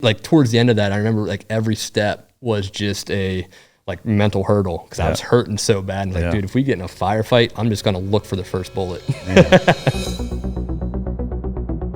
Like towards the end of that, I remember like every step was just a like mental hurdle because I was hurting so bad. And like, dude, if we get in a firefight, I'm just going to look for the first bullet.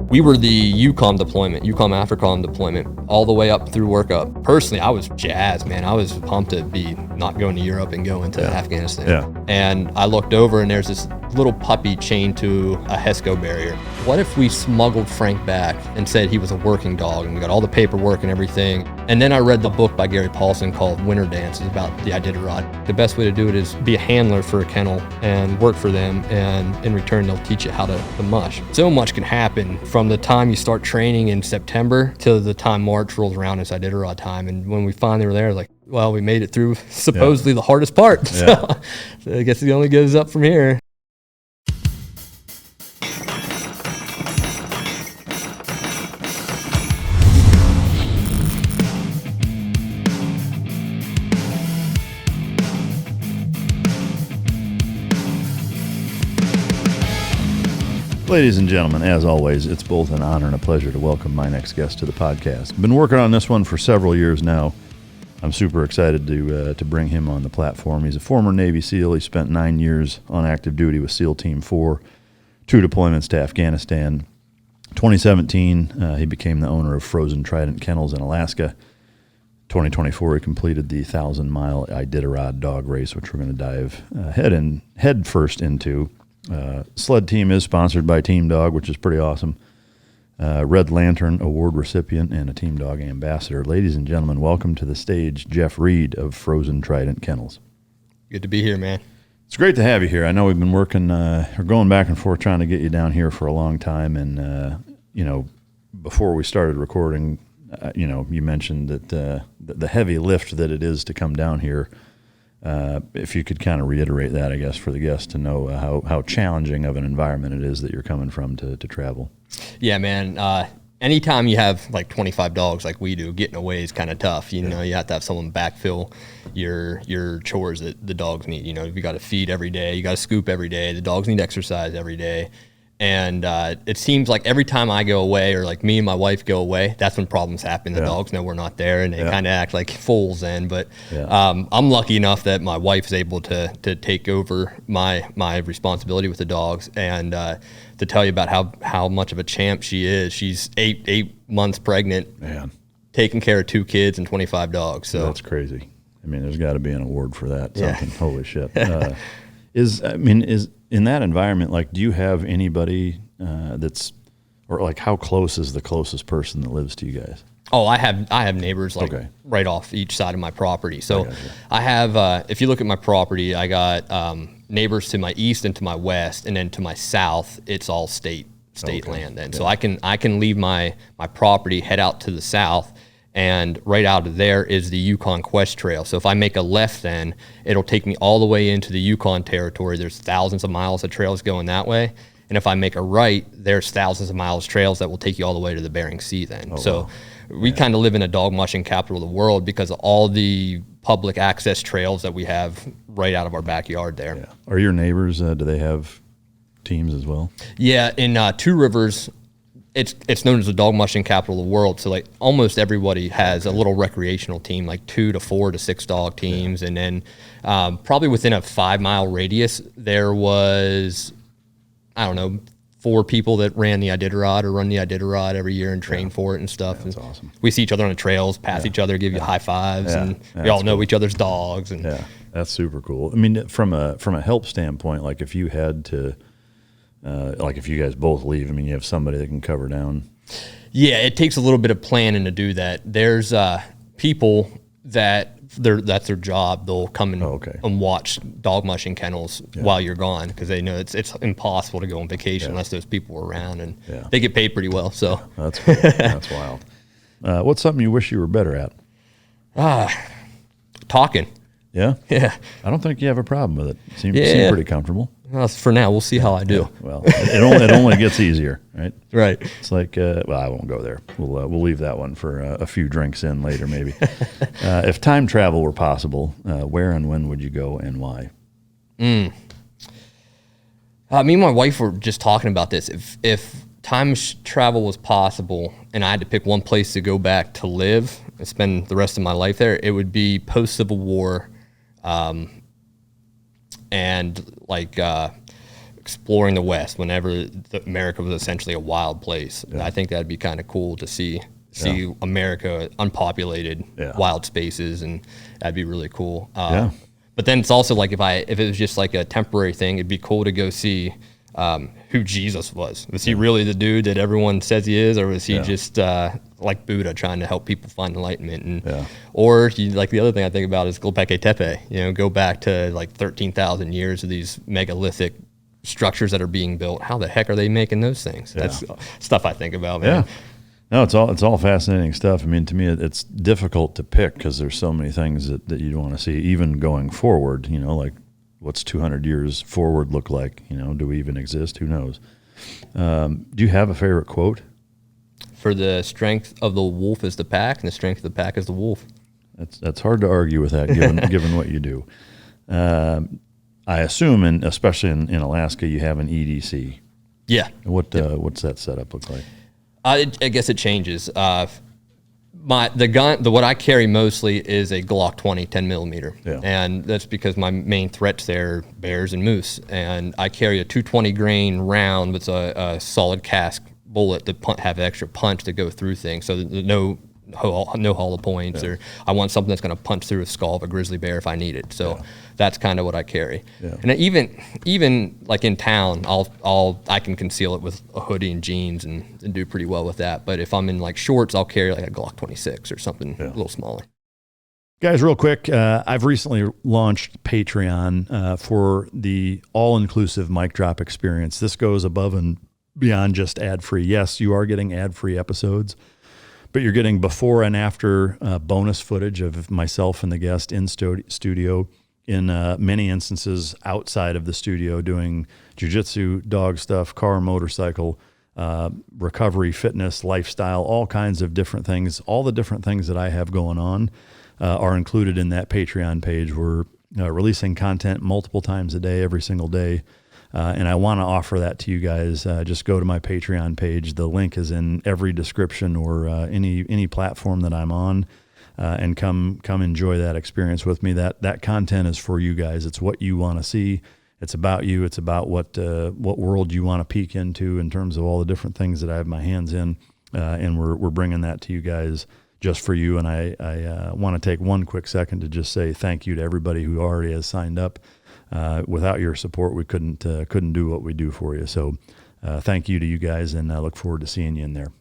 We were the UCOM deployment, UCOM-AFRICOM deployment, all the way up through workup. Personally, I was jazzed, man. I was pumped to be not going to Europe and going to Afghanistan. And I looked over and there's this little puppy chained to a HESCO barrier. What if we smuggled Frank back and said he was a working dog and we got all the paperwork and everything? And then I read the book by Gary Paulson called Winter Dance. It's about the Iditarod. The best way to do it is be a handler for a kennel and work for them, and in return they'll teach you how to mush. So much can happen from the time you start training in September till the time March rolls around. It's Iditarod time, and when we finally were there, like, well, we made it through supposedly the hardest part. So I guess it only goes up from here. Ladies and gentlemen, as always, it's both an honor and a pleasure to welcome my next guest to the podcast. Been working on this one for several years now. I'm super excited to bring him on the platform. He's a former Navy SEAL. He spent 9 years on active duty with SEAL Team 4, 2 deployments to Afghanistan. 2017, he became the owner of Frozen Trident Kennels in Alaska. 2024, he completed the 1,000-mile Iditarod dog race, which we're going to dive head first into. Sled team is sponsored by Teamdog, which is pretty awesome. Red Lantern Award recipient and a Teamdog ambassador. Ladies and gentlemen, welcome to the stage, Jeff Reid of Frozen Trident Kennels. Good to be here, man. It's great to have you here. I know we've been working, or going back and forth trying to get you down here for a long time. And, before we started recording, you mentioned that the heavy lift that it is to come down here. If you could kind of reiterate that, I guess, for the guests to know how challenging of an environment it is that you're coming from to travel. Yeah, man. Anytime you have like 25 dogs like we do, getting away is kind of tough. You know, you have to have someone backfill your chores that the dogs need. You know, you got to feed every day, you got to scoop every day. The dogs need exercise every day. And it seems like every time I go away, or like me and my wife go away, that's when problems happen. The dogs know we're not there, and they kind of act like fools then. But I'm lucky enough that my wife is able to take over my responsibility with the dogs, and to tell you about how much of a champ she is. She's eight months pregnant, taking care of 2 kids and 25 dogs. So that's crazy. I mean, there's got to be an award for that. Something. Holy shit. Is in that environment, like, do you have anybody or like, how close is the closest person that lives to you guys? Oh, I have neighbors like right off each side of my property. So I have, if you look at my property, I got neighbors to my east and to my west, and then to my south, it's all state land. And so I can leave my property, head out to the south, and right out of there is the Yukon Quest Trail. So if I make a left, then it'll take me all the way into the Yukon territory. There's thousands of miles of trails going that way. And if I make a right, there's thousands of miles of trails that will take you all the way to the Bering Sea then. We kind of live in a dog-mushing capital of the world because of all the public access trails that we have right out of our backyard there. Yeah. Are your neighbors, do they have teams as well? Yeah, in Two Rivers, it's known as the dog-mushing capital of the world. So like almost everybody has a little recreational team, like 2 to 4 to 6 dog teams. And then probably within a 5-mile radius, there was, 4 people that ran the Iditarod or run the Iditarod every year and train for it and stuff. Yeah, that's awesome. We see each other on the trails, pass each other, give you high fives, and we all know each other's dogs. And that's super cool. I mean, from a help standpoint, like if you had to, like if you guys both leave, I mean, you have somebody that can cover down. Yeah, it takes a little bit of planning to do that. There's people that's their job. They'll come and watch dog-mushing kennels while you're gone, because they know it's impossible to go on vacation unless those people are around, and they get paid pretty well. So that's cool. That's wild. What's something you wish you were better at? Talking. Yeah? Yeah. I don't think you have a problem with it. Seem pretty comfortable. Well, for now, we'll see how I do. Yeah. Well, it only gets easier, right? Right. It's like, I won't go there. We'll leave that one for a few drinks in later, maybe. If time travel were possible, where and when would you go and why? Me and my wife were just talking about this. If time travel was possible and I had to pick one place to go back to live and spend the rest of my life there, it would be post-Civil War, and like exploring the West whenever America was essentially a wild place. I think that'd be kind of cool to see America unpopulated, wild spaces, and that'd be really cool. But then it's also like if it was just like a temporary thing, it'd be cool to go see who Jesus was. Was he really the dude that everyone says he is, or was he just like Buddha trying to help people find enlightenment? And or like the other thing I think about is Göbekli Tepe. Go back to like 13,000 years of these megalithic structures that are being built. How the heck are they making those things? That's stuff I think about, man. No, it's all fascinating stuff. I mean, to me, it's difficult to pick because there's so many things that you don't want to see, even going forward. Like what's 200 years forward look like? Do we even exist? Who knows? Do you have a favorite quote? For the strength of the wolf is the pack, and the strength of the pack is the wolf. That's hard to argue with that, given what you do. I assume, and especially in Alaska, you have an EDC. Yeah. What's that setup look like? I guess it changes. What I carry mostly is a Glock 20 10 millimeter, and that's because my main threats there are bears and moose. And I carry a 220 grain round with a solid cast bullet that have extra punch to go through things. So no hollow points, or I want something that's going to punch through the skull of a grizzly bear if I need it. So that's kind of what I carry. And even like in town, I can conceal it with a hoodie and jeans and do pretty well with that. But if I'm in like shorts, I'll carry like a Glock 26 or something a little smaller. Guys, real quick, I've recently launched Patreon for the all-inclusive mic drop experience. This goes above and beyond just ad-free. Yes, you are getting ad-free episodes, but you're getting before and after bonus footage of myself and the guest in studio, in many instances outside of the studio, doing jiu-jitsu, dog stuff, car, motorcycle, recovery, fitness, lifestyle, all kinds of different things. All the different things that I have going on are included in that Patreon page. We're releasing content multiple times a day, every single day. And I want to offer that to you guys. Just go to my Patreon page. The link is in every description or any platform that I'm on, and come enjoy that experience with me. That content is for you guys. It's what you want to see. It's about you. It's about what world you want to peek into in terms of all the different things that I have my hands in, and we're bringing that to you guys just for you. And I want to take one quick second to just say thank you to everybody who already has signed up. Without your support, we couldn't do what we do for you. So thank you to you guys, and I look forward to seeing you in there.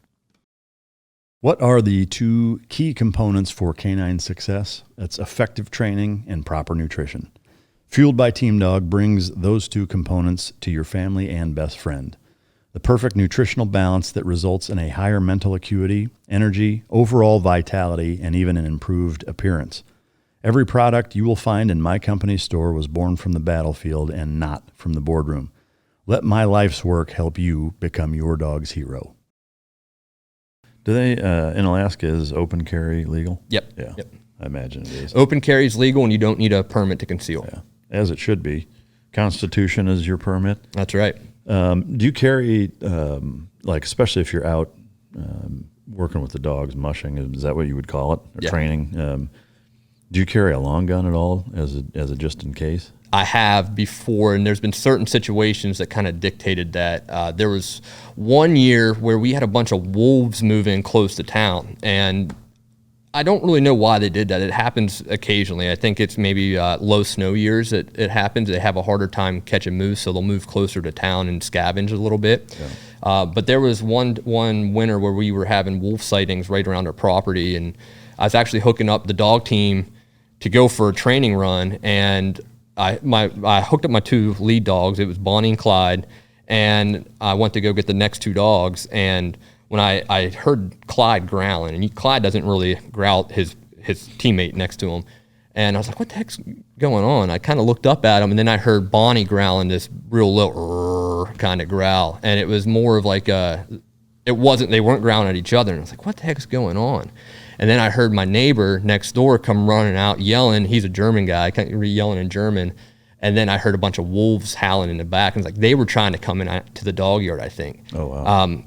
What are the two key components for canine success? That's effective training and proper nutrition. Fueled by Teamdog brings those two components to your family and best friend. The perfect nutritional balance that results in a higher mental acuity, energy, overall vitality, and even an improved appearance. Every product you will find in my company's store was born from the battlefield and not from the boardroom. Let my life's work help you become your dog's hero. Do they, in Alaska, is open carry legal? Yep. Yeah. Yep. I imagine it is. Open carry is legal, and you don't need a permit to conceal. Yeah. As it should be. Constitution is your permit. That's right. Do you carry, like, especially if you're out working with the dogs, mushing, is that what you would call it? Or training? Do you carry a long gun at all as a just in case? I have before, and there's been certain situations that kind of dictated that. There was one year where we had a bunch of wolves move in close to town, and I don't really know why they did that. It happens occasionally. I think it's maybe low snow years that it happens. They have a harder time catching moose, so they'll move closer to town and scavenge a little bit. Yeah. But there was one winter where we were having wolf sightings right around our property, and I was actually hooking up the dog team to go for a training run, and I hooked up my two lead dogs. It was Bonnie and Clyde, and I went to go get the next two dogs, and when I heard Clyde growling, and Clyde doesn't really growl his teammate next to him, and I was like, what the heck's going on? I kind of looked up at him, and then I heard Bonnie growling this real low kind of growl, and it was more of like they weren't growling at each other, and I was like, what the heck's going on? And then I heard my neighbor next door come running out yelling. He's a German guy, yelling in German. And then I heard a bunch of wolves howling in the back. And it's like they were trying to come in to the dog yard, I think. Oh, wow.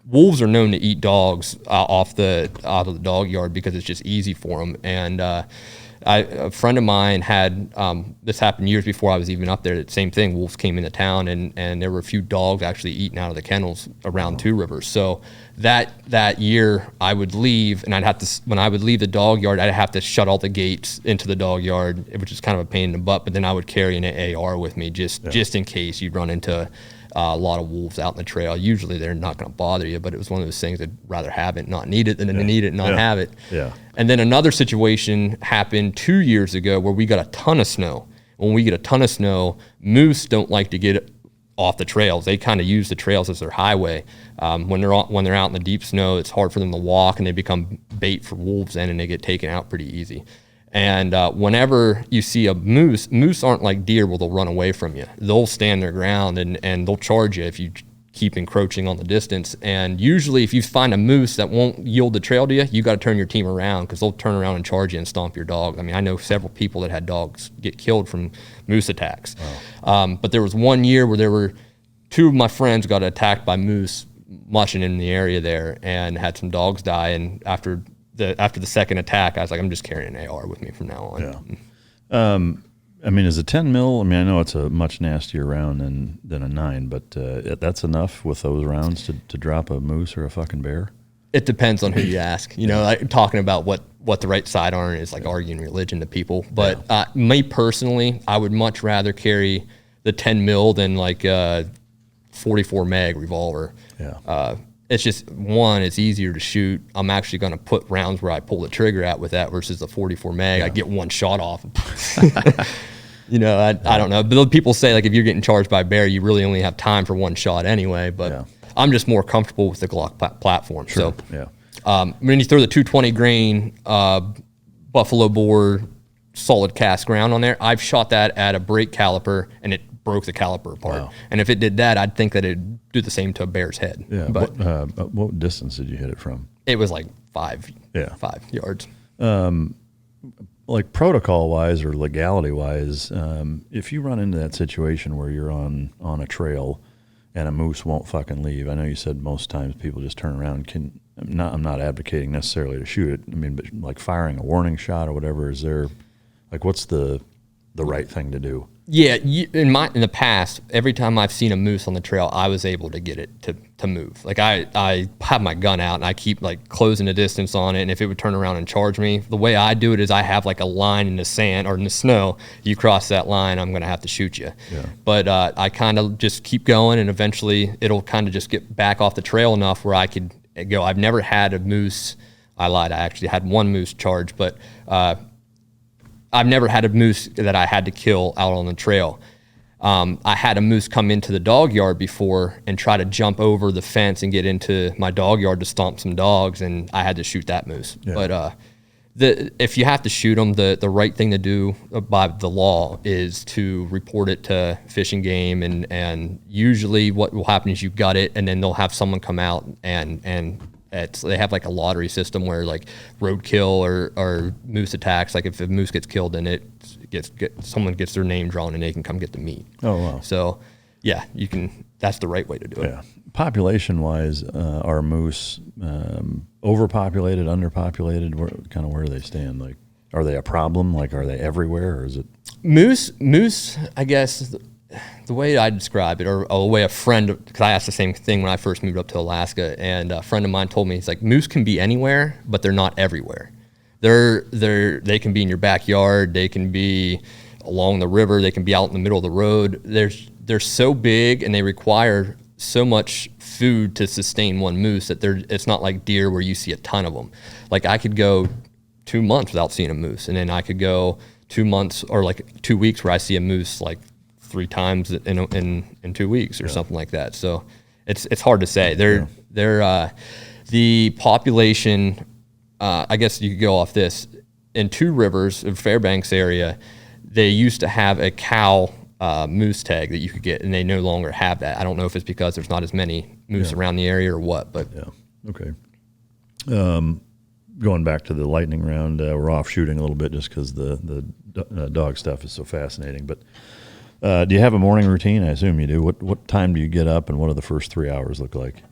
wolves are known to eat dogs out of the dog yard because it's just easy for them. And a friend of mine had this happened years before I was even up there. The same thing. Wolves came into town, and there were a few dogs actually eaten out of the kennels around Two Rivers. So that year I would leave, and when I would leave the dog yard, I'd have to shut all the gates into the dog yard, which is kind of a pain in the butt. But then I would carry an AR with me just in case you run into a lot of wolves out in the trail. Usually they're not going to bother you, but it was one of those things I'd rather have it, not need it, than to need it and not have it. Yeah. And then another situation happened 2 years ago where we got a ton of snow. When we get a ton of snow, moose don't like to get off the trails. They kind of use the trails as their highway. When they're out in the deep snow, it's hard for them to walk, and they become bait for wolves then, and they get taken out pretty easy. And whenever you see a moose aren't like deer where they'll run away from you. They'll stand their ground and they'll charge you if you keep encroaching on the distance. And usually if you find a moose that won't yield the trail to you, you got to turn your team around, because they'll turn around and charge you and stomp your dog. I mean, I know several people that had dogs get killed from moose attacks. Wow. But there was one year where there were two of my friends got attacked by moose mushing in the area there and had some dogs die. And after the second attack, I was like, I'm just carrying an AR with me from now on. Yeah. I mean, is a 10 mil? I mean, I know it's a much nastier round than a 9, but that's enough with those rounds to drop a moose or a fucking bear? It depends on who you ask. You know, like, talking about what the right sidearm is, like arguing religion to people. But me personally, I would much rather carry the 10 mil than like a 44 mag revolver. Yeah. It's just, one, it's easier to shoot. I'm actually going to put rounds where I pull the trigger at with that versus the 44 mag. I get one shot off. You know, I don't know. But people say, like, if you're getting charged by a bear, you really only have time for one shot anyway. But I'm just more comfortable with the Glock platform. Sure. So when you throw the 220 grain buffalo bore solid cast round on there, I've shot that at a brake caliper, and it broke the caliper apart. Wow. And if it did that, I'd think that it'd do the same to a bear's head. Yeah. But what distance did you hit it from? It was like 5 yards. Like protocol wise or legality wise, if you run into that situation where you're on a trail and a moose won't fucking leave, I know you said most times people just turn around. I'm not advocating necessarily to shoot it. I mean, but like firing a warning shot or whatever, is there, like, what's the right thing to do? Yeah, in the past, every time I've seen a moose on the trail, I was able to get it to move. Like, I have my gun out and I keep like closing the distance on it, and if it would turn around and charge me, the way I do it is I have like a line in the sand or in the snow. You cross that line, I'm gonna have to shoot you. Yeah. But I kind of just keep going, and eventually it'll kind of just get back off the trail enough where I could go. I've never had a moose. I lied. I actually had one moose charge, but I've never had a moose that I had to kill out on the trail. I had a moose come into the dog yard before and try to jump over the fence and get into my dog yard to stomp some dogs, and I had to shoot that moose. Yeah. But if you have to shoot them, the right thing to do by the law is to report it to Fish and Game, and usually what will happen is you gut it, and then they'll have someone come out and they have like a lottery system where like roadkill or moose attacks, like if a moose gets killed, then someone gets their name drawn and they can come get the meat. Oh, wow. So yeah, that's the right way to do it. Yeah. Population wise, are moose overpopulated, underpopulated? Where do they stand? Like, are they a problem? Like, are they everywhere, or is it moose? I guess the way I describe it, or a way a friend, because I asked the same thing when I first moved up to Alaska, and a friend of mine told me, he's like, moose can be anywhere, but they're not everywhere. They can be in your backyard, they can be along the river, they can be out in the middle of the road. They're so big and they require so much food to sustain one moose that it's not like deer where you see a ton of them. Like, I could go 2 months without seeing a moose, and then I could go 2 months or like 2 weeks where I see a moose like 3 times in 2 weeks or something like that. So it's hard to say. The population, I guess you could go off this, in Two Rivers, in Fairbanks area, they used to have a cow moose tag that you could get, and they no longer have that. I don't know if it's because there's not as many moose around the area or what, but okay. Going back to the lightning round, we're off shooting a little bit just because the dog stuff is so fascinating, but Do you have a morning routine? I assume you do. What time do you get up, and what do the first 3 hours look like?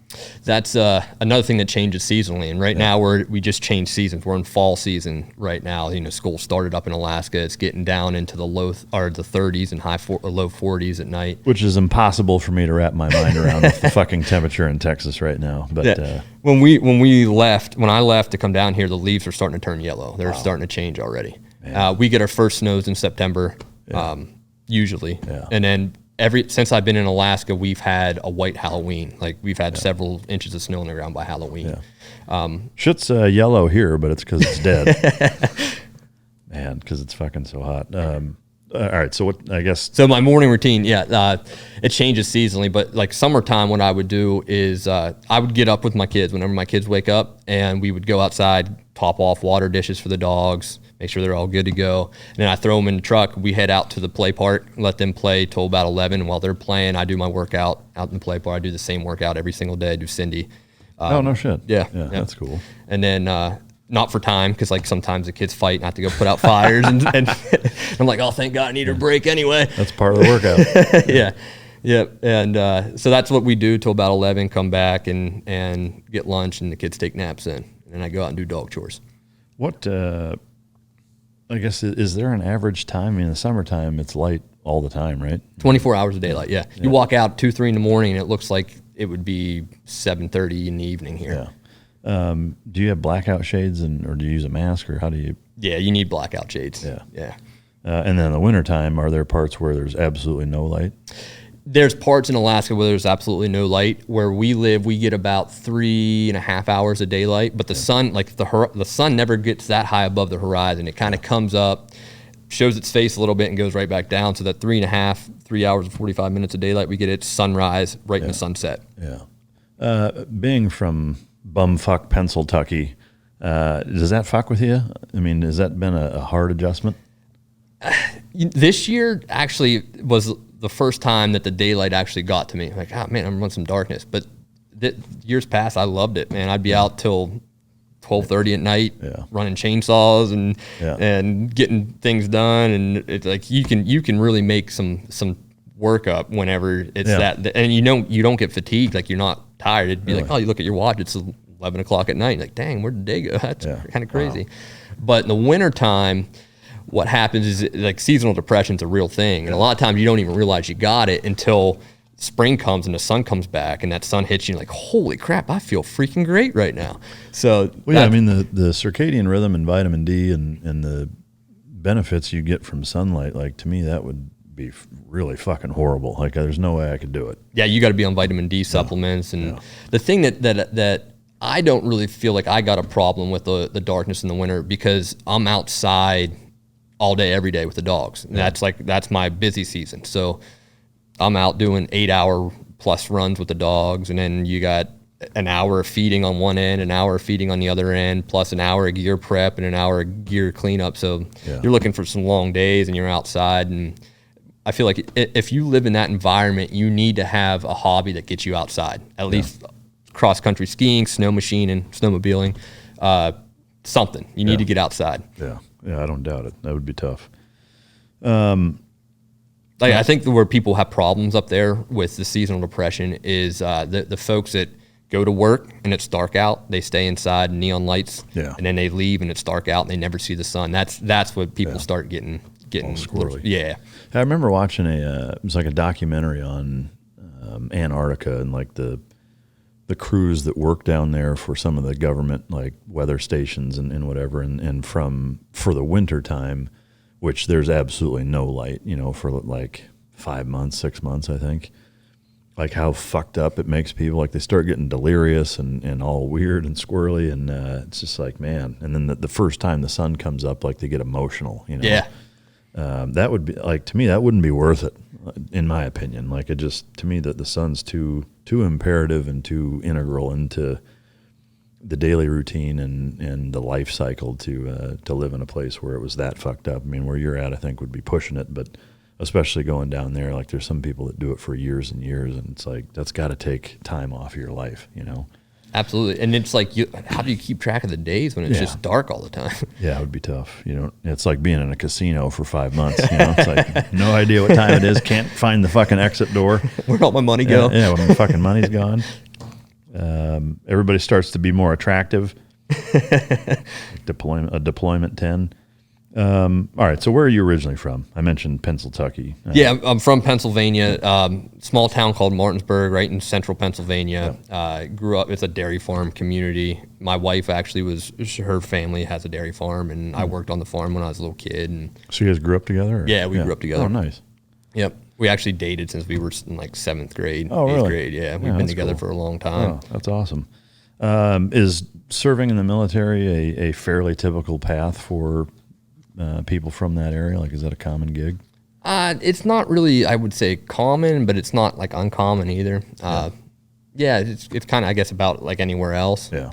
That's another thing that changes seasonally. And right now we just changed seasons. We're in fall season right now. School started up in Alaska. It's getting down into the low or the 30s and low 40s at night, which is impossible for me to wrap my mind around with the fucking temperature in Texas right now. But when I left to come down here, the leaves are starting to turn yellow. They're starting to change already. We get our first snows in September, usually, and then. Since I've been in Alaska, we've had a white Halloween. Like we've had several inches of snow on the ground by Halloween. Shit's yellow here, but it's because it's dead. Man, because it's fucking so hot. All right, so what? I guess. So my morning routine, it changes seasonally. But like summertime, what I would do is I would get up with my kids whenever my kids wake up, and we would go outside, top off water dishes for the dogs. Make sure they're all good to go. And then I throw them in the truck. We head out to the play park, let them play till about 11. And while they're playing, I do my workout out in the play park. I do the same workout every single day. I do Cindy. Oh, no shit. Yeah. That's cool. And then not for time, because like sometimes the kids fight and I have to go put out fires. and I'm like, oh, thank God I need a break anyway. That's part of the workout. Yeah. And so that's what we do till about 11, come back and get lunch, and the kids take naps in. And I go out and do dog chores. What... I guess, is there an average time? I mean, in the summertime, it's light all the time, right? 24 hours of daylight, yeah. You walk out 2, 3 in the morning, and it looks like it would be 7:30 in the evening here. Yeah. Do you have blackout shades, or do you use a mask, or how do you? Yeah, you need blackout shades. Yeah. And then in the wintertime, are there parts where there's absolutely no light? There's parts in Alaska where there's absolutely no light. Where we live, we get about 3.5 hours of daylight, but the sun, like the sun never gets that high above the horizon. It kind of comes up, shows its face a little bit, and goes right back down. So that 3 hours and 45 minutes of daylight, we get it sunrise right in the sunset. Yeah. Being from bumfuck Pennsyltucky, does that fuck with you? I mean, has that been a hard adjustment? This year actually was the first time that the daylight actually got to me. Like, oh man, I'm running some darkness. But years past, I loved it, man. I'd be out till 12:30 at night, running chainsaws and getting things done. And it's like you can really make some work up whenever it's that. And you don't get fatigued. Like you're not tired. It'd be like, oh, you look at your watch, it's 11 o'clock at night. Like, dang, where'd the day go? That's kind of crazy. Wow. But in the wintertime, what happens is like seasonal depression is a real thing. And a lot of times you don't even realize you got it until spring comes and the sun comes back and that sun hits you, like, holy crap, I feel freaking great right now. So I mean the circadian rhythm and vitamin D and the benefits you get from sunlight, like to me that would be really fucking horrible. Like there's no way I could do it. Yeah, you got to be on vitamin D supplements. And the thing that I don't really feel like I got a problem with the darkness in the winter, because I'm outside all day, every day with the dogs. And that's my busy season. So I'm out doing 8-hour plus runs with the dogs. And then you got an hour of feeding on one end, an hour of feeding on the other end, plus an hour of gear prep and an hour of gear cleanup. So you're looking for some long days and you're outside. And I feel like if you live in that environment, you need to have a hobby that gets you outside, at least cross-country skiing, snow machining, snowmobiling, something. You need to get outside. Yeah, I don't doubt it. That would be tough. I think where people have problems up there with the seasonal depression is the folks that go to work and it's dark out, they stay inside, neon lights, and then they leave and it's dark out and they never see the sun. That's what people start getting squirrely. Yeah. I remember watching it was like a documentary on Antarctica and like the crews that work down there for some of the government like weather stations and whatever, and for the winter time, which there's absolutely no light, for like 5 months, 6 months, I think. Like how fucked up it makes people. Like they start getting delirious and all weird and squirrely, and it's just like, man. And then the first time the sun comes up, like they get emotional, Yeah. That would be like, to me, that wouldn't be worth it, in my opinion. Like it just, to me, that the sun's too imperative and too integral into the daily routine and the life cycle to live in a place where it was that fucked up. I mean, where you're at, I think would be pushing it, but especially going down there, like there's some people that do it for years and years, and it's like that's got to take time off of your life, Absolutely. And it's like, how do you keep track of the days when it's just dark all the time? Yeah, it would be tough. It's like being in a casino for 5 months. It's like no idea what time it is. Can't find the fucking exit door. Where'd all my money go? Yeah, when the fucking money's gone. Everybody starts to be more attractive. Deployment 10. All right, so where are you originally from? I mentioned Pennsyltucky. Yeah, I'm from Pennsylvania, small town called Martinsburg, right in central Pennsylvania. Grew up, it's a dairy farm community. My wife actually her family has a dairy farm, and I worked on the farm when I was a little kid. And so you guys grew up together? Or? Yeah, we grew up together. Oh, nice. Yep. We actually dated since we were in like 7th grade, oh, 8th really? grade. Yeah, we've been together for a long time. Oh, that's awesome. Is serving in the military a fairly typical path for people from that area? Like, is that a common gig? It's not really, I would say, common, but it's not like uncommon either. It's kind of, I guess, about like anywhere else. Yeah.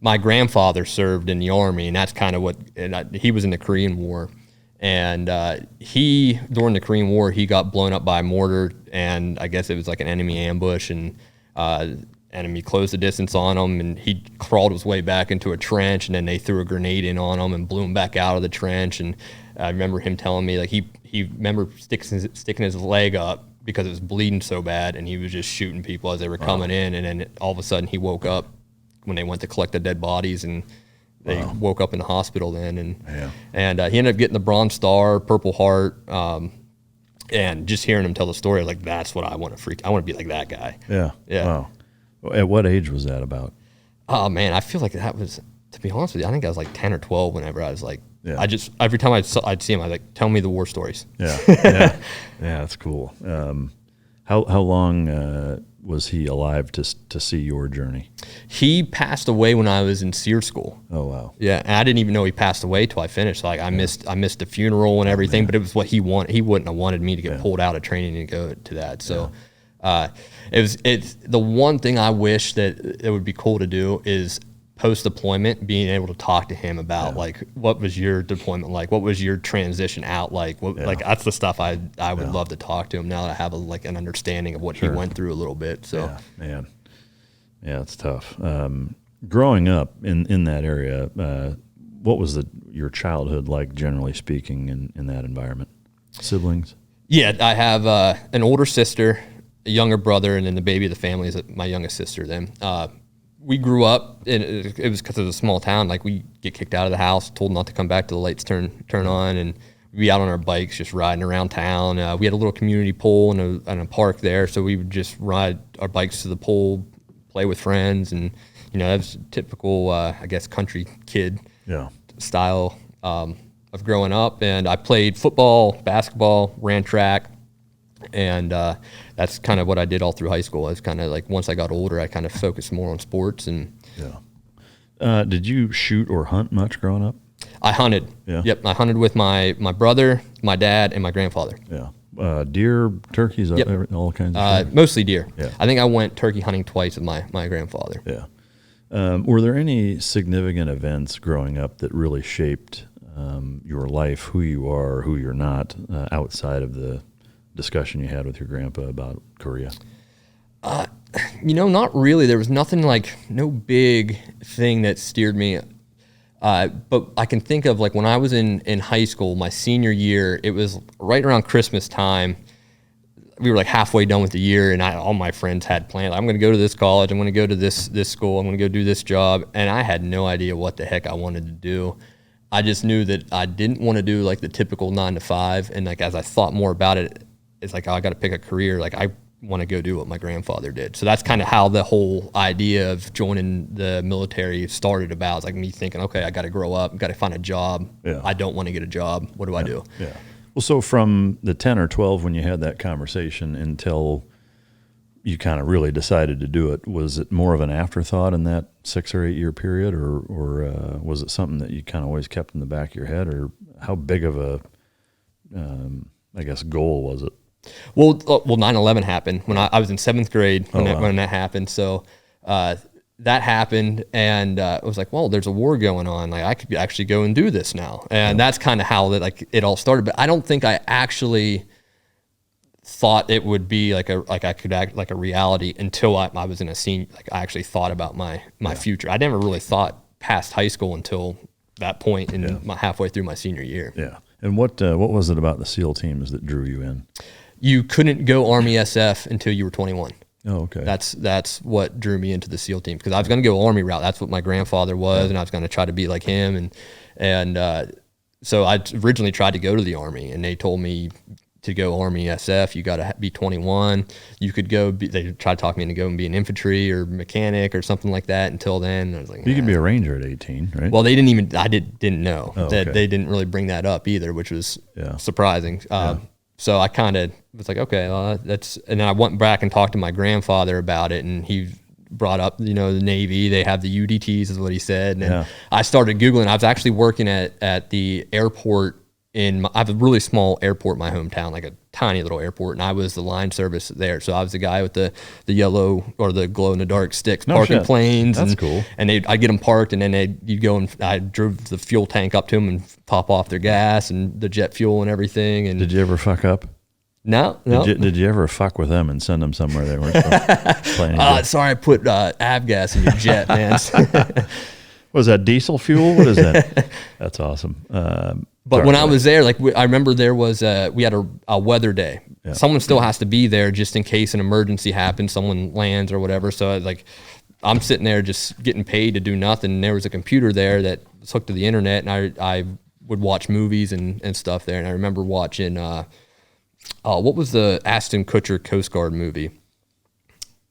My grandfather served in the Army, and that's kind of he was in the Korean War. And during the Korean War, he got blown up by a mortar, and I guess it was like an enemy ambush, and enemy closed the distance on him, and he crawled his way back into a trench, and then they threw a grenade in on him and blew him back out of the trench. And I remember him telling me, like, he remember sticking his leg up because it was bleeding so bad, and he was just shooting people as they were coming in, and then all of a sudden he woke up when they went to collect the dead bodies, and they woke up in the hospital then, and he ended up getting the Bronze Star, Purple Heart, and just hearing him tell the story, like, that's what I want to be like that guy. Yeah. Wow. At what age was that about? Oh man, I feel like that was, to be honest with you, I think I was like 10 or 12 whenever I was like, every time I'd see him, I'd like, tell me the war stories. Yeah. Yeah, that's cool. How long was he alive to see your journey? He passed away when I was in SEER school. Oh wow. Yeah, and I didn't even know he passed away till I finished. Like I missed the funeral and everything, but it was what he wanted. He wouldn't have wanted me to get pulled out of training and go to that. So it's the one thing I wish that it would be cool to do is post-deployment being able to talk to him about like, what was your deployment like? What was your transition out like? Like that's the stuff I would love to talk to him now that I have an understanding of what he went through a little bit. So yeah, it's tough. Growing up in that area, what was your childhood like, generally speaking, in that environment? Siblings? Yeah, I have an older sister, a younger brother, and then the baby of the family is my youngest sister. Then we grew up, and it was because it was a small town. Like we get kicked out of the house, told not to come back till the lights turn on, and we'd be out on our bikes just riding around town. We had a little community pool and a park there, so we would just ride our bikes to the pool, play with friends, and that was typical, I guess, country kid style of growing up. And I played football, basketball, ran track, and that's kind of what I did all through high school. I was kind of like, once I got older, I kind of focused more on sports. And did you shoot or hunt much growing up? I hunted. Yeah. Yep, I hunted with my brother, my dad, and my grandfather. Yeah. Deer, turkeys, all kinds of things? Mostly deer. Yeah. I think I went turkey hunting twice with my grandfather. Yeah. Were there any significant events growing up that really shaped your life, who you are, who you're not, outside of the discussion you had with your grandpa about Korea? Not really. There was nothing, like, no big thing that steered me. But I can think of, like, when I was in high school, my senior year, it was right around Christmas time. We were like halfway done with the year, and all my friends had plans. I'm going to go to this college. I'm going to go to this school. I'm going to go do this job. And I had no idea what the heck I wanted to do. I just knew that I didn't want to do like the typical 9 to 5. And like, as I thought more about it, it's like, I got to pick a career. Like, I want to go do what my grandfather did. So that's kind of how the whole idea of joining the military started about. It's like me thinking, okay, I got to grow up, got to find a job. Yeah. I don't want to get a job. What do I do? Yeah. Well, so from the 10 or 12 when you had that conversation until you kind of really decided to do it, was it more of an afterthought in that 6 or 8 year period, or was it something that you kind of always kept in the back of your head, or how big of a, I guess, goal was it? Well, 9/11 happened when I was in 7th grade when that happened. So that happened, and it was like, well, there's a war going on. Like, I could actually go and do this now, and that's kind of how it all started. But I don't think I actually thought it would be like I could act like a reality until I was in a senior. Like I actually thought about my future. I never really thought past high school until that point in halfway through my senior year. Yeah. And what was it about the SEAL teams that drew you in? You couldn't go Army SF until you were 21. Oh, okay. That's what drew me into the SEAL team, because I was going to go Army route. That's what my grandfather was, and I was going to try to be like him. And so I originally tried to go to the Army, and they told me to go Army SF, you got to be 21. You could go. They tried to talk me into go and be an infantry or mechanic or something like that. Until then, I was like, you could be a ranger at 18, right? Well, they didn't even. I didn't know that they didn't really bring that up either, which was surprising. So I kind of was like, okay, well, that's. And then I went back and talked to my grandfather about it, and he brought up, the Navy. They have the UDTs, is what he said. And then I started Googling. I was actually working at the airport. I have a really small airport in my hometown, like a tiny little airport, and I was the line service there. So I was the guy with the yellow or the glow in the dark sticks, parking planes. That's cool. And I'd get them parked, and then you'd go and I drove the fuel tank up to them and top off their gas and the jet fuel and everything. And did you ever fuck up? No. Did you ever fuck with them and send them somewhere they weren't supposed sorry, I put avgas in your jet, man. Was that diesel fuel? What is that? That's awesome. But when I was there, I remember there was we had a weather day. Yeah. Someone still has to be there just in case an emergency happens, someone lands or whatever. So I'm sitting there just getting paid to do nothing. And there was a computer there that was hooked to the internet, and I would watch movies and stuff there. And I remember watching what was the Ashton Kutcher Coast Guard movie?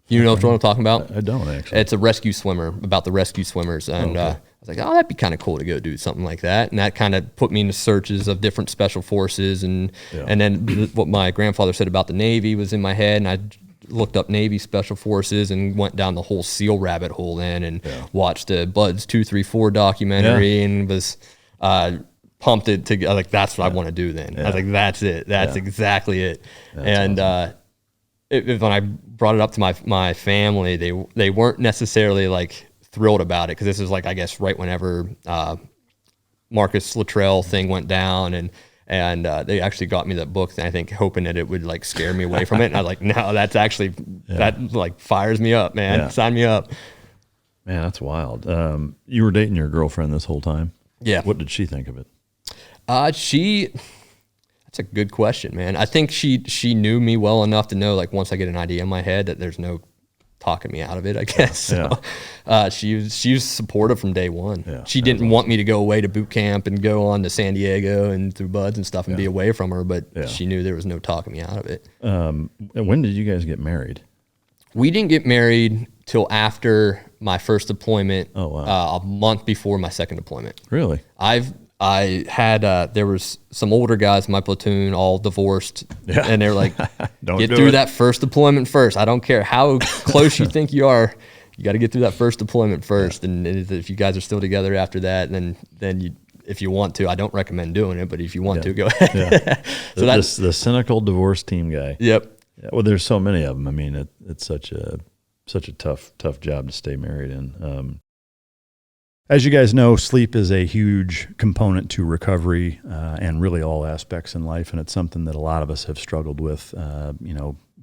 You know what I'm talking about? I don't actually. It's a rescue swimmer, about the rescue swimmers. And I was like, oh, that'd be kind of cool to go do something like that. And that kind of put me into searches of different special forces. And then what my grandfather said about the Navy was in my head. And I looked up Navy Special Forces and went down the whole SEAL rabbit hole then and watched the Buds 234 documentary and was pumped it to, like, that's what I want to do then. I was like, that's it. That's exactly it. That's and awesome. When I brought it up to my family, they weren't necessarily like thrilled about it, because this is like, I guess, right whenever Marcus Luttrell thing went down, and they actually got me that book, I think, hoping that it would like scare me away from it. And I was like, no, that's actually that like fires me up, man. Sign me up. Man, that's wild. You were dating your girlfriend this whole time? Yeah. What did she think of it? That's a good question, man. I think she knew me well enough to know, like, once I get an idea in my head, that there's no talking me out of it, I guess. So, she was supportive from day one. Yeah, she didn't want me to go away to boot camp and go on to San Diego and through Buds and stuff and be away from her, but she knew there was no talking me out of it. When did you guys get married? We didn't get married till after my first deployment. Oh, wow. A month before my second deployment. Really? I had, there was some older guys in my platoon, all divorced, and they're like, get through that first deployment first. I don't care how close you think you are. You got to get through that first deployment first. And if you guys are still together after that, then you, if you want to, I don't recommend doing it, but if you want to, go ahead. So that's the cynical divorce team guy. Yep. Yeah, well, there's so many of them. I mean, it's such a tough job to stay married in. As you guys know, sleep is a huge component to recovery and really all aspects in life, and it's something that a lot of us have struggled with,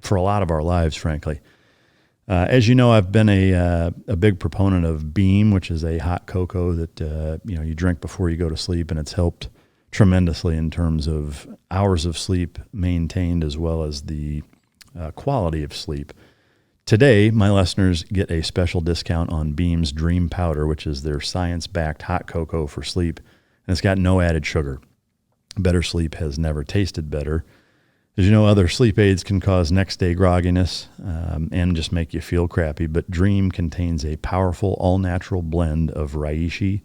for a lot of our lives, frankly. As you know, I've been a big proponent of Beam, which is a hot cocoa that you drink before you go to sleep, and it's helped tremendously in terms of hours of sleep maintained as well as the quality of sleep. Today, my listeners get a special discount on Beam's Dream Powder, which is their science-backed hot cocoa for sleep, and it's got no added sugar. Better sleep has never tasted better. As you know, other sleep aids can cause next-day grogginess and just make you feel crappy, but Dream contains a powerful, all-natural blend of reishi,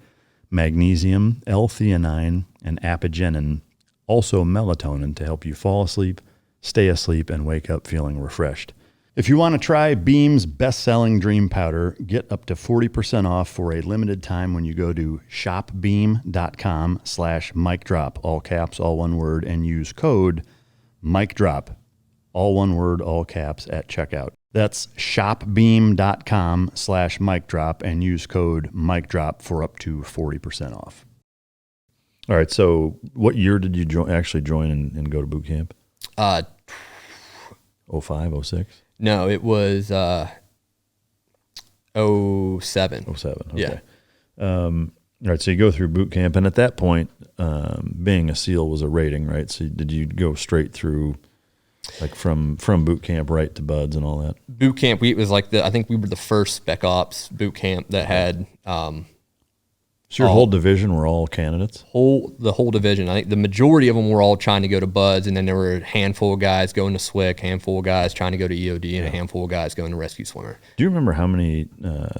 magnesium, L-theanine, and apigenin, also melatonin, to help you fall asleep, stay asleep, and wake up feeling refreshed. If you want to try Beam's best-selling Dream Powder, get up to 40% off for a limited time when you go to shopbeam.com/micdrop, all caps, all one word, and use code MicDrop, all one word, all caps, at checkout. That's shopbeam.com/micdrop and use code MicDrop for up to 40% off. All right, so what year did you actually join and go to boot camp? 05, 06? No, it was 07. 07, okay. Yeah. All right, so you go through boot camp, and at that point, being a SEAL was a rating, right? So did you go straight through, like from boot camp right to buds and all that? Boot camp, it was like I think we were the first Spec Ops boot camp that had. So your whole division were all candidates? The whole division. I think the majority of them were all trying to go to buds, and then there were a handful of guys going to SWIC, handful of guys trying to go to EOD, and a handful of guys going to rescue swimmer. Do you remember how many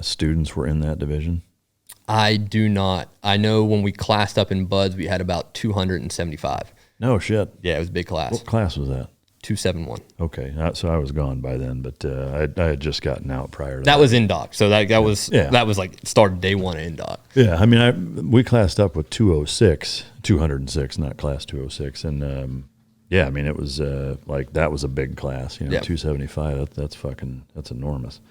students were in that division? I do not. I know when we classed up in buds, we had about 275. No shit. Yeah, it was a big class. What class was that? 271. Okay, so I was gone by then, but I had just gotten out prior to that. That was NDOC, so that was like started day one of NDOC. Yeah, I mean, we classed up with 206, not class 206, and yeah, I mean, it was like that was a big class, 275. That's enormous.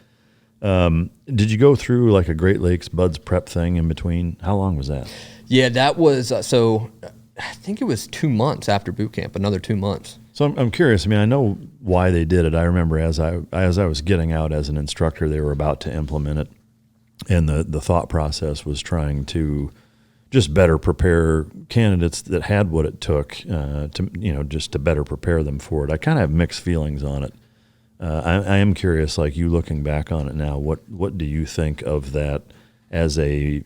Did you go through like a Great Lakes Buds prep thing in between? How long was that? Yeah, that was so. I think it was 2 months after boot camp, another 2 months. So I'm curious. I mean, I know why they did it. I remember as I was getting out as an instructor, they were about to implement it, and the thought process was trying to just better prepare candidates that had what it took to just to better prepare them for it. I kind of have mixed feelings on it. I am curious, like you looking back on it now, what do you think of that as a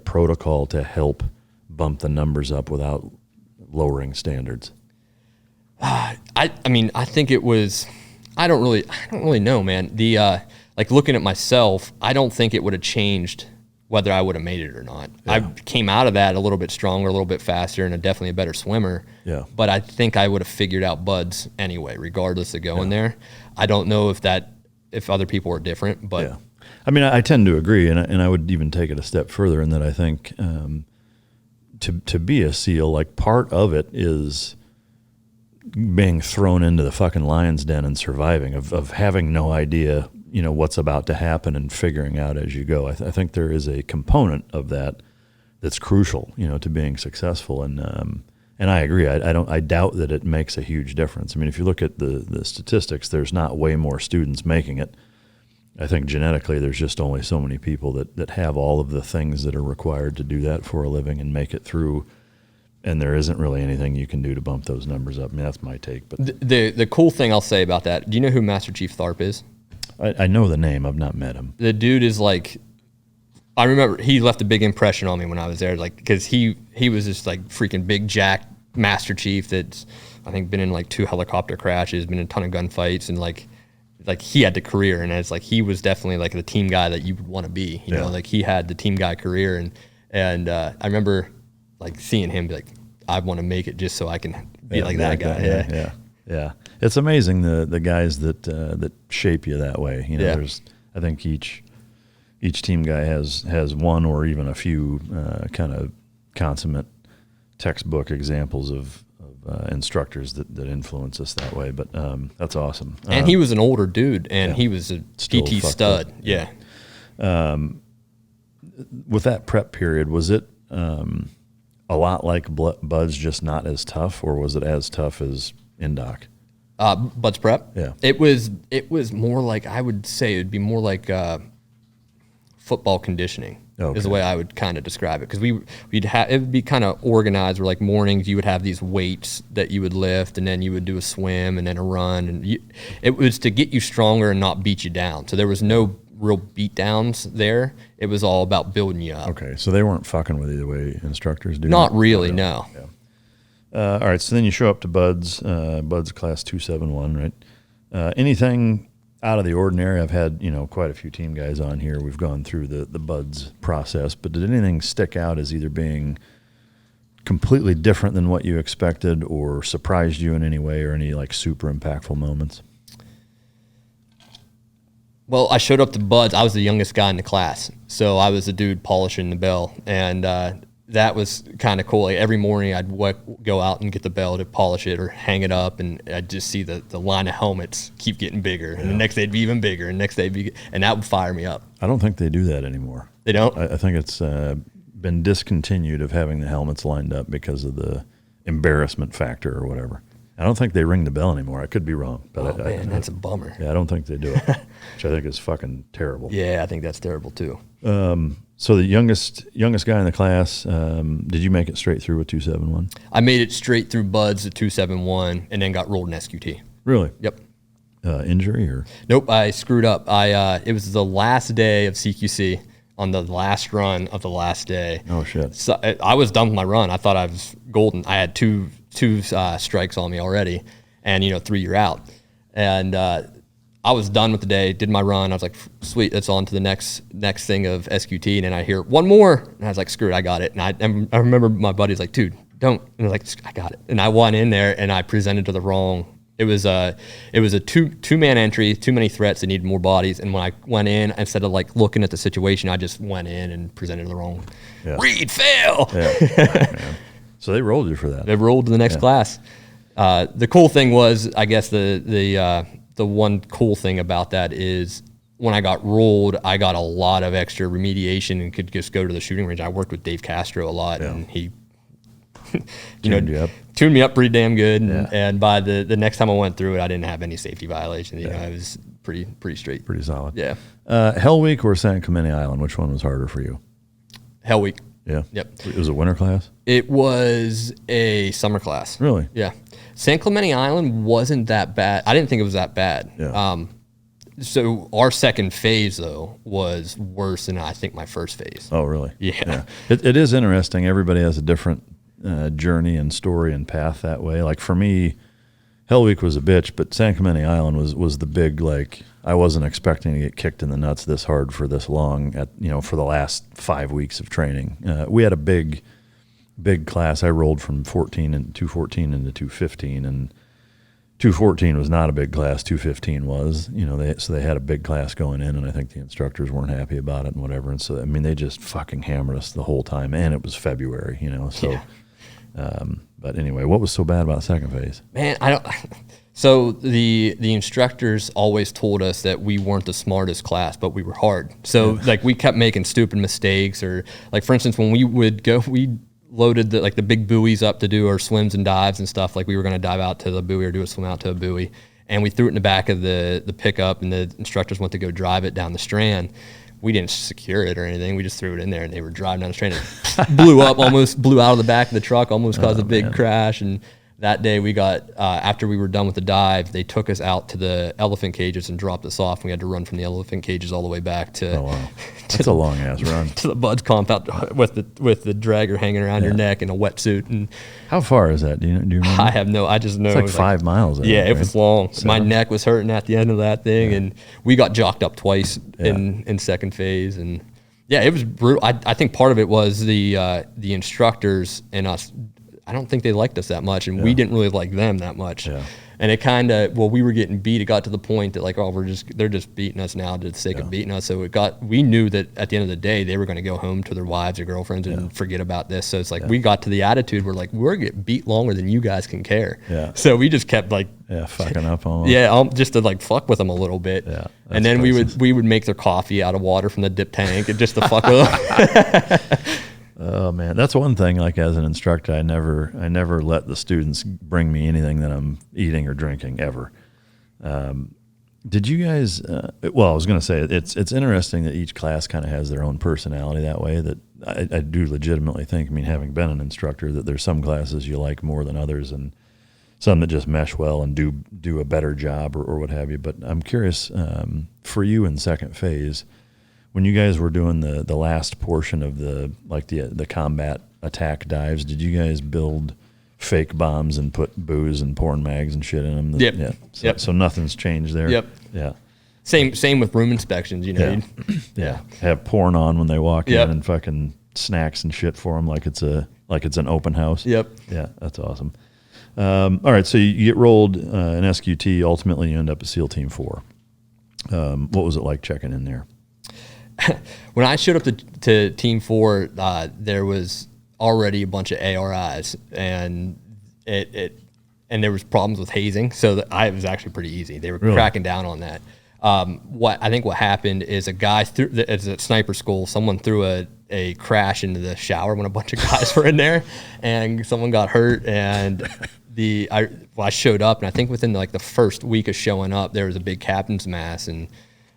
protocol to help bump the numbers up without lowering standards? I mean, I think it was. I don't really know, man. The like looking at myself, I don't think it would have changed whether I would have made it or not. Yeah. I came out of that a little bit stronger, a little bit faster, and definitely a better swimmer. Yeah. But I think I would have figured out buds anyway, regardless of going there. I don't know if other people are different, but yeah. I mean, I tend to agree, and I would even take it a step further in that I think to be a SEAL, like part of it is being thrown into the fucking lion's den and surviving, of having no idea, what's about to happen and figuring out as you go. I think there is a component of that that's crucial, to being successful. And I agree. I doubt that it makes a huge difference. I mean, if you look at the statistics, there's not way more students making it. I think genetically there's just only so many people that have all of the things that are required to do that for a living and make it through. And there isn't really anything you can do to bump those numbers up. I mean, that's my take. But the cool thing I'll say about that, do you know who Master Chief Tharp is? I know the name. I've not met him. The dude is like, I remember he left a big impression on me when I was there, like, because he was just like freaking big jack Master Chief that's, I think, been in like 2 helicopter crashes, been in a ton of gunfights, and like he had the career, and it's like he was definitely like the team guy that you would want to be. You know, like he had the team guy career, and I remember like seeing him be like, I want to make it just so I can be like that guy. Yeah. It's amazing the guys that shape you that way. There's, I think each team guy has one or even a few kind of consummate textbook examples of instructors that influence us that way. But that's awesome. And he was an older dude, and he was a PT stud. Up. Yeah. With that prep period, was it a lot like Buds, just not as tough, or was it as tough as NDOC? Buds prep? Yeah. It was more like, I would say it'd be more like football conditioning. Okay. Is the way I would kind of describe it, because it would be kind of organized. Where like mornings you would have these weights that you would lift, and then you would do a swim and then a run, and it was to get you stronger and not beat you down. So there was no real beat downs there. It was all about building you up. Okay, so they weren't fucking with you the way instructors do. Not really, no. Yeah. All right, so then you show up to Buds class 271, right? Anything out of the ordinary? I've had quite a few team guys on here. We've gone through the Buds process, but did anything stick out as either being completely different than what you expected, or surprised you in any way, or any like super impactful moments? Well, I showed up to Buds. I was the youngest guy in the class, so I was the dude polishing the bell, and that was kind of cool. Like every morning I'd go out and get the bell to polish it or hang it up, and I'd just see the line of helmets keep getting bigger, and the next day it'd be even bigger, and next day and that would fire me up. I don't think they do that anymore. They don't? I think it's been discontinued of having the helmets lined up because of the embarrassment factor or whatever. I don't think they ring the bell anymore. I could be wrong, but that's a bummer. Yeah, I don't think they do it, which I think is fucking terrible. Yeah, I think that's terrible too. So the youngest guy in the class, did you make it straight through with 271? I made it straight through buds at 271, and then got rolled in SQT. Really? Yep. Injury or? Nope, I screwed up. It was the last day of CQC on the last run of the last day. Oh shit! So I was done with my run. I thought I was golden. I had two strikes on me already, and 3 you're out. And I was done with the day. Did my run. I was like, sweet, it's on to the next thing of SQT. And then I hear one more, and I was like, screw it, I got it. And I remember my buddy's like, dude, don't. And I was like, I got it. And I went in there and I presented to the wrong. It was a two-man entry, too many threats that needed more bodies. And when I went in, instead of like looking at the situation, I just went in and presented to the wrong. Yeah. Reid, fail. Yeah. So they rolled you for that. They rolled to the next class. The cool thing was, I guess the one cool thing about that is when I got rolled, I got a lot of extra remediation and could just go to the shooting range. I worked with Dave Castro a lot, and he tuned me up pretty damn good. And by the next time I went through it, I didn't have any safety violations. I was pretty straight. Pretty solid. Yeah. Hell Week or San Clemente Island, which one was harder for you? Hell Week. Yeah. Yep. It was a winter class? It was a summer class. Really? Yeah. San Clemente Island wasn't that bad. I didn't think it was that bad. Yeah. So our second phase, though, was worse than I think my first phase. Oh, really? Yeah. It is interesting. Everybody has a different journey and story and path that way. Like for me, Hell Week was a bitch, but San Clemente Island was the big, like, I wasn't expecting to get kicked in the nuts this hard for this long for the last 5 weeks of training. We had a big class. I rolled from 214 into 215, and 214 was not a big class. 215 was, so they had a big class going in, and I think the instructors weren't happy about it and whatever. And so, they just fucking hammered us the whole time, and it was February, so. Yeah. But anyway, what was so bad about second phase? Man, So the instructors always told us that we weren't the smartest class, but we were hard. So like we kept making stupid mistakes, or like for instance, when we would go, we loaded the big buoys up to do our swims and dives and stuff. Like we were going to dive out to the buoy or do a swim out to a buoy, and we threw it in the back of the pickup, and the instructors went to go drive it down the Strand. We didn't secure it or anything. We just threw it in there, and they were driving down the Strand. And blew out of the back of the truck, almost caused a big crash. And that day we got, after we were done with the dive, they took us out to the elephant cages and dropped us off. We had to run from the elephant cages all the way back to. Oh wow, that's a long ass run to the Buds compound with the dragger hanging around your neck and a wetsuit. And how far is that? Do you remember? I just know it's like 5 miles. It was long. 7. My neck was hurting at the end of that thing, and we got jocked up twice in second phase, and it was brutal. I think part of it was the instructors and us. I don't think they liked us that much, and we didn't really like them that much. Yeah. And it kind of, we were getting beat. It got to the point that they're just beating us now to the sake of beating us. So we knew that at the end of the day, they were going to go home to their wives or girlfriends and forget about this. So it's like, we got to the attitude where like, we're getting beat longer than you guys can care. Yeah. So we just kept like, fucking up almost. Yeah. Just to like fuck with them a little bit. Yeah. And then we would make their coffee out of water from the dip tank and just to fuck with them. Oh man, that's one thing. Like as an instructor, I never let the students bring me anything that I'm eating or drinking ever. Did you guys? I was going to say it's interesting that each class kind of has their own personality that way. That I do legitimately think. I mean, having been an instructor, that there's some classes you like more than others, and some that just mesh well and do a better job or what have you. But I'm curious for you in second phase. When you guys were doing the last portion of the combat attack dives, did you guys build fake bombs and put booze and porn mags and shit in them? Yep. Yeah. So nothing's changed there. Yep. Yeah. Same with room inspections. Yeah. Have porn on when they walk in and fucking snacks and shit for them like it's an open house. Yep. Yeah, that's awesome. All right, so you get rolled in SQT. Ultimately, you end up at SEAL Team 4. What was it like checking in there? When I showed up to Team 4, there was already a bunch of ARIs, and there was problems with hazing, so it was actually pretty easy. They were cracking down on that. What happened is a guy it's at sniper school. Someone threw a crash into the shower when a bunch of guys were in there, and someone got hurt, and I showed up, and I think within like the first week of showing up, there was a big captain's mass, and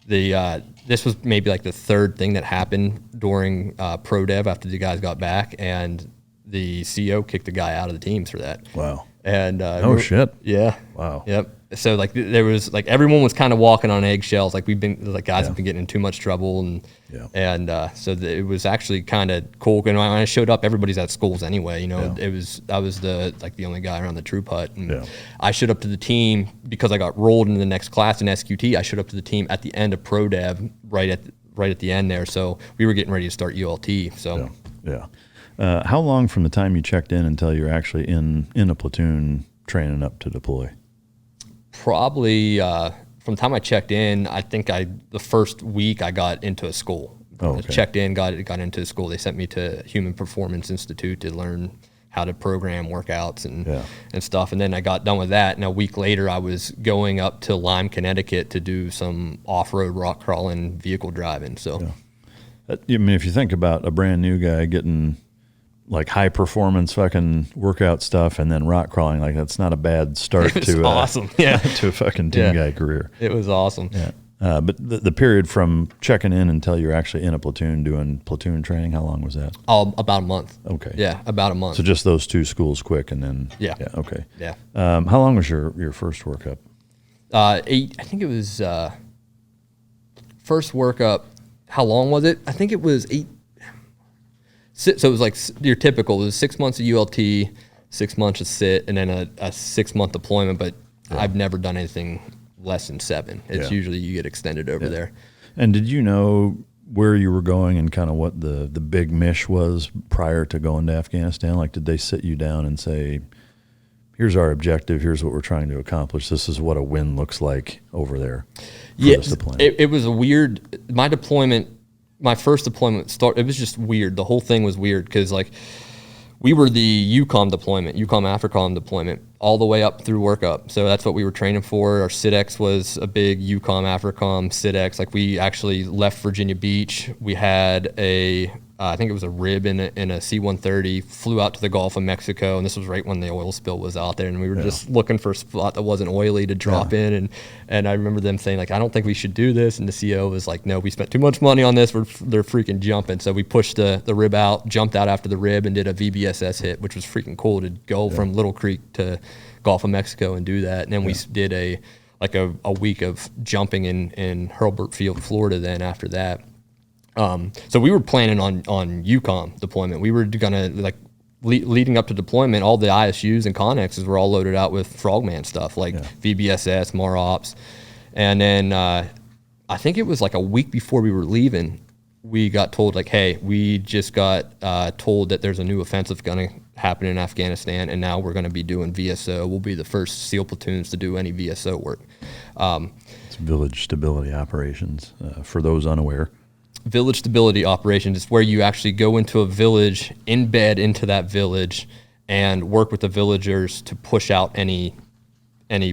this was maybe like the third thing that happened during pro dev after the guys got back, and the CO kicked the guy out of the teams for that. Wow. And oh shit. Yeah. Wow. Yep. So like there was like everyone was kind of walking on eggshells. Like guys have been getting in too much trouble, and so it was actually kind of cool. And when I showed up, everybody's at schools anyway. You know, I was the only guy around the troop hut. And I showed up to the team because I got rolled into the next class in SQT. I showed up to the team at the end of pro dev, right at the end there. So we were getting ready to start ULT. So how long from the time you checked in until you're actually in a platoon training up to deploy? Probably from the time I checked in, I think the first week I got into a school. Oh, okay. Checked in, got into a school. They sent me to Human Performance Institute to learn how to program workouts and stuff. And then I got done with that, and a week later I was going up to Lime, Connecticut to do some off-road rock crawling, vehicle driving. So, I mean, if you think about a brand new guy getting like high performance fucking workout stuff and then rock crawling, like that's not a bad start to awesome. To a fucking team guy career. It was awesome. But the period from checking in until you're actually in a platoon doing platoon training, how long was that? About a month. Okay. Yeah, about a month. So just those two schools quick, and then okay. Yeah. How long was your first workup? 8. I think it was first workup. How long was it? I think it was 8. So it was like your typical. It was 6 months of ULT, 6 months of sit, and then a 6-month deployment. But I've never done anything less than 7. It's usually you get extended over there. And did you know where you were going and kind of what the big mish was prior to going to Afghanistan? Like, did they sit you down and say, here's our objective, here's what we're trying to accomplish, this is what a win looks like over there? Yes, it was a weird, my first deployment it was just weird. The whole thing was weird because like we were the UCOM deployment, UCOM AFRICOM deployment, all the way up through workup. So that's what we were training for. Our SIDEX was a big UCOM AFRICOM SIDEX. Like we actually left Virginia Beach. We had I think it was a rib in a C-130, flew out to the Gulf of Mexico, and this was right when the oil spill was out there, and we were just looking for a spot that wasn't oily to drop in, and I remember them saying, like, I don't think we should do this, and the CO was like, no, we spent too much money on this, they're freaking jumping. So we pushed the rib out, jumped out after the rib, and did a VBSS hit, which was freaking cool to go from Little Creek to Gulf of Mexico and do that. And then we did a week of jumping in Hurlburt Field, Florida then after that. So we were planning on UCOM deployment. We were gonna leading up to deployment, all the ISUs and connexes were all loaded out with Frogman stuff like VBSS, MAROPS. And then I think it was like a week before we were leaving, we got told like, hey, we just got told that there's a new offensive gonna happen in Afghanistan, and now we're gonna be doing VSO. We'll be the first SEAL platoons to do any VSO work. It's village stability operations, for those unaware. Village stability operations is where you actually go into a village, embed into that village, and work with the villagers to push out any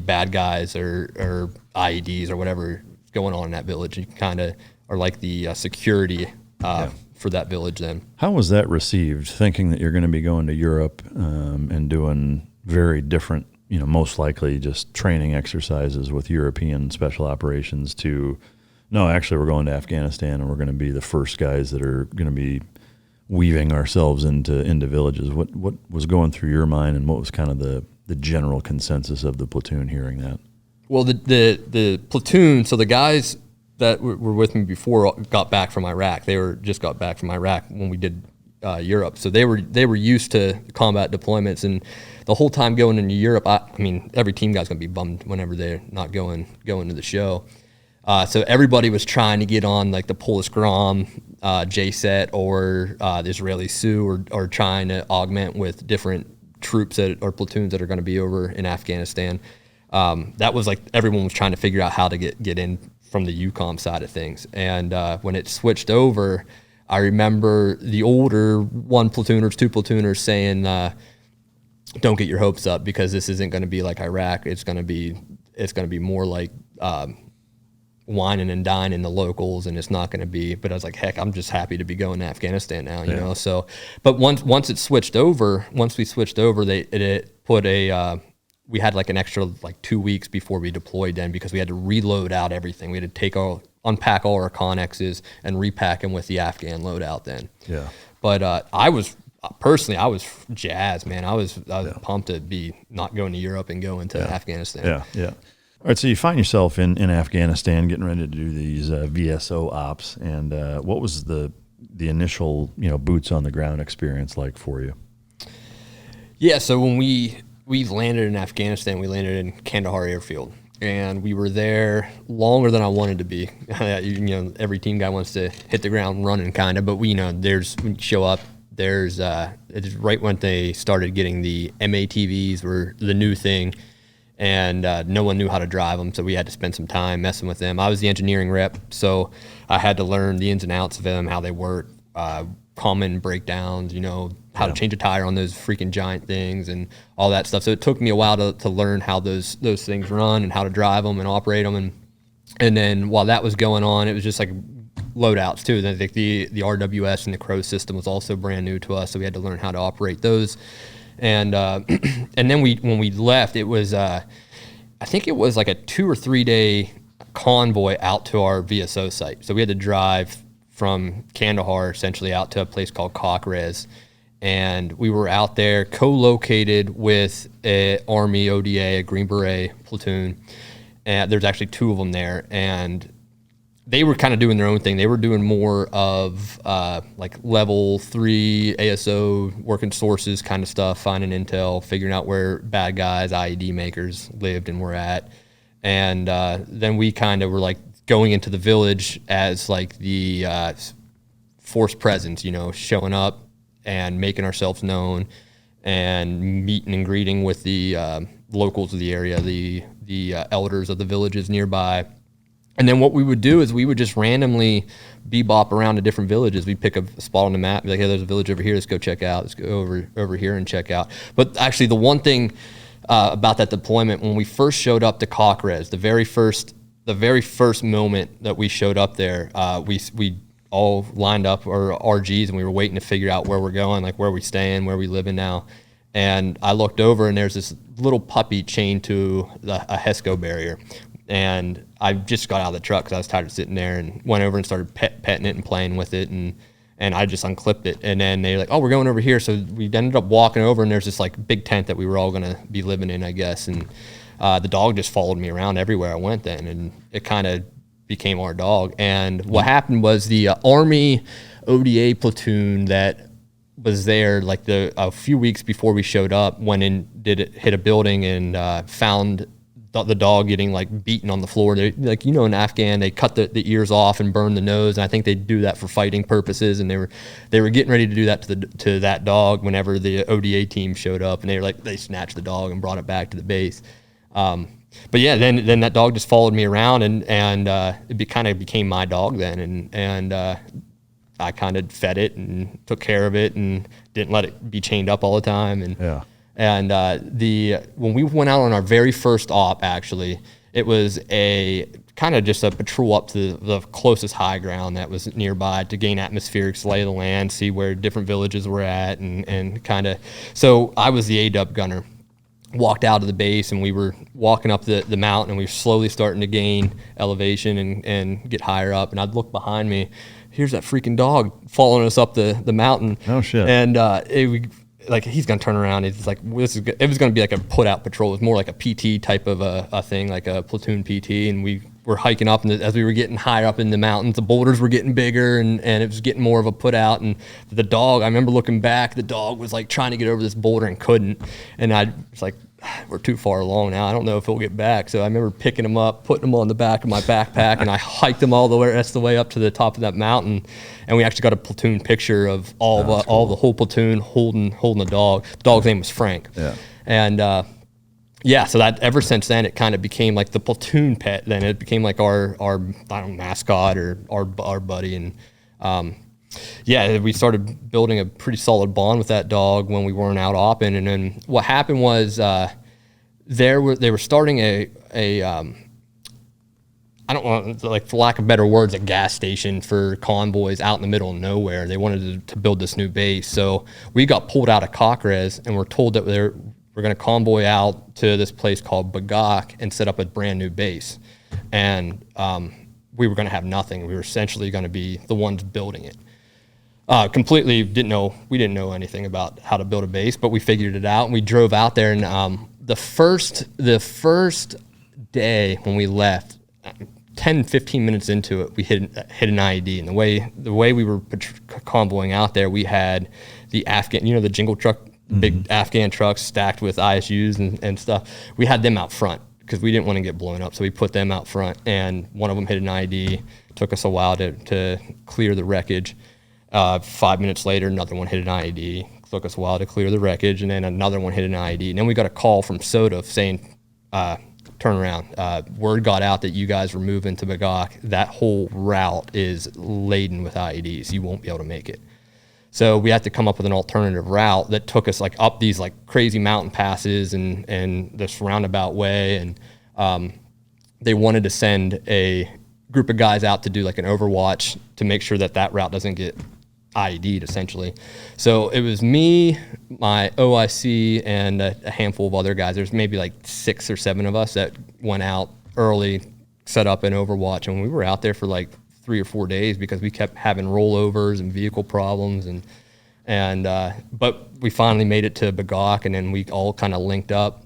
bad guys or IEDs or whatever is going on in that village. You kind of are like the security for that village then. How was that received, thinking that you're going to be going to Europe and doing very different, most likely just training exercises with European special operations to... No, actually, we're going to Afghanistan, and we're going to be the first guys that are going to be weaving ourselves into villages. What was going through your mind, and what was kind of the general consensus of the platoon hearing that? Well, the platoon, so the guys that were with me before got back from Iraq. They just got back from Iraq when we did Europe. So they were used to combat deployments, and the whole time going into Europe, I mean, every team guy's going to be bummed whenever they're not going to the show. So everybody was trying to get on like the Polish Grom, JSET, or the Israeli Sioux, or trying to augment with different troops or platoons that are going to be over in Afghanistan. That was like everyone was trying to figure out how to get in from the UCOM side of things. And when it switched over, I remember the older 1 platooners, 2 platooners saying, "Don't get your hopes up, because this isn't going to be like Iraq. It's going to be more like." Whining and dining the locals, and it's not going to be. But I was like, heck, I'm just happy to be going to Afghanistan now, you know. So, but once we switched over, it put a we had like an extra like 2 weeks before we deployed then, because we had to reload out everything. We had to unpack all our Connexes and repack them with the Afghan loadout then. Yeah. But I was jazzed, man. I was pumped to be not going to Europe and going to Afghanistan. Yeah, yeah. All right, so you find yourself in Afghanistan getting ready to do these VSO ops, and what was the initial boots on the ground experience like for you? Yeah, so when we landed in Afghanistan, we landed in Kandahar airfield, and we were there longer than I wanted to be. Every team guy wants to hit the ground running, kind of, but when you show up, it's right when they started getting the MATVs were the new thing, and no one knew how to drive them, so we had to spend some time messing with them. I was the engineering rep, so I had to learn the ins and outs of them, how they work, common breakdowns, how to change a tire on those freaking giant things and all that stuff. So it took me a while to learn how those things run and how to drive them and operate them. And then while that was going on, it was just like loadouts too. I think the RWS and the Crow system was also brand new to us, so we had to learn how to operate those. And and then when we left, it was I think it was like a 2 or 3 day convoy out to our VSO site. So we had to drive from Kandahar essentially out to a place called Cochrez, and we were out there co-located with a Army ODA, a Green Beret platoon, and there's actually 2 of them there, and they were kind of doing their own thing. They were doing more of like level 3 ASO, working sources kind of stuff, finding intel, figuring out where bad guys, IED makers lived and were at. And then we kind of were like going into the village as like the force presence, showing up and making ourselves known and meeting and greeting with the locals of the area, the elders of the villages nearby. And then what we would do is we would just randomly bebop around to different villages. We'd pick a spot on the map, be like, hey, there's a village over here, let's go check out. Let's go over here and check out. But actually the one thing about that deployment, when we first showed up to Cochrez, the very first moment that we showed up there, we all lined up our RGs and we were waiting to figure out where we're going, like where we staying, where we living now. And I looked over and there's this little puppy chained to a HESCO barrier. And I just got out of the truck because I was tired of sitting there, and went over and started petting it and playing with it, and I just unclipped it. And then they were like, oh, we're going over here. So we ended up walking over, and there's this like big tent that we were all going to be living in, I guess. And the dog just followed me around everywhere I went then, and it kind of became our dog. And what happened was the Army ODA platoon that was there like a few weeks before we showed up went in, hit a building and found the dog getting like beaten on the floor. They, like, in Afghan, they cut the ears off and burn the nose, and I think they do that for fighting purposes. And they were getting ready to do that to that dog whenever the ODA team showed up, and they snatched the dog and brought it back to the base. But yeah, then that dog just followed me around, and it kind of became my dog then, and I kind of fed it and took care of it and didn't let it be chained up all the time. And yeah. And when we went out on our very first op, actually, it was a kind of just a patrol up to the closest high ground that was nearby to gain atmospheric lay of the land, see where different villages were at, and kind of. So I was the ADUP gunner. Walked out of the base, and we were walking up the mountain, and we were slowly starting to gain elevation and get higher up. And I'd look behind me. Here's that freaking dog following us up the mountain. Oh shit! And he's gonna turn around. It's like it was gonna be like a put out patrol. It was more like a PT type of a thing, like a platoon PT. And we were hiking up, and as we were getting higher up in the mountains, the boulders were getting bigger, and it was getting more of a put out. And the dog, I remember looking back, the dog was like trying to get over this boulder and couldn't. And I was like, we're too far along now. I don't know if he'll get back. So I remember picking him up, putting him on the back of my backpack, and I hiked him all the rest of the way up to the top of that mountain. And we actually got a platoon picture of all the whole platoon holding the dog. The dog's name was Frank. Yeah. And so that ever since then, it kind of became like the platoon pet. Then it became like our mascot or our buddy. And we started building a pretty solid bond with that dog when we weren't out opping. And then what happened was they were starting a I don't want, like, for lack of better words, a gas station for convoys out in the middle of nowhere. They wanted to build this new base. So we got pulled out of Cochrez, and we're told that we're going to convoy out to this place called Bagok and set up a brand new base. And we were going to have nothing. We were essentially going to be the ones building it. We didn't know anything about how to build a base, but we figured it out, and we drove out there. And the first day when we left, 10, 15 minutes into it, we hit an IED. And the way we were convoying out there, we had the Afghan, the jingle truck, big Afghan trucks stacked with ISUs and stuff. We had them out front because we didn't want to get blown up. So we put them out front, and one of them hit an IED. Took us a while to clear the wreckage. 5 minutes later, another one hit an IED. Took us a while to clear the wreckage, and then another one hit an IED. And then we got a call from SOTA saying, turn around. Word got out that you guys were moving to Bagok. That whole route is laden with IEDs. You won't be able to make it. So we had to come up with an alternative route that took us up these crazy mountain passes and this roundabout way. And they wanted to send a group of guys out to do an overwatch to make sure that route doesn't get IED'd essentially. So it was me, my OIC, and a handful of other guys. There's maybe 6 or 7 of us that went out early, set up an overwatch, and we were out there for 3 or 4 days because we kept having rollovers and vehicle problems but we finally made it to Bagok, and then we all kind of linked up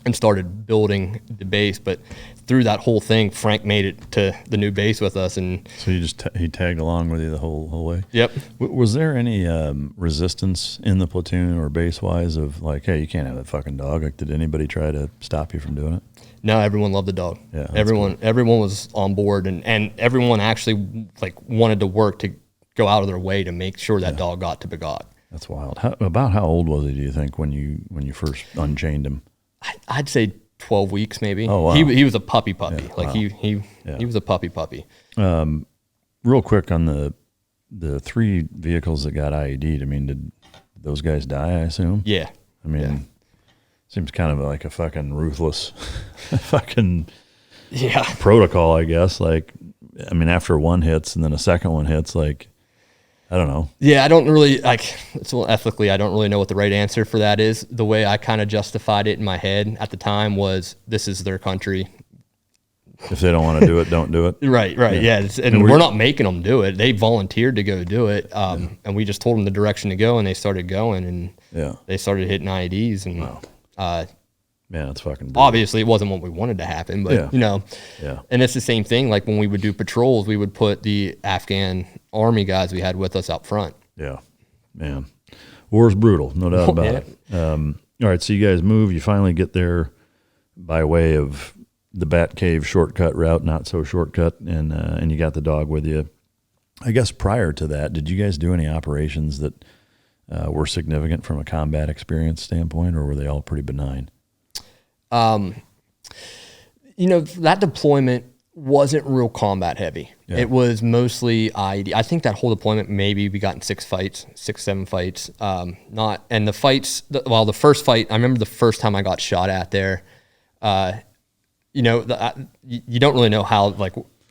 and started building the base. But through that whole thing, Frank made it to the new base with us, and so he tagged along with you the whole way. Yep. Was there any resistance in the platoon or base wise of hey, you can't have that fucking dog? Did anybody try to stop you from doing it? No, everyone loved the dog. Yeah, everyone was on board, and everyone actually wanted to work to go out of their way to make sure that dog got to Bagok. That's wild. About how old was he, do you think, when you first unchained him? I'd say 12 weeks maybe. Oh, wow. He was a puppy. Yeah, wow. He was a puppy. Real quick on the 3 vehicles that got IED'd, did those guys die, I assume? Yeah. Seems kind of like a fucking ruthless fucking yeah protocol, I guess. After one hits and then a second one hits, I don't know. Yeah, I don't really so ethically, I don't really know what the right answer for that is. The way I kind of justified it in my head at the time was, this is their country. If they don't want to do it, don't do it. Right. Yeah. And we're not making them do it. They volunteered to go do it. And we just told them the direction to go, and they started going, and they started hitting IEDs. And man, it's fucking brutal. Obviously it wasn't what we wanted to happen, but and it's the same thing. When we would do patrols, we would put the Afghan army guys we had with us up front. Yeah, man, war's brutal, no doubt about it. All right, so you guys move, you finally get there by way of the Bat Cave shortcut route, not so shortcut, and you got the dog with you. I guess prior to that, did you guys do any operations that were significant from a combat experience standpoint, or were they all pretty benign? That deployment wasn't real combat heavy. Yeah. It was mostly IED. I think that whole deployment, maybe we got in 6, 7 fights. And the fights, the first fight, I remember the first time I got shot at there, you don't really know how,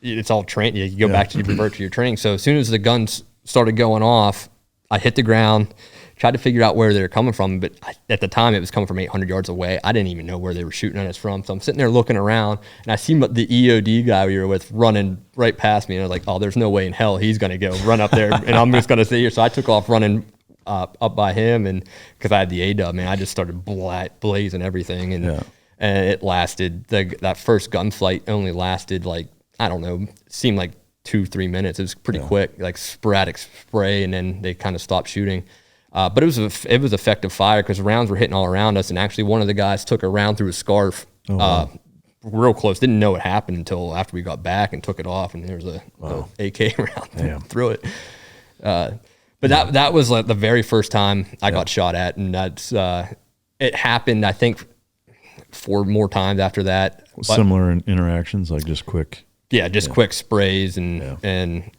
it's all trained. You go back to, you revert to your training. So as soon as the guns started going off, I hit the ground, tried to figure out where they were coming from, but at the time it was coming from 800 yards away. I didn't even know where they were shooting at us from. So I'm sitting there looking around, and I see the EOD guy we were with running right past me, and I was like, oh, there's no way in hell he's going to go run up there, and I'm just going to sit here. So I took off running up by him, and because I had the ADUB, man, I just started blazing everything, and it lasted, that first gunfight only lasted I don't know, seemed like 2-3 minutes. It was pretty quick, sporadic spray, and then they kind of stopped shooting. But it was effective fire because rounds were hitting all around us, and actually one of the guys took a round through his scarf, real close. Didn't know it happened until after we got back and took it off, and there was a AK round through it. But that was the very first time I got shot at, and that's it happened, I think, 4 more times after that. Similar interactions, just quick. Yeah, just quick sprays and then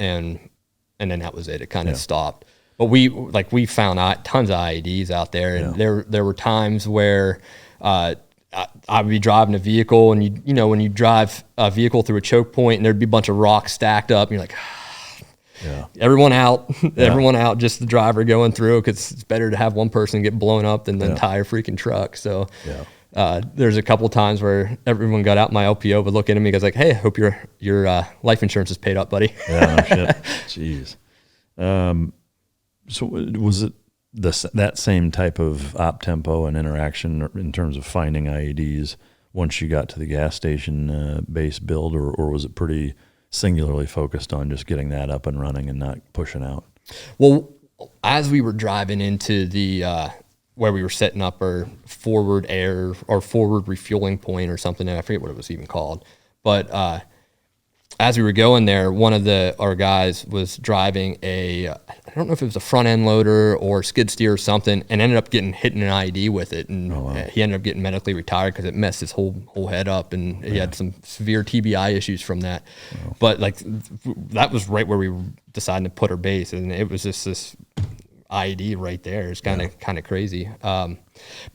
that was it. It kind of stopped. But we found tons of IEDs out there, and there were times where I would be driving a vehicle, and when you drive a vehicle through a choke point, and there'd be a bunch of rocks stacked up, and you're like, everyone out, everyone out, just the driver going through, because it's better to have one person get blown up than the entire freaking truck. So there's a couple of times where everyone got out. My LPO would look at me and goes like, hey, I hope your life insurance is paid up, buddy. Yeah, no shit. Jeez. So was it that same type of op tempo and interaction in terms of finding IEDs once you got to the gas station base build, or was it pretty singularly focused on just getting that up and running and not pushing out? Well, as we were driving into the where we were setting up our forward air or forward refueling point or something, and I forget what it was even called, but as we were going there, one of our guys was driving I don't know if it was a front end loader or skid steer or something, and ended up getting hit in an IED with it, and he ended up getting medically retired because it messed his whole head up, and he had some severe TBI issues from that. But like that was right where we decided to put our base, and it was just this IED right there. It's kind of crazy.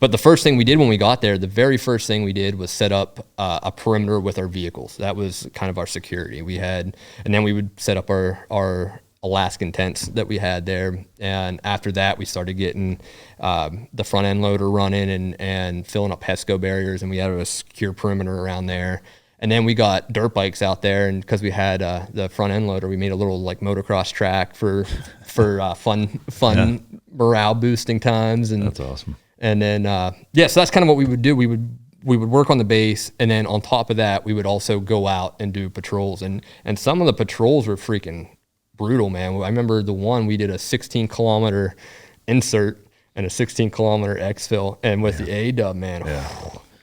But the first thing we did when we got there, the very first thing we did was set up a perimeter with our vehicles. That was kind of our security. And then we would set up our Alaskan tents that we had there. And after that, we started getting the front end loader running and filling up HESCO barriers, and we had a secure perimeter around there. And then we got dirt bikes out there, and because we had the front end loader, we made a little like motocross track for fun morale boosting times. And that's awesome. And then so that's kind of what we would do. We would work on the base, and then on top of that, we would also go out and do patrols. And some of the patrols were freaking brutal, man. I remember the one we did a 16-kilometer insert and a 16-kilometer exfil, and with the A-dub, man.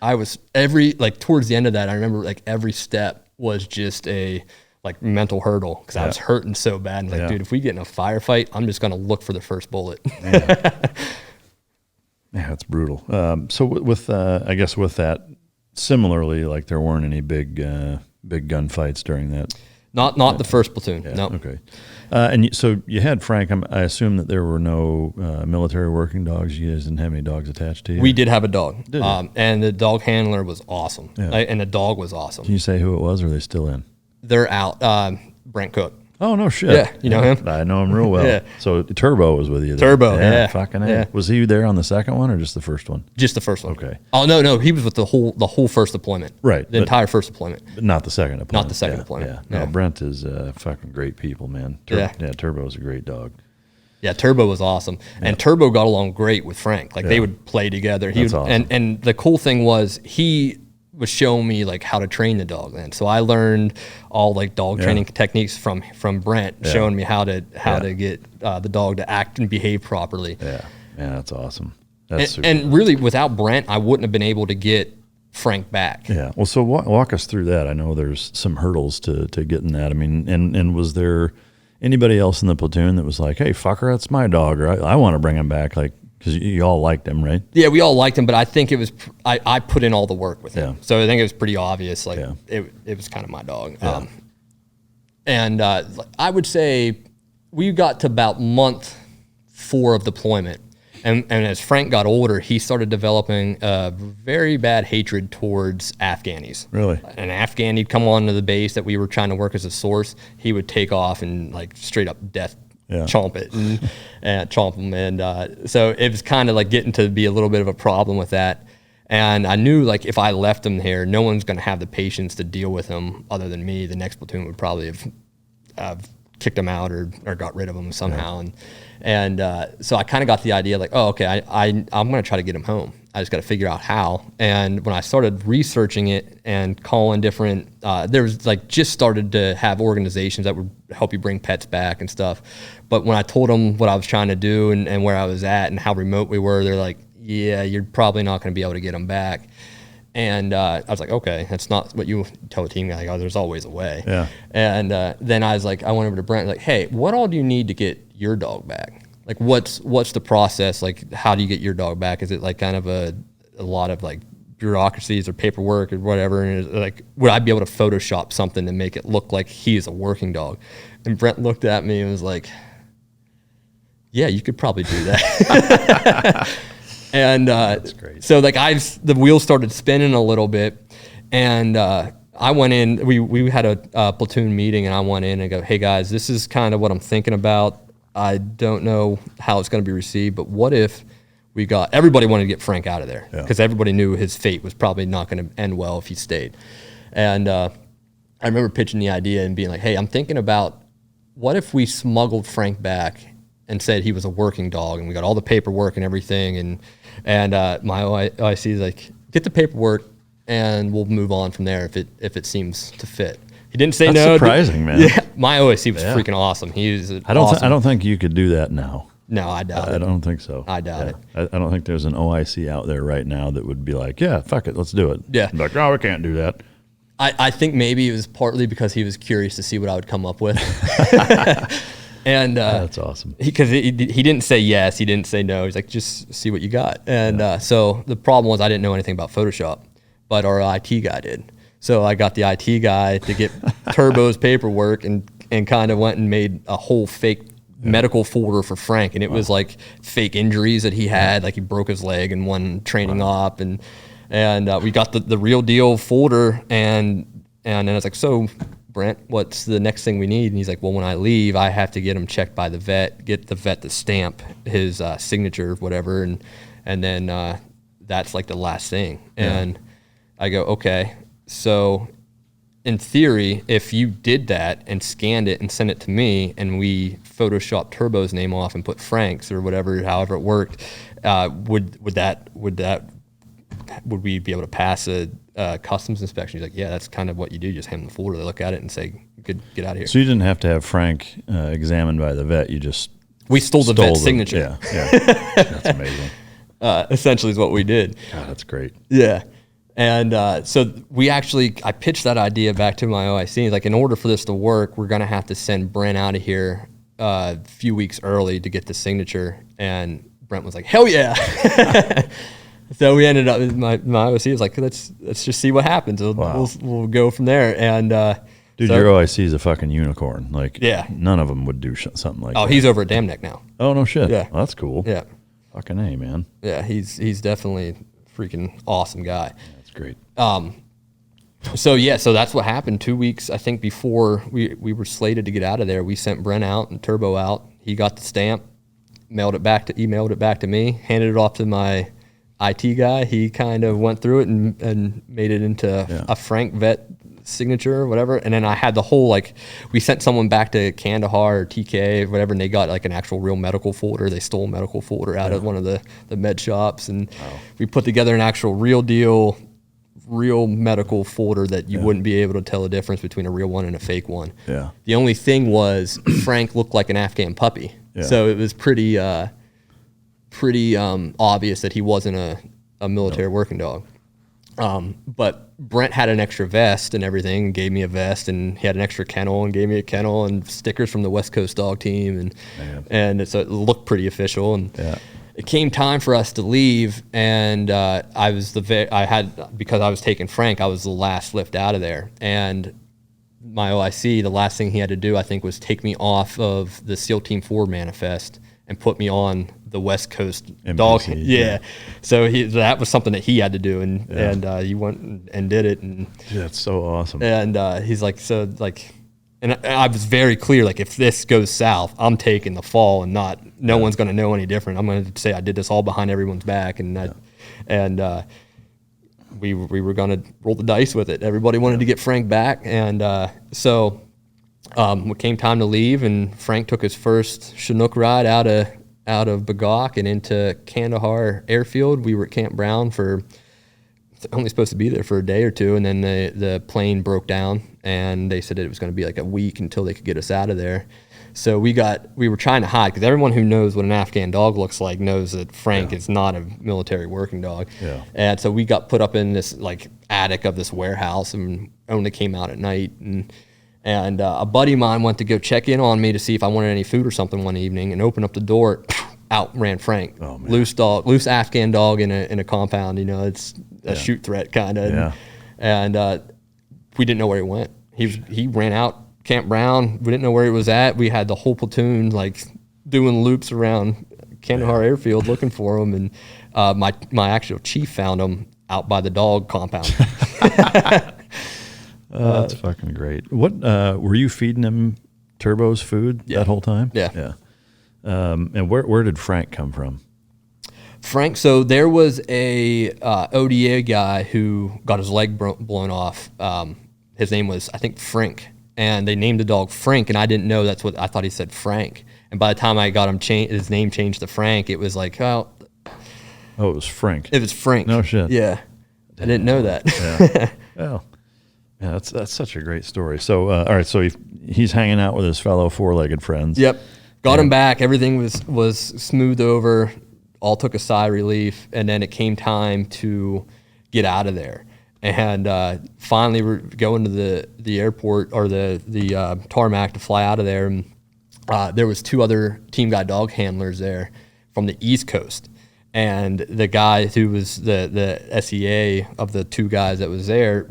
I was towards the end of that, I remember like every step was just a like mental hurdle, because I was hurting so bad. And like, dude, if we get in a firefight, I'm just going to look for the first bullet. Yeah, it's brutal. So with I guess with that, similarly, like there weren't any big gunfights during that. Not the first platoon. Yeah, no. Okay. So you had Frank. I assume that there were no military working dogs. You guys didn't have any dogs attached to you? We did have a dog. Did you? And the dog handler was awesome. Yeah. And the dog was awesome. Can you say who it was, or are they still in? They're out. Brent Cook. Oh, no shit. Yeah, you know him? I know him real well. Yeah. So Turbo was with you there. Turbo, yeah. Fucking A. Yeah. Was he there on the second one or just the first one? Just the first one. Okay. Oh, no, he was with the whole first deployment. Right. The entire first deployment. But not the second deployment. Not the second deployment. Yeah. Yeah. No, Brent is fucking great people, man. Turbo's a great dog. Yeah, Turbo was awesome. And Turbo got along great with Frank. Like they would play together. That's awesome. And the cool thing was he was showing me like how to train the dog then. So I learned all like dog training techniques from Brent, showing me how to get the dog to act and behave properly. Yeah, that's awesome. That's and really, without Brent, I wouldn't have been able to get Frank back. Yeah. Well, so walk us through that. I know there's some hurdles to getting that. I mean, and was there anybody else in the platoon that was like, hey, fucker, that's my dog, or I want to bring him back? Like, because you all liked him, right? Yeah, we all liked him, but I think it was I put in all the work with him, Yeah. so I think it was pretty obvious. Like it was kind of my dog. Yeah. And I would say we got to about month 4 of deployment, and as Frank got older, he started developing a very bad hatred towards Afghanis. Really? An Afghan, he'd come onto the base that we were trying to work as a source, he would take off and like straight up death. Chomp it and chomp them. And so it was kind of like getting to be a little bit of a problem with that. And I knew like if I left him here, no one's going to have the patience to deal with him other than me. The next platoon would probably have kicked him out or got rid of him somehow. And so I kind of got the idea like, oh, okay, I'm going to try to get him home. I just got to figure out how. And when I started researching it and calling different, there was like just started to have organizations that would help you bring pets back and stuff. But when I told them what I was trying to do and where I was at and how remote we were, they're like, yeah, you're probably not going to be able to get them back. And I was like, okay, that's not what you tell a team guy. Like, oh, there's always a way. Yeah. And then I was like, I went over to Brent, like, hey, what all do you need to get your dog back? Like, what's the process? Like, how do you get your dog back? Is it like kind of a lot of like bureaucracies or paperwork or whatever? And like, would I be able to Photoshop something to make it look like he is a working dog? And Brent looked at me and was like, yeah, you could probably do that. And that's great. So like the wheels started spinning a little bit, and I went in, we had a platoon meeting, and I went in and go, hey guys, this is kind of what I'm thinking about. I don't know how it's going to be received, but what if everybody wanted to get Frank out of there because everybody knew his fate was probably not going to end well if he stayed. And I remember pitching the idea and being like, hey, I'm thinking about what if we smuggled Frank back and said he was a working dog, and we got all the paperwork and everything, and my OIC is like, get the paperwork and we'll move on from there if it seems to fit. He didn't say no. That's surprising, man. Yeah, my OIC was freaking awesome. He was awesome. I don't think you could do that now. No, I doubt it. I don't think so. I doubt it. I don't think there's an OIC out there right now that would be like, yeah, fuck it, let's do it. Yeah. Like, no, we can't do that. I think maybe it was partly because he was curious to see what I would come up with. And that's awesome. Because he didn't say yes, he didn't say no. He's like, just see what you got. And so the problem was I didn't know anything about Photoshop, but our IT guy did. So I got the IT guy to get Turbo's paperwork and kind of went and made a whole fake medical folder for Frank. And it was like fake injuries that he had, like he broke his leg in one training op. And we got the real deal folder. And then I was like, so Brent, what's the next thing we need? And he's like, well, when I leave, I have to get him checked by the vet, get the vet to stamp his signature, whatever. And then that's like the last thing. And I go, okay. So in theory, if you did that and scanned it and sent it to me and we Photoshopped Turbo's name off and put Frank's or whatever, however it worked, would we be able to pass a customs inspection? He's like, yeah, that's kind of what you do. Just hand them the folder, they look at it and say, good, get out of here. So you didn't have to have Frank examined by the vet. We stole the vet's signature. Yeah. That's amazing. Essentially is what we did. God, that's great. Yeah. And so I pitched that idea back to my OIC. Like, in order for this to work, we're going to have to send Brent out of here a few weeks early to get the signature. And Brent was like, hell yeah. So we ended up, my OIC was like, let's just see what happens. We'll go from there. And dude, your OIC is a fucking unicorn. Like, none of them would do something like that. Oh, he's over at Dam Neck now. Oh, no shit. Yeah. Well, that's cool. Yeah. Fucking A, man. Yeah, he's definitely a freaking awesome guy. That's great. So that's what happened 2 weeks, I think, before we were slated to get out of there. We sent Brent out and Turbo out. He got the stamp, emailed it back to me, handed it off to my IT guy. He kind of went through it and made it into a Frank vet signature or whatever. And then I had the whole, like, we sent someone back to Kandahar or TK or whatever, and they got like an actual real medical folder. They stole a medical folder out of one of the med shops, and we put together an actual real medical folder that you wouldn't be able to tell the difference between a real one and a fake one. Yeah. The only thing was Frank looked like an Afghan puppy. Yeah. So it was pretty obvious that he wasn't a military working dog. But Brent had an extra vest and everything, gave me a vest, and he had an extra kennel and gave me a kennel and stickers from the West Coast dog team. And so it looked pretty official. And it came time for us to leave, and because I was taking Frank, I was the last lift out of there. And my OIC, the last thing he had to do, I think, was take me off of the SEAL Team 4 manifest and put me on the West Coast MPC, dog. Yeah. So that was something that he had to do, and he went and did it. And that's so awesome. And he's like, and I was very clear, like, if this goes south, I'm taking the fall, and no one's going to know any different. I'm going to say I did this all behind everyone's back, and we were going to roll the dice with it. Everybody wanted to get Frank back, and so it came time to leave, and Frank took his first Chinook ride out of Bagok and into Kandahar Airfield. We were at Camp Brown for only supposed to be there for a day or two, and then the plane broke down, and they said it was going to be like a week until they could get us out of there. So we were trying to hide, because everyone who knows what an Afghan dog looks like knows that Frank is not a military working dog. Yeah. And so we got put up in this like attic of this warehouse and only came out at night. And a buddy of mine went to go check in on me to see if I wanted any food or something one evening, and opened up the door, out ran Frank. Oh, man. Loose Afghan dog in a compound. It's a shoot threat kind of. Yeah. And we didn't know where he went. He ran out Camp Brown. We didn't know where he was at. We had the whole platoon like doing loops around Kandahar Airfield looking for him, and my actual chief found him out by the dog compound. That's fucking great. What were you feeding him? Turbo's food that whole time? Yeah. And where did Frank come from? Frank, so there was a ODA guy who got his leg blown off. His name was, I think, Frank, and they named the dog Frank, and I didn't know that's what I thought he said, Frank. And by the time I got him his name changed to Frank, it was like, oh, it was Frank. It was Frank. No shit. Yeah, I didn't know that. Yeah. Well, yeah, that's such a great story. So, all right, so he's hanging out with his fellow four-legged friends. Yep, got him back. Everything was smoothed over. All took a sigh of relief, and then it came time to get out of there. And finally, we're going to the airport or the tarmac to fly out of there. And there was 2 other team guide dog handlers there from the East Coast. And the guy who was the SEA of the 2 guys that was there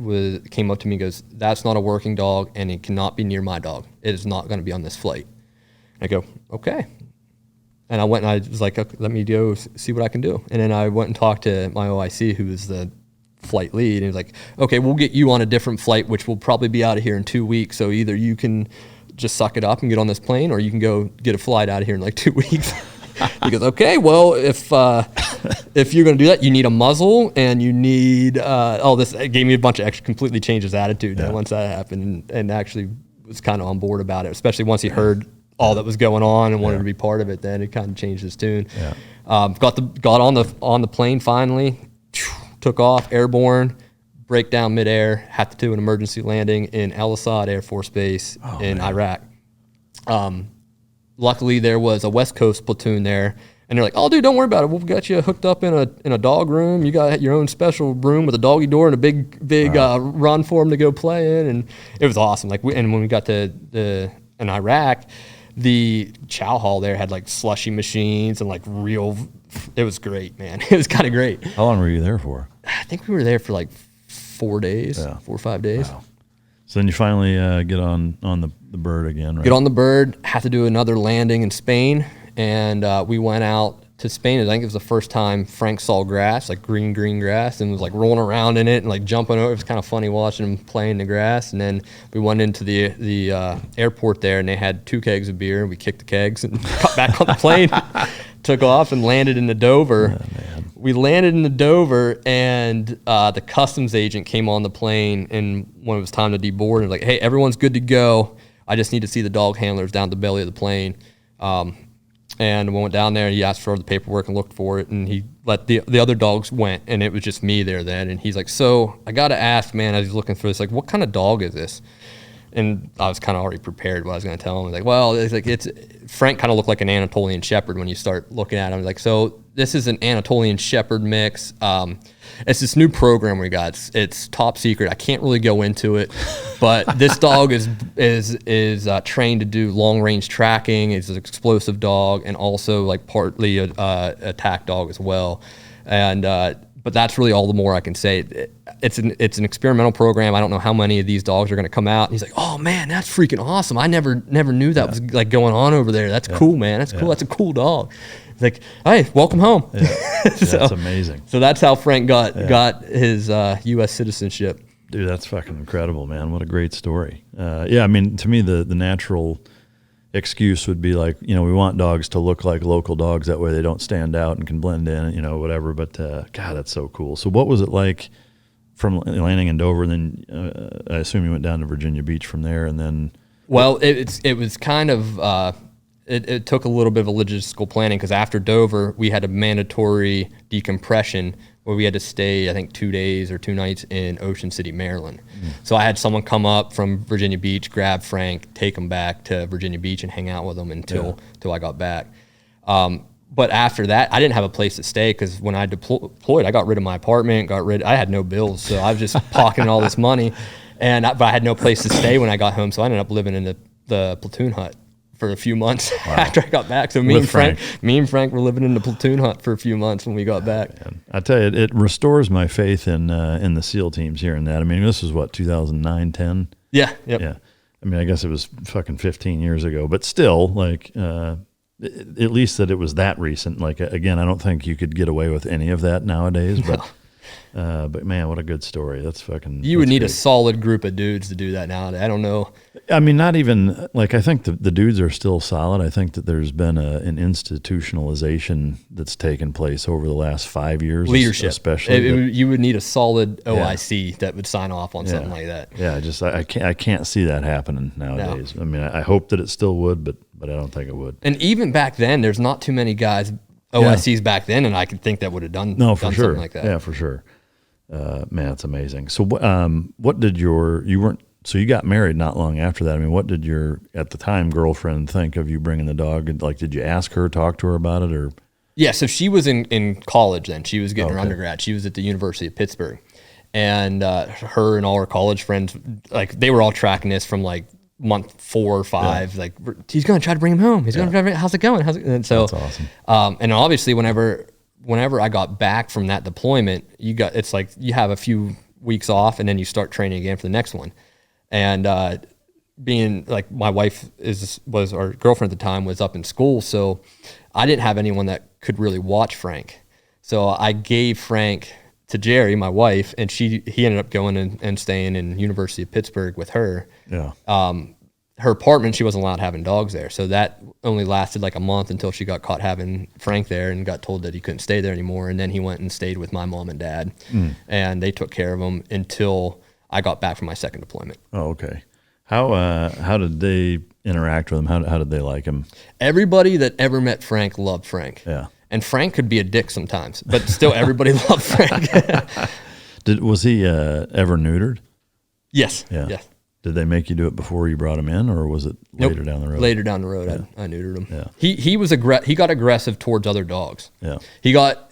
came up to me and goes, "That's not a working dog, and it cannot be near my dog. It is not going to be on this flight." I go, "Okay." And I went and I was like, "Okay, let me go see what I can do." And then I went and talked to my OIC, who was the flight lead, and he was like, "Okay, we'll get you on a different flight, which will probably be out of here in 2 weeks. So either you can just suck it up and get on this plane, or you can go get a flight out of here in like 2 weeks." He goes, "Okay, well, if you're going to do that, you need a muzzle and you need this." It gave me a bunch of extra, completely changed his attitude once that happened, and actually was kind of on board about it, especially once he heard all that was going on and wanted to be part of it. Then it kind of changed his tune. Got on the plane finally, took off, airborne, breakdown midair, had to do an emergency landing in Al-Assad Air Force Base in Iraq. Luckily, there was a West Coast platoon there, and they're like, "Oh, dude, don't worry about it. We've got you hooked up in a dog room. You got your own special room with a doggy door and a big run for him to go play in." And it was awesome. And when we got to in Iraq, the chow hall there had like slushy machines and like real. It was great, man. It was kind of great. How long were you there for? I think we were there for like 4 days, 4 or 5 days. Wow. So then you finally get on the bird again, right? Get on the bird, have to do another landing in Spain, and we went out to Spain. I think it was the first time Frank saw grass, like green grass, and was like rolling around in it and like jumping over. It was kind of funny watching him play in the grass. And then we went into the airport there, and they had 2 kegs of beer, and we kicked the kegs and got back on the plane, took off, and landed in the Dover. Oh, man. We landed in the Dover, and the customs agent came on the plane, and when it was time to deboard, and was like, "Hey, everyone's good to go. I just need to see the dog handlers down the belly of the plane." And we went down there, and he asked for the paperwork and looked for it, and he let the other dogs went, and it was just me there then. And he's like, "So I got to ask, man," as he's looking through this, like, "what kind of dog is this?" And I was kind of already prepared what I was going to tell him. Like, well, it's Frank kind of looked like an Anatolian Shepherd when you start looking at him. Like, so this is an Anatolian Shepherd mix. It's this new program we got. It's top secret. I can't really go into it, but this dog is trained to do long range tracking. It's an explosive dog, and also like partly a attack dog as well. And but that's really all the more I can say. It's an experimental program. I don't know how many of these dogs are going to come out. And he's like, "Oh man, that's freaking awesome! I never knew that was like going on over there. That's cool, man. That's cool. That's a cool dog." He's like, "Hey, welcome home." So, that's amazing. So that's how Frank got his U.S. citizenship. Dude, that's fucking incredible, man. What a great story. I mean, to me, the natural excuse would be like, we want dogs to look like local dogs. That way they don't stand out and can blend in, whatever. But God, that's so cool. So what was it like from landing in Dover? And then I assume you went down to Virginia Beach from there, and then. Well, it was kind of. It took a little bit of a logistical planning, because after Dover, we had a mandatory decompression where we had to stay, I think, 2 days or 2 nights in Ocean City, Maryland. So I had someone come up from Virginia Beach, grab Frank, take him back to Virginia Beach and hang out with him until I got back. But after that, I didn't have a place to stay, because when I deployed, I got rid of my apartment, I had no bills, so I was just pocketing all this money, but I had no place to stay when I got home, so I ended up living in the platoon hut for a few months after I got back. So me and Frank were living in the platoon hut for a few months when we got back. Man. I tell you, it restores my faith in the SEAL teams here and that. I mean, this was what, 2009, 10? Yeah. Yep. Yeah. I mean, I guess it was fucking 15 years ago, but still, like, at least that it was that recent. Like, again, I don't think you could get away with any of that nowadays, but But man, what a good story. That's fucking. You would need great. a solid group of dudes to do that nowadays. I don't know. I mean, not even like, I think the dudes are still solid. I think that there's been an institutionalization that's taken place over the last 5 years. Leadership, especially. you would need a solid OIC that would sign off on something like that. Yeah, I can't see that happening nowadays. No. I mean, I hope that it still would, but I don't think it would. And even back then, there's not too many guys OICs back then, and I could think that would have done something like that. Yeah, for sure. Man, it's amazing. So, what did so you got married not long after that. I mean, what did your, at the time, girlfriend think of you bringing the dog? And like, did you ask her, talk to her about it, or? Yeah, so she was in college then. She was getting her undergrad. She was at the University of Pittsburgh. And her and all her college friends, like, they were all tracking this from like month 4 or 5. Like, he's going to try to bring him home. He's going to try to, how's it going? And so, that's awesome. And obviously whenever I got back from that deployment, it's like you have a few weeks off and then you start training again for the next one. And being like, my wife was our girlfriend at the time, was up in school, so I didn't have anyone that could really watch Frank. So I gave Frank to Jerry, my wife, and he ended up going and staying in University of Pittsburgh with her. Yeah. Her apartment, she wasn't allowed having dogs there, so that only lasted like a month until she got caught having Frank there and got told that he couldn't stay there anymore. And then he went and stayed with my mom and dad, and they took care of him until I got back from my second deployment. Oh, okay. How did they interact with him? How did they like him? Everybody that ever met Frank loved Frank. Yeah. And Frank could be a dick sometimes, but still everybody loved Frank. Was he ever neutered? Yes. Yeah. Yes. Did they make you do it before you brought him in, or was it later down the road? Later down the road, I neutered him. Yeah. He got aggressive towards other dogs. Yeah. He got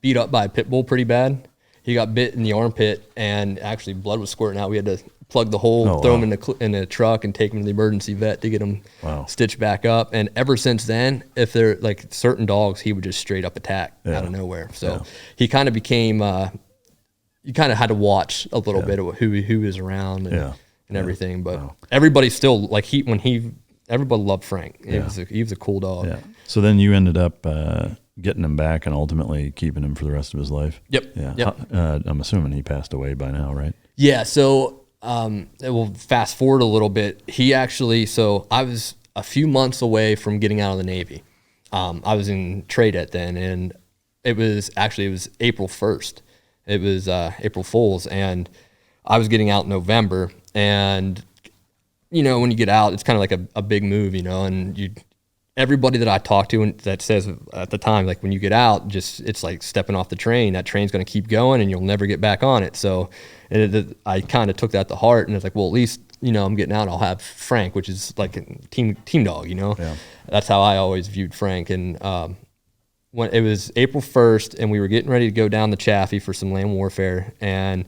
beat up by a pit bull pretty bad. He got bit in the armpit, and actually blood was squirting out. We had to plug the hole, throw him in a truck, and take him to the emergency vet to get him stitched back up. And ever since then, if they're like certain dogs, he would just straight up attack out of nowhere. So he kind of became. You kind of had to watch a little bit of who he was around and everything. But everybody still like everybody loved Frank. He was a cool dog. Yeah. So then you ended up getting him back and ultimately keeping him for the rest of his life. Yep. Yeah. Yep. I'm assuming he passed away by now, right? Yeah. So we'll fast forward a little bit. So I was a few months away from getting out of the Navy. I was in Trident then, and it was April 1st. It was April Fool's, and I was getting out in November. And when you get out, it's kind of like a big move, and everybody that I talked to and that says at the time, like, when you get out, it's like stepping off the train. That train's going to keep going and you'll never get back on it. So I kind of took that to heart, and it's like, well, at least, I'm getting out, I'll have Frank, which is like a Teamdog, Yeah. That's how I always viewed Frank. And when it was April 1st and we were getting ready to go down the Chaffee for some land warfare, and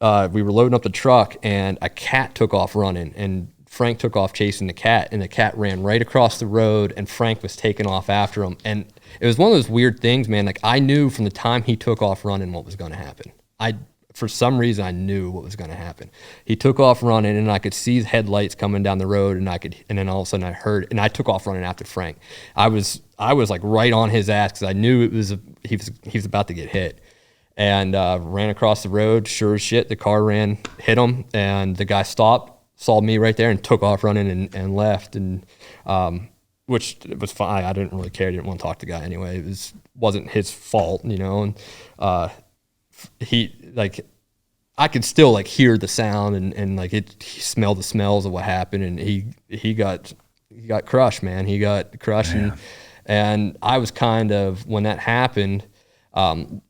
we were loading up the truck, and a cat took off running, and Frank took off chasing the cat, and the cat ran right across the road, and Frank was taking off after him. And it was one of those weird things, man. Like, I knew from the time he took off running what was going to happen. For some reason, I knew what was going to happen. He took off running, and I could see his headlights coming down the road, and then all of a sudden I heard, and I took off running after Frank. I was like right on his ass because I knew he was about to get hit. And ran across the road. Sure as shit, the car hit him, and the guy stopped, saw me right there, and took off running and left. And which was fine. I didn't really care. I didn't want to talk to the guy anyway. It wasn't his fault, And he, like, I could still like hear the sound and like he smelled the smells of what happened, and he got crushed, man. He got crushed, and I was kind of, when that happened, I'm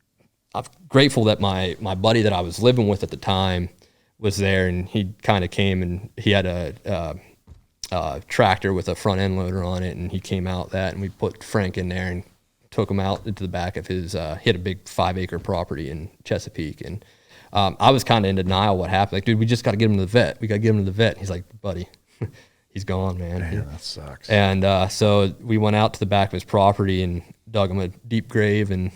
grateful that my buddy that I was living with at the time was there, and he kind of came, and he had a tractor with a front end loader on it, and he came out that, and we put Frank in there and took him out into the back of his, he had a big 5-acre property in Chesapeake, and I was kind of in denial what happened. Like, dude, we just got to get him to the vet. We got to get him to the vet. He's like, buddy, he's gone, man. Man, that sucks. And so we went out to the back of his property and dug him a deep grave and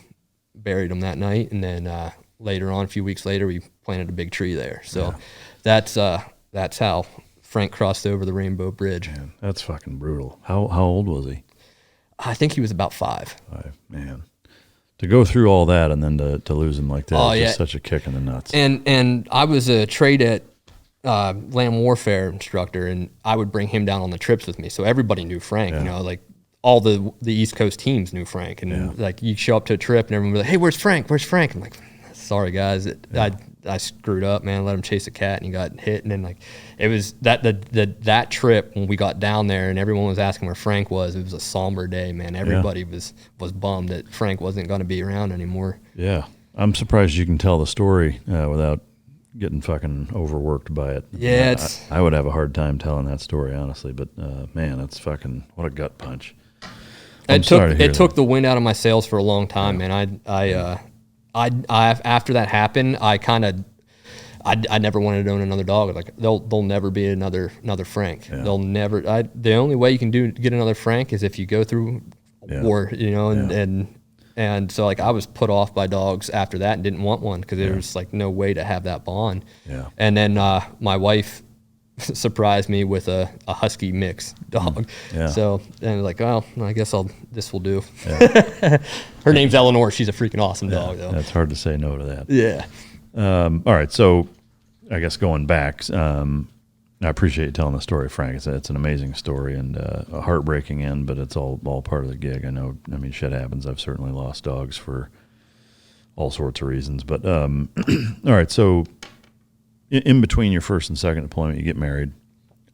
buried him that night. And then later on, a few weeks later, we planted a big tree there. So that's how Frank crossed over the Rainbow Bridge. Man, that's fucking brutal. How old was he? I think he was about 5. 5, man. To go through all that and then to lose him like that, Oh, is yeah. just such a kick in the nuts. And I was a trade land warfare instructor, and I would bring him down on the trips with me. So everybody knew Frank, you know, like all the East Coast teams knew Frank. And like you show up to a trip and everyone was like, hey, where's Frank? Where's Frank? I'm like, sorry guys, I screwed up, man. Let him chase a cat and he got hit. And then like, it was that trip when we got down there and everyone was asking where Frank was. It was a somber day, man. Everybody was bummed that Frank wasn't going to be around anymore. Yeah. I'm surprised you can tell the story without getting fucking overworked by it. Yeah, I would have a hard time telling that story, honestly. But man, that's fucking what a gut punch. It took the wind out of my sails for a long time, man. I after that happened, I never wanted to own another dog. Like there'll never be another Frank. Yeah. They'll never. The only way you can get another Frank is if you go through war, you know, and so like I was put off by dogs after that and didn't want one because there was like no way to have that bond. Yeah. And then my wife surprised me with a husky mix dog. Yeah. So and like, well, I guess this will do. Yeah. Her name's Eleanor. She's a freaking awesome dog though. That's hard to say no to that. Yeah. All right. So I guess going back, I appreciate you telling the story, Frank. It's an amazing story and a heartbreaking end, but it's all part of the gig. I know. I mean, shit happens. I've certainly lost dogs for all sorts of reasons. But all right. So in between your first and second deployment, you get married.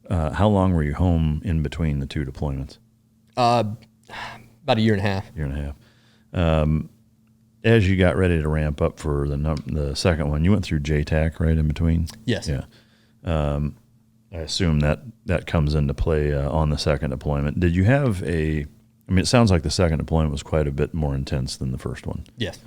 How long were you home in between the two deployments? About a year and a half. Year and a half. As you got ready to ramp up for the second one, you went through JTAC right in between? Yes. Yeah. I assume that comes into play on the second deployment. Did you have I mean, it sounds like the second deployment was quite a bit more intense than the first one. Yes.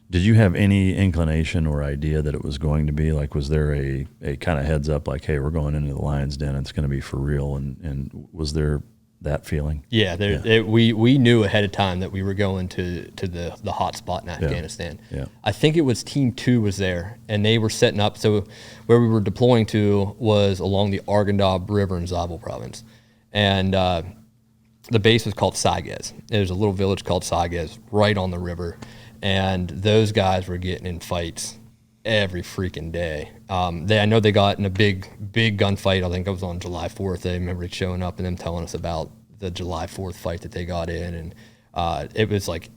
Did you have any inclination or idea that it was going to be? Like, was there a kind of heads up like, hey, we're going into the lion's den, it's going to be for real? And was there that feeling? Yeah, we knew ahead of time that we were going to the hot spot in Afghanistan. Yeah. I think it was Team 2 was there, and they were setting up. So where we were deploying to was along the Arghandab River in Zabul province. And the base was called Saigez. There's a little village called Saigez right on the river. And those guys were getting in fights every freaking day. I know they got in a big gunfight. I think it was on July 4th. I remember it showing up and them telling us about the July 4th fight that they got in. And it was like,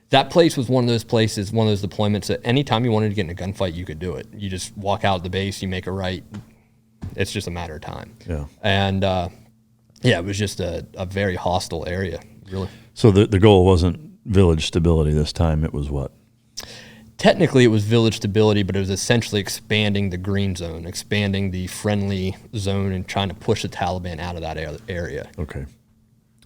that place was one of those places, one of those deployments that anytime you wanted to get in a gunfight, you could do it. You just walk out of the base, you make a right. It's just a matter of time. Yeah. And it was just a very hostile area, really. So the goal wasn't village stability this time. It was what? Technically, it was village stability, but it was essentially expanding the green zone, expanding the friendly zone, and trying to push the Taliban out of that area. Okay.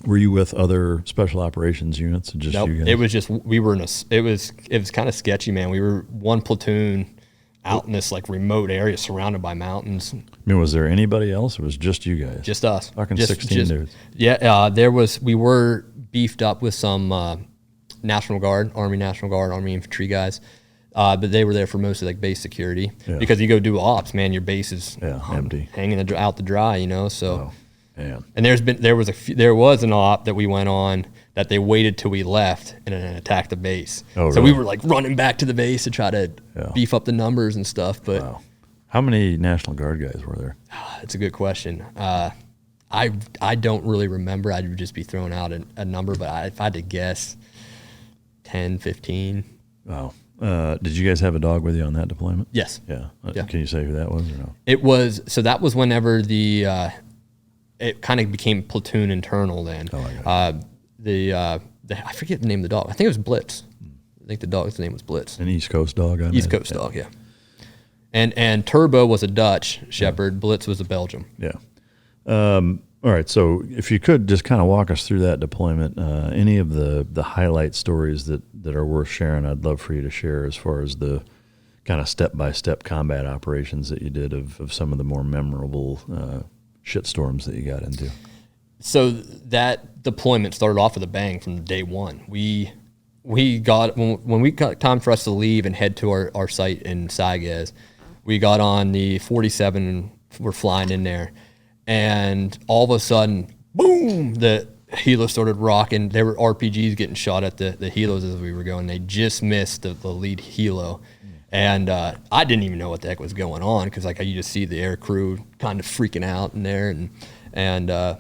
Were you with other special operations units? Just nope. You guys? It was just we were in it was kind of sketchy, man. We were one platoon out in this like remote area surrounded by mountains. I mean, was there anybody else? Or was it just you guys? Just us. Fucking 16 dudes. Yeah, we were beefed up with some National Guard, Army infantry guys. But they were there for mostly like base security because you go do ops, man, your base is empty, hanging out to dry, you know. So, and there was an op that we went on that they waited till we left and then attacked the base. Oh, so really? we were like running back to the base to try to beef up the numbers and stuff. But how many National Guard guys were there? That's a good question. I don't really remember. I'd just be throwing out a number, but if I had to guess, 10, 15. Wow. Did you guys have a dog with you on that deployment? Yes. Yeah. Can you say who that was or no? That was whenever it kind of became platoon internal then. Oh, I got it. I forget the name of the dog. I think it was Blitz. I think the dog's name was Blitz. An East Coast dog? East Coast dog, yeah. And Turbo was a Dutch Shepherd. Blitz was a Belgium. Yeah. All right, so if you could just kind of walk us through that deployment, any of the highlight stories that are worth sharing, I'd love for you to share as far as the kind of step-by-step combat operations that you did of some of the more memorable shitstorms that you got into. So that deployment started off with a bang from day one. We got, when we got time for us to leave and head to our site in Saigez, we got on the 47 and we're flying in there. And all of a sudden, boom, helo started rocking. There were RPGs getting shot at the helos as we were going. They just missed the lead helo. And I didn't even know what the heck was going on because like you just see the air crew kind of freaking out in there, and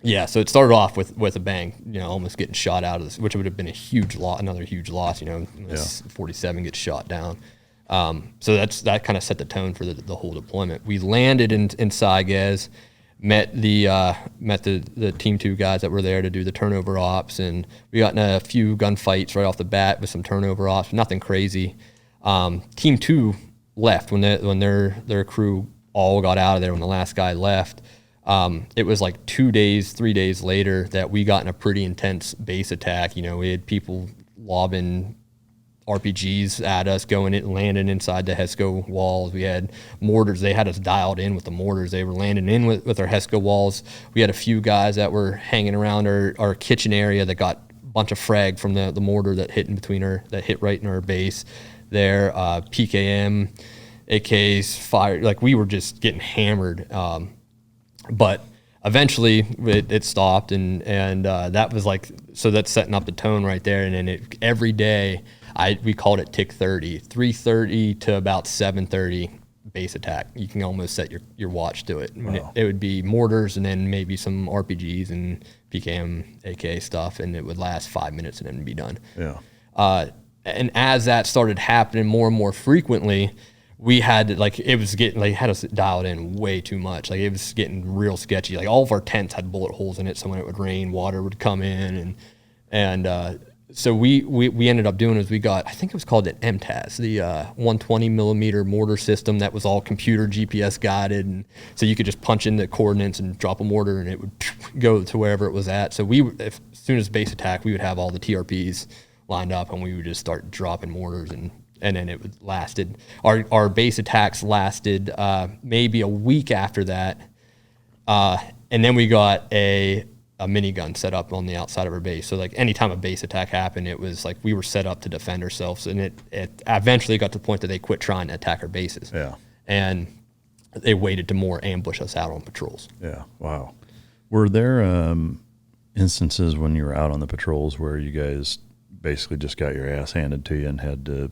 yeah, so it started off with a bang, you know, almost getting shot out of this, which would have been a huge loss, another huge loss, you know, 47 gets shot down. So that kind of set the tone for the whole deployment. We landed in Sagaz, met the Team 2 guys that were there to do the turnover ops, and we got in a few gunfights right off the bat with some turnover ops, nothing crazy. Team 2 left when their crew all got out of there when the last guy left. It was like 3 days later that we got in a pretty intense base attack. You know, we had people lobbing RPGs at us, landing inside the HESCO walls. We had mortars. They had us dialed in with the mortars. They were landing in with our HESCO walls. We had a few guys that were hanging around our kitchen area that got a bunch of frag from the mortar that hit right in our base. There, PKM, AKs, fire, like we were just getting hammered. But eventually it stopped, and that was like, so that's setting up the tone right there. And then every day we called it tick 30, 3:30 to about 7:30 base attack. You can almost set your watch to it. Wow. It would be mortars and then maybe some RPGs and PKM, AK stuff, and it would last 5 minutes and then be done. Yeah. And as that started happening more and more frequently, we had to, like, it was getting, like, had us dialed in way too much. Like, it was getting real sketchy. Like, all of our tents had bullet holes in it, so when it would rain, water would come in, and so we ended up doing is we got, I think it was called an MTAS, the 120 millimeter mortar system that was all computer GPS guided, and so you could just punch in the coordinates and drop a mortar, and it would go to wherever it was at. So as soon as base attack, we would have all the TRPs lined up, and we would just start dropping mortars, and then it would lasted. Our base attacks lasted maybe a week after that, and then we got a minigun set up on the outside of our base. So like anytime a base attack happened, it was like we were set up to defend ourselves, and it eventually got to the point that they quit trying to attack our bases. Yeah, and they waited to more ambush us out on patrols. Yeah, wow. Were there instances when you were out on the patrols where you guys basically just got your ass handed to you and had to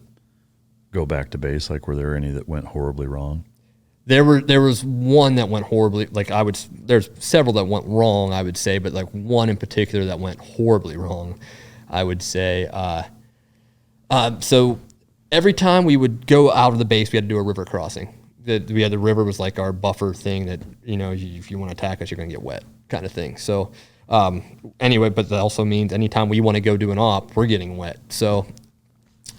go back to base? Like, were there any that went horribly wrong? There was one that went horribly, there's several that went wrong, I would say, but like one in particular that went horribly wrong, I would say. So every time we would go out of the base, we had to do a river crossing. The river was like our buffer thing that, you know, if you want to attack us, you're going to get wet kind of thing. So anyway, but that also means anytime we want to go do an op, we're getting wet. So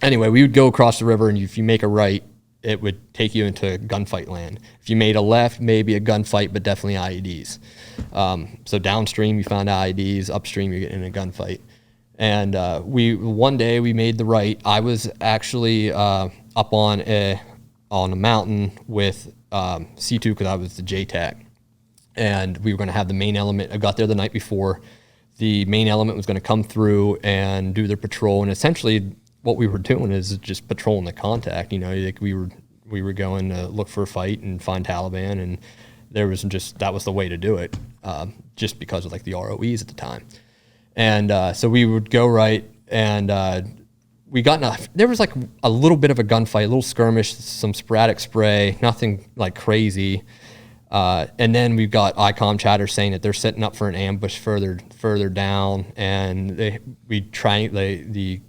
anyway, we would go across the river, and if you make a right, it would take you into gunfight land. If you made a left, maybe a gunfight, but definitely IEDs. So downstream, you found IEDs. Upstream, you're getting in a gunfight. And one day we made the right. I was actually up on a mountain with C2 because I was the JTAC. And we were going to have the main element. I got there the night before. The main element was going to come through and do their patrol. And essentially what we were doing is just patrolling the contact. You know, like we were going to look for a fight and find Taliban, and that was the way to do it, just because of like the ROEs at the time. And so we would go right, and there was like a little bit of a gunfight, a little skirmish, some sporadic spray, nothing like crazy. And then we've got ICOM chatter saying that they're setting up for an ambush further down, and trying to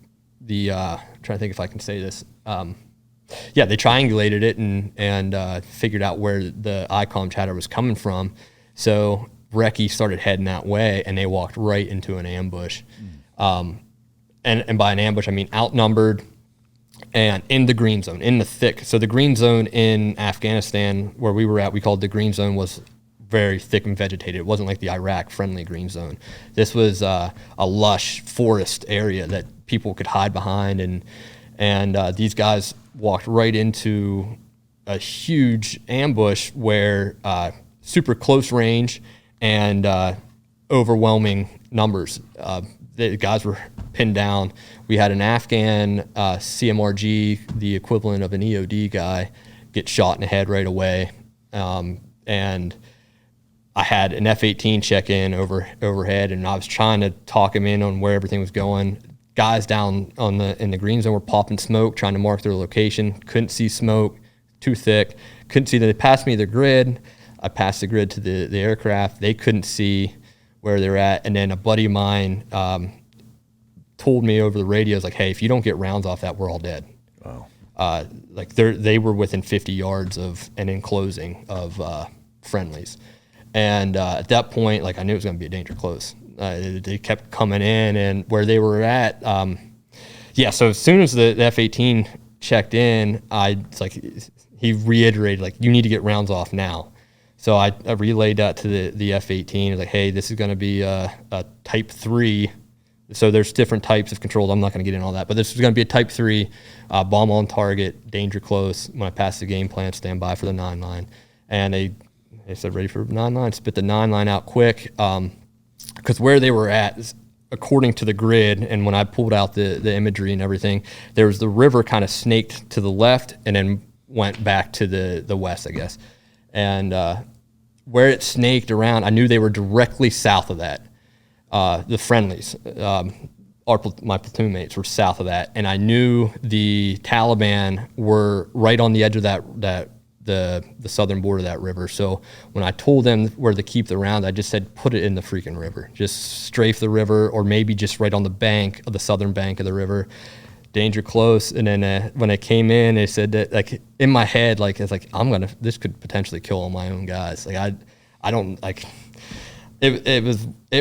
think if I can say this. They triangulated it and figured out where the ICOM chatter was coming from. So Recce started heading that way, and they walked right into an ambush. And by an ambush, I mean outnumbered and in the green zone, in the thick. So the green zone in Afghanistan, where we were at, we called the green zone, was very thick and vegetated. It wasn't like the Iraq-friendly green zone. This was a lush forest area that people could hide behind, and these guys walked right into a huge ambush where super close range and overwhelming numbers. The guys were pinned down. We had an Afghan CMRG, the equivalent of an EOD guy, get shot in the head right away. And I had an F-18 check in overhead, and I was trying to talk him in on where everything was going. Guys down in the green zone were popping smoke, trying to mark their location. Couldn't see smoke, too thick. Couldn't see that. They passed me the grid. I passed the grid to the aircraft. They couldn't see where they're at. And then a buddy of mine told me over the radio, like, hey, if you don't get rounds off that, we're all dead. Wow. Like they were within 50 yards of an enclosing of friendlies. And at that point, like, I knew it was going to be a danger close. They kept coming in, and where they were at, so as soon as the F-18 checked in, he reiterated, like, you need to get rounds off now. So I relayed that to the F-18, like, hey, this is going to be a Type 3. So there's different types of controls. I'm not going to get into all that, but this is going to be a Type 3, bomb on target, danger close. When I pass the game plan, stand by for the 9-line. And they said, ready for 9-line, spit the 9-line out quick. Because where they were at, according to the grid, and when I pulled out the imagery and everything, there was the river kind of snaked to the left and then went back to the west, I guess. And where it snaked around, I knew they were directly south of that. The friendlies, my platoon mates were south of that, and I knew the Taliban were right on the edge of the southern border of that river. So when I told them where to keep the round, I just said, put it in the freaking river. Just strafe the river, or maybe just right on the bank of the southern bank of the river. Danger close. And then when I came in, they said that, like, in my head, like, it's like, this could potentially kill all my own guys. Like, I don't, like, it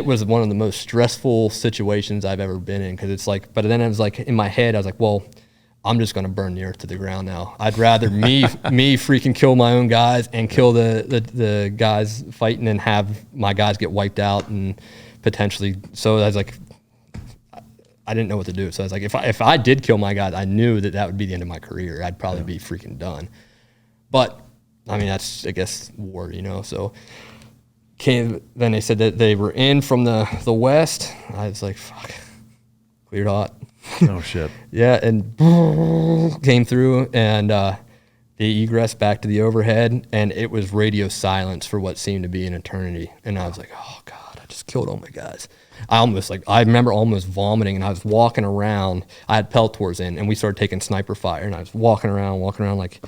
was one of the most stressful situations I've ever been in, because it's like, but then it was like, in my head, I was like, well, I'm just going to burn the earth to the ground now. I'd rather me freaking kill my own guys and kill the guys fighting and have my guys get wiped out and potentially. So I was like, I didn't know what to do. So I was like, if I did kill my guys, I knew that would be the end of my career. I'd probably be freaking done. But I mean, that's, I guess, war, So then they said that they were in from the west. I was like, fuck, cleared hot. Oh shit. Yeah, and came through, and the egress back to the overhead, and it was radio silence for what seemed to be an eternity. And I was like, oh God, I just killed all my guys. I remember almost vomiting, and I was walking around. I had Peltors in, and we started taking sniper fire, and I was walking around like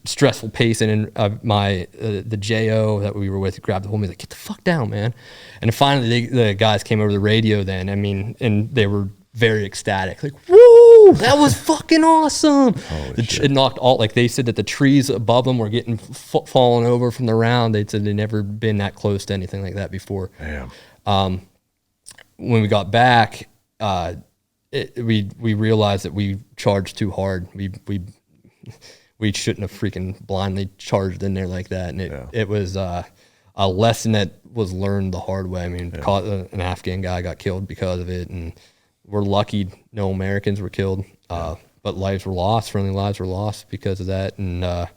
stressful pacing, and the JO that we were with grabbed the hold of me, like, get the fuck down, man. And finally the guys came over the radio then, and they were very ecstatic, like, woo, that was fucking awesome. It knocked all, like, they said that the trees above them were getting fallen over from the round. They said they'd never been that close to anything like that before. Damn. When we got back, we realized that we charged too hard. We shouldn't have freaking blindly charged in there like that. And it was a lesson that was learned the hard way. I mean, an Afghan guy got killed because of it, and we're lucky no Americans were killed, but lives were lost. Friendly lives were lost because of that. And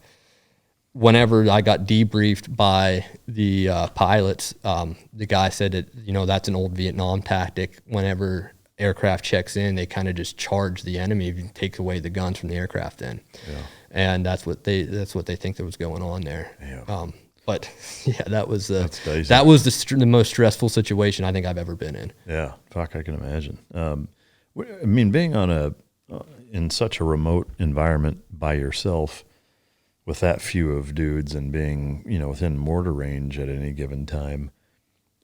whenever I got debriefed by the pilots, the guy said that, that's an old Vietnam tactic. Whenever aircraft checks in, they kind of just charge the enemy and take away the guns from the aircraft then. Yeah. And that's what they think that was going on there. Yeah. But yeah, that was the most stressful situation I think I've ever been in. Yeah, fuck, I can imagine. I mean, being in such a remote environment by yourself, with that few of dudes, and being within mortar range at any given time,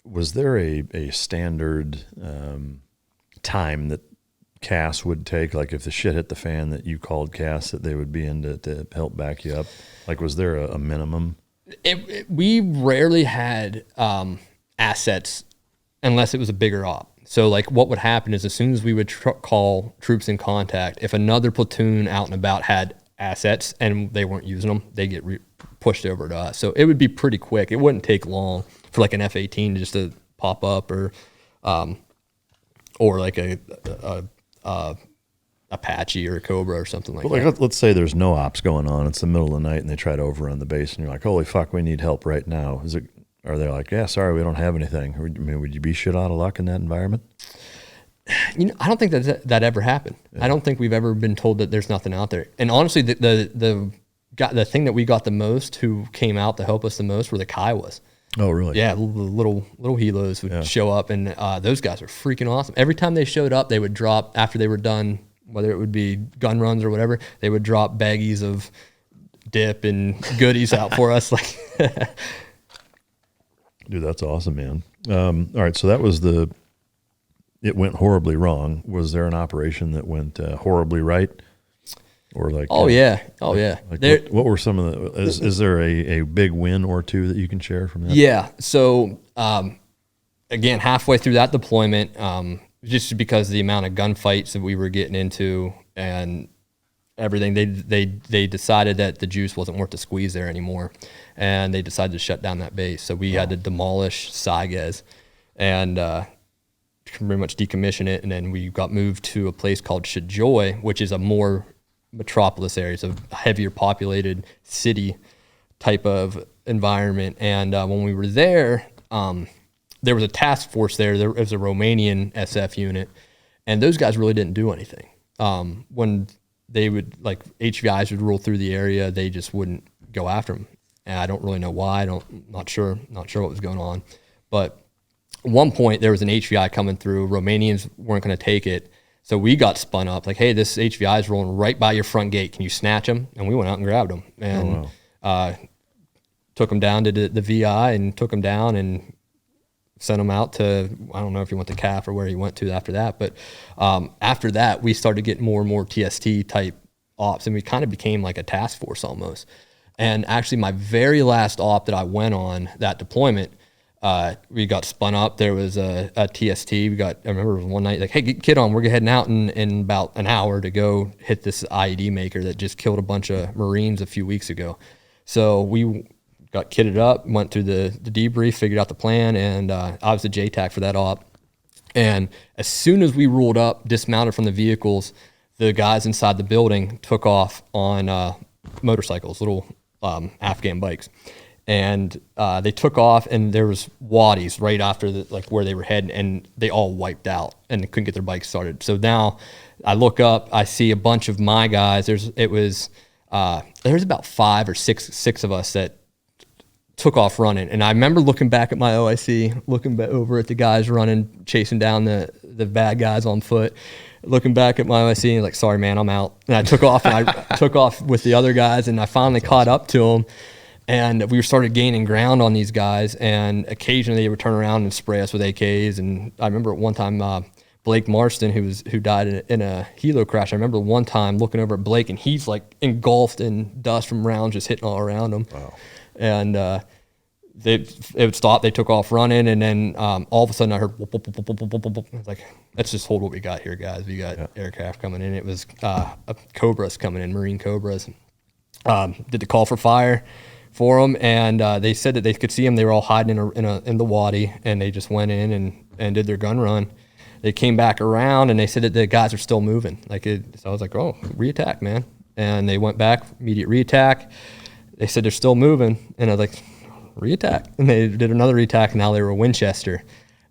was there a standard time that CAS would take? Like, if the shit hit the fan, that you called CAS, that they would be in to help back you up? Like, was there a minimum? We rarely had assets unless it was a bigger op. So, like, what would happen is, as soon as we would call troops in contact, if another platoon out and about had assets and they weren't using them, they get pushed over to us. So it would be pretty quick. It wouldn't take long for like an F-18 just to pop up, or like a Apache or a Cobra or something like that. Like, let's say there's no ops going on. It's the middle of the night and they try to overrun the base, and you're like, holy fuck, we need help right now. Are they like, yeah, sorry, we don't have anything? I mean, would you be shit out of luck in that environment? I don't think that ever happened. Yeah. I don't think we've ever been told that there's nothing out there. And honestly, the thing that we got the most, who came out to help us the most, were the Kiowas. Oh, really? Yeah, little helos would show up, and those guys were freaking awesome. Every time they showed up, they would drop, after they were done, whether it would be gun runs or whatever, they would drop baggies of dip and goodies out for us. Like, dude, that's awesome, man. All right, so that was it went horribly wrong. Was there an operation that went horribly right? Or like, yeah. Like what were some of the, is there a big win or two that you can share from that? Yeah. So, again, halfway through that deployment, just because of the amount of gunfights that we were getting into and everything, they decided that the juice wasn't worth the squeeze there anymore. And they decided to shut down that base. So we had to demolish Saigez and, pretty much decommission it. And then we got moved to a place called Shajoy, which is a more metropolis area. It's a heavier populated city type of environment. And when we were there, there was a task force there. There was a Romanian SF unit, and those guys really didn't do anything. When they would, like, HVIs would roll through the area, they just wouldn't go after them. And I don't really know why. Not sure what was going on. But at one point there was an HVI coming through. Romanians weren't going to take it. So we got spun up, like, hey, this HVI is rolling right by your front gate. Can you snatch him? And we went out and grabbed him and took him down to the VI and took him down and sent him out to, I don't know if he went to CAF or where he went to after that. But after that, we started getting more and more TST type ops, and we kind of became like a task force almost. And actually my very last op that I went on that deployment, we got spun up. There was a TST. I remember it was one night, like, hey, get kid on. We're heading out in about an hour to go hit this IED maker that just killed a bunch of Marines a few weeks ago. So we got kitted up, went through the debrief, figured out the plan, and I was the JTAC for that op. And as soon as we rolled up, dismounted from the vehicles, the guys inside the building took off on motorcycles, little Afghan bikes. And they took off, and there was wadis right after where they were heading, and they all wiped out and they couldn't get their bikes started. So now I look up, I see a bunch of my guys. There was about 5 or 6 of us that took off running. And I remember looking back at my OIC, looking back over at the guys running, chasing down the bad guys on foot, looking back at my OIC and like, sorry, man, I'm out. And I took off, and I took off with the other guys, and I finally caught up to them. And we started gaining ground on these guys, and occasionally they would turn around and spray us with AKs. And I remember at one time, Blake Marston, who died in a helo crash, I remember one time looking over at Blake, and he's like engulfed in dust from rounds just hitting all around him. Wow. And it would stop. They took off running, and then all of a sudden I heard whoop, whoop, whoop, whoop, whoop, whoop, whoop. I was like, let's just hold what we got here, guys. We got aircraft coming in. It was Cobras coming in, Marine Cobras. Did the call for fire for them, and they said that they could see them. They were all hiding in the wadi, and they just went in and did their gun run. They came back around, and they said that the guys are still moving. So I was like, oh, reattack, man. And they went back, immediate reattack. They said they're still moving, and I was like, reattack. And they did another reattack, and now they were Winchester,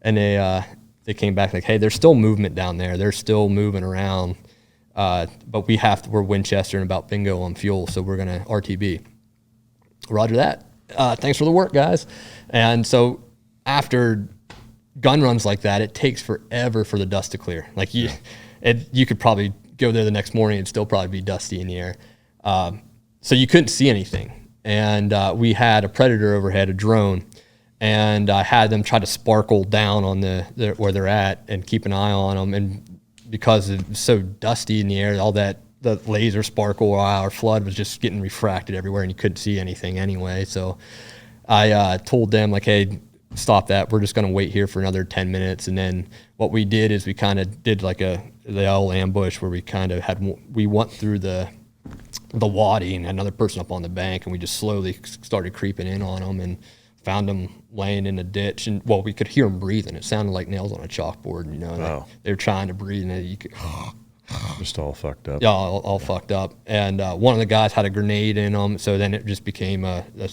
and they came back like, hey, there's still movement down there. They're still moving around, but we're Winchester and about bingo on fuel, so we're gonna RTB. Roger that. Thanks for the work, guys. And so after gun runs like that, it takes forever for the dust to clear. Like you could probably go there the next morning and still probably be dusty in the air. So you couldn't see anything. And we had a Predator overhead, a drone, and I had them try to sparkle down on where they're at and keep an eye on them. And because it's so dusty in the air, all that, the laser sparkle or our flood was just getting refracted everywhere, and you couldn't see anything anyway. So I told them, like, hey, stop that. We're just going to wait here for another 10 minutes. And then what we did is we kind of did like the old ambush where we went through the wadi and had another person up on the bank, and we just slowly started creeping in on them and found them laying in a ditch. And well, we could hear them breathing. It sounded like nails on a chalkboard, you know. Wow. They were trying to breathe, and you could just all fucked up. Yeah, all fucked up. And one of the guys had a grenade in them, so then it just became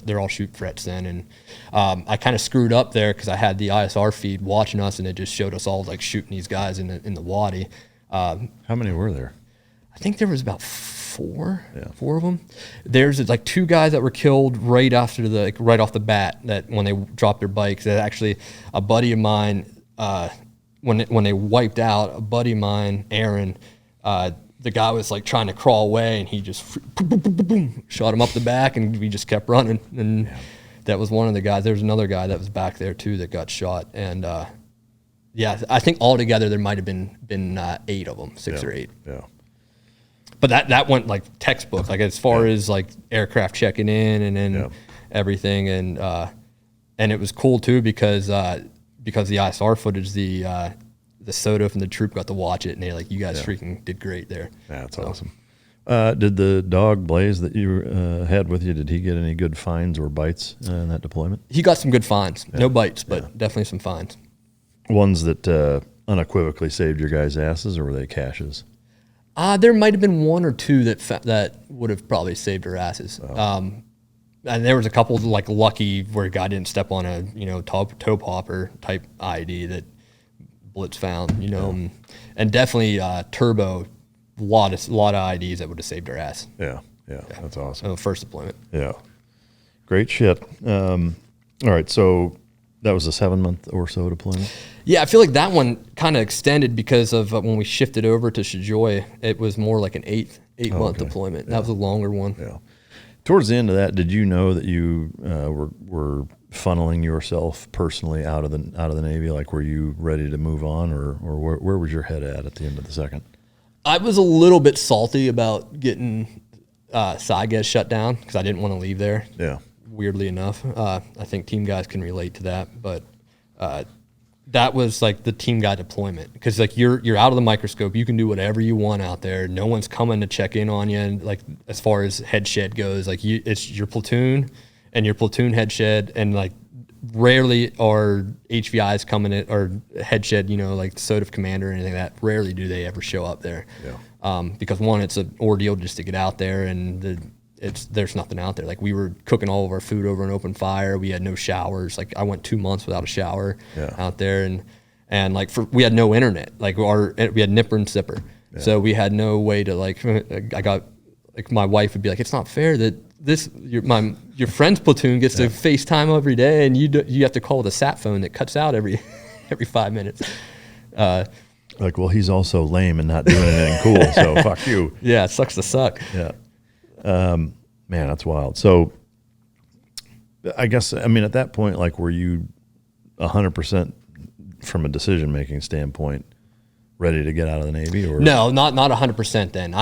they're all shoot threats then. And I kind of screwed up there because I had the ISR feed watching us, and it just showed us all like shooting these guys in the wadi. How many were there? I think there was about 4 four of them. There's like 2 guys that were killed right after right off the bat, that when they dropped their bikes. That actually a buddy of mine, when they wiped out, a buddy of mine, Aaron, the guy was like trying to crawl away, and he just shot him up the back, and we just kept running. And that was one of the guys. There's another guy that was back there too that got shot. And I think altogether there might have been 8 of them, 6 or 8. Yeah. But that went like textbook, like as far as like aircraft checking in and then everything, and it was cool too because the ISR footage, the Soto from the troop got to watch it, and they're like, "You guys freaking did great there." Yeah, that's awesome. Did the dog Blaze that you had with you, did he get any good finds or bites in that deployment? He got some good finds, no bites, but definitely some finds. Ones that unequivocally saved your guys' asses, or were they caches? There might have been 1 or 2 that would have probably saved our asses. And there was a couple like lucky where a guy didn't step on a toe popper type IED that Blitz found, and definitely Turbo, a lot of IEDs that would have saved our ass. Yeah, that's awesome. First deployment. Yeah, great shit. All right, so that was a 7-month or so deployment. Yeah, I feel like that one kind of extended because of when we shifted over to Shijoy, it was more like an 8-month deployment. That was a longer one. Yeah. Towards the end of that, did you know that you were funneling yourself personally out of the Navy? Like, were you ready to move on, or where was your head at the end of the second? I was a little bit salty about getting Saiges shut down because I didn't want to leave there. Yeah. Weirdly enough, I think team guys can relate to that, but that was like the team guy deployment, because like you're out of the microscope, you can do whatever you want out there. No one's coming to check in on you, and like as far as head shed goes, like it's your platoon and your platoon head shed, and like rarely are HVIs coming in or head shed, like SOTF commander or anything like that. Rarely do they ever show up there. Yeah. Because one, it's an ordeal just to get out there, and there's nothing out there. Like, we were cooking all of our food over an open fire. We had no showers. Like, I went 2 months without a shower out there, and like we had no internet. Like, we had nipper and zipper, so we had no way to my wife would be like, "It's not fair that your friend's platoon gets to FaceTime every day, and you have to call with a sat phone that cuts out every 5 minutes." Like, well, he's also lame and not doing anything cool, so fuck you. Yeah, it sucks to suck. Yeah. Man, that's wild. So I guess, at that point, like, were you 100% from a decision-making standpoint ready to get out of the Navy? Or no, not 100% then.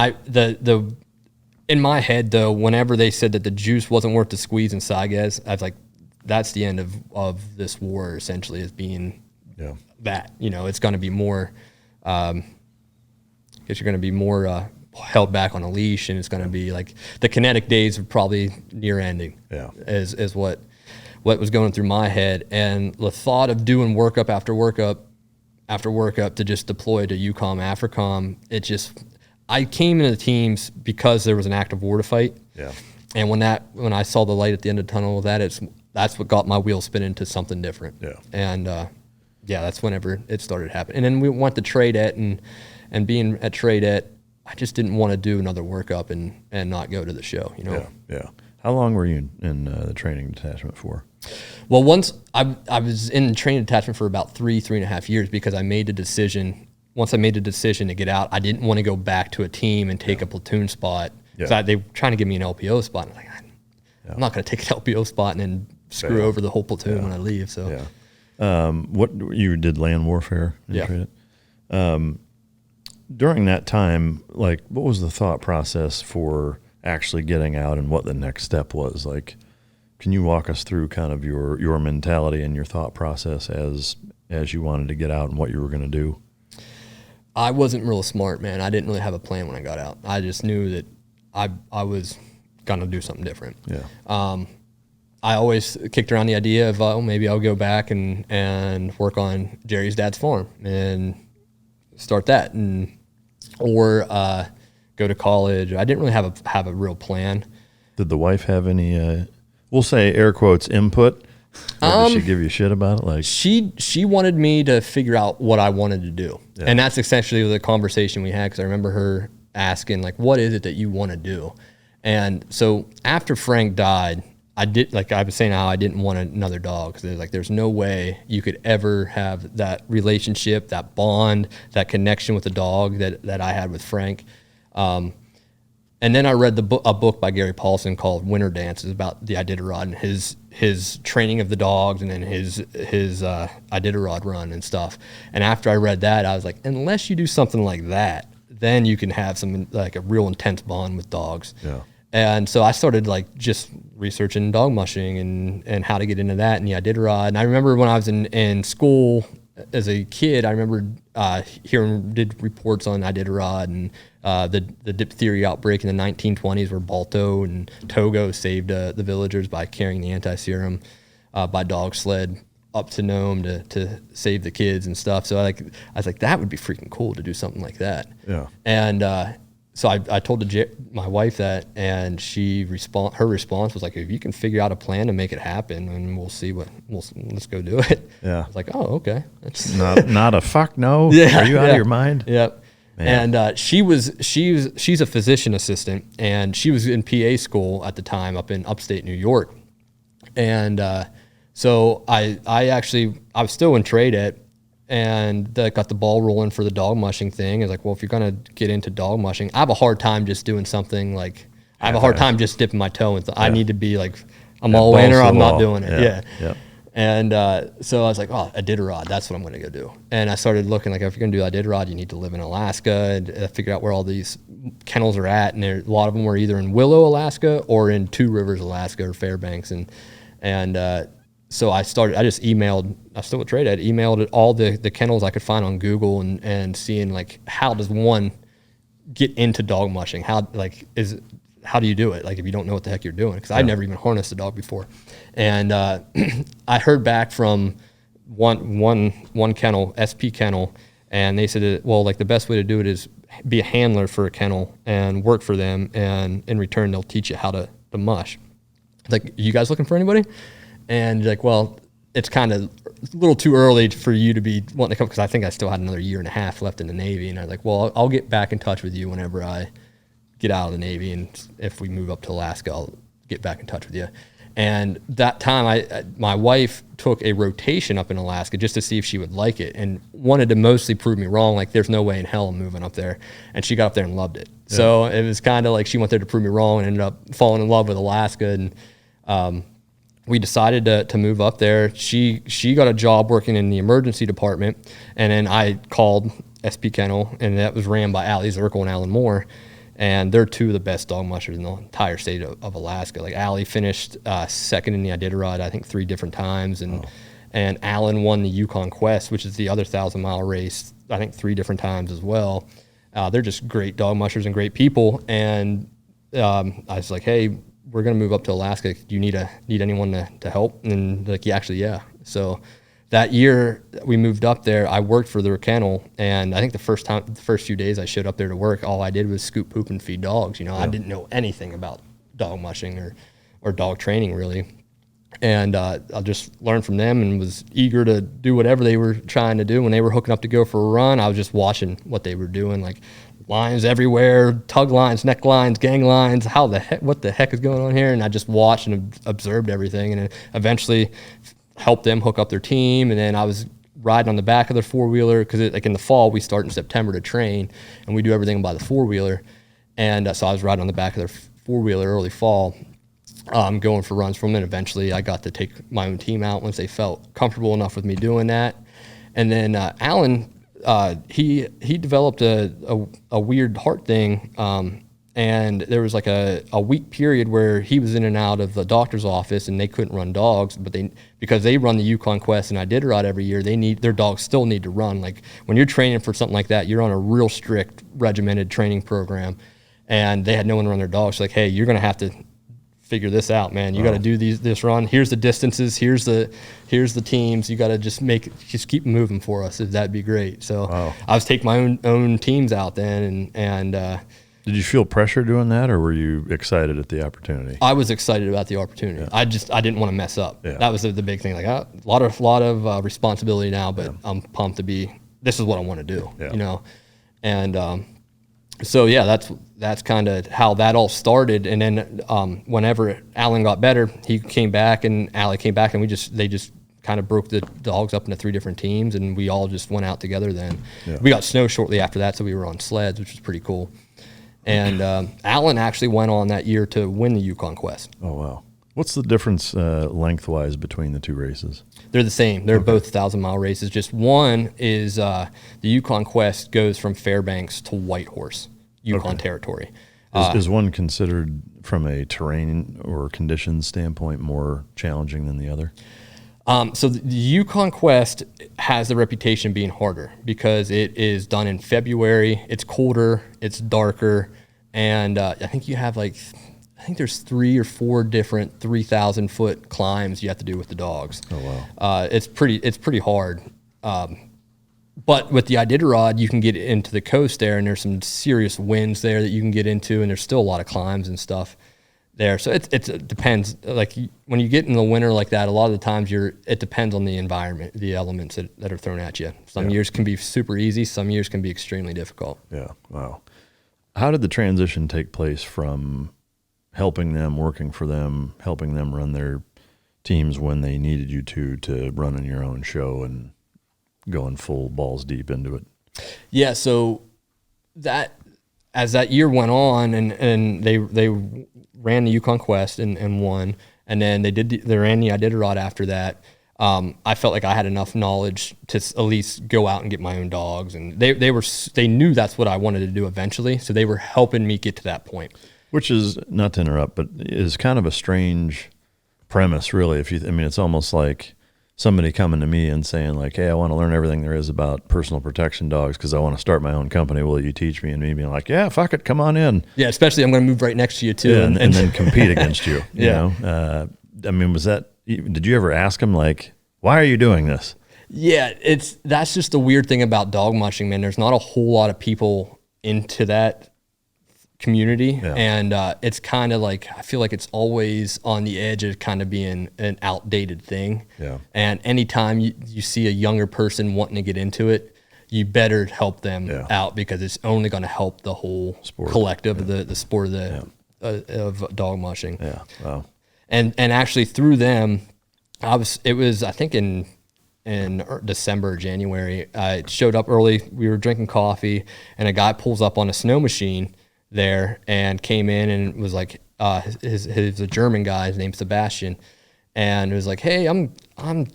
In my head, though, whenever they said that the juice wasn't worth the squeeze in Saiges, I was like, that's the end of this war, essentially, as being that. It's going to be more, I guess you're going to be more held back on a leash, and it's going to be like the kinetic days are probably near ending. Yeah, is what was going through my head, and the thought of doing workup after workup to just deploy to EUCOM, AFRICOM, I came into the teams because there was an active war to fight. Yeah, and when I saw the light at the end of the tunnel, that's what got my wheels spinning to something different. Yeah, and that's whenever it started happening. And then we went to Trident, and being at Trident, I just didn't want to do another workup and not go to the show, Yeah. How long were you in the training detachment for? Well, once I was in the training detachment for about 3.5 years, because I made the decision. Once I made the decision to get out, I didn't want to go back to a team and take a platoon spot. Yeah. They were trying to give me an LPO spot. And I'm like, I'm not going to take an LPO spot and then screw over the whole platoon when I leave. So, what you did land warfare? During that time, like, what was the thought process for actually getting out, and what the next step was? Like, can you walk us through kind of your mentality and your thought process as you wanted to get out and what you were going to do? I wasn't real smart, man. I didn't really have a plan when I got out. I just knew that I was going to do something different. Yeah. I always kicked around the idea of, maybe I'll go back and work on Jerry's dad's farm and start that, or go to college. I didn't really have a real plan. Did the wife have any, we'll say air quotes, input? Or did she give you shit about it? Like, she wanted me to figure out what I wanted to do, and that's essentially the conversation we had. Because I remember her asking like, what is it that you want to do? And so after Frank died, I was saying how I didn't want another dog, because there's no way you could ever have that relationship, that bond, that connection with the dog that I had with Frank. And then I read a book by Gary Paulson called Winter Dances about the Iditarod and his training of the dogs, and then his Iditarod run and stuff. And after I read that, I was like, unless you do something like that, then you can have some like a real intense bond with dogs. Yeah. And so I started like just researching Dog-Mushing and how to get into that and the Iditarod. And I remember when I was in school as a kid, I remember did reports on Iditarod and the diphtheria outbreak in the 1920s, where Balto and Togo saved the villagers by carrying the anti-serum by dog sled up to Nome to save the kids and stuff. So I was like, that would be freaking cool to do something like that. Yeah. And so I told my wife that, and her response was like, if you can figure out a plan to make it happen, and we'll see let's go do it. Yeah. I was like, oh, okay. That's not a fuck no. Yeah, Are you out of your mind? Yep. Man. And she's a physician assistant, and she was in PA school at the time up in upstate New York. And so I was still in trade ed, and that got the ball rolling for the Dog-Mushing thing. It's like, well, if you're going to get into Dog-Mushing, I have a hard time just doing something like, I have a hard time just dipping my toe into. I need to be like, I'm all in or I'm not doing it. Yeah. Yep. And so I was like, oh, Iditarod, that's what I'm going to go do. And I started looking, like, if you're going to do Iditarod, you need to live in Alaska, and figure out where all these kennels are at. And a lot of them were either in Willow, Alaska, or in Two Rivers, Alaska, or Fairbanks. And so I just emailed, I still at Trade Ed, emailed all the kennels I could find on Google, and seeing like, how does one get into Dog-Mushing? How do you do it? Like, if you don't know what the heck you're doing, because I'd never even harnessed a dog before. And I heard back from one kennel, SP Kennel, and they said, well, like, the best way to do it is be a handler for a kennel and work for them, and in return they'll teach you how to mush. Like, you guys looking for anybody? And like, well, it's kind of a little too early for you to be wanting to come, because I think I still had another 1.5 years left in the Navy. And I was like, well, I'll get back in touch with you whenever I get out of the Navy, and if we move up to Alaska, I'll get back in touch with you. And that time, my wife took a rotation up in Alaska just to see if she would like it, and wanted to mostly prove me wrong. Like, there's no way in hell I'm moving up there. And she got up there and loved it. Yeah. So it was kind of like she went there to prove me wrong, and ended up falling in love with Alaska. And we decided to move up there. She got a job working in the emergency department, and then I called SP Kennel, and that was ran by Allie Zirkle and Alan Moore. And they're two of the best dog mushers in the entire state of Alaska. Like, Allie finished second in the Iditarod, I think 3 different times. And Alan won the Yukon Quest, which is the other 1,000-mile race, I think 3 different times as well. They're just great dog mushers and great people. And I was like, hey, we're going to move up to Alaska. Do you need anyone to help? And like, yeah. So that year we moved up there, I worked for their kennel, and I think the first few days I showed up there to work, all I did was scoop, poop, and feed dogs. You know, I didn't know anything about dog mushing or dog training really. And I just learned from them, and was eager to do whatever they were trying to do. When they were hooking up to go for a run, I was just watching what they were doing, like lines everywhere, tug lines, neck lines, gang lines, what the heck is going on here? And I just watched and observed everything, and eventually helped them hook up their team. And then I was riding on the back of their 4-wheeler, because like in the fall we start in September to train, and we do everything by the 4-wheeler. And so I was riding on the back of their 4-wheeler early fall, going for runs from them. And eventually I got to take my own team out once they felt comfortable enough with me doing that. And then Alan, he developed a weird heart thing, and there was like a week period where he was in and out of the doctor's office, and they couldn't run dogs, but because they run the Yukon Quest and Iditarod every year, their dogs still need to run. Like, when you're training for something like that, you're on a real strict regimented training program, and they had no one to run their dogs. So like, hey, you're gonna have to figure this out, man. You got to do this run. Here's the distances. Here's the teams. You got to just keep moving for us. That'd be great. So I was taking my own teams out then, and did you feel pressure doing that, or were you excited at the opportunity? I was excited about the opportunity. Yeah. I didn't want to mess up. Yeah. That was the big thing. Like, a lot of responsibility now, but I'm pumped to be. This is what I want to do. Yeah. You know, and So yeah, that's kind of how that all started. And then whenever Alan got better, he came back, and Allie came back, and they just kind of broke the dogs up into 3 different teams, and we all just went out together. Then we got snow shortly after that, so we were on sleds, which was pretty cool. And Alan actually went on that year to win the Yukon Quest. Oh wow! What's the difference lengthwise between the 2 races? They're the same. They're both 1,000-mile races. Just one is the Yukon Quest goes from Fairbanks to Whitehorse, Yukon territory. Is one considered from a terrain or conditions standpoint more challenging than the other? So the Yukon Quest has the reputation being harder because it is done in February. It's colder, it's darker, and I think you have there's 3 or 4 different 3,000-foot climbs you have to do with the dogs. Oh wow! It's pretty hard. But with the Iditarod, you can get into the coast there, and there's some serious winds there that you can get into, and there's still a lot of climbs and stuff there. So it depends. Like when you get in the winter like that, a lot of the times it depends on the environment, the elements that are thrown at you. Some years can be super easy. Some years can be extremely difficult. Yeah. Wow. How did the transition take place from helping them, working for them, helping them run their teams when they needed you to running your own show and going full balls deep into it? Yeah, so as that year went on, and they ran the Yukon Quest and won, and then they ran the Iditarod after that. I felt like I had enough knowledge to at least go out and get my own dogs, and they knew that's what I wanted to do eventually, so they were helping me get to that point. Which is, not to interrupt, but is kind of a strange premise, really. It's almost like somebody coming to me and saying like, hey, I want to learn everything there is about personal protection dogs because I want to start my own company. Will you teach me? And me being like, yeah, fuck it, come on in. Yeah, especially I'm going to move right next to you too. Yeah, and then compete against you. You know? Did you ever ask them like, why are you doing this? Yeah, that's just the weird thing about Dog-Mushing, man. There's not a whole lot of people into that community, and it's kind of like, I feel like it's always on the edge of kind of being an outdated thing. Yeah. And anytime you see a younger person wanting to get into it, you better help them out, because it's only going to help the whole collective of the sport of Dog-Mushing. Yeah. Wow. And actually through them, it was I think in December or January, I showed up early. We were drinking coffee, and a guy pulls up on a snow machine there and came in and was like, he's a German guy, his name's Sebastian, and it was like, hey, I'm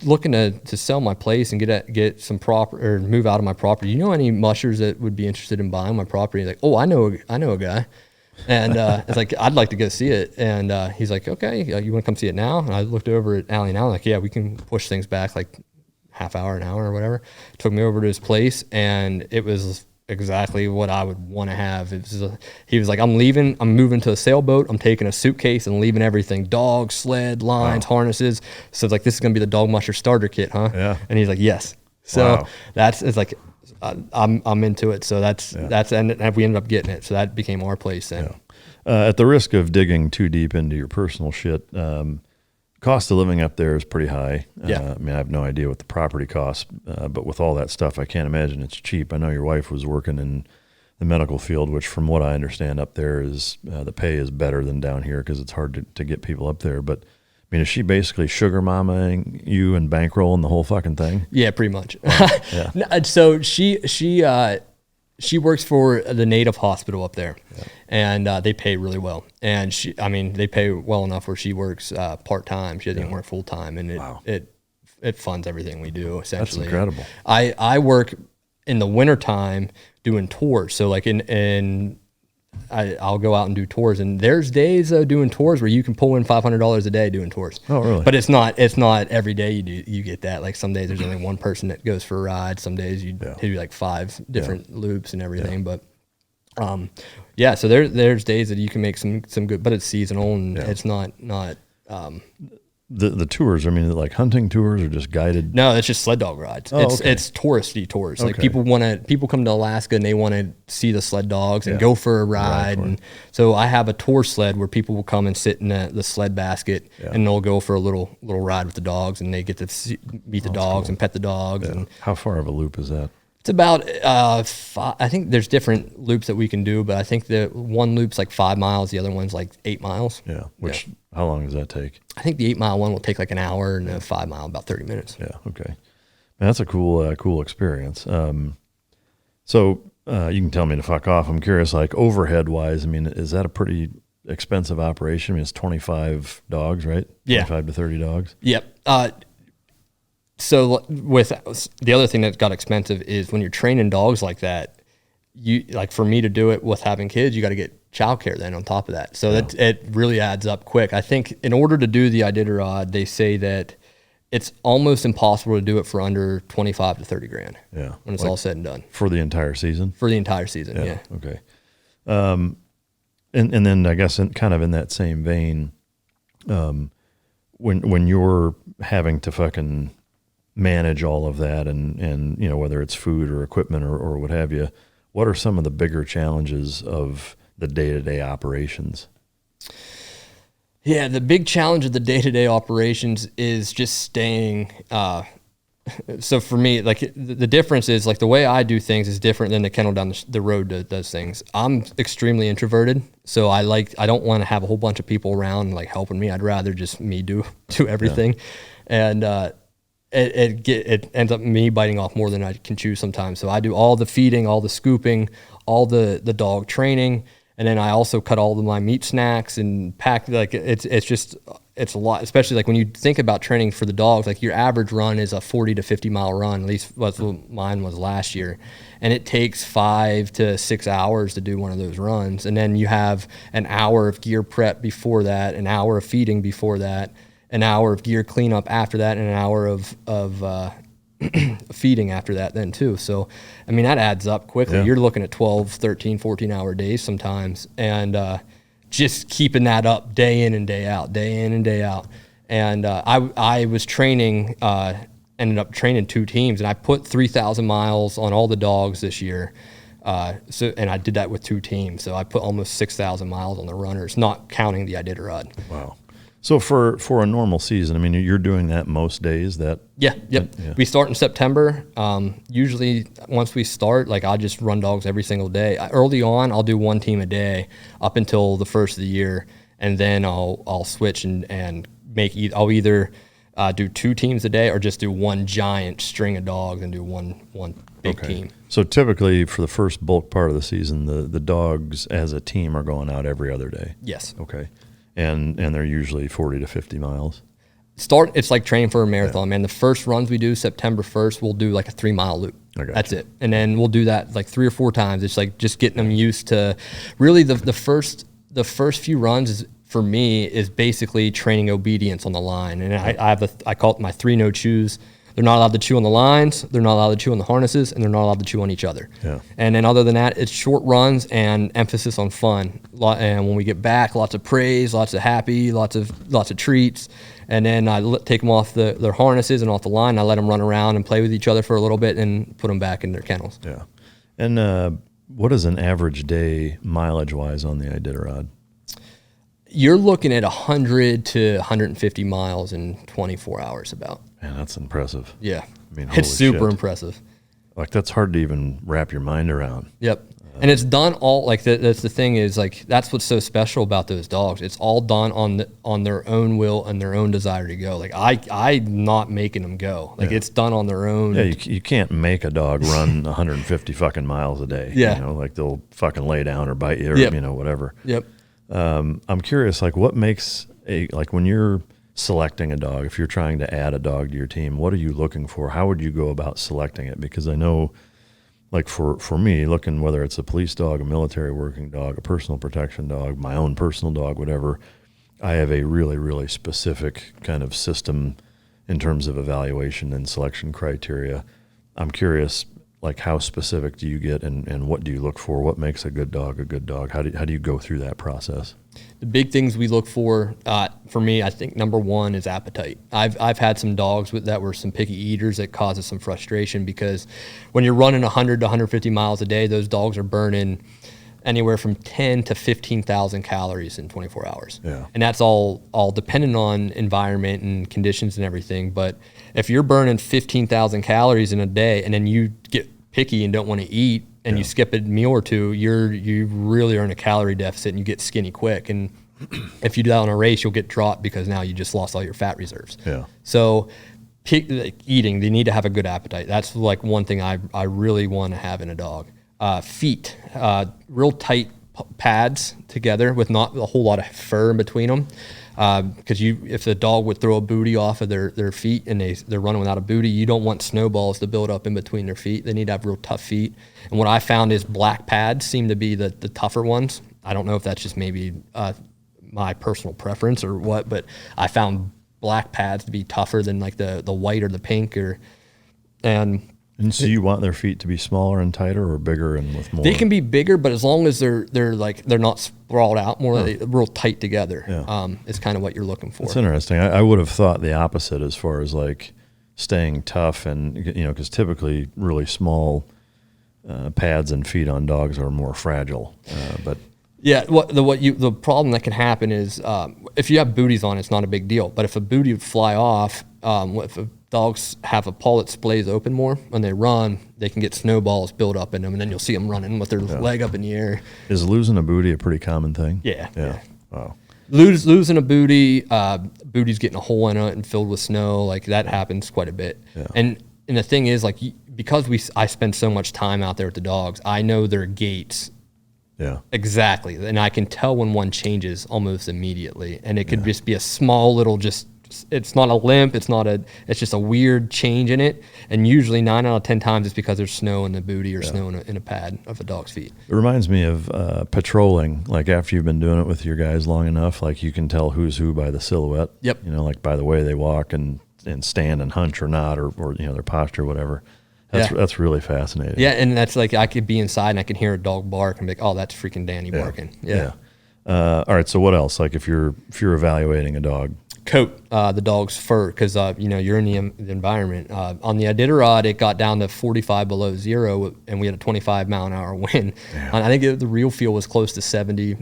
looking to sell my place and get some move out of my property. You know any mushers that would be interested in buying my property? He's like, oh, I know a guy. And it's like, I'd like to go see it. And he's like, okay, you want to come see it now? And I looked over at Allie and Allie, like, yeah, we can push things back like half hour, an hour or whatever. Took me over to his place, and it was exactly what I would want to have. He was like, I'm moving to a sailboat. I'm taking a suitcase and leaving everything: dogs, sled, lines, harnesses. So it's like, this is going to be the Dog-Musher starter kit, huh? Yeah. And he's like, yes. So it's like, I'm into it. So and we ended up getting it. So that became our place then. Yeah. At the risk of digging too deep into your personal shit, cost of living up there is pretty high. I have no idea what the property costs, but with all that stuff, I can't imagine it's cheap. I know your wife was working in the medical field, which from what I understand up there is the pay is better than down here because it's hard to get people up there. But I mean, is she basically sugar mamaing you and bankrolling the whole fucking thing? Yeah, pretty much. So she works for the native hospital up there, and they pay really well. And they pay well enough where she works part-time. She doesn't even work full-time, and it funds everything we do, essentially. That's incredible. I work in the wintertime doing tours. So like I'll go out and do tours, and there's days doing tours where you can pull in $500 a day doing tours. Oh, really? But it's not every day you get that. Like some days there's only one person that goes for a ride. Some days you do like 5 different loops and everything. But so there's days that you can make some good, but it's seasonal, and it's not. The tours, like hunting tours or just guided? No, it's just sled dog rides. It's touristy tours. Like people come to Alaska and they want to see the sled dogs and go for a ride. And so I have a tour sled where people will come and sit in the sled basket and they'll go for a little ride with the dogs, and they get to meet the dogs and pet the dogs. And how far of a loop is that? It's about, I think there's different loops that we can do, but I think the one loop's like 5 miles. The other one's like 8 miles. Yeah. How long does that take? I think the 8 mile one will take like an hour, and the 5 mile about 30 minutes. Yeah. Okay. Man, that's a cool experience. So you can tell me to fuck off. I'm curious, like overhead wise, I mean, is that a pretty expensive operation? I mean, it's 25 dogs, right? Yeah. 25 to 30 dogs. Yep. So with the other thing that got expensive is when you're training dogs like that, you like for me to do it with having kids, you got to get childcare then on top of that. So that it really adds up quick. I think in order to do the Iditarod, they say that it's almost impossible to do it for under 25 to 30 grand. Yeah. When it's all said and done. For the entire season? For the entire season, yeah. Okay. And then I guess kind of in that same vein, when you're having to fucking manage all of that and you know, whether it's food or equipment or what have you, what are some of the bigger challenges of the day-to-day operations? Yeah, the big challenge of the day-to-day operations is just staying. So for me, like the difference is like the way I do things is different than the kennel down the road does things. I'm extremely introverted, so I don't want to have a whole bunch of people around like helping me. I'd rather just me do everything, and it ends up me biting off more than I can chew sometimes. So I do all the feeding, all the scooping, all the dog training. And then I also cut all of my meat snacks and pack, like it's a lot, especially like when you think about training for the dogs, like your average run is a 40 to 50 mile run, at least what mine was last year. And it takes 5 to 6 hours to do one of those runs. And then you have an hour of gear prep before that, an hour of feeding before that, an hour of gear cleanup after that, and an hour of feeding after that then too. So, I mean, that adds up quickly. Yeah. You're looking at 12, 13, 14-hour days sometimes. And just keeping that up day in and day out, day in and day out. And I was training, ended up training 2 teams, and I put 3,000 miles on all the dogs this year. And I did that with 2 teams. So I put almost 6,000 miles on the runners, not counting the Iditarod. Wow. So for a normal season, I mean, you're doing that most days. Yeah. We start in September. Usually, once we start, like I'll just run dogs every single day. Early on, I'll do 1 team a day up until the first of the year, and then I'll switch and make. I'll either do 2 teams a day or just do 1 giant string of dogs and do one big team. So typically, for the first bulk part of the season, the dogs as a team are going out every other day. Yes. Okay. And they're usually 40 to 50 miles. It's like training for a marathon, man. The first runs we do, September 1st, we'll do like a 3-mile loop. That's it. And then we'll do that like 3 or 4 times. It's like just getting them used to really the first few runs for me is basically training obedience on the line. And I call it my 3 no chews. They're not allowed to chew on the lines, they're not allowed to chew on the harnesses, and they're not allowed to chew on each other. Yeah. And then other than that, it's short runs and emphasis on fun. And when we get back, lots of praise, lots of happy, lots of treats. And then I take them off their harnesses and off the line. I let them run around and play with each other for a little bit and put them back in their kennels. Yeah. And what is an average day mileage-wise on the Iditarod? You're looking at 100 to 150 miles in 24 hours about. Man, that's impressive. Yeah. I mean, it's super impressive. Like, that's hard to even wrap your mind around. Yep. And it's done all, like, that's the thing is, like, that's what's so special about those dogs. It's all done on their own will and their own desire to go. Like, I'm not making them go. Like, it's done on their own. Yeah, you can't make a dog run 150 fucking miles a day. Yeah. You know, like, they'll fucking lay down or bite you or, you know, whatever. Yep. I'm curious, like, what makes when you're selecting a dog, if you're trying to add a dog to your team, what are you looking for? How would you go about selecting it? Because I know, like for me, looking whether it's a police dog, a military working dog, a personal protection dog, my own personal dog, whatever, I have a really, really specific kind of system in terms of evaluation and selection criteria. I'm curious, like, how specific do you get and what do you look for? What makes a good dog a good dog? How do you go through that process? The big things we look for me, I think number 1 is appetite. I've had some dogs that were some picky eaters that causes some frustration because when you're running 100 to 150 miles a day, those dogs are burning anywhere from 10 to 15,000 calories in 24 hours. Yeah. And that's all dependent on environment and conditions and everything. But if you're burning 15,000 calories in a day and then you get picky and don't want to eat, and you skip a meal or two, you really are in a calorie deficit and you get skinny quick. And if you do that on a race, you'll get dropped because now you just lost all your fat reserves. Yeah. So eating, they need to have a good appetite. That's like one thing I really want to have in a dog. Feet, real tight pads together with not a whole lot of fur in between them. Because if the dog would throw a booty off of their feet and they're running without a booty, you don't want snowballs to build up in between their feet. They need to have real tough feet. And what I found is black pads seem to be the tougher ones. I don't know if that's just maybe my personal preference or what, but I found black pads to be tougher than like the white or the pink and so you want their feet to be smaller and tighter or bigger and with more? They can be bigger, but as long as they're not sprawled out more, real tight together. Is kind of what you're looking for. It's interesting. I would have thought the opposite as far as like staying tough and, because typically really small pads and feet on dogs are more fragile. But yeah, the problem that can happen is if you have booties on, it's not a big deal. But if a booty would fly off, if dogs have a paw that splays open more when they run, they can get snowballs built up in them, and then you'll see them running with their leg up in the air. Is losing a booty a pretty common thing? Yeah. Wow. Losing a booty, booty's getting a hole in it and filled with snow, like that happens quite a bit. Yeah. And the thing is, like, because I spend so much time out there with the dogs, I know their gaits. Yeah. Exactly. And I can tell when one changes almost immediately. And it could just be a small little it's not a limp, it's just a weird change in it. And usually 9 out of 10 times it's because there's snow in the booty or snow in a pad of a dog's feet. It reminds me of patrolling. Like after you've been doing it with your guys long enough, like you can tell who's who by the silhouette. Yep. Like by the way they walk and stand and hunch or not, or their posture, whatever. That's really fascinating. Yeah, and that's like I could be inside and I can hear a dog bark and be like, oh, that's freaking Danny barking. Yeah. All right. So what else? Like if you're evaluating a dog, coat, the dog's fur, because you're in the environment. On the Iditarod, it got down to 45 below zero, and we had a 25 mile an hour wind. And I think the real feel was close to 70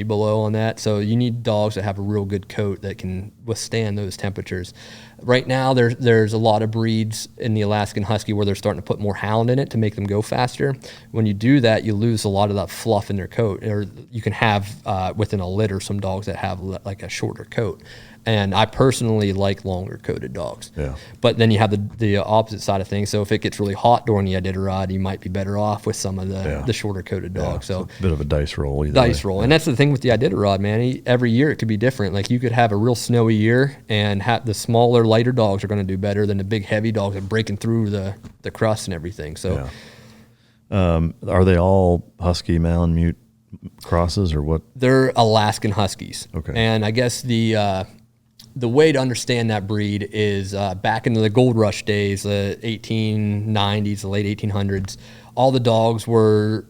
below on that. So you need dogs that have a real good coat that can withstand those temperatures. Right now, there's a lot of breeds in the Alaskan Husky where they're starting to put more hound in it to make them go faster. When you do that, you lose a lot of that fluff in their coat. Or you can have within a litter some dogs that have like a shorter coat. And I personally like longer coated dogs. Yeah. But then you have the opposite side of things. So if it gets really hot during the Iditarod, you might be better off with some of the shorter coated dogs. So it's a bit of a dice roll. Roll. And that's the thing with the Iditarod, man. Every year it could be different. Like you could have a real snowy year and the smaller, lighter dogs are going to do better than the big, heavy dogs that are breaking through the crust and everything. So are they all Husky Malamute crosses or what? They're Alaskan Huskies. Okay. And I guess the way to understand that breed is back in the gold rush days, the 1890s, the late 1800s, all the dogs were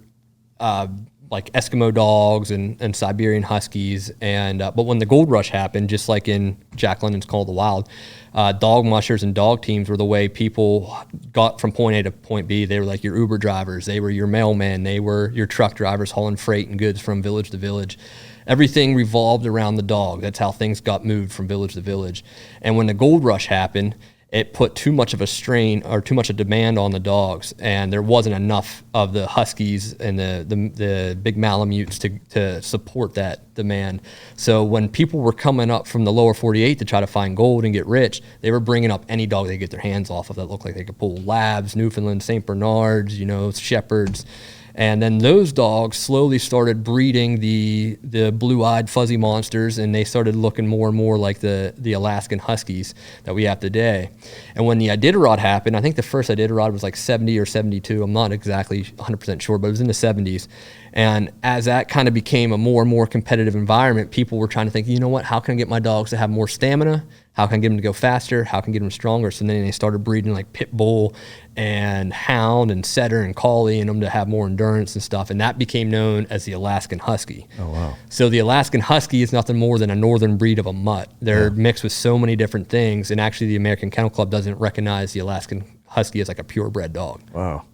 like Eskimo dogs and Siberian Huskies. And but when the gold rush happened, just like in Jack London's Call of the Wild, dog mushers and dog teams were the way people got from point A to point B. They were like your Uber drivers. They were your mailmen. They were your truck drivers hauling freight and goods from village to village. Everything revolved around the dog. That's how things got moved from village to village. And when the gold rush happened, it put too much of a strain or too much of demand on the dogs, and there wasn't enough of the Huskies and the big Malamutes to support that demand. So when people were coming up from the lower 48 to try to find gold and get rich, they were bringing up any dog they could get their hands off of that looked like they could pull. Labs, Newfoundland, St. Bernards, Shepherds. And then those dogs slowly started breeding the blue-eyed fuzzy monsters, and they started looking more and more like the Alaskan Huskies that we have today. And when the Iditarod happened, I think the first Iditarod was like 70 or 72. I'm not exactly 100% sure, but it was in the 70s. And as that kind of became a more and more competitive environment, people were trying to think, you know what, how can I get my dogs to have more stamina? How can I get them to go faster? How can I get them stronger? So then they started breeding like pit bull and hound and setter and collie in them to have more endurance and stuff. And that became known as the Alaskan Husky. Oh, wow. So the Alaskan Husky is nothing more than a northern breed of a mutt. They're mixed with so many different things. And actually the American Kennel Club doesn't recognize the Alaskan Husky as like a purebred dog. Wow.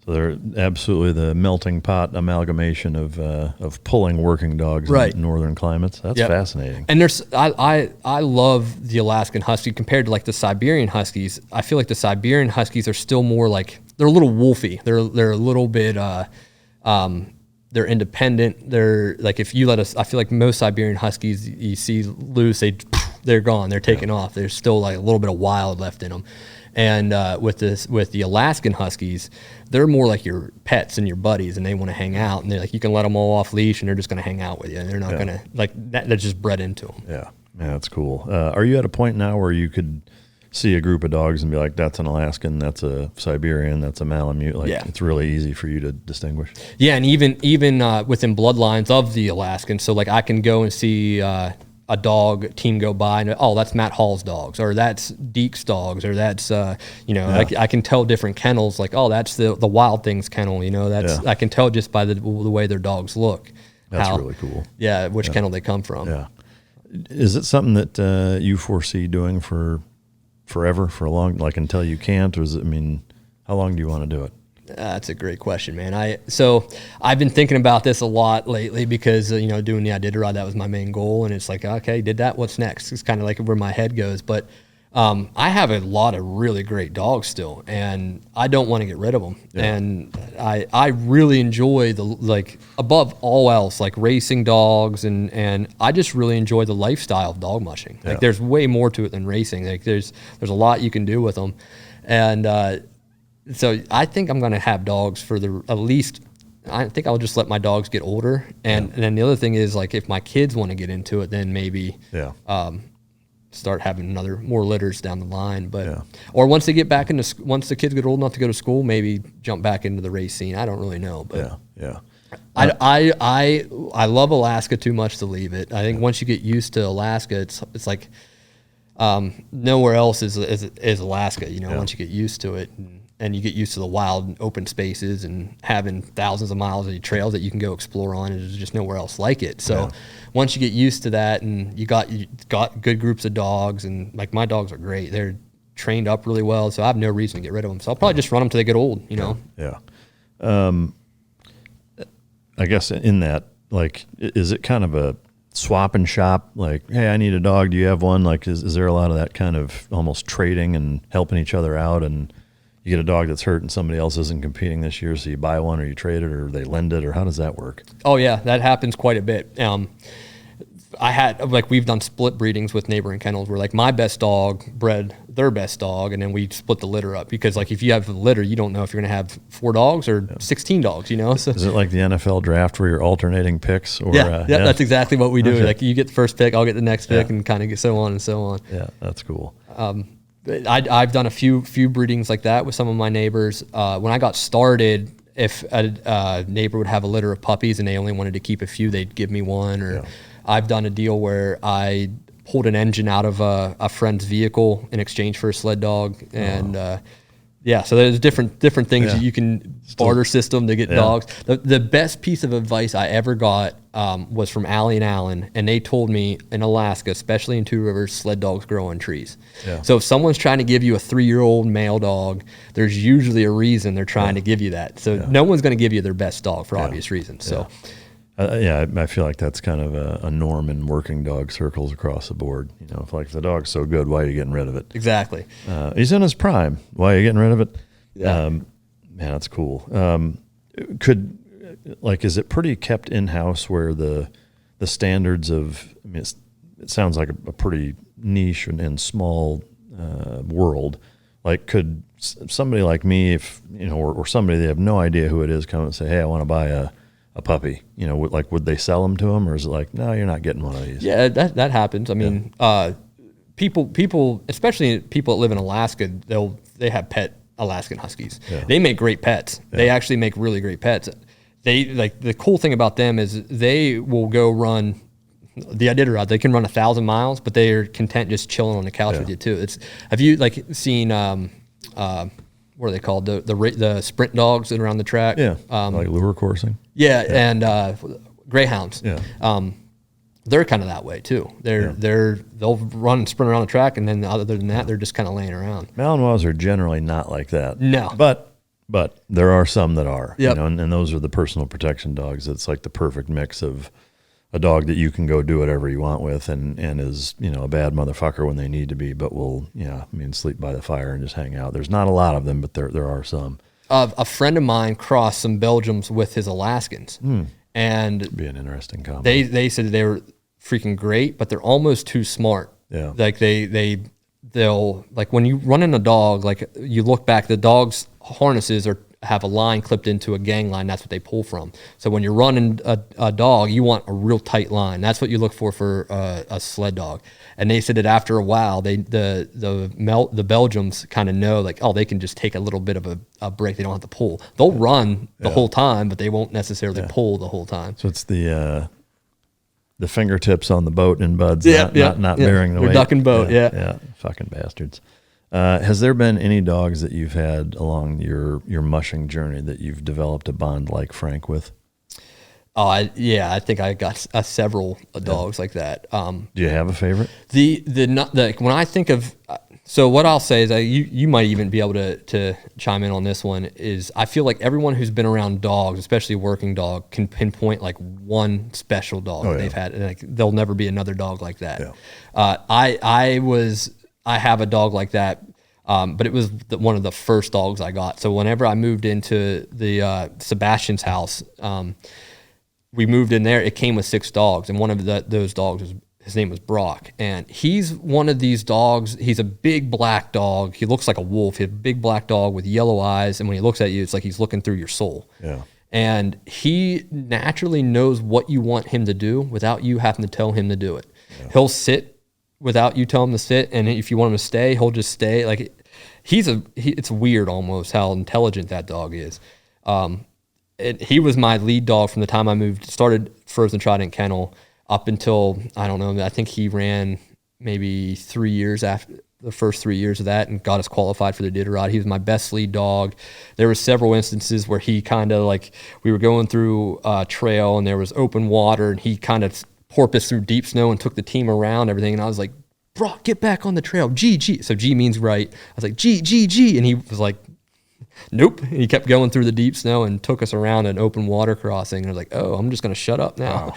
So they're absolutely the melting pot amalgamation of pulling working dogs in northern climates. That's fascinating. And I love the Alaskan Husky compared to like the Siberian Huskies. I feel like the Siberian Huskies are still more like they're a little wolfy. They're a little bit they're independent. They're like, if you let us, I feel like most Siberian Huskies you see loose, they're gone. They're taken off. There's still like a little bit of wild left in them. And with the Alaskan Huskies, they're more like your pets and your buddies, and they want to hang out. And they're like, you can let them all off leash, and they're just going to hang out with you. And they're not going to like that. They're just bred into them. Yeah, that's cool. Are you at a point now where you could see a group of dogs and be like, that's an Alaskan, that's a Siberian, that's a Malamute? Like, it's really easy for you to distinguish. Yeah, and even within bloodlines of the Alaskan, so like I can go and see a dog team go by, and that's Matt Hall's dogs, or that's Deke's dogs, or that's I can tell different kennels, like that's the Wild Things kennel. I can tell just by the way their dogs look. That's really cool. Yeah, which kennel they come from. Yeah, is it something that you foresee doing for forever, for a long, like until you can't, or is it, I mean, how long do you want to do it? That's a great question, man. I've been thinking about this a lot lately because doing the Iditarod, that was my main goal, and it's like, okay, did that, what's next? It's kind of like where my head goes. But I have a lot of really great dogs still, and I don't want to get rid of them. Yeah. And I really enjoy above all else, like racing dogs, and I just really enjoy the lifestyle of dog-mushing. Like there's way more to it than racing. Like there's a lot you can do with them, and so I think I'm going to have dogs for at least. I think I'll just let my dogs get older, and then the other thing is, like, if my kids want to get into it, then maybe start having more litters down the line. But or once they get back once the kids get old enough to go to school, maybe jump back into the race scene. I don't really know, but I love Alaska too much to leave it. I think once you get used to Alaska, it's like nowhere else is Alaska. Once you get used to it. And you get used to the wild and open spaces and having thousands of miles of trails that you can go explore on, and there's just nowhere else like it. So once you get used to that, and you got good groups of dogs, and like my dogs are great. They're trained up really well, so I have no reason to get rid of them. So I'll probably just run them till they get old, Yeah. I guess in that, like, is it kind of a swap and shop? Like, hey, I need a dog. Do you have one? Like, is there a lot of that kind of almost trading and helping each other out? And you get a dog that's hurt and somebody else isn't competing this year, so you buy one, or you trade it, or they lend it, or how does that work? Oh yeah, that happens quite a bit. We've done split breedings with neighboring kennels where like my best dog bred their best dog, and then we split the litter up, because like if you have a litter, you don't know if you're going to have 4 dogs or 16 dogs, So is it like the NFL draft where you're alternating picks? Or that's exactly what we do. Okay. Like you get the first pick, I'll get the next pick, and kind of get so on and so on. Yeah, that's cool. I've done a few breedings like that with some of my neighbors. When I got started, if a neighbor would have a litter of puppies and they only wanted to keep a few, they'd give me one. Or I've done a deal where I pulled an engine out of a friend's vehicle in exchange for a sled dog, and so there's different things that you can barter system to get dogs. The best piece of advice I ever got was from Allie and Alan, and they told me in Alaska, especially in Two Rivers, sled dogs grow on trees. Yeah. So if someone's trying to give you a 3-year-old male dog, there's usually a reason they're trying to give you that. So no one's going to give you their best dog for obvious reasons. So. I feel like that's kind of a norm in working dog circles across the board. If the dog's so good, why are you getting rid of it? Exactly. He's in his prime. Why are you getting rid of it? Yeah. Man, that's cool. Is it pretty kept in-house where the standards of, it sounds like a pretty niche and small world. Like, could somebody like me, if, or somebody they have no idea who it is, come and say, hey, I want to buy a puppy, would they sell them to them, or is it like, no, you're not getting one of these? Yeah, that happens. I mean, people, especially people that live in Alaska, they have pet Alaskan Huskies. Yeah. They make great pets. Yeah. They actually make really great pets. The cool thing about them is they will go run the Iditarod. They can run 1,000 miles, but they are content just chilling on the couch with you too. Have you seen what are they called? The sprint dogs that are on the track? Yeah, like lure coursing. Yeah, and greyhounds. Yeah. They're kind of that way too. They'll run and sprint around the track, and then other than that, they're just kind of laying around. Malinois are generally not like that. No, but there are some that are. Yep. And those are the personal protection dogs. It's like the perfect mix of a dog that you can go do whatever you want with, and is a bad motherfucker when they need to be, but will sleep by the fire and just hang out. There's not a lot of them, but there are some. a friend of mine crossed some Belgians with his Alaskans, and It'd be an interesting combo. They said they were freaking great, but they're almost too smart. Yeah. Like they'll like when you run in a dog, like you look back, the dog's harnesses have a line clipped into a gang line. That's what they pull from. So when you're running a dog, you want a real tight line. That's what you look for a sled dog. And they said that after a while, the Belgians kind of know, like, oh, they can just take a little bit of a break. They don't have to pull. They'll run the whole time, but they won't necessarily pull the whole time. So it's the fingertips on the boat in buds, not bearing the weight. They're ducking boat, yeah. Fucking bastards. Has there been any dogs that you've had along your mushing journey that you've developed a bond like Frank with? Oh, I think I got several dogs like that. Do you have a favorite? When I think of, so what I'll say is you might even be able to chime in on this one, is I feel like everyone who's been around dogs, especially working dog, can pinpoint like one special dog that they've had, and like there'll never be another dog like that. Yeah. I have a dog like that, but it was one of the first dogs I got. So whenever I moved into the Sebastian's house, we moved in there. It came with 6 dogs, and one of those dogs his name was Brock. And he's one of these dogs. He's a big black dog. He looks like a wolf. He's a big black dog with yellow eyes, and when he looks at you, it's like he's looking through your soul. Yeah. And he naturally knows what you want him to do without you having to tell him to do it. Yeah. He'll sit without you telling him to sit, and if you want him to stay, he'll just stay. Like it's weird almost how intelligent that dog is. He was my lead dog from the time I started Frozen Trident Kennel up until, I don't know, I think he ran maybe 3 years after the first 3 years of that and got us qualified for the Iditarod. He was my best lead dog. There were several instances where he kind of like, we were going through a trail and there was open water and he kind of porpoised through deep snow and took the team around everything. And I was like, Brock, get back on the trail. G. So G means right. I was like, G. And he was like, nope. And he kept going through the deep snow and took us around an open water crossing. And I was like, oh, I'm just going to shut up now. Wow.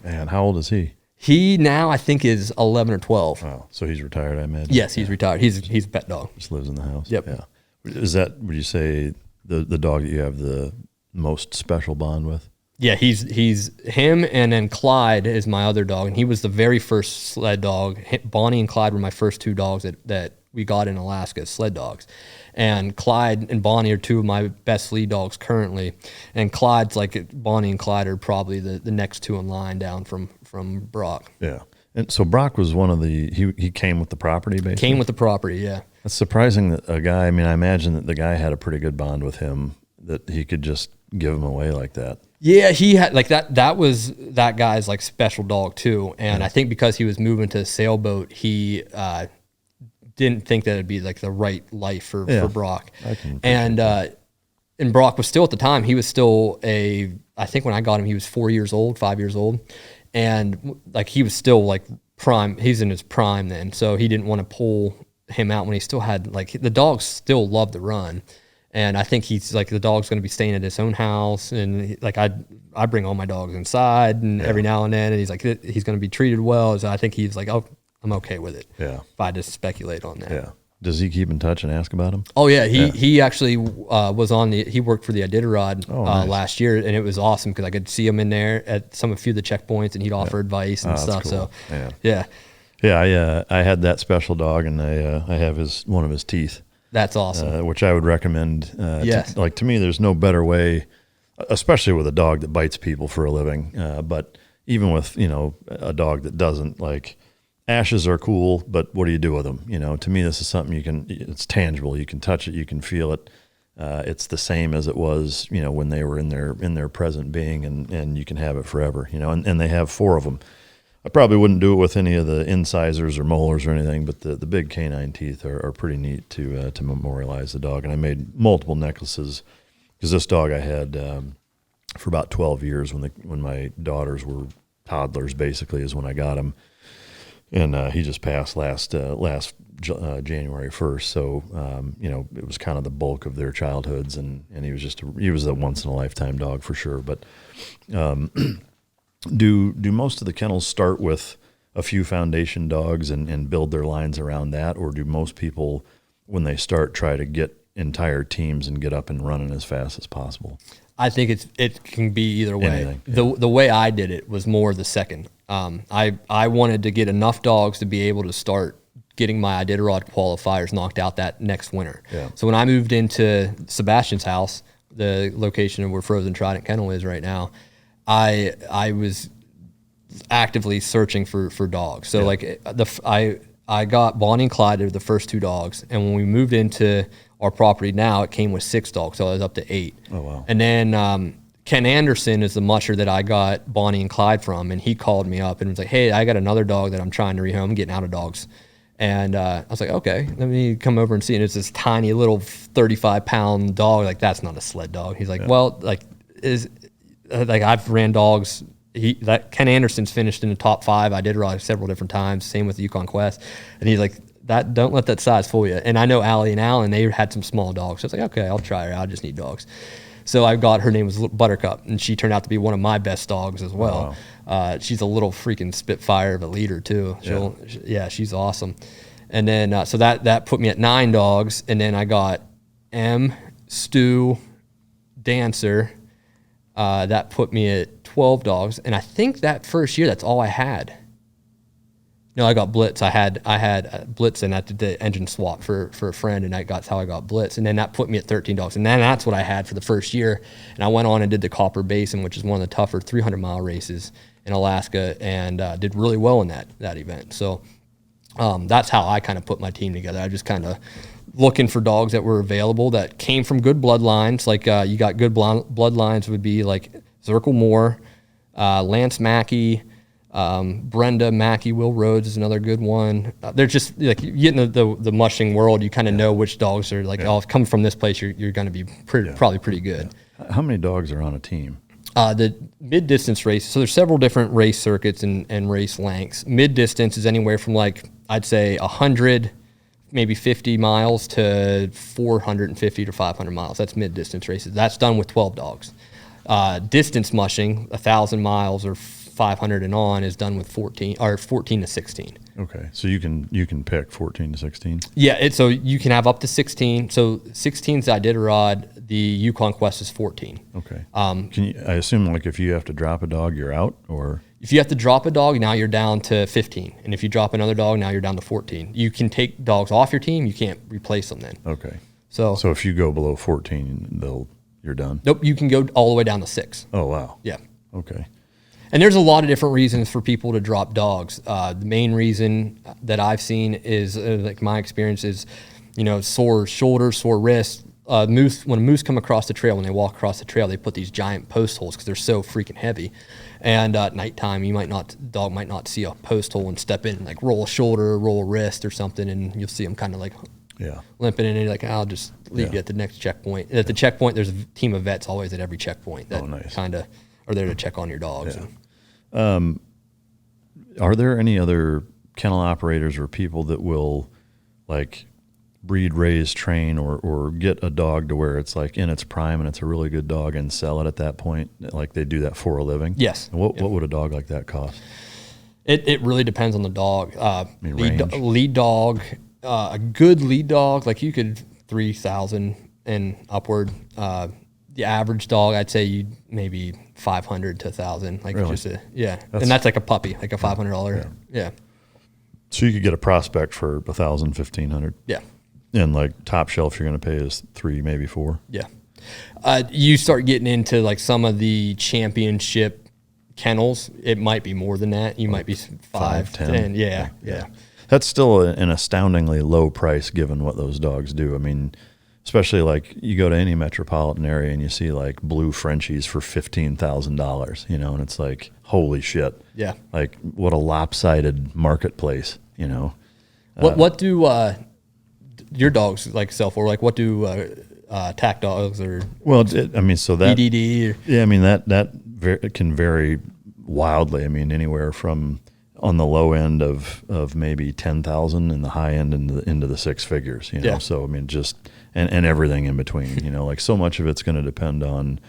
Man, how old is he? He now, I think, is 11 or 12. Oh, so he's retired, I imagine? Yes, he's retired. He's a pet dog. Just lives in the house? Yep. Yeah. Is that, would you say, the dog that you have the most special bond with? Yeah, he's him, and then Clyde is my other dog, and he was the very first sled dog. Bonnie and Clyde were my first 2 dogs that we got in Alaska, sled dogs. And Clyde and Bonnie are 2 of my best lead dogs currently. And Clyde's like, Bonnie and Clyde are probably the next 2 in line down from Brock. Yeah. And so Brock was one of he came with the property, basically? Came with the property, yeah. That's surprising that a guy, I mean, I imagine that the guy had a pretty good bond with him, that he could just give him away like that. Yeah, he had like that was that guy's like special dog too. And I think because he was moving to a sailboat, he didn't think that it'd be like the right life for Brock. And Brock was still, at the time, he was still I think when I got him, he was 5 years old. And like he was still like prime, he's in his prime then. So he didn't want to pull him out when he still had, like, the dogs still love to run. And I think he's like, the dog's going to be staying at his own house. And like, I bring all my dogs inside and every now and then, and he's like, he's going to be treated well. So I think he's like, oh, I'm okay with it. Yeah. If I just speculate on that. Yeah. Does he keep in touch and ask about him? Oh yeah. He actually was he worked for the Iditarod nice. Last year, and it was awesome because I could see him in there at a few of the checkpoints, and he'd offer advice and stuff. Cool. So yeah. I had that special dog, and I have one of his teeth. That's awesome. Which I would recommend. Yes. To me, there's no better way, especially with a dog that bites people for a living. But even with, a dog that doesn't, like, ashes are cool, but what do you do with them? To me, this is something it's tangible. You can touch it. You can feel it. It's the same as it was, when they were in their present being, and you can have it forever, and they have 4 of them. I probably wouldn't do it with any of the incisors or molars or anything, but the big canine teeth are pretty neat to memorialize the dog. And I made multiple necklaces because this dog I had for about 12 years when my daughters were toddlers, basically, is when I got him. And he just passed last January 1st. So, it was kind of the bulk of their childhoods, and he was a once in a lifetime dog for sure. But Do most of the kennels start with a few foundation dogs and build their lines around that, or do most people, when they start, try to get entire teams and get up and running as fast as possible? I think it can be either way. Anything, yeah. The way I did it was more the second. I wanted to get enough dogs to be able to start getting my Iditarod qualifiers knocked out that next winter. Yeah. So when I moved into Sebastian's house, the location where Frozen Trident Kennel is right now, I was actively searching for dogs. So I got Bonnie and Clyde, the first 2 dogs, and when we moved into our property now, it came with 6 dogs, so I was up to 8. Oh wow! And then Ken Anderson is the musher that I got Bonnie and Clyde from, and he called me up and was like, "Hey, I got another dog that I'm trying to rehome. I'm getting out of dogs." And I was like, "Okay, let me come over and see." And it's this tiny little 35-pound dog. Like, that's not a sled dog. He's like, "Well, I've ran dogs." Ken Anderson's finished in the top 5. I did ride several different times. Same with Yukon Quest. And he's like, don't let that size fool you. And I know Allie and Alan, they had some small dogs. So I was like, okay, I'll try her. I just need dogs. So I got, her name was Buttercup, and she turned out to be one of my best dogs as well. Wow. She's a little freaking spitfire of a leader too. She's awesome. And then, so that put me at 9 dogs. And then I got Stu, Dancer. That put me at 12 dogs. And I think that first year, that's all I had. No, I got Blitz. I had Blitz, and I did the engine swap for a friend, and that's how I got Blitz. And then that put me at 13 dogs. And then that's what I had for the first year. And I went on and did the Copper Basin, which is one of the tougher 300-mile races in Alaska, and did really well in that event. So that's how I kind of put my team together. I just kind of looking for dogs that were available that came from good bloodlines. Like you got good bloodlines would be like Zirkle Moore, Lance Mackey, Brenda Mackey, Will Rhodes is another good one. They're just like, you get into the mushing world, you kind of know which dogs are like, oh, if come from this place, you're going to be probably pretty good. Yeah. How many dogs are on a team? The mid-distance race, so there's several different race circuits and race lengths. Mid-distance is anywhere from like, I'd say 100, maybe 50 miles to 450 to 500 miles. That's mid-distance races. That's done with 12 dogs. Distance mushing, 1,000 miles or 500 and on, is done with 14 to 16. Okay, so you can pick 14 to 16. Yeah, so you can have up to 16. So 16 is Iditarod. The Yukon Quest is 14. Okay. I assume like if you have to drop a dog, you're out, or if you have to drop a dog, now you're down to 15, and if you drop another dog, now you're down to 14. You can take dogs off your team. You can't replace them then. Okay. So if you go below 14, you're done. Nope, you can go all the way down to 6. Oh wow. Yeah. Okay. And there's a lot of different reasons for people to drop dogs. The main reason that I've seen is, like my experience is, sore shoulders, sore wrists. When moose come across the trail, when they walk across the trail, they put these giant post holes because they're so freaking heavy. And at nighttime, dog might not see a post hole and step in, like roll a shoulder, roll a wrist or something, and you'll see them kind of like limping in, and you're like, I'll just leave you at the next checkpoint. And at the checkpoint, there's a team of vets always at every checkpoint that kind of are there to check on your dogs. Yeah. Are there any other kennel operators or people that will like breed, raise, train, or get a dog to where it's like in its prime and it's a really good dog and sell it at that point? Like they do that for a living? Yes. And what would a dog like that cost? It really depends on the dog. Lead dog, a good lead dog, like you could 3,000 and upward. The average dog, I'd say you maybe 500 to 1,000. Like really? And that's like a puppy, like a $500. Yeah. So you could get a prospect for 1,000, 1,500. Yeah. And like top shelf, you're going to pay is 3, maybe 4. Yeah. You start getting into like some of the championship kennels, it might be more than that. You might be 5, 10. Yeah. That's still an astoundingly low price given what those dogs do. I mean, especially like you go to any metropolitan area and you see like blue Frenchies for $15,000, and it's like, holy shit. Yeah. Like what a lopsided marketplace, What do your dogs like sell for? Like what do tack dogs or so that EDD? It can vary wildly. I mean, anywhere from on the low end of maybe 10,000 and the high end into the 6 figures, Yeah. So I mean, just and everything in between, like so much of it's going to depend on,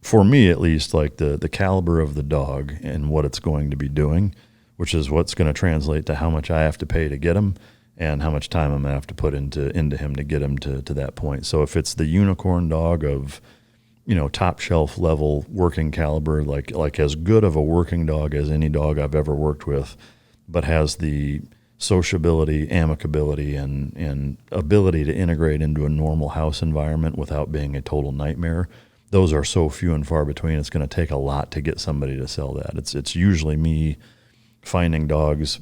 for me at least, like the caliber of the dog and what it's going to be doing, which is what's going to translate to how much I have to pay to get them and how much time I'm gonna have to put into him to get him to that point. So if it's the unicorn dog of, top shelf level working caliber, like as good of a working dog as any dog I've ever worked with, but has the sociability, amicability, and ability to integrate into a normal house environment without being a total nightmare, those are so few and far between. It's going to take a lot to get somebody to sell that. It's usually me finding dogs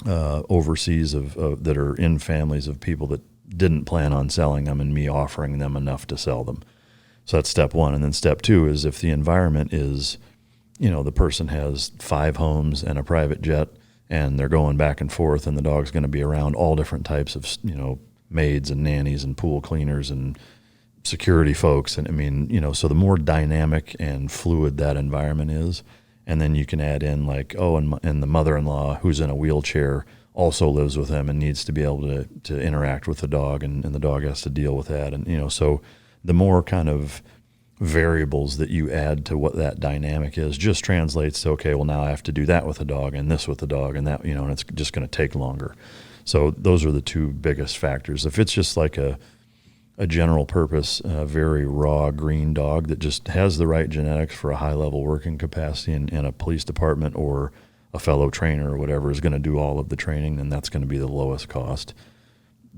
overseas that are in families of people that didn't plan on selling them, and me offering them enough to sell them. So that's step one. And then step two is if the environment is, the person has 5 homes and a private jet, and they're going back and forth, and the dog's going to be around all different types of, maids and nannies and pool cleaners and security folks. And so the more dynamic and fluid that environment is, and then you can add in and the mother-in-law who's in a wheelchair also lives with them and needs to be able to interact with the dog, and the dog has to deal with that. And, so the more kind of variables that you add to what that dynamic is just translates to, okay, well, now I have to do that with the dog and this with the dog and that, and it's just going to take longer. So those are the 2 biggest factors. If it's just like a general purpose, very raw green dog that just has the right genetics for a high level working capacity in a police department or a fellow trainer or whatever is going to do all of the training, then that's going to be the lowest cost.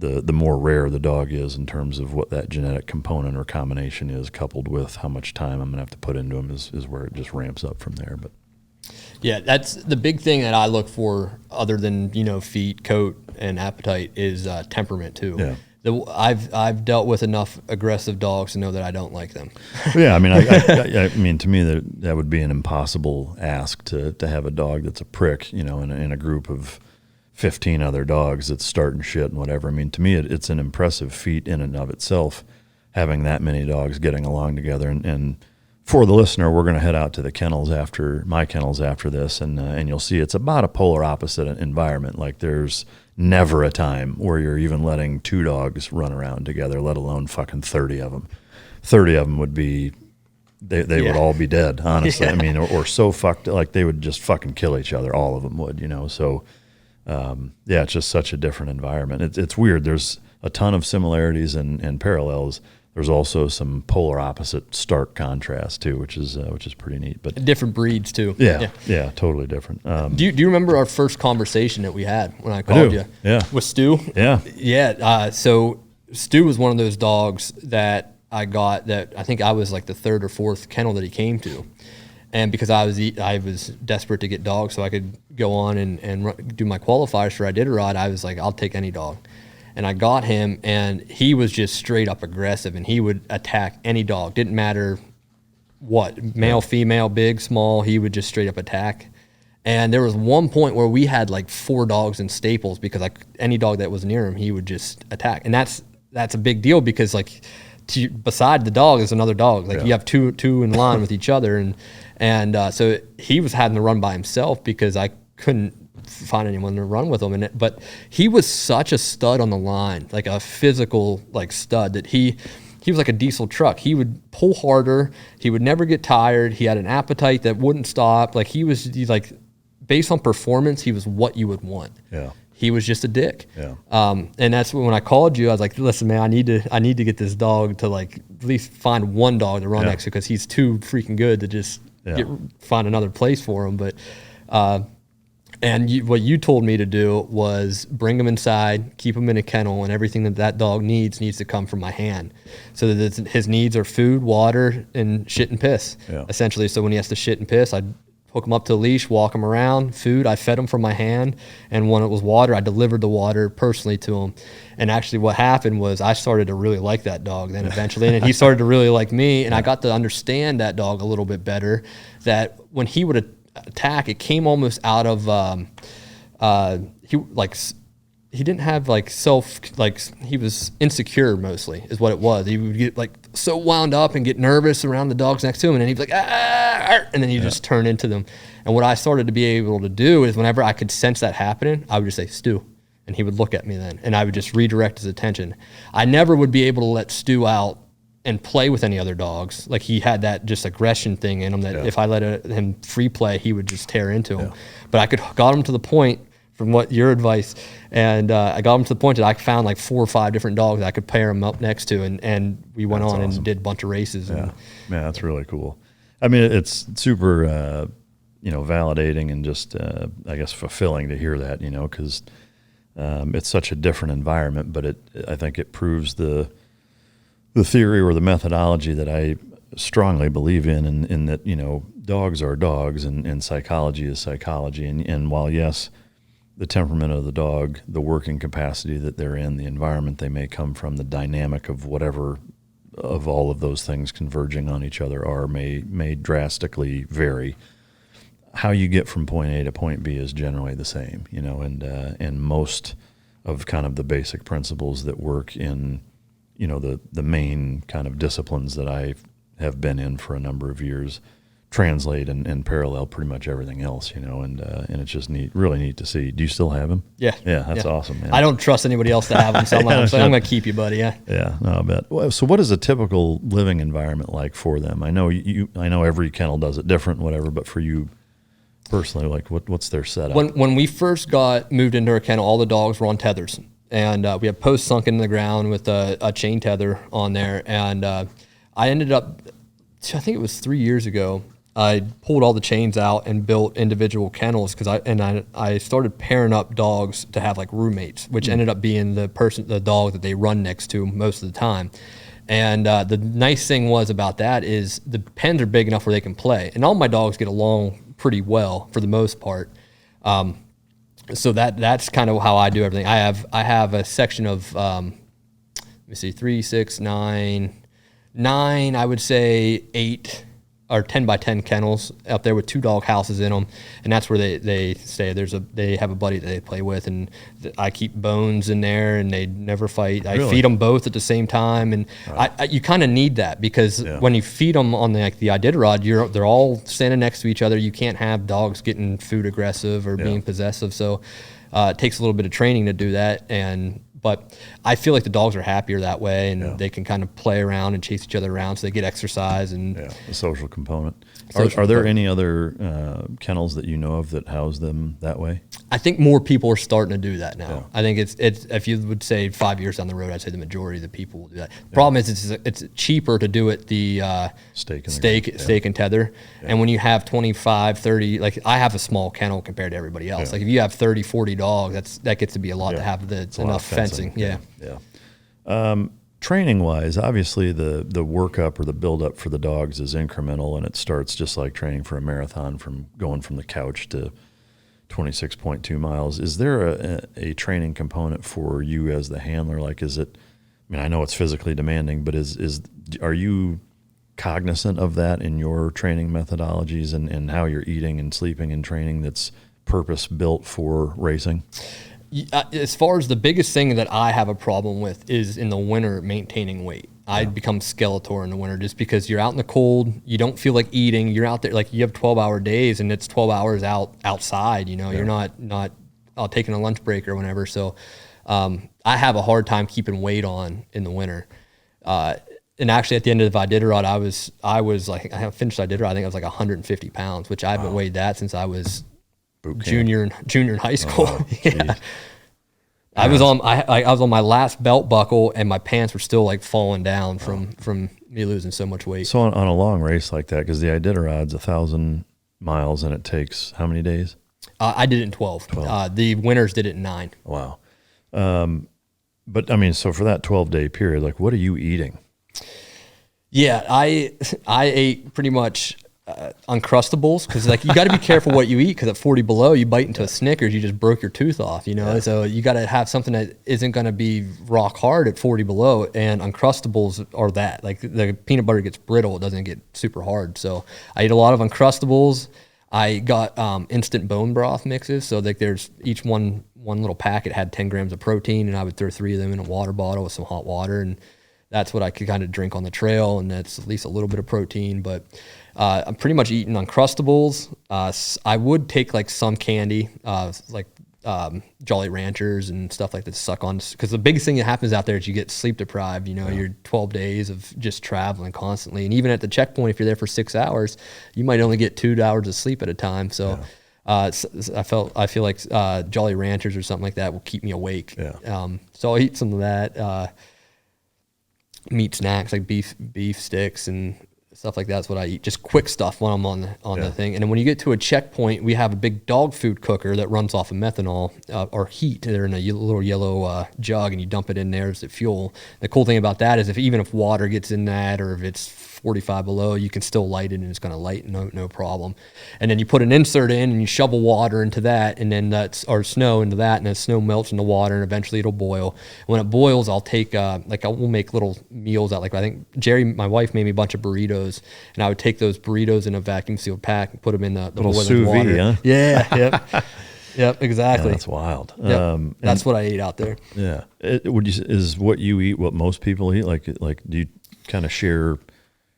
The more rare the dog is in terms of what that genetic component or combination is, coupled with how much time I'm going to have to put into him, is where it just ramps up from there. But yeah, that's the big thing that I look for, other than feet, coat, and appetite, is temperament too. Yeah. I've dealt with enough aggressive dogs to know that I don't like them. Yeah, I mean, to me that would be an impossible ask to have a dog that's a prick, in a group of 15 other dogs that's starting shit and whatever. I mean, to me, it's an impressive feat in and of itself, having that many dogs getting along together. And for the listener, we're going to head out to the kennels after this, and you'll see it's about a polar opposite environment. Like there's never a time where you're even letting 2 dogs run around together, let alone fucking 30 of them. 30 of them would be, they would all be dead, honestly. Yeah. I mean, or so fucked, like they would just fucking kill each other. All of them would, so... it's just such a different environment. It's weird. There's a ton of similarities and parallels. There's also some polar opposite, stark contrast too, which is pretty neat. But different breeds too. Yeah, totally different. Do you remember our first conversation that we had when I called you? Yeah, with Stu. Yeah. So Stu was one of those dogs that I got. That I think I was like the 3rd or 4th kennel that he came to. And because I was desperate to get dogs so I could go on and do my qualifiers for Iditarod, I was like, I'll take any dog. And I got him, and he was just straight up aggressive, and he would attack any dog. Didn't matter what, male, female, big, small, he would just straight up attack. And there was one point where we had like 4 dogs in staples because any dog that was near him, he would just attack. And that's a big deal because beside the dog is another dog. You have two in line with each other, and so he was having to run by himself because I couldn't find anyone to run with him. But he was such a stud on the line, like a physical stud, that he was like a diesel truck. He would pull harder. He would never get tired. He had an appetite that wouldn't stop. He's based on performance, he was what you would want. Yeah. He was just a dick. Yeah. And that's when I called you, I was like, listen, man, I need to get this dog to at least find one dog to run next to, because he's too freaking good to just find another place for him. But what you told me to do was bring him inside, keep him in a kennel, and everything that dog needs to come from my hand. So that his needs are food, water, and shit and piss, essentially. So when he has to shit and piss, I'd hook him up to a leash, walk him around. Food, I fed him from my hand. And when it was water, I delivered the water personally to him. And actually what happened was I started to really like that dog then eventually. And he started to really like me. And I got to understand that dog a little bit better, that when he would attack, it came almost out of, he didn't have he was insecure mostly is what it was. He would get so wound up and get nervous around the dogs next to him, and then he'd be like, and then he'd just turn into them. And what I started to be able to do is whenever I could sense that happening, I would just say, Stu, and he would look at me then, and I would just redirect his attention. I never would be able to let Stu out and play with any other dogs. He had that just aggression thing in him that if I let him free play, he would just tear into him. But I got him to the point from what your advice. And I got them to the point that I found like 4 or 5 different dogs I could pair them up next to, and we went on and did a bunch of races. Yeah, man, that's really cool. I mean, it's super, validating and just, I guess, fulfilling to hear that, because it's such a different environment. But I think it proves the theory or the methodology that I strongly believe in that, dogs are dogs and psychology is psychology. And while, yes, the temperament of the dog, the working capacity that they're in, the environment they may come from, the dynamic of whatever of all of those things converging on each other may drastically vary. How you get from point A to point B is generally the same, and most of kind of the basic principles that work in, the main kind of disciplines that I have been in for a number of years translate and parallel pretty much everything else, and it's just really neat to see. Do you still have him? Yeah. Yeah, that's awesome, man. I don't trust anybody else to have them, so I'm going to keep you, buddy. Yeah. Yeah, no, I bet. Well, so what is a typical living environment like for them? I know I know every kennel does it different, whatever, but for you personally, like what's their setup? When we first moved into our kennel, all the dogs were on tethers, and we had posts sunk in the ground with a chain tether on there, and I ended up, I think it was 3 years ago, I pulled all the chains out and built individual kennels because I started pairing up dogs to have like roommates, which ended up being the dog that they run next to most of the time. And the nice thing was about that is the pens are big enough where they can play, and all my dogs get along pretty well for the most part. So that's kind of how I do everything. I have a section of let me see, 3, 6, 9, I would say 8 or 10 by 10 kennels up there with 2 dog houses in them, and that's where they stay. They have a buddy that they play with, and I keep Bones in there, and they never fight. I feed them both at the same time, and you kind of need that because when you feed them on the Iditarod, they're all standing next to each other. You can't have dogs getting food aggressive or being possessive, so it takes a little bit of training to do that. But I feel like the dogs are happier that way, and they can kind of play around and chase each other around, so they get exercise. And the social component. Are there any other kennels that you know of that house them that way? I think more people are starting to do that now. I think it's if you would say 5 years down the road, I'd say the majority of the people will do that. The problem is it's cheaper to do it the stake and tether. And when you have 25, 30, like I have a small kennel compared to everybody else. Like if you have 30, 40 dogs, that gets to be a lot to have enough fencing. Training wise, obviously the workup or the build up for the dogs is incremental, and it starts just like training for a marathon, from going from the couch to 26.2 miles. Is there a training component for you as the handler? Like, is it, I mean, I know it's physically demanding, but are you cognizant of that in your training methodologies and how you're eating and sleeping and training that's purpose built for racing? As far as the biggest thing that I have a problem with is in the winter maintaining weight. I become Skeletor in the winter just because you're out in the cold. You don't feel like eating. You're out there, like you have 12-hour days, and it's 12 hours outside. You're not taking a lunch break or whatever. So I have a hard time keeping weight on in the winter. And actually, at the end of the Iditarod, I was like, I finished Iditarod. I think I was like 150 pounds, which I haven't weighed that since I was junior in high school. I was on my last belt buckle, and my pants were still like falling down from me losing so much weight. So on a long race like that, because the Iditarod's 1,000 miles, and it takes how many days? I did it in 12. The winners did it in 9. Wow. But I mean, so for that 12-day period, like, what are you eating? Yeah, I ate pretty much Uncrustables, because like you got to be careful what you eat, because at 40 below you bite into a Snickers, you just broke your tooth off, so you got to have something that isn't going to be rock hard at 40 below, and Uncrustables are that. Like the peanut butter gets brittle, it doesn't get super hard. So I ate a lot of Uncrustables. I got instant bone broth mixes, so like there's each one little packet had 10 grams of protein, and I would throw 3 of them in a water bottle with some hot water, and that's what I could kind of drink on the trail, and that's at least a little bit of protein. But I'm pretty much eating Uncrustables. I would take like some candy, like Jolly Ranchers and stuff like that to suck on, because the biggest thing that happens out there is you get sleep deprived. You're 12 days of just traveling constantly, and even at the checkpoint, if you're there for 6 hours, you might only get 2 hours of sleep at a time. So I feel like Jolly Ranchers or something like that will keep me awake. Yeah. So I'll eat some of that. Meat snacks like beef sticks and stuff like that's what I eat. Just quick stuff when I'm on the thing. And then when you get to a checkpoint, we have a big dog food cooker that runs off of methanol or heat. They're in a little yellow jug, and you dump it in there as the fuel. The cool thing about that is even if water gets in that, or if it's 45 below, you can still light it, and it's going to light no problem. And then you put an insert in, and you shovel water into that, and then or snow into that, and then snow melts in the water, and eventually it'll boil. And when it boils, I'll take we'll make little meals out. Like I think Jerry, my wife, made me a bunch of burritos, and I would take those burritos in a vacuum sealed pack and put them in the little sous vide, huh? Yeah, yep. Yep, exactly. Yeah, that's wild. Yep. That's what I ate out there. Yeah. Is what you eat what most people eat? Like do you kind of share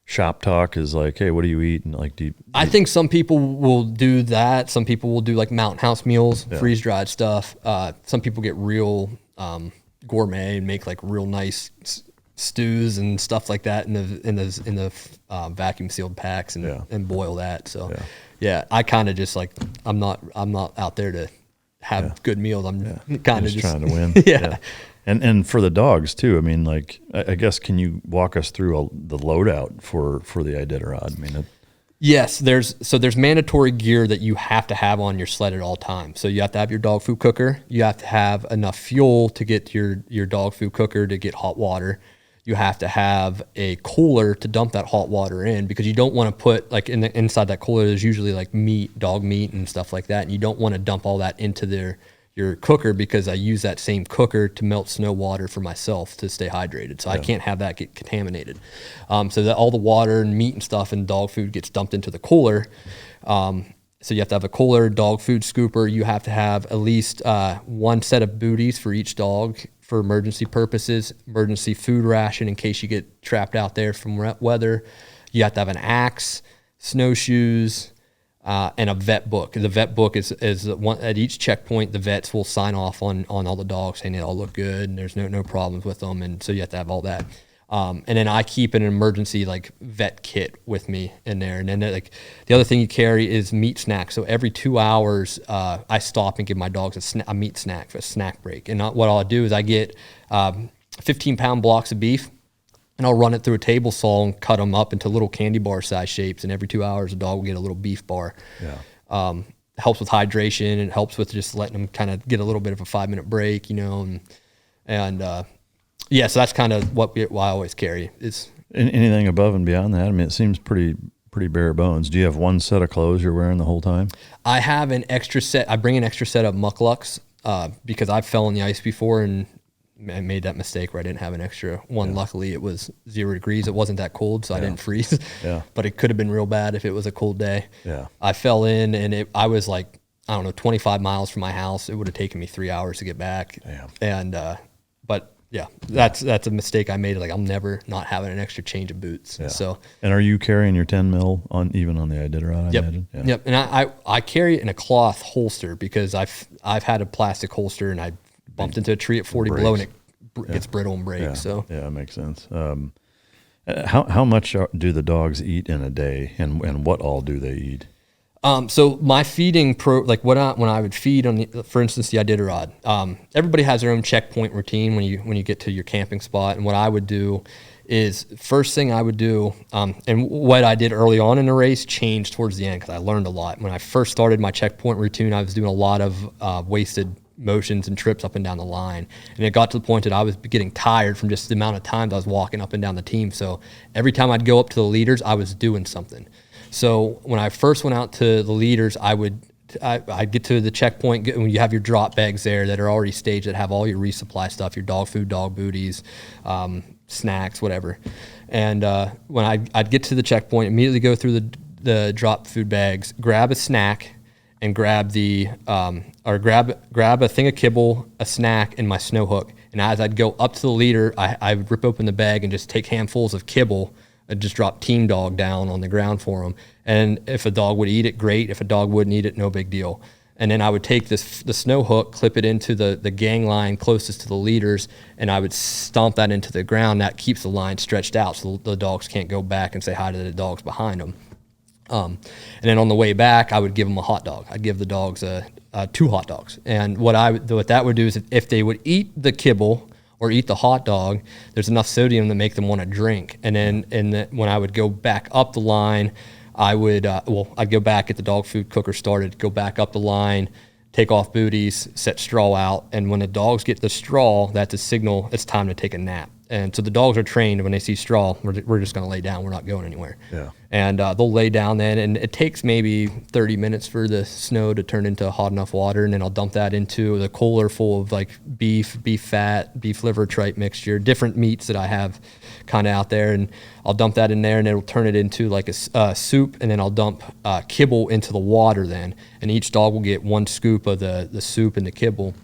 shop talk? Is like, hey, what do you eat? And like, I think some people will do that. Some people will do like mountain house meals, freeze dried stuff. Some people get real gourmet and make like real nice stews and stuff like that in the vacuum sealed packs and boil that. So I kind of just like, I'm not out there to have good meals. I'm kind of just trying to win. Yeah. And for the dogs too. I mean, like, I guess, can you walk us through the loadout for the Iditarod? I mean, yes, there's mandatory gear that you have to have on your sled at all times. So you have to have your dog food cooker. You have to have enough fuel to get your dog food cooker to get hot water. You have to have a cooler to dump that hot water in, because you don't want to put like inside that cooler, there's usually like dog meat and stuff like that. And you don't want to dump all that into your cooker, because I use that same cooker to melt snow water for myself to stay hydrated. So I can't have that get contaminated. So that all the water and meat and stuff and dog food gets dumped into the cooler. So you have to have a cooler, dog food scooper. You have to have at least one set of booties for each dog for emergency purposes, emergency food ration in case you get trapped out there from weather. You have to have an axe, snowshoes, and a vet book. The vet book is one at each checkpoint. The vets will sign off on all the dogs, saying they all look good and there's no problems with them. And so you have to have all that. And then I keep an emergency like vet kit with me in there. And then like the other thing you carry is meat snacks. So every 2 hours, I stop and give my dogs a meat snack for a snack break. And what I'll do is I get 15-pound blocks of beef, and I'll run it through a table saw and cut them up into little candy bar size shapes. And every 2 hours, a dog will get a little beef bar. Yeah. Helps with hydration, and it helps with just letting them kind of get a little bit of a 5-minute break, yeah, so that's kind of what I always carry. Is anything above and beyond that? I mean, it seems pretty bare bones. Do you have one set of clothes you're wearing the whole time? I have an extra set. I bring an extra set of mucklucks because I fell in the ice before and I made that mistake where I didn't have an extra one. Yeah. Luckily, it was 0 degrees. It wasn't that cold, so I didn't freeze. Yeah. But it could have been real bad if it was a cold day. Yeah. I fell in, and I was like, 25 miles from my house. It would have taken me 3 hours to get back. Damn. And but yeah, that's a mistake I made. Like, I'm never not having an extra change of boots. Yeah. So. And are you carrying your 10 mil even on the Iditarod? Yep. I imagine? Yeah. Yep. And I carry it in a cloth holster because I've had a plastic holster and I bumped into a tree at 40 below and it gets brittle and breaks. Yeah. So yeah, that makes sense. How much do the dogs eat in a day, and what all do they eat? So my feeding when I would feed on for instance, the Iditarod, everybody has their own checkpoint routine when you get to your camping spot. And what I would do is first thing I would do, and what I did early on in the race changed towards the end because I learned a lot. When I first started my checkpoint routine, I was doing a lot of wasted motions and trips up and down the line. And it got to the point that I was getting tired from just the amount of times I was walking up and down the team. So every time I'd go up to the leaders, I was doing something. So when I first went out to the leaders, I'd get to the checkpoint when you have your drop bags there that are already staged that have all your resupply stuff, your dog food, dog booties, snacks, whatever. And when I'd get to the checkpoint, immediately go through the drop food bags, grab a snack, and grab grab a thing of kibble, a snack, and my snow hook. And as I'd go up to the leader, I would rip open the bag and just take handfuls of kibble. I'd just drop Teamdog down on the ground for them. And if a dog would eat it, great. If a dog wouldn't eat it, no big deal. And then I would take the snow hook, clip it into the gang line closest to the leaders, and I would stomp that into the ground. That keeps the line stretched out so the dogs can't go back and say hi to the dogs behind them. And then on the way back, I would give them a hot dog. I'd give the dogs 2 hot dogs. And what that would do is if they would eat the kibble or eat the hot dog, there's enough sodium to make them want to drink. And then when I would go back up the line, I would, I'd go back, get the dog food cooker started, go back up the line, take off booties, set straw out. And when the dogs get the straw, that's a signal it's time to take a nap. And so the dogs are trained when they see straw, we're just going to lay down. We're not going anywhere. Yeah. And they'll lay down then, and it takes maybe 30 minutes for the snow to turn into hot enough water, and then I'll dump that into the cooler full of like beef fat, beef liver tripe mixture, different meats that I have kind of out there, and I'll dump that in there, and it'll turn it into like a soup, and then I'll dump kibble into the water then, and each dog will get 1 scoop of the soup and the kibble.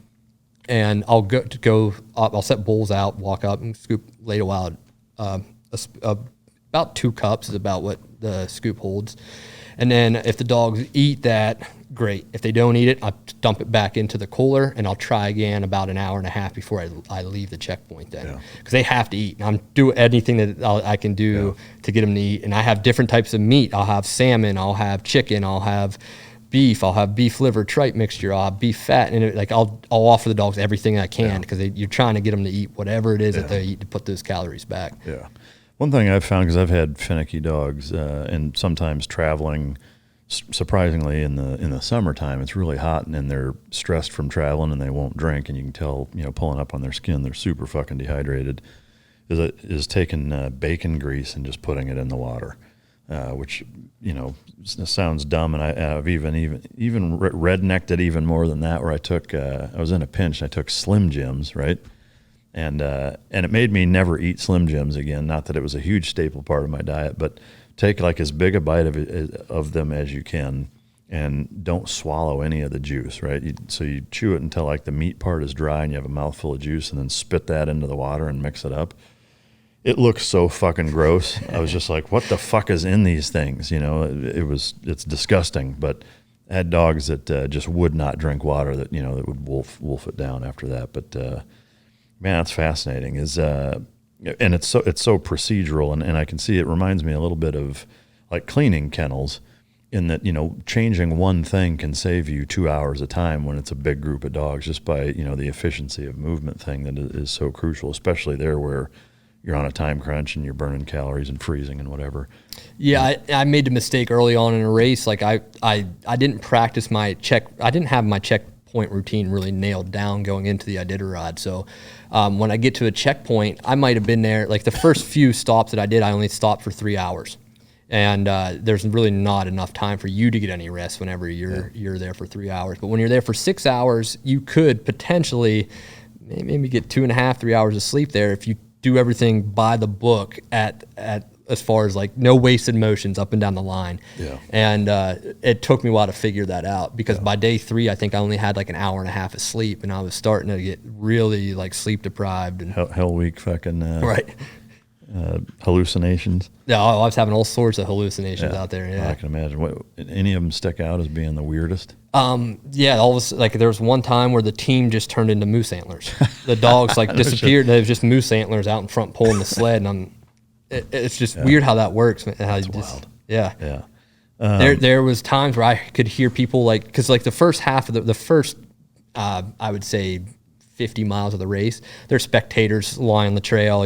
And I'll go up, I'll set bowls out, walk up and scoop ladle out. About 2 cups is about what the scoop holds. And then if the dogs eat that, great. If they don't eat it, I'll dump it back into the cooler, and I'll try again about an hour and a half before I leave the checkpoint then. Because they have to eat. And I'm doing anything that I can do to get them to eat. And I have different types of meat. I'll have salmon, I'll have chicken, I'll have beef, I'll have beef liver tripe mixture, I'll have beef fat, and I'll offer the dogs everything I can because you're trying to get them to eat whatever it is that they eat to put those calories back. Yeah. One thing I've found, because I've had finicky dogs, and sometimes traveling, surprisingly in the summertime, it's really hot, and they're stressed from traveling, and they won't drink, and you can tell, pulling up on their skin, they're super fucking dehydrated. Is taking bacon grease and just putting it in the water. Which sounds dumb, and I've even rednecked it even more than that. Where I took, I was in a pinch, and I took Slim Jims, right, and it made me never eat Slim Jims again. Not that it was a huge staple part of my diet, but take like as big a bite of them as you can, and don't swallow any of the juice, right? So you chew it until like the meat part is dry, and you have a mouthful of juice, and then spit that into the water and mix it up. It looks so fucking gross. I was just like, what the fuck is in these things? It's disgusting. But I had dogs that just would not drink water, that that would wolf it down after that. But man, it's fascinating. And it's so procedural, and I can see it reminds me a little bit of like cleaning kennels, in that changing one thing can save you 2 hours of time when it's a big group of dogs, just by the efficiency of movement thing that is so crucial, especially there where you're on a time crunch and you're burning calories and freezing and whatever. Yeah, I made the mistake early on in a race. Like I didn't practice my I didn't have my checkpoint routine really nailed down going into the Iditarod. So when I get to a checkpoint, I might have been there, like the first few stops that I did, I only stopped for 3 hours. And there's really not enough time for you to get any rest whenever you're there for 3 hours. But when you're there for 6 hours, you could potentially maybe get 2.5, 3 hours of sleep there if you do everything by the book at as far as like no wasted motions up and down the line. Yeah. And it took me a while to figure that out, because by day 3, I think I only had like an hour and a half of sleep, and I was starting to get really like sleep deprived and hell week fucking right. Hallucinations. Yeah, I was having all sorts of hallucinations out there. Yeah, I can imagine. What, any of them stick out as being the weirdest? Yeah, like there was one time where the team just turned into moose antlers. The dogs like disappeared. There was just moose antlers out in front pulling the sled, and it's just weird how that works. That's wild. Yeah. There was times where I could hear people because the first half of the first, I would say 50 miles of the race, there's spectators lying on the trail,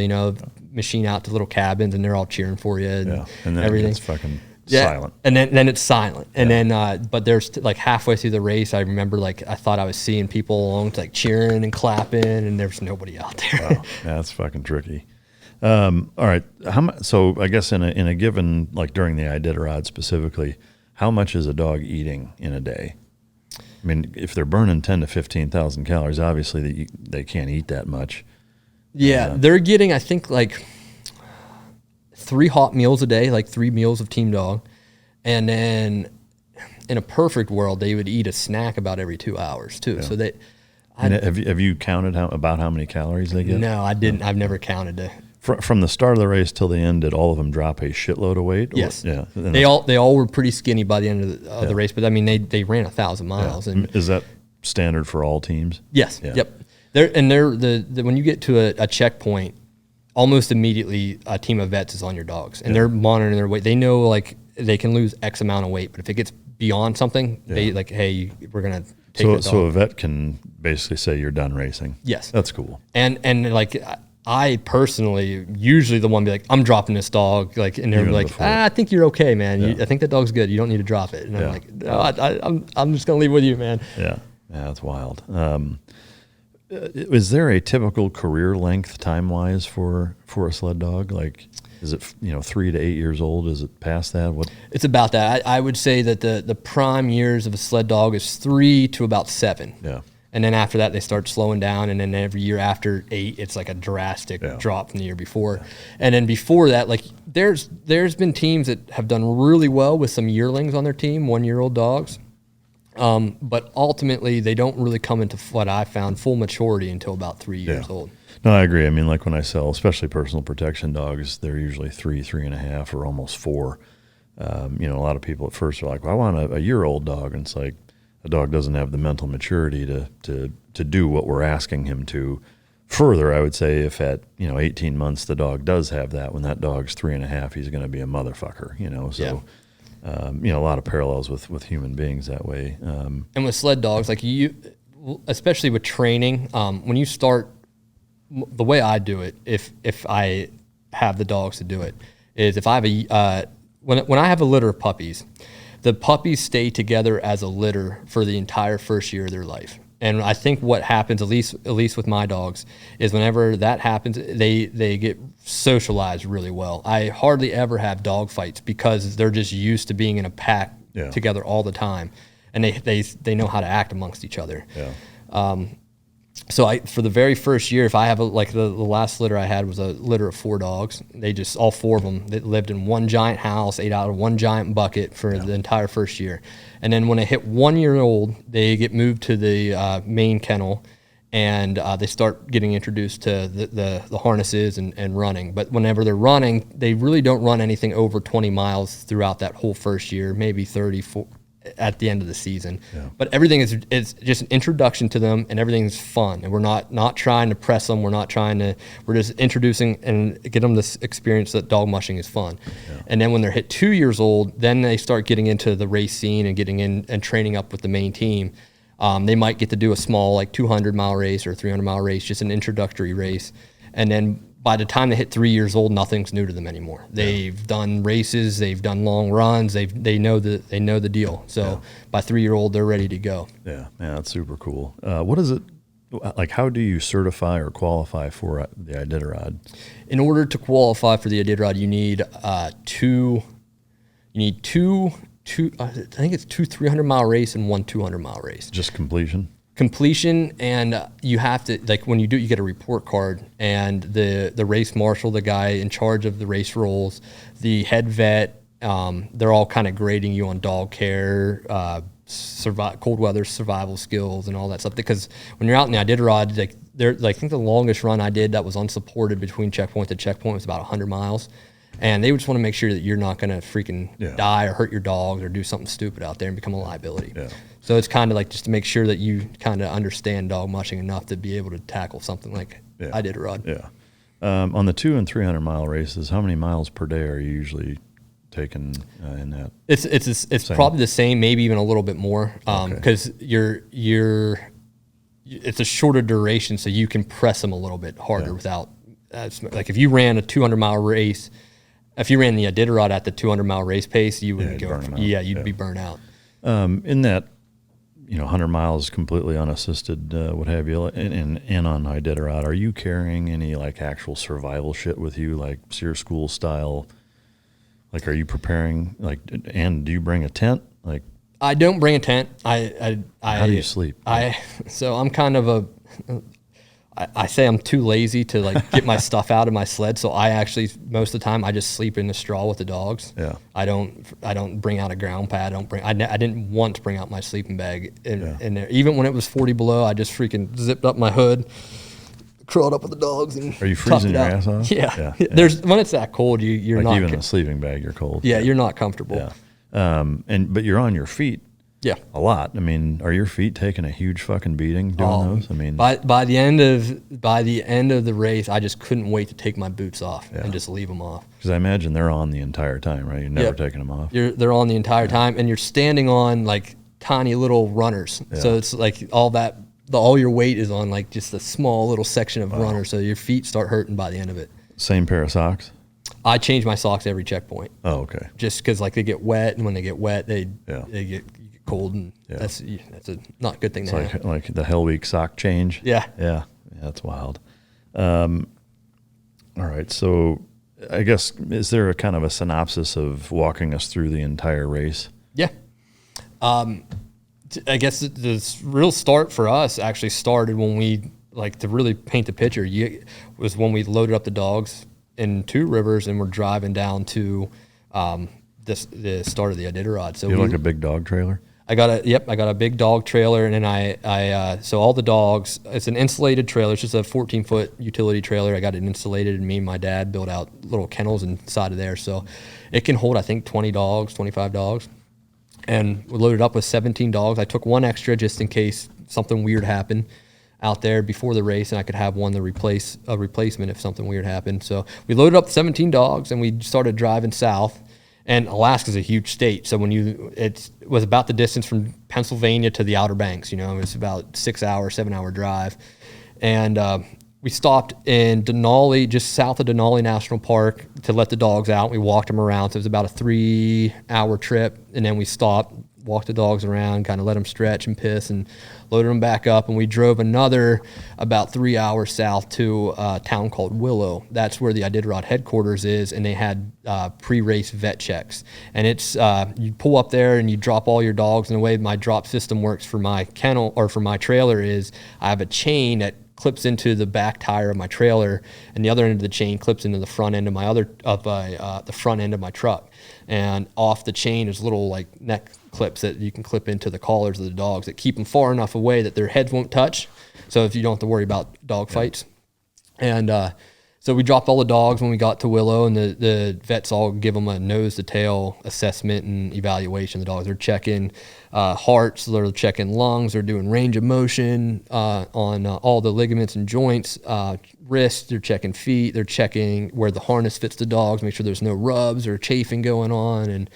machine out to little cabins, and they're all cheering for you and then everything. It's fucking silent. And then it's silent. And then, but there's like halfway through the race, I remember I thought I was seeing people along cheering and clapping, and there's nobody out there. Wow. Yeah, that's fucking tricky. All right. So I guess in a given, like during the Iditarod specifically, how much is a dog eating in a day? I mean, if they're burning 10 to 15,000 calories, obviously they can't eat that much. Yeah, they're getting, I think, 3 hot meals a day, like 3 meals of Teamdog. And then in a perfect world, they would eat a snack about every 2 hours too. Yeah. So have you counted how many calories they get? No, I didn't. I've never counted it. From the start of the race till the end, did all of them drop a shitload of weight? Yes. Yeah. They all were pretty skinny by the end of the race, but I mean they ran 1,000 miles. Yeah. And is that standard for all teams? Yes. Yeah. Yep. When you get to a checkpoint, almost immediately a team of vets is on your dogs, and they're monitoring their weight. They know they can lose X amount of weight, but if it gets beyond something, they like, hey, we're gonna take your dog. So a vet can basically say you're done racing. Yes, that's cool. And like, I personally usually the one be like, I'm dropping this dog, like, and they're like, I think you're okay, man. I think that dog's good. You don't need to drop it. And I'm like, no, I'm just gonna leave with you, man. Yeah, that's wild. Is there a typical career length time wise for a sled dog? Like, is it 3 to 8 years old? Is it past that? What? It's about that. I would say that the prime years of a sled dog is 3 to about 7. Yeah. And then after that, they start slowing down. And then every year after 8, it's like a drastic drop from the year before. Yeah. And then before that, like there's been teams that have done really well with some yearlings on their team, 1-year-old dogs. But ultimately, they don't really come into what I found full maturity until about 3 years old. No, I agree. I mean, like when I sell, especially personal protection dogs, they're usually 3, 3.5, or almost 4. A lot of people at first are like, well, I want a year-old dog. And it's like, a dog doesn't have the mental maturity to do what we're asking him to. Further, I would say if at 18 months the dog does have that, when that dog's 3.5, he's going to be a motherfucker. So a lot of parallels with human beings that way. And with sled dogs, like you, especially with training, when you start, the way I do it, if I have the dogs to do it, is if I have when I have a litter of puppies. The puppies stay together as a litter for the entire first year of their life. And I think what happens, at least with my dogs, is whenever that happens, they get socialized really well. I hardly ever have dog fights because they're just used to being in a pack together all the time. And they know how to act amongst each other. Yeah. So for the very first year, if I have the last litter I had was a litter of 4 dogs. They just, all 4 of them, they lived in one giant house, ate out of one giant bucket for the entire first year. And then when they hit 1 year old, they get moved to the main kennel, and they start getting introduced to the harnesses and running. But whenever they're running, they really don't run anything over 20 miles throughout that whole first year, maybe 30, 40, at the end of the season. But everything is just an introduction to them, and everything's fun, and we're not trying to press them, we're just introducing and get them this experience that dog mushing is fun. And then when they're hit 2 years old, then they start getting into the race scene and getting in and training up with the main team. They might get to do a small 200-mile race or 300-mile race, just an introductory race. And then by the time they hit 3 years old, nothing's new to them anymore. They've done races, they've done long runs, they know the deal. So by 3-year-old, they're ready to go. Yeah, that's super cool. What is it like? How do you certify or qualify for the Iditarod? In order to qualify for the Iditarod, you need two. I think it's 2 300-mile race and 1 200-mile race. Just completion. And you have to, when you do it, you get a report card, and the race marshal, the guy in charge of the race rolls, the head vet, they're all kind of grading you on dog care, cold weather survival skills and all that stuff. Because when you're out in the Iditarod, I think the longest run I did that was unsupported between checkpoint to checkpoint was about 100 miles. And they just want to make sure that you're not going to freaking die or hurt your dogs or do something stupid out there and become a liability. Yeah. So it's kind of just to make sure that you kind of understand dog mushing enough to be able to tackle something like Iditarod. Yeah. On the 200 and 300-mile races, how many miles per day are you usually taking in that? It's probably the same, maybe even a little bit more, because it's a shorter duration, so you can press them a little bit harder without. If you ran a 200-mile race. If you ran the Iditarod at the 200-mile race pace, you wouldn't go. You'd be burnt out. In that, 100 miles completely unassisted, what have you, and on Iditarod, are you carrying any actual survival shit with you, like SEER school style? Are you preparing? And do you bring a tent? I don't bring a tent. How do you sleep? So I'm kind of I say I'm too lazy to get my stuff out of my sled, so I actually most of the time I just sleep in the straw with the dogs. Yeah. I don't bring out a ground pad. I didn't want to bring out my sleeping bag in there. Even when it was 40 below, I just freaking zipped up my hood, crawled up with the dogs, and are you freezing your ass off? Yeah. There's when it's that cold, you're not even in a sleeping bag you're cold. Yeah, you're not comfortable. Yeah. But you're on your feet Yeah. A lot. I mean, are your feet taking a huge fucking beating doing those? I mean, by the end of the race, I just couldn't wait to take my boots off and just leave them off. Because I imagine they're on the entire time, right? You're never taking them off. They're on the entire time, and you're standing on like tiny little runners. Yeah. So it's like all your weight is on like just a small little section of runners. So your feet start hurting by the end of it. Same pair of socks? I change my socks every checkpoint. Oh, okay. Just because like they get wet, and when they get wet, they get cold, and that's a not a good thing to have. Like the Hell Week sock change. Yeah, that's wild. All right, so I guess is there a kind of a synopsis of walking us through the entire race? Yeah. I guess the real start for us actually started when we, like, to really paint the picture, was when we loaded up the dogs in Two Rivers and we're driving down to the start of the Iditarod. So you have like a big dog trailer? I got a big dog trailer, and then so all the dogs, it's an insulated trailer. It's just a 14-foot utility trailer. I got it insulated, and me and my dad built out little kennels inside of there. So it can hold, I think, 20 dogs, 25 dogs. And we loaded up with 17 dogs. I took one extra just in case something weird happened out there before the race, and I could have one to replace a replacement if something weird happened. So we loaded up 17 dogs, and we started driving south. And Alaska's a huge state, so it was about the distance from Pennsylvania to the Outer Banks. It's about 7-hour drive, and we stopped in Denali, just south of Denali National Park, to let the dogs out. We walked them around, so it was about a 3-hour trip, and then we stopped, walked the dogs around, kind of let them stretch and piss, and loaded them back up, and we drove another about 3 hours south to a town called Willow. That's where the Iditarod headquarters is, and they had pre-race vet checks. And it's you pull up there and you drop all your dogs, and the way my drop system works for my kennel or for my trailer is I have a chain that clips into the back tire of my trailer, and the other end of the chain clips into the front end of the front end of my truck. And off the chain is little like neck clips that you can clip into the collars of the dogs that keep them far enough away that their heads won't touch, so if you don't have to worry about dog fights. And so we dropped all the dogs when we got to Willow, and the vets all give them a nose to tail assessment and evaluation. The dogs are checking hearts, they're checking lungs, they're doing range of motion on all the ligaments and joints, wrists, they're checking feet, they're checking where the harness fits the dogs, make sure there's no rubs or chafing going on. And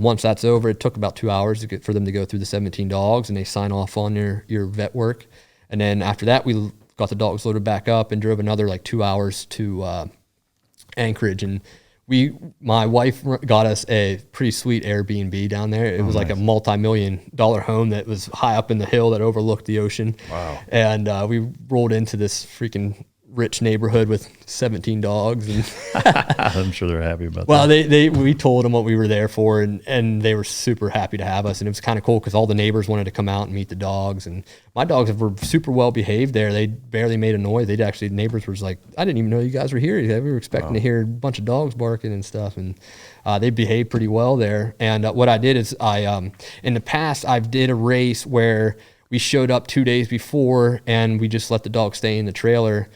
once that's over, it took about 2 hours for them to go through the 17 dogs, and they sign off on your vet work. And then after that, we got the dogs loaded back up and drove another like 2 hours to Anchorage. And my wife got us a pretty sweet Airbnb down there. It was like a multi-million-dollar home that was high up in the hill that overlooked the ocean. Wow. And we rolled into this freaking rich neighborhood with 17 dogs, and I'm sure they're happy about that. Well, we told them what we were there for, and they were super happy to have us, and it was kind of cool because all the neighbors wanted to come out and meet the dogs, and my dogs were super well behaved there. They barely made a noise. Neighbors was like, I didn't even know you guys were here. We were expecting to hear a bunch of dogs barking and stuff, and they behaved pretty well there. And what I did is in the past, I did a race where we showed up 2 days before and we just let the dogs stay in the trailer.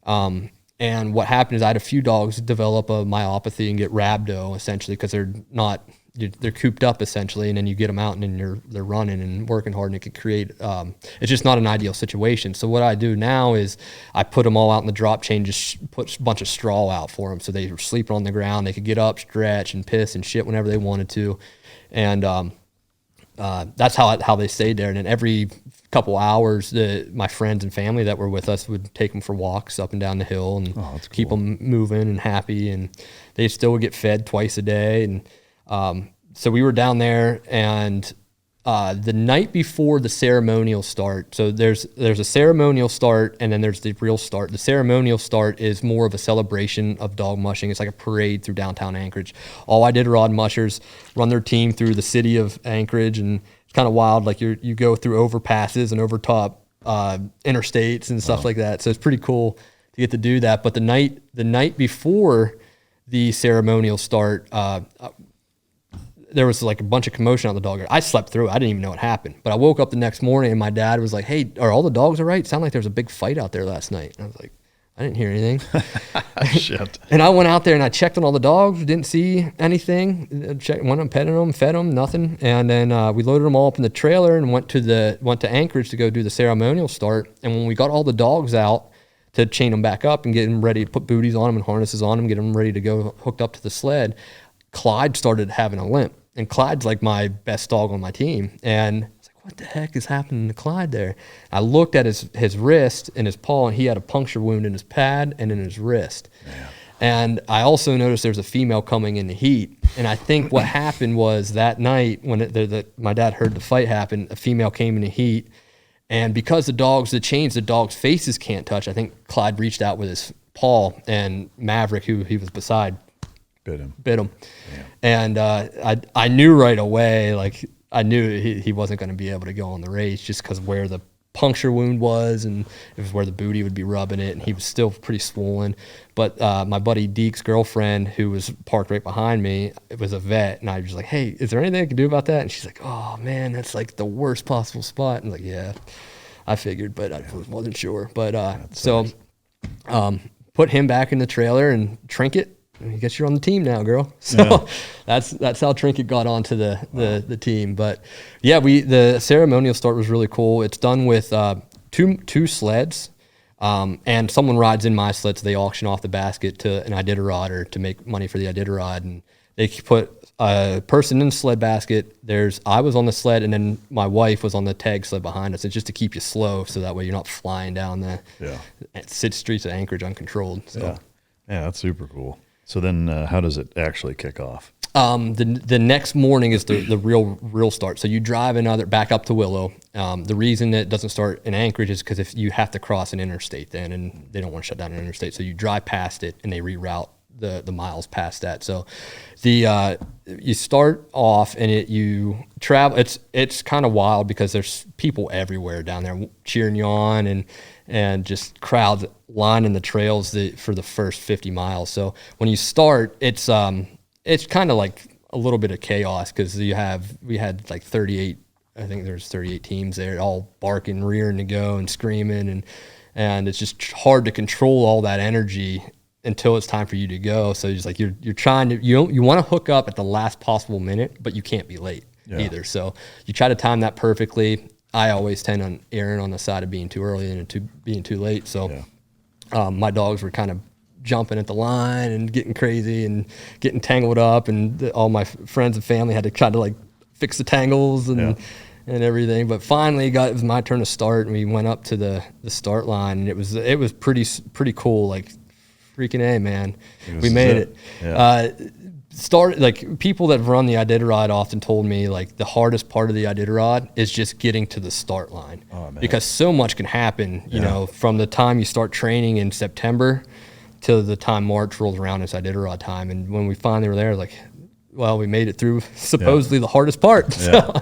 And what happened is I had a few dogs develop a myopathy and get rhabdo essentially because they're cooped up essentially, and then you get them out and then they're running and working hard, and it could create it's just not an ideal situation. So what I do now is I put them all out in the drop chain, just put a bunch of straw out for them so they were sleeping on the ground. They could get up, stretch, and piss and shit whenever they wanted to, and that's how they stayed there. And then every couple hours, my friends and family that were with us would take them for walks up and down the hill and keep them moving and happy, and they still would get fed twice a day. And so we were down there, and the night before the ceremonial start, so there's a ceremonial start and then there's the real start. The ceremonial start is more of a celebration of Dog-Mushing. It's like a parade through downtown Anchorage. All Iditarod mushers run their team through the city of Anchorage, and it's kind of wild. Like you go through overpasses and overtop interstates and stuff like that. So it's pretty cool to get to do that. But the night before the ceremonial start, there was like a bunch of commotion on the dog. I slept through it. I didn't even know what happened. But I woke up the next morning and my dad was like, "Hey, are all the dogs all right? It sounded like there was a big fight out there last night." And I was like, I didn't hear anything. Shit. And I went out there and I checked on all the dogs, didn't see anything. Went and petted them, fed them, nothing. And then we loaded them all up in the trailer and went to Anchorage to go do the ceremonial start. And when we got all the dogs out to chain them back up and get them ready to put booties on them and harnesses on them, get them ready to go hooked up to the sled, Clyde started having a limp. And Clyde's like my best dog on my team. And what the heck is happening to Clyde there? I looked at his wrist and his paw, and he had a puncture wound in his pad and in his wrist. Yeah. And I also noticed there's a female coming in the heat. And I think what happened was that night when my dad heard the fight happen, a female came in the heat. And because the dog's faces can't touch, I think Clyde reached out with his paw, and Maverick, who he was beside, bit him. Yeah. And I knew right away, like, I knew he wasn't going to be able to go on the race just because where the puncture wound was, and it was where the booty would be rubbing it, and he was still pretty swollen. But my buddy Deke's girlfriend, who was parked right behind me, it was a vet, and I was like, hey, is there anything I can do about that? And she's like, oh, man, that's like the worst possible spot. And I'm like, yeah, I figured, but I wasn't sure. But put him back in the trailer and Trinket. I guess you're on the team now, girl. So that's how Trinket got onto the team. But yeah, the ceremonial start was really cool. It's done with two sleds, and someone rides in my sled, so they auction off the basket to an Iditarod or to make money for the Iditarod, and they put a person in the sled basket. I was on the sled, and then my wife was on the tag sled behind us. It's just to keep you slow, so that way you're not flying down the city streets of Anchorage uncontrolled. So yeah, that's super cool. So then how does it actually kick off? The next morning is the real start. So you drive back up to Willow. The reason it doesn't start in Anchorage is because if you have to cross an interstate then, and they don't want to shut down an interstate. So you drive past it and they reroute the miles past that. So you start off and you travel. It's kind of wild because there's people everywhere down there cheering you on, and just crowds lining the trails for the first 50 miles. So when you start, it's kind of like a little bit of chaos because we had like 38, I think there's 38 teams there, all barking, rearing to go and screaming, and it's just hard to control all that energy until it's time for you to go. So it's like you're trying to, you want to hook up at the last possible minute, but you can't be late either. So you try to time that perfectly. I always tend on erring on the side of being too early and being too late. So my dogs were kind of jumping at the line and getting crazy and getting tangled up, and all my friends and family had to try to like fix the tangles and everything. But finally it was my turn to start, and we went up to the start line, and it was pretty cool. Like, freaking A, man, we made it. Yeah. Like, people that run the Iditarod often told me, like, the hardest part of the Iditarod is just getting to the start line. Oh, man. Because so much can happen, you know, from the time you start training in September to the time March rolls around. It's Iditarod time. And when we finally were there, like, well, we made it through supposedly the hardest part. So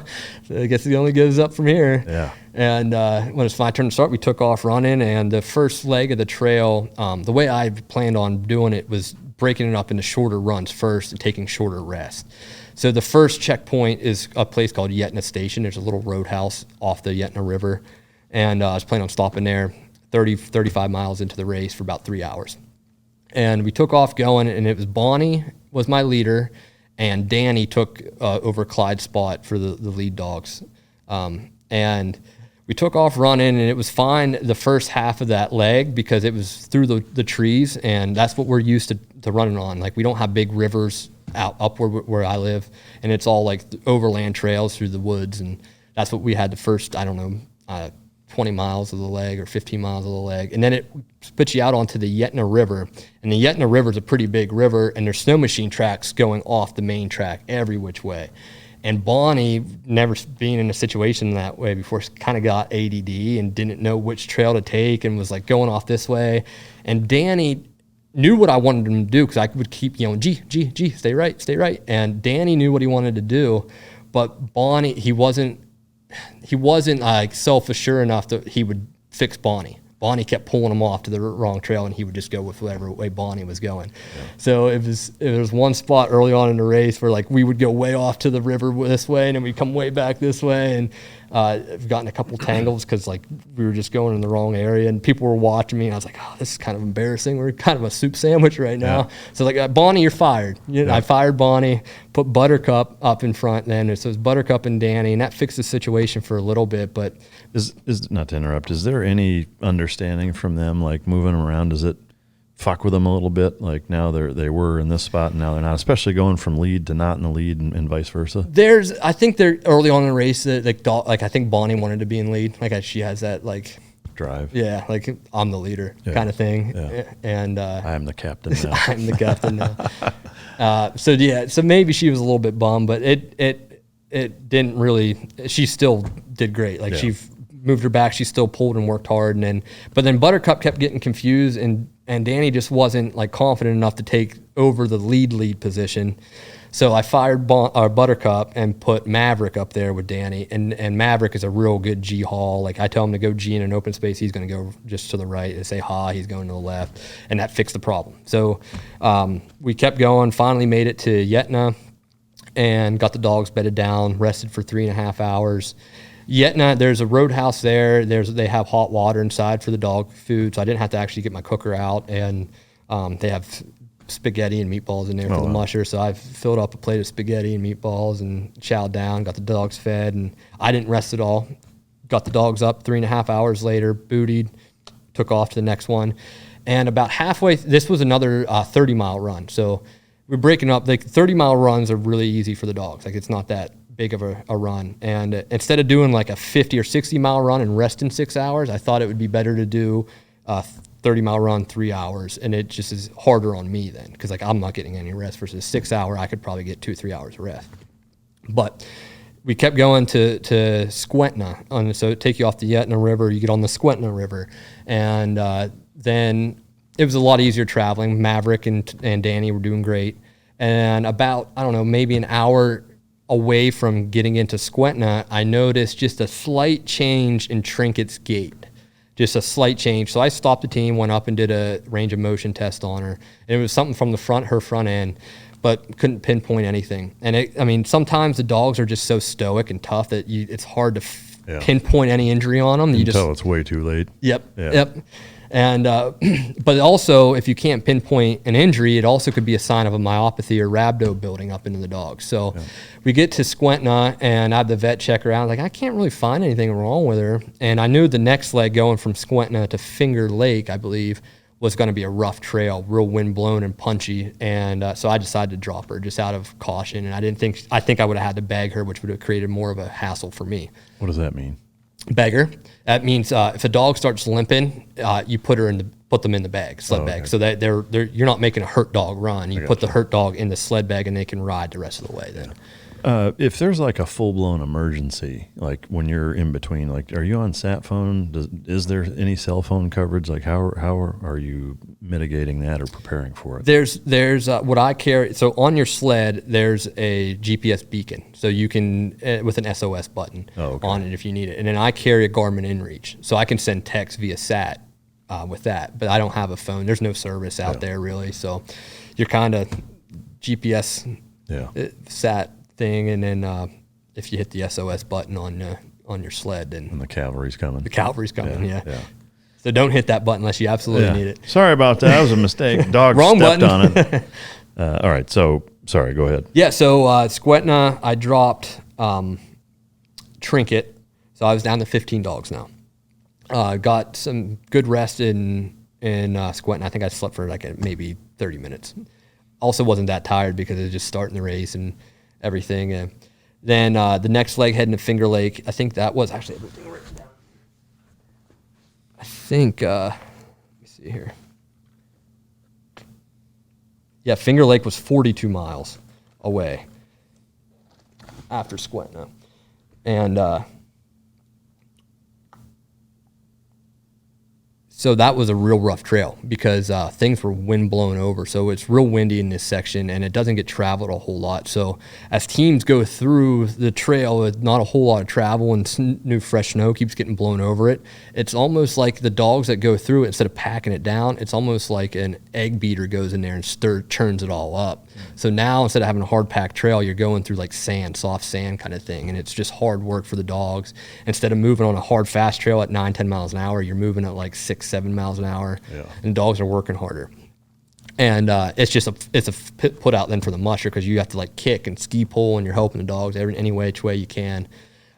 I guess it only goes up from here. Yeah. And when it's my turn to start, we took off running, and the first leg of the trail, the way I planned on doing it was breaking it up into shorter runs first and taking shorter rests. So the first checkpoint is a place called Yetna Station. There's a little roadhouse off the Yetna River, and I was planning on stopping there 35 miles into the race for about 3 hours. And we took off going, and it was Bonnie was my leader, and Danny took over Clyde's spot for the lead dogs. And we took off running, and it was fine the first half of that leg because it was through the trees, and that's what we're used to running on. Like, we don't have big rivers out up where I live, and it's all like overland trails through the woods, and that's what we had the first, 20 miles of the leg or 15 miles of the leg. And then it puts you out onto the Yetna River, and the Yetna River is a pretty big river, and there's snow machine tracks going off the main track every which way. And Bonnie, never being in a situation that way before, kind of got ADD and didn't know which trail to take and was like going off this way. And Danny knew what I wanted him to do because I would keep yelling, G, stay right. And Danny knew what he wanted to do, but Bonnie, he wasn't like self-assured enough that he would fix Bonnie. Bonnie kept pulling him off to the wrong trail, and he would just go with whatever way Bonnie was going. Yeah. So it was one spot early on in the race where like we would go way off to the river this way, and then we'd come way back this way. I've gotten a couple tangles because like we were just going in the wrong area and people were watching me and I was like, oh, this is kind of embarrassing. We're kind of a soup sandwich right now. Yeah. So like, Bonnie, you're fired. I fired Bonnie, put Buttercup up in front then. So it was Buttercup and Danny, and that fixed the situation for a little bit. But is not to interrupt, is there any understanding from them, like moving them around? Does it fuck with them a little bit? Like now they were in this spot and now they're not, especially going from lead to not in the lead and vice versa. I think they're early on in the race that like I think Bonnie wanted to be in lead. Like she has that like drive. Yeah. Like I'm the leader kind of thing. Yeah. And I am the captain now. I'm the captain now. So maybe she was a little bit bummed, but it didn't really, she still did great. Like she moved her back. She still pulled and worked hard. But then Buttercup kept getting confused and Danny just wasn't like confident enough to take over the lead position. So I fired Buttercup and put Maverick up there with Danny. And Maverick is a real good G haul. Like I tell him to go G in an open space, he's going to go just to the right. And say ha, he's going to the left. And that fixed the problem. So we kept going, finally made it to Yetna and got the dogs bedded down, rested for 3.5 hours. Yetna, there's a roadhouse there. They have hot water inside for the dog food, so I didn't have to actually get my cooker out. And they have spaghetti and meatballs in there for the musher. So I filled up a plate of spaghetti and meatballs and chowed down, got the dogs fed, and I didn't rest at all. Got the dogs up 3.5 hours later, bootied, took off to the next one. And about halfway, this was another 30-mile run. So we're breaking up. Like 30-mile runs are really easy for the dogs. Like it's not that big of a run. And instead of doing like a 50 or 60-mile run and resting 6 hours, I thought it would be better to do a 30-mile run 3 hours. And it just is harder on me then because like I'm not getting any rest versus 6 hour. I could probably get 2 or 3 hours of rest. But we kept going to Skwentna. So it take you off the Yetna River. You get on the Skwentna River. And then it was a lot easier traveling. Maverick and Danny were doing great. And about, I don't know, maybe an hour away from getting into Skwentna, I noticed just a slight change in Trinket's gait. Just a slight change. So I stopped the team, went up and did a range of motion test on her. And it was something from her front end, but couldn't pinpoint anything. And sometimes the dogs are just so stoic and tough that it's hard to pinpoint any injury on them. You tell it's way too late. Yep. And but also, if you can't pinpoint an injury, it also could be a sign of a myopathy or rhabdo building up into the dog. So we get to Skwentna, and I have the vet check her out. Like, I can't really find anything wrong with her. And I knew the next leg going from Skwentna to Finger Lake, I believe, was going to be a rough trail, real wind blown and punchy. And so I decided to drop her just out of caution. And I think I would have had to bag her, which would have created more of a hassle for me. What does that mean? Beggar. That means if a dog starts limping, you put them in the bag, sled bag, so that you're not making a hurt dog run. You put the hurt dog in the sled bag, and they can ride the rest of the way. Then, if there's like a full blown emergency, like when you're in between, like are you on sat phone? Is there any cell phone coverage? Like how are you mitigating that or preparing for it? There's what I carry. So on your sled, there's a GPS beacon, so you can with an SOS button on it if you need it. And then I carry a Garmin InReach, so I can send text via sat with that. But I don't have a phone. There's no service out there really, so you're kind of GPS sat thing. And then if you hit the SOS button on your sled, then and the cavalry's coming. The cavalry's coming. Yeah. So don't hit that button unless you absolutely need it. Sorry about that. That was a mistake. Dog Wrong stepped button. on it. All right. So, sorry. Go ahead. Yeah. So Skwentna, I dropped Trinket. So I was down to 15 dogs now. Got some good rest in Skwentna. I think I slept for like maybe 30 minutes. Also wasn't that tired because it was just starting the race and everything. And then the next leg heading to Finger Lake. I think that was actually everything written down. I think, let me see here. Yeah, Finger Lake was 42 miles away after Skwentna. And So that was a real rough trail because things were wind blown over. So it's real windy in this section, and it doesn't get traveled a whole lot. So as teams go through the trail with not a whole lot of travel and new fresh snow keeps getting blown over it, it's almost like the dogs that go through it, instead of packing it down, it's almost like an egg beater goes in there and churns it all up. So now instead of having a hard packed trail, you're going through like sand, soft sand kind of thing, and it's just hard work for the dogs. Instead of moving on a hard fast trail at 9-10 miles an hour, you're moving at like 6-7 miles an hour, and dogs are working harder. And it's a put out then for the musher, because you have to like kick and ski pole, and you're helping the dogs any which way you can.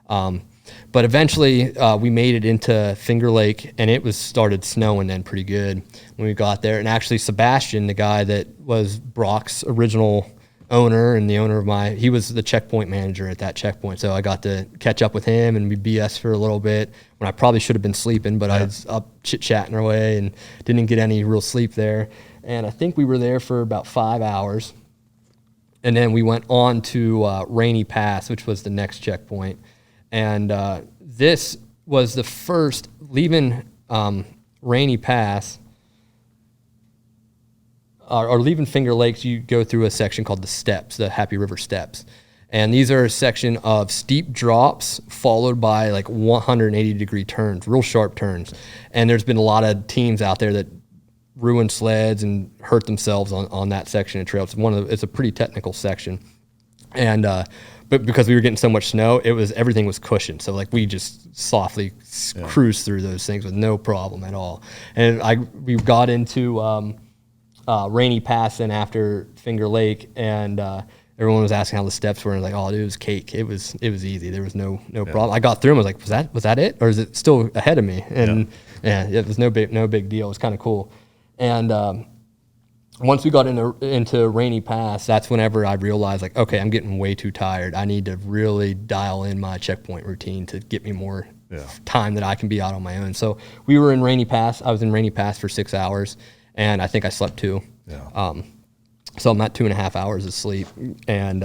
But eventually we made it into Finger Lake, and it started snowing then pretty good when we got there. And actually Sebastian, the guy that was Brock's original owner and the owner of he was the checkpoint manager at that checkpoint. So I got to catch up with him, and we BS for a little bit when I probably should have been sleeping, but I was up chit-chatting our way and didn't get any real sleep there. And I think we were there for about 5 hours. And then we went on to Rainy Pass, which was the next checkpoint. And this was the first, leaving Rainy Pass, or leaving Finger Lakes, you go through a section called the Steps, the Happy River Steps. And these are a section of steep drops followed by like 180-degree turns, real sharp turns. And there's been a lot of teams out there that ruin sleds and hurt themselves on that section of trail. It's a pretty technical section. And but because we were getting so much snow, everything was cushioned. So like we just softly cruised through those things with no problem at all. And we got into Rainy Pass and after Finger Lake, and everyone was asking how the steps were, and like, oh, dude, it was cake. It was easy. There was no problem. I got through them. I was like, was that it, or is it still ahead of me? And it was no big deal. It was kind of cool. And once we got into Rainy Pass, that's whenever I realized, like, okay, I'm getting way too tired. I need to really dial in my checkpoint routine to get me more time that I can be out on my own. So we were in Rainy Pass. I was in Rainy Pass for 6 hours, and I think I slept 2. So I'm at 2.5 hours of sleep. And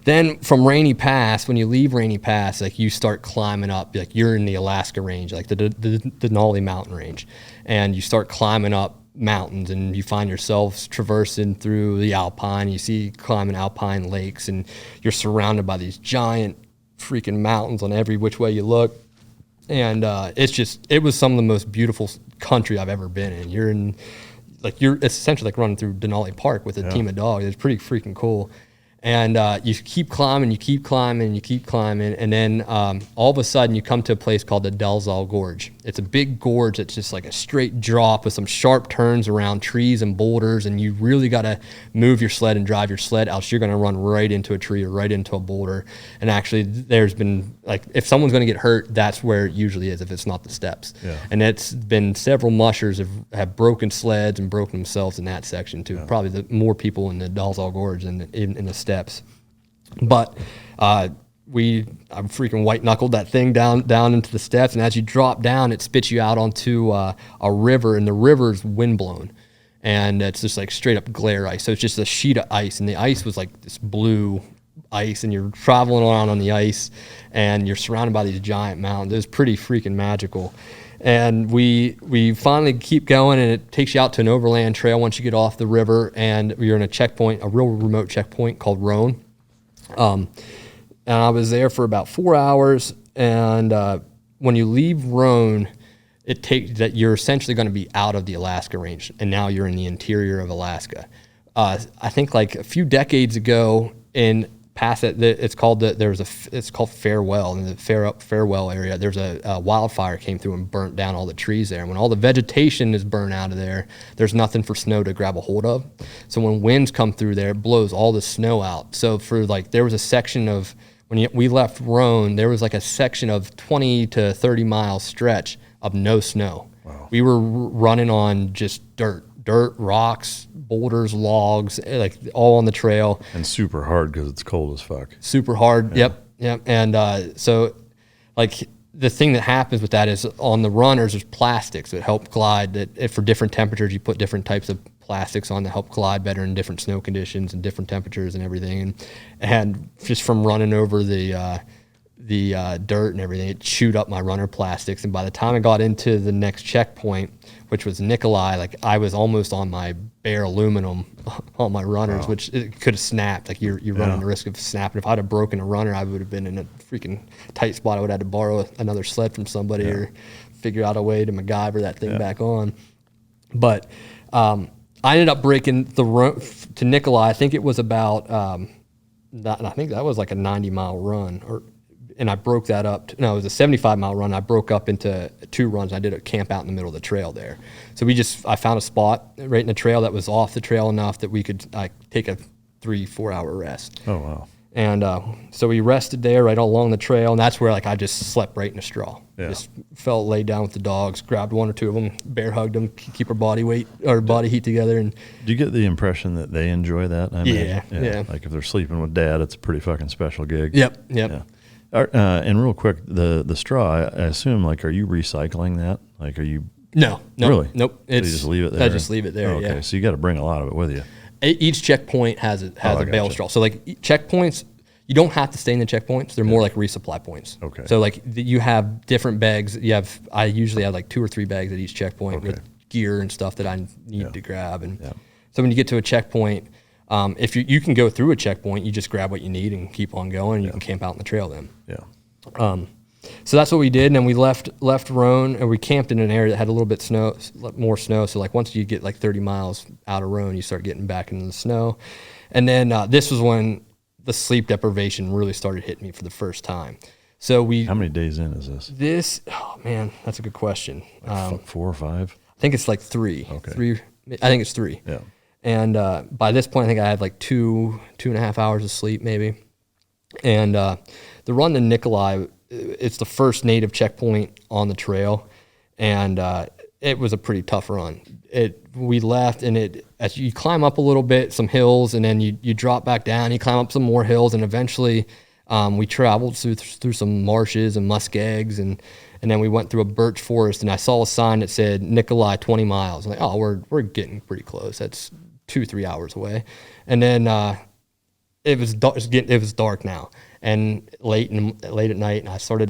then from Rainy Pass, when you leave Rainy Pass, like you start climbing up, like you're in the Alaska range, like the Denali mountain range, and you start climbing up mountains, and you find yourselves traversing through the alpine. You see climbing alpine lakes, and you're surrounded by these giant freaking mountains on every which way you look. And it was some of the most beautiful country I've ever been in. It's essentially like running through Denali Park with a team of dogs. It's pretty freaking cool. And you keep climbing, and then all of a sudden you come to a place called the Dalzal Gorge. It's a big gorge that's just like a straight drop with some sharp turns around trees and boulders, and you really got to move your sled and drive your sled, else you're going to run right into a tree or right into a boulder. And actually there's been, like, if someone's going to get hurt, that's where it usually is, if it's not the steps. And it's been several mushers have broken sleds and broken themselves in that section too. Probably more people in the Dalzal Gorge than in the steps. But I freaking white knuckled that thing down into the steps, and as you drop down, it spits you out onto a river, and the river's windblown, and it's just like straight up glare ice. So it's just a sheet of ice, and the ice was like this blue ice, and you're traveling around on the ice, and you're surrounded by these giant mountains. It was pretty freaking magical. And we finally keep going, and it takes you out to an overland trail once you get off the river, and you're in a checkpoint, a real remote checkpoint called Roan. And I was there for about 4 hours, and when you leave Roan, it takes that you're essentially going to be out of the Alaska range, and now you're in the interior of Alaska. I think like a few decades ago in past it, it's called Farewell, in the Farewell area. There's a wildfire came through and burnt down all the trees there. And when all the vegetation is burnt out of there, there's nothing for snow to grab a hold of. So when winds come through there, it blows all the snow out. So there was a section of, when we left Roan, there was like a section of 20 to 30 mile stretch of no snow. Wow. We were running on just dirt, rocks, boulders, logs, like all on the trail. And super hard because it's cold as fuck. Super hard, yep. And so like the thing that happens with that is on the runners, there's plastics that help glide. That for different temperatures, you put different types of plastics on that help glide better in different snow conditions and different temperatures and everything. And just from running over the dirt and everything, it chewed up my runner plastics. And by the time I got into the next checkpoint, which was Nikolai, like I was almost on my bare aluminum on my runners, which it could have snapped. Like you're running the risk of snapping. If I'd have broken a runner, I would have been in a freaking tight spot. I would have had to borrow another sled from somebody or figure out a way to MacGyver that thing back on. But I ended up breaking the run to Nikolai. I think it was about, I think that was like a 90-mile run, and I broke that up. It was a 75-mile run. I broke up into 2 runs. I did a camp out in the middle of the trail there. So I found a spot right in the trail that was off the trail enough that we could take a 3-4 hour rest. Oh, wow. And so we rested there right along the trail, and that's where I just slept right in a straw. Yeah. Just laid down with the dogs, grabbed 1 or 2 of them, bear hugged them, keep our body heat together. And do you get the impression that they enjoy that? Yeah. Like if they're sleeping with Dad, it's a pretty fucking special gig. Yep. Yeah. And real quick, the straw, I assume, are you recycling that? Are you? No. Really? Nope. So you just leave it there? I just leave it there, okay. So you got to bring a lot of it with you. Each checkpoint has a bale straw. So checkpoints, you don't have to stay in the checkpoints. They're more like resupply points. Okay. So you have different bags. I usually have 2 or 3 bags at each checkpoint with gear and stuff that I need to grab. And so when you get to a checkpoint, if you can go through a checkpoint, you just grab what you need and keep on going. And you can camp out in the trail then. Yeah. So that's what we did, and then we left Roan, and we camped in an area that had a little bit more snow. So once you get 30 miles out of Roan, you start getting back into the snow. And then this was when the sleep deprivation really started hitting me for the first time. So how many days in is this? Oh man, that's a good question. 4 or 5? I think it's 3. Okay. 3. I think it's 3. Yeah. And by this point, I think I had 2.5 hours of sleep maybe. And the run to Nikolai, it's the first native checkpoint on the trail, and it was a pretty tough run. We left, and as you climb up a little bit, some hills, and then you drop back down, you climb up some more hills, and eventually we traveled through some marshes and muskegs, and then we went through a birch forest, and I saw a sign that said Nikolai 20 miles. I'm like, oh, we're getting pretty close. That's 2-3 hours away. And then it was dark now. And late at night, and I started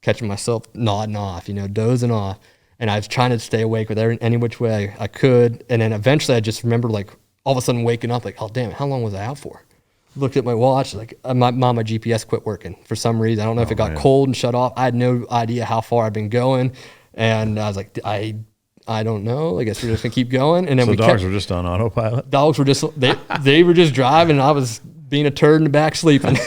catching myself nodding off, dozing off. And I was trying to stay awake with any which way I could. And then eventually I just remember all of a sudden waking up oh damn, how long was I out for? Looked at my watch, my GPS quit working for some reason. I don't know if it got cold and shut off. I had no idea how far I'd been going. And I was like, I don't know. I guess we're just gonna keep going. And then so dogs were just on autopilot? Dogs were just, they were just driving, and I was being a turd in the back sleeping.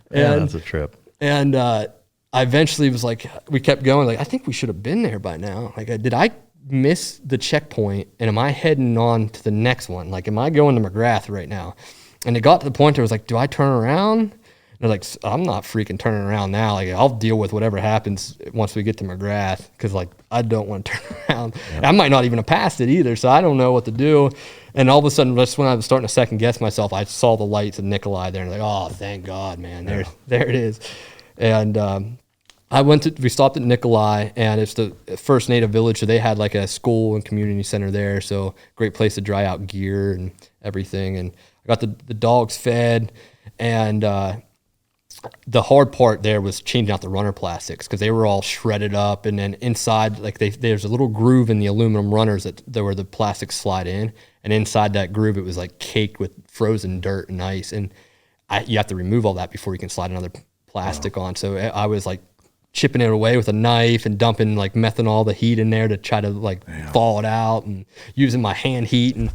That's a trip. And I eventually was we kept going. I think we should have been there by now. Did I miss the checkpoint? And am I heading on to the next one? Am I going to McGrath right now? And it got to the point where I was do I turn around? And they're I'm not freaking turning around now. I'll deal with whatever happens once we get to McGrath, because I don't want to turn around. Yeah. I might not even have passed it either, so I don't know what to do. And all of a sudden, just when I was starting to second guess myself, I saw the lights of Nikolai there, and oh, thank God, man, there it is. And we stopped at Nikolai, and it's the first native village, so they had a school and community center there, so great place to dry out gear and everything. And I got the dogs fed, and the hard part there was changing out the runner plastics, because they were all shredded up, and then inside, there's a little groove in the aluminum runners where the plastics slide in, and inside that groove, it was caked with frozen dirt and ice, and you have to remove all that before you can slide another plastic on. So I was chipping it away with a knife and dumping methanol, the heat in there to try to thaw it out, and using my hand heat and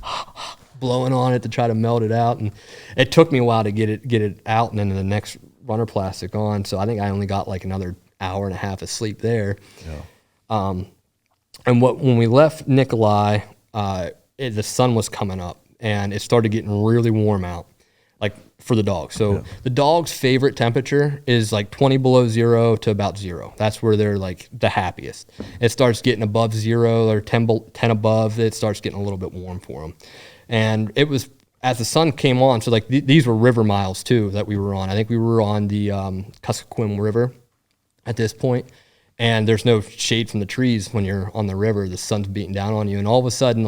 blowing on it to try to melt it out. And it took me a while to get it out and then the next runner plastic on. So I think I only got another hour and a half of sleep there. Yeah. And when we left Nikolai, the sun was coming up, and it started getting really warm out, for the dogs. So the dog's favorite temperature is 20 below 0 to about 0. That's where they're the happiest. It starts getting above 0 or 10 above, it starts getting a little bit warm for them. And it was, as the sun came on, so these were river miles too that we were on. I think we were on the Kuskokwim River at this point, and there's no shade from the trees when you're on the river. The sun's beating down on you, and all of a sudden,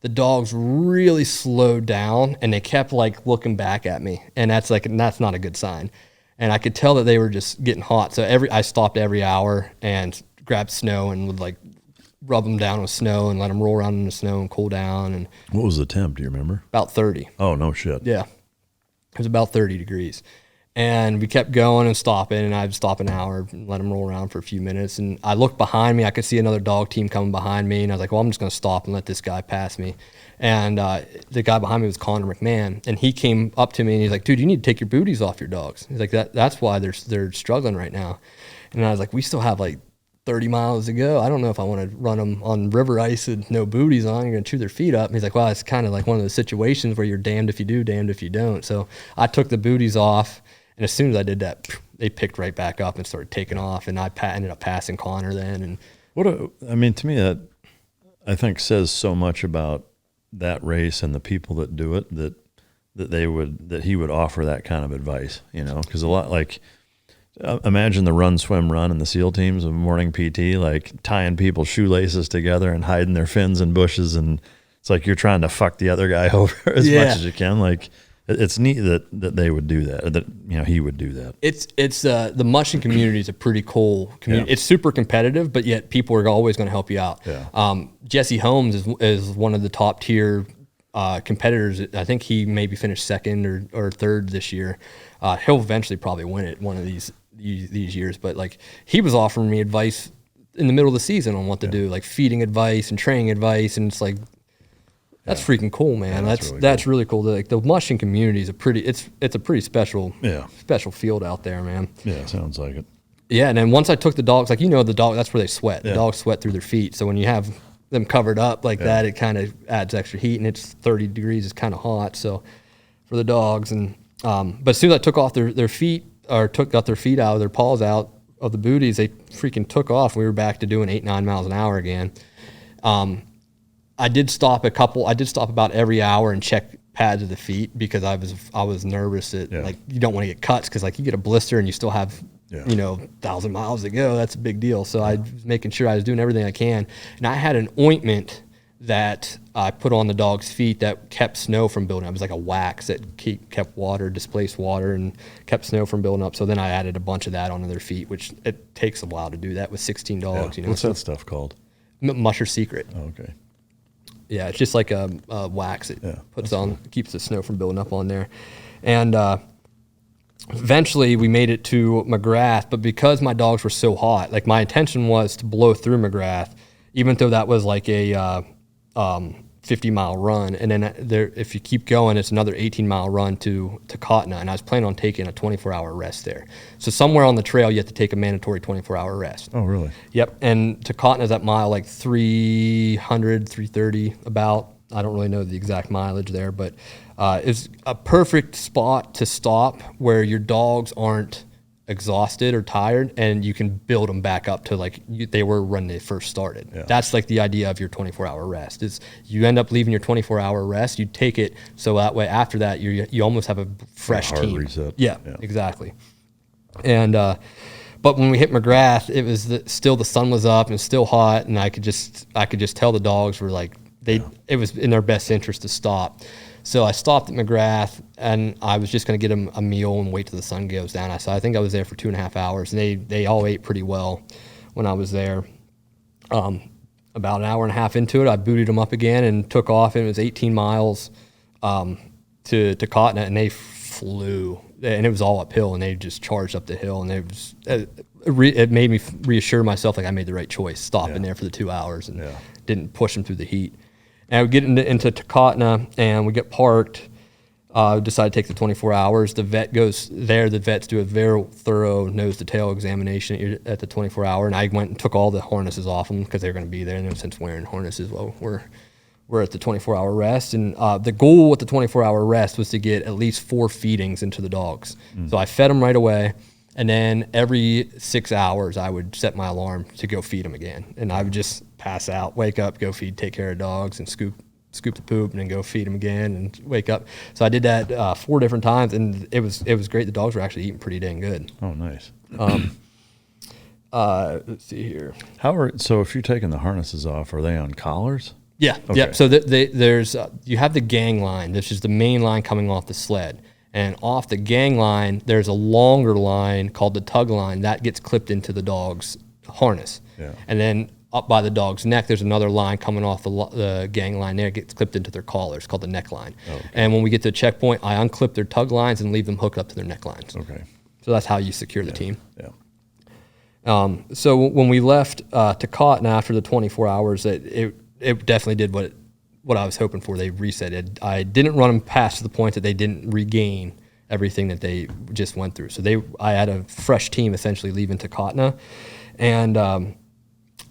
the dogs really slowed down, and they kept looking back at me, and that's not a good sign. and I could tell that they were just getting hot. So I stopped every hour and grabbed snow and would like rub them down with snow and let them roll around in the snow and cool down. And what was the temp? Do you remember? About 30. Oh, no shit. Yeah, it was about 30 degrees. And we kept going and stopping, and I'd stop an hour and let them roll around for a few minutes. And I looked behind me. I could see another dog team coming behind me, and I was like, well, I'm just going to stop and let this guy pass me. And the guy behind me was Connor McMahon, and he came up to me, and he's like, dude, you need to take your booties off your dogs. He's like, that's why they're struggling right now. And I was like, we still have like 30 miles to go. I don't know if I want to run them on river ice with no booties on. You're going to chew their feet up. And he's like, well, it's kind of like one of those situations where you're damned if you do, damned if you don't. So I took the booties off. And as soon as I did that, they picked right back up and started taking off. And I ended up passing Connor then. And to me, that I think says so much about that race and the people that do it that he would offer that kind of advice. Because a lot like imagine the run, swim, run, and the SEAL teams of morning PT, like tying people's shoelaces together and hiding their fins in bushes, and it's like you're trying to fuck the other guy over as much as you can. Like. It's neat that they would do that, or that he would do that. It's the mushing community is a pretty cool community. Yeah. It's super competitive, but yet people are always going to help you out. Yeah. Jesse Holmes is one of the top tier competitors. I think he maybe finished second or third this year. He'll eventually probably win it one of these years. But like he was offering me advice in the middle of the season on what to do, like feeding advice and training advice, and it's like. That's freaking cool, man. Yeah, that's really cool. Like the mushing community is a pretty special field out there, man. Yeah, sounds like it. Yeah, and then once I took the dogs, like the dog, that's where they sweat. The dogs sweat through their feet. So when you have them covered up like that, it kind of adds extra heat, and it's 30 degrees. It's kind of hot, so for the dogs. And but as soon as I took off their feet or got their feet out, their paws out of the booties, they freaking took off. We were back to doing 8-9 miles an hour again. I did stop about every hour and check pads of the feet because I was nervous that like you don't want to get cuts because like you get a blister and you still have 1,000 miles to go. That's a big deal. So I was making sure I was doing everything I can, and I had an ointment that I put on the dog's feet that kept snow from building up. It was like a wax that kept displaced water and kept snow from building up. So then I added a bunch of that onto their feet, which it takes a while to do that with 16 dogs. What's that stuff called? Musher Secret. Oh, okay. Yeah, it's just like a wax that keeps the snow from building up on there. And eventually we made it to McGrath, but because my dogs were so hot, like my intention was to blow through McGrath, even though that was like a 50-mile run. And then if you keep going, it's another 18-mile run to Kotna. And I was planning on taking a 24-hour rest there. So somewhere on the trail, you have to take a mandatory 24-hour rest. Oh, really? Yep. And to Kotna is that mile like 300, 330 about. I don't really know the exact mileage there, but it's a perfect spot to stop where your dogs aren't exhausted or tired, and you can build them back up to like they were when they first started. Yeah. That's like the idea of your 24-hour rest. Is you end up leaving your 24-hour rest, you take it so that way after that you almost have a fresh team. Reset. Yeah, exactly. And but when we hit McGrath, it was still the sun was up and still hot, and I could just tell the dogs were like it was in their best interest to stop. So I stopped at McGrath, and I was just going to get them a meal and wait till the sun goes down. So I think I was there for 2.5 hours, and they all ate pretty well when I was there. About an hour and a half into it, I booted them up again and took off, and it was 18 miles to Kotna, and they flew. And it was all uphill, and they just charged up the hill, and it made me reassure myself like I made the right choice, stopping there for the 2 hours and didn't push them through the heat. And we get into Kotna, and we get parked. Decide to take the 24 hours. The vet goes there. The vets do a very thorough nose-to-tail examination at the 24-hour, and I went and took all the harnesses off them because they were going to be there, and since wearing harnesses while we're at the 24-hour rest. And the goal with the 24-hour rest was to get at least 4 feedings into the dogs. So I fed them right away, and then every 6 hours I would set my alarm to go feed them again, and I would just pass out, wake up, go feed, take care of dogs, and scoop the poop, and then go feed them again and wake up. So I did that 4 different times, and it was great. The dogs were actually eating pretty dang good. Oh, nice. Let's see here. So if you're taking the harnesses off, are they on collars? Yeah, okay. Yeah. So there's you have the gang line, which is the main line coming off the sled, And off the gang line, there's a longer line called the tug line that gets clipped into the dog's harness. Yeah. And then up by the dog's neck, there's another line coming off the gang line there, gets clipped into their collar. It's called the neck line. Oh, okay. And when we get to the checkpoint, I unclip their tug lines and leave them hooked up to their neck lines. Okay. So that's how you secure the team. Yeah. So when we left Tacotna after the 24 hours, it definitely did what I was hoping for. They reset it. I didn't run them past the point that they didn't regain everything that they just went through. So I had a fresh team essentially leaving Tacotna, and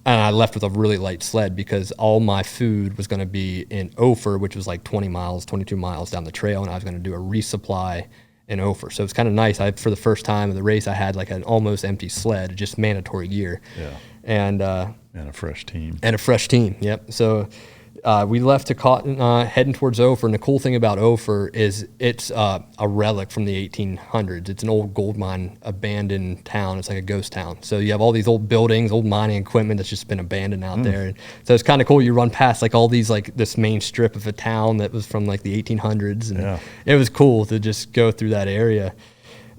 I left with a really light sled because all my food was going to be in Ophir, which was like 22 miles down the trail, and I was going to do a resupply in Ophir. So it's kind of nice. For the first time of the race, I had like an almost empty sled, just mandatory gear. Yeah. And a fresh team. Yep. So we left Tacotna heading towards Ophir, and the cool thing about Ophir is it's a relic from the 1800s. It's an old gold mine abandoned town. It's like a ghost town. So you have all these old buildings, old mining equipment that's just been abandoned out there. And so it's kind of cool. You run past like all these, like this main strip of a town that was from like the 1800s, and it was cool to just go through that area.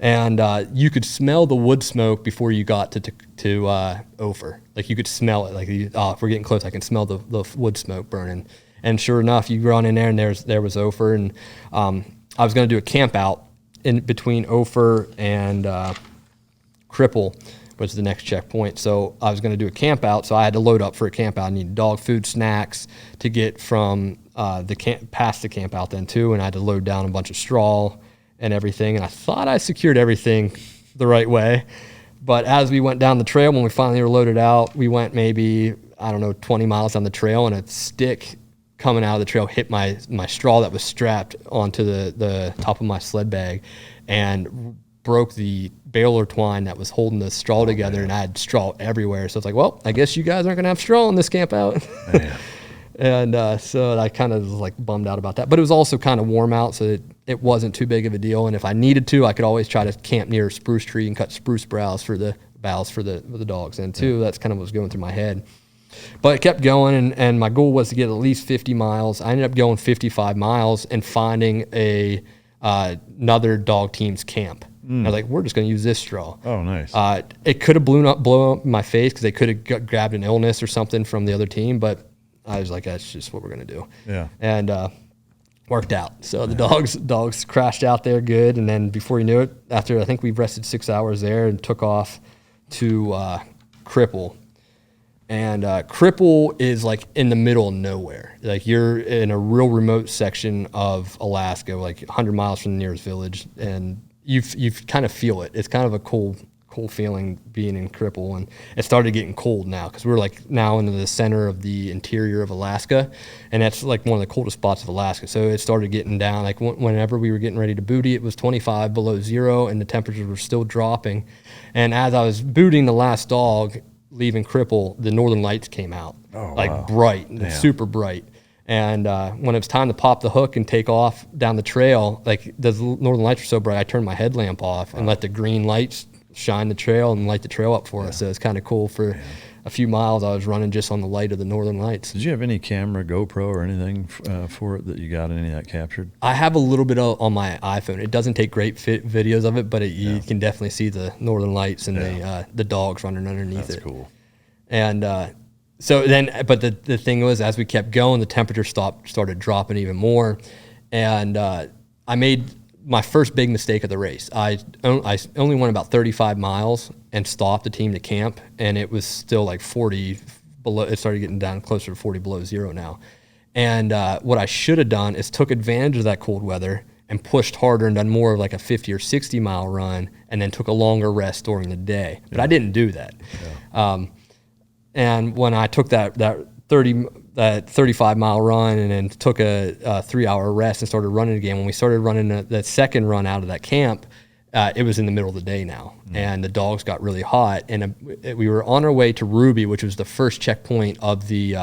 And you could smell the wood smoke before you got to Ophir. Like you could smell it. Like, if we're getting close, I can smell the wood smoke burning. And sure enough, you run in there, and there was Ophir. And I was going to do a camp out in between Ophir and Cripple, was the next checkpoint. So I was going to do a camp out. So I had to load up for a camp out. I needed dog food, snacks to get from past the camp out then too. And I had to load down a bunch of straw and everything, and I thought I secured everything the right way. But as we went down the trail, when we finally were loaded out, we went maybe, 20 miles down the trail, and a stick coming out of the trail hit my straw that was strapped onto the top of my sled bag and broke the baler twine that was holding the straw together, and I had straw everywhere. So it's like, well, I guess you guys aren't going to have straw in this camp out. And so I kind of was like bummed out about that. But it was also kind of warm out, so it wasn't too big of a deal. And if I needed to, I could always try to camp near a spruce tree and cut spruce boughs for the dogs. And too, that's kind of what was going through my head. But it kept going, and my goal was to get at least 50 miles. I ended up going 55 miles and finding another dog team's camp. I was like, we're just going to use this straw. Oh, nice. It could have blown up in my face because they could have grabbed an illness or something from the other team, but I was like, that's just what we're going to do. Yeah. And worked out. So the dogs crashed out there good. And then before you knew it, after I think we rested 6 hours there and took off to Cripple. And Cripple is like in the middle of nowhere. Like you're in a real remote section of Alaska, like 100 miles from the nearest village. And you kind of feel it. It's kind of a cool feeling being in Cripple, and it started getting cold now because we're like now into the center of the interior of Alaska, and that's like one of the coldest spots of Alaska. So it started getting down. Like whenever we were getting ready to booty, it was 25 below zero, and the temperatures were still dropping. And as I was booting the last dog, leaving Cripple, the northern lights came out, bright, super bright. And when it was time to pop the hook and take off down the trail, like the northern lights were so bright, I turned my headlamp off and let the green lights shine the trail and light the trail up for us. So it's kind of cool. For a few miles, I was running just on the light of the northern lights. Did you have any camera, GoPro, or anything for it that you got any of that captured? I have a little bit on my iPhone. It doesn't take great videos of it, but you can definitely see the northern lights and the dogs running underneath it. That's cool. And so then, but the thing was, as we kept going, the temperature started dropping even more. And I made my first big mistake of the race. I only went about 35 miles and stopped the team to camp, and it was still like 40 below. It started getting down closer to 40 below zero now. And what I should have done is took advantage of that cold weather and pushed harder and done more of like a 50 or 60 mile run, and then took a longer rest during the day. But I didn't do that. And when I took that 35 mile run and then took a 3 hour rest and started running again, when we started running that second run out of that camp, it was in the middle of the day now, and the dogs got really hot, and we were on our way to Ruby, which was the first checkpoint of the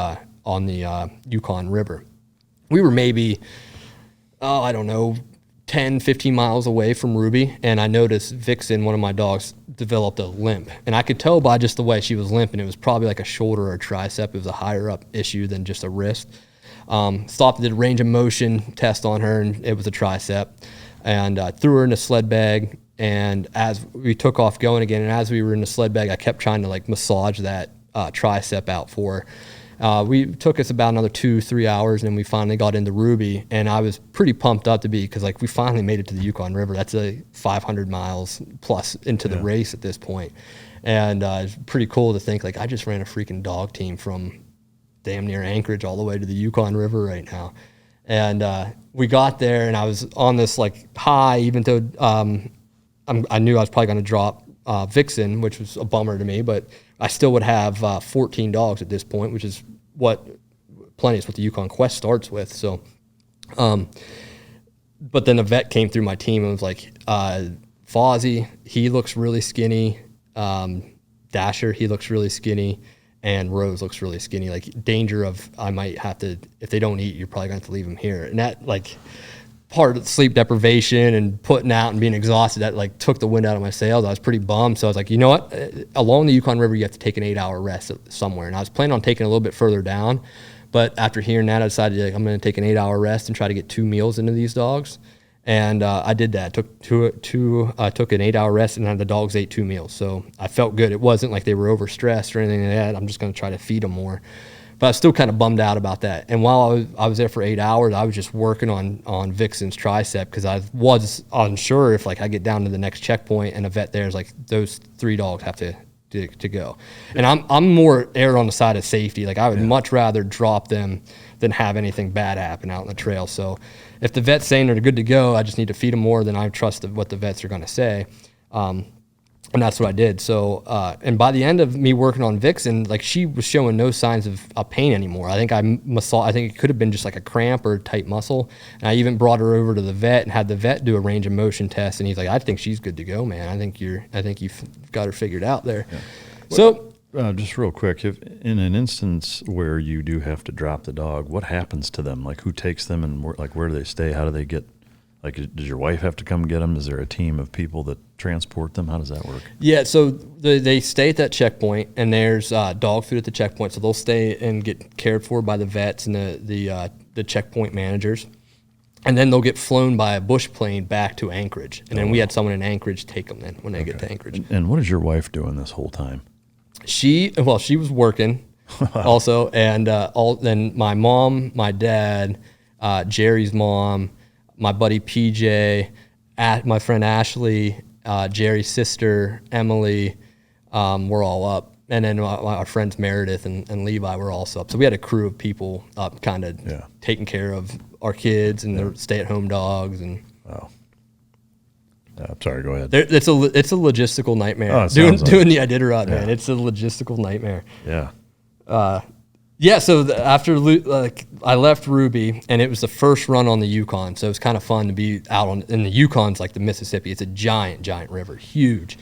on the Yukon River. We were maybe 10, 15 miles away from Ruby, and I noticed Vixen, one of my dogs, developed a limp. And I could tell by just the way she was limping, it was probably like a shoulder or a tricep. It was a higher up issue than just a wrist. Stopped, did a range of motion test on her, and it was a tricep. and threw her in a sled bag. And as we took off going again, and as we were in the sled bag, I kept trying to like massage that tricep out for her. We took us about another 2-3 hours, and then we finally got into Ruby, and I was pretty pumped up to be, because like we finally made it to the Yukon River. That's a 500 miles plus into the race at this point. And it's pretty cool to think like I just ran a freaking dog team from damn near Anchorage all the way to the Yukon River right now. And we got there, and I was on this like high, even though I knew I was probably going to drop Vixen, which was a bummer to me, but I still would have 14 dogs at this point, which is plenty is what the Yukon Quest starts with. So, but then a vet came through my team and was like, Fozzie, he looks really skinny. Dasher, he looks really skinny. And Rose looks really skinny. Like, danger of, I might have to, if they don't eat, you're probably going to have to leave them here. And that, like, part of the sleep deprivation and putting out and being exhausted, that like took the wind out of my sails. I was pretty bummed. So I was like, you know what? Along the Yukon River, you have to take an 8-hour rest somewhere. And I was planning on taking a little bit further down. But after hearing that, I decided like, I'm going to take an 8-hour rest and try to get 2 meals into these dogs. And I did that. Took an 8-hour rest, and the dogs ate 2 meals. So I felt good. It wasn't like they were overstressed or anything like that. I'm just going to try to feed them more. But I was still kind of bummed out about that. And while I was there for 8 hours, I was just working on Vixen's tricep, because I was unsure if like I get down to the next checkpoint and a vet there is like, those 3 dogs have to go. And I'm more err on the side of safety. Like, I would much rather drop them than have anything bad happen out in the trail. So if the vet's saying they're good to go, I just need to feed them more, then I trust what the vets are going to say. And that's what I did. So, and by the end of me working on Vixen, like, she was showing no signs of pain anymore. I think it could have been just like a cramp or a tight muscle. And I even brought her over to the vet and had the vet do a range of motion test. And he's like, I think she's good to go, man. I think you've got her figured out there. Yeah. So, just real quick, if in an instance where you do have to drop the dog, what happens to them? Like, who takes them, and where do they stay? How do they get? Like, does your wife have to come get them? Is there a team of people that transport them? How does that work? Yeah, so they stay at that checkpoint, and there's dog food at the checkpoint. So they'll stay and get cared for by the vets and the checkpoint managers. And then they'll get flown by a bush plane back to Anchorage. And then we had someone in Anchorage take them then when they get to Anchorage. And what is your wife doing this whole time? She was working also. And then my mom, my dad, Jerry's mom, my buddy PJ, my friend Ashley, Jerry's sister, Emily, we're all up. And then our friends Meredith and Levi were also up. So we had a crew of people up kind of taking care of our kids and their stay-at-home dogs. And wow. I'm sorry, go ahead. It's a logistical nightmare. Doing the Iditarod, man. It's a logistical nightmare. Yeah. So after I left Ruby, and it was the first run on the Yukon, so it was kind of fun to be out in the Yukon's like the Mississippi. It's a giant, giant river, huge.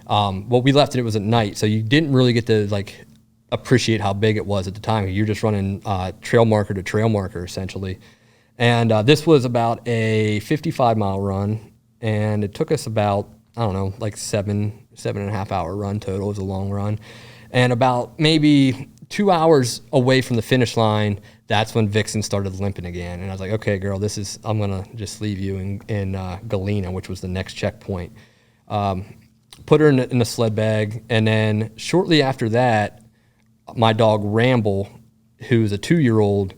We left it was at night, so you didn't really get to like appreciate how big it was at the time. You're just running trail marker to trail marker essentially. And this was about a 55-mile run, and it took us about, I don't know, like 7.5 hour run total. It was a long run. And about maybe 2 hours away from the finish line, that's when Vixen started limping again. And I was like, okay, girl, I'm going to just leave you in Galena, which was the next checkpoint. Put her in the sled bag. And then shortly after that, my dog Ramble, who's a 2-year-old,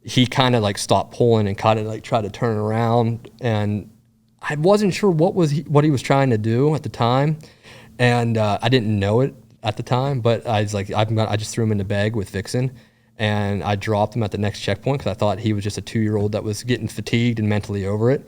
he kind of like stopped pulling and kind of like tried to turn around. And I wasn't sure what he was trying to do at the time. And I didn't know it at the time, but I was like, I just threw him in the bag with Vixen, and I dropped him at the next checkpoint because I thought he was just a 2-year-old that was getting fatigued and mentally over it.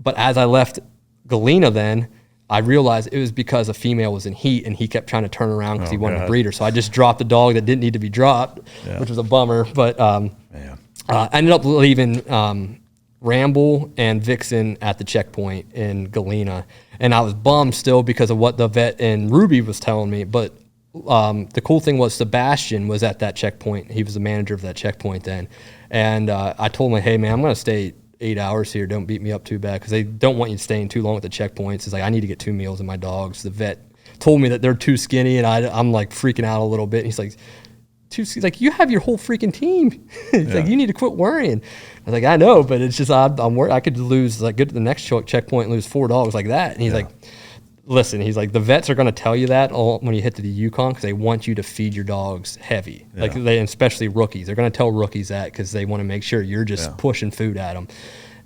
But as I left Galena then, I realized it was because a female was in heat, and he kept trying to turn around because he wanted to breed her. So I just dropped the dog that didn't need to be dropped, which was a bummer. But I ended up leaving Ramble and Vixen at the checkpoint in Galena. And I was bummed still because of what the vet in Ruby was telling me. But the cool thing was Sebastian was at that checkpoint. He was the manager of that checkpoint then. And I told him, hey, man, I'm going to stay 8 hours here. Don't beat me up too bad, because they don't want you staying too long at the checkpoints. It's like, I need to get 2 meals in my dogs. The vet told me that they're too skinny, and I'm like freaking out a little bit. And he's like, he's like, you have your whole freaking team. He's like, you need to quit worrying. I was like, I know, but it's just, I'm worried. I could lose, like, get to the next checkpoint and lose 4 dogs like that. And he's like, listen, he's like, the vets are going to tell you that when you hit to the Yukon because they want you to feed your dogs heavy. Like, especially rookies. They're going to tell rookies that because they want to make sure you're just pushing food at them.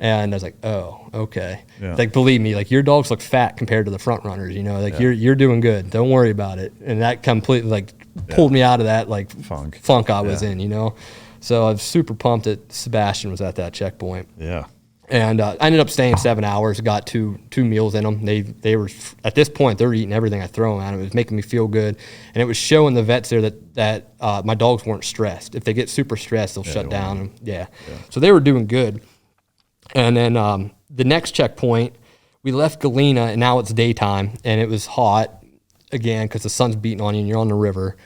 And I was like, oh, okay. Yeah. Like, believe me, like, your dogs look fat compared to the front runners, you know, like you're doing good. Don't worry about it. And that completely like pulled me out of that like funk I was in, you know? So I was super pumped that Sebastian was at that checkpoint. Yeah. And I ended up staying 7 hours, got two meals in them. They were, at this point, they're eating everything I throw them at them. It was making me feel good. And it was showing the vets there that my dogs weren't stressed. If they get super stressed, they'll shut down. So they were doing good. And then the next checkpoint, we left Galena, and now it's daytime, and it was hot again because the sun's beating on you and you're on the river.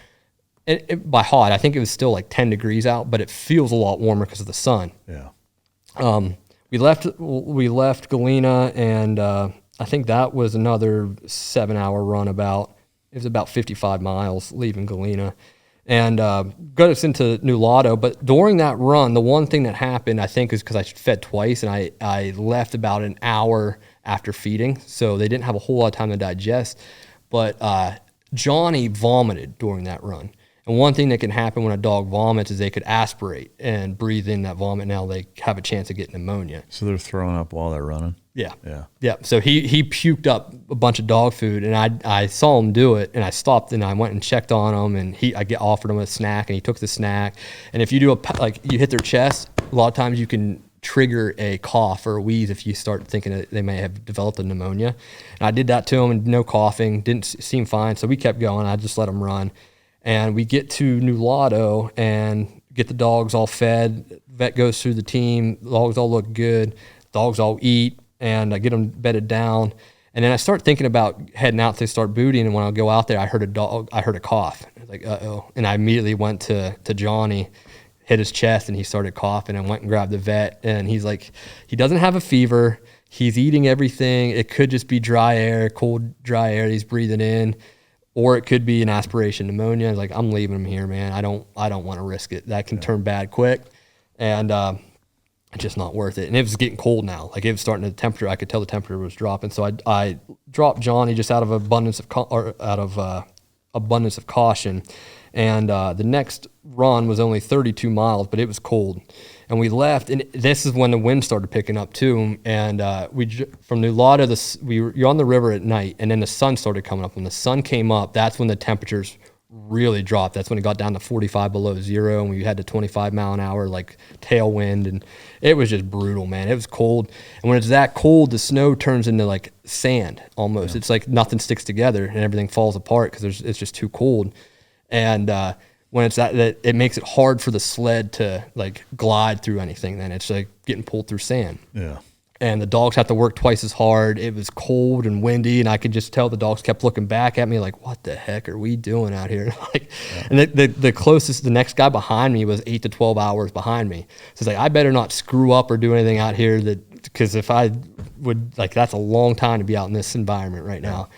By hot, I think it was still like 10 degrees out, but it feels a lot warmer because of the sun. Yeah. We left Galena, and I think that was another 7-hour run. It was about 55 miles leaving Galena, and got us into New Lotto. But during that run, the one thing that happened, I think, is because I fed twice, and I left about an hour after feeding, so they didn't have a whole lot of time to digest. But Johnny vomited during that run. And one thing that can happen when a dog vomits is they could aspirate and breathe in that vomit. Now they have a chance of getting pneumonia. So they're throwing up while they're running? Yeah. So he puked up a bunch of dog food, and I saw him do it, and I stopped and I went and checked on him, and I offered him a snack, and he took the snack. And if you do you hit their chest, a lot of times you can trigger a cough or a wheeze if you start thinking that they may have developed a pneumonia. And I did that to him, and no coughing, didn't seem fine. So we kept going. I just let him run. And we get to New Lotto and get the dogs all fed. Vet goes through the team. The dogs all look good. Dogs all eat, and I get them bedded down. And then I start thinking about heading out to start booting. And when I go out there, I heard a cough. I was like, uh-oh. And I immediately went to Johnny, hit his chest, and he started coughing, and went and grabbed the vet. And he's like, he doesn't have a fever. He's eating everything. It could just be dry air, cold, dry air that he's breathing in. Or it could be an aspiration pneumonia. Like, I'm leaving him here, man. I don't want to risk it. That can turn bad quick, and it's just not worth it. And it was getting cold now. Like, it was starting to temperature. I could tell the temperature was dropping. So I dropped Johnny just out of abundance of caution. And the next run was only 32 miles, but it was cold. And we left, and this is when the wind started picking up too. And from New Lotto, you're on the river at night, and then the sun started coming up. When the sun came up, that's when the temperatures really dropped. That's when it got down to 45 below zero, and we had the 25 mile an hour like tailwind, and it was just brutal, man. It was cold, and when it's that cold, the snow turns into like sand almost. Yeah. It's like nothing sticks together, and everything falls apart because it's just too cold. And when it's that it makes it hard for the sled to like glide through anything. Then it's like getting pulled through sand. Yeah. And the dogs have to work twice as hard. It was cold and windy, and I could just tell the dogs kept looking back at me like, "What the heck are we doing out here?" And the next guy behind me was 8 to 12 hours behind me. So it's like, I better not screw up or do anything out here because if I would, like, that's a long time to be out in this environment right now.